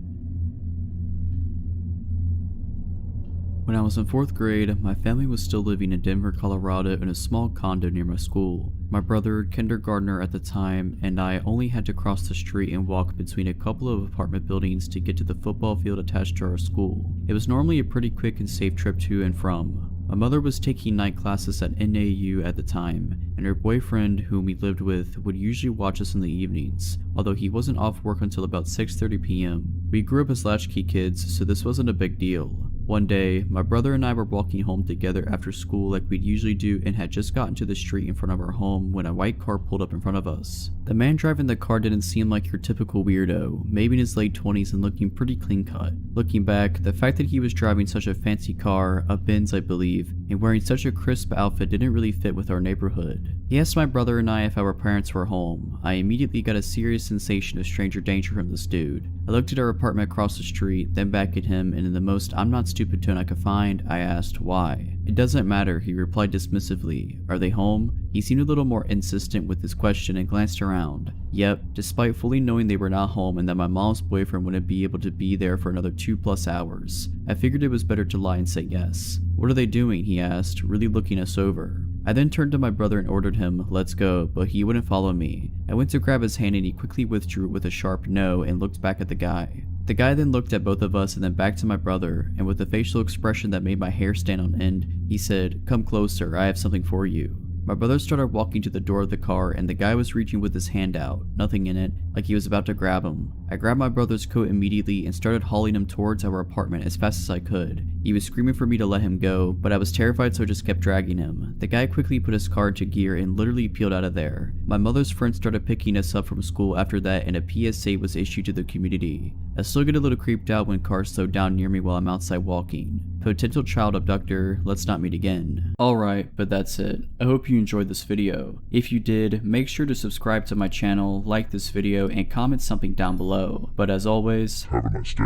When I was in 4th grade, my family was still living in Denver, Colorado in a small condo near my school. My brother, kindergartner at the time, and I only had to cross the street and walk between a couple of apartment buildings to get to the football field attached to our school. It was normally a pretty quick and safe trip to and from. My mother was taking night classes at NAU at the time, and her boyfriend, whom we lived with, would usually watch us in the evenings, although he wasn't off work until about 6:30 p.m. We grew up as latchkey kids, so this wasn't a big deal. One day, my brother and I were walking home together after school like we'd usually do and had just gotten to the street in front of our home when a white car pulled up in front of us. The man driving the car didn't seem like your typical weirdo, maybe in his late 20s and looking pretty clean cut. Looking back, the fact that he was driving such a fancy car, a Benz I believe, and wearing such a crisp outfit didn't really fit with our neighborhood. He asked my brother and I if our parents were home. I immediately got a serious sensation of stranger danger from this dude. I looked at our apartment across the street, then back at him, and in the most I'm not stupid tone I could find, I asked why. "It doesn't matter," he replied dismissively. "Are they home?" He seemed a little more insistent with his question and glanced around. Yep, despite fully knowing they were not home and that my mom's boyfriend wouldn't be able to be there for another 2+ hours, I figured it was better to lie and say yes. "What are they doing?" he asked, really looking us over. I then turned to my brother and ordered him, "Let's go," but he wouldn't follow me. I went to grab his hand and he quickly withdrew it with a sharp no and looked back at the guy. The guy then looked at both of us and then back to my brother, and with a facial expression that made my hair stand on end, he said, "Come closer, I have something for you." My brother started walking to the door of the car and the guy was reaching with his hand out, nothing in it, like he was about to grab him. I grabbed my brother's coat immediately and started hauling him towards our apartment as fast as I could. He was screaming for me to let him go, but I was terrified so I just kept dragging him. The guy quickly put his car into gear and literally peeled out of there. My mother's friends started picking us up from school after that and a PSA was issued to the community. I still get a little creeped out when cars slow down near me while I'm outside walking. Potential child abductor, let's not meet again. Alright, but that's it. I hope you enjoyed this video. If you did, make sure to subscribe to my channel, like this video, and comment something down below. But as always, Have a nice day.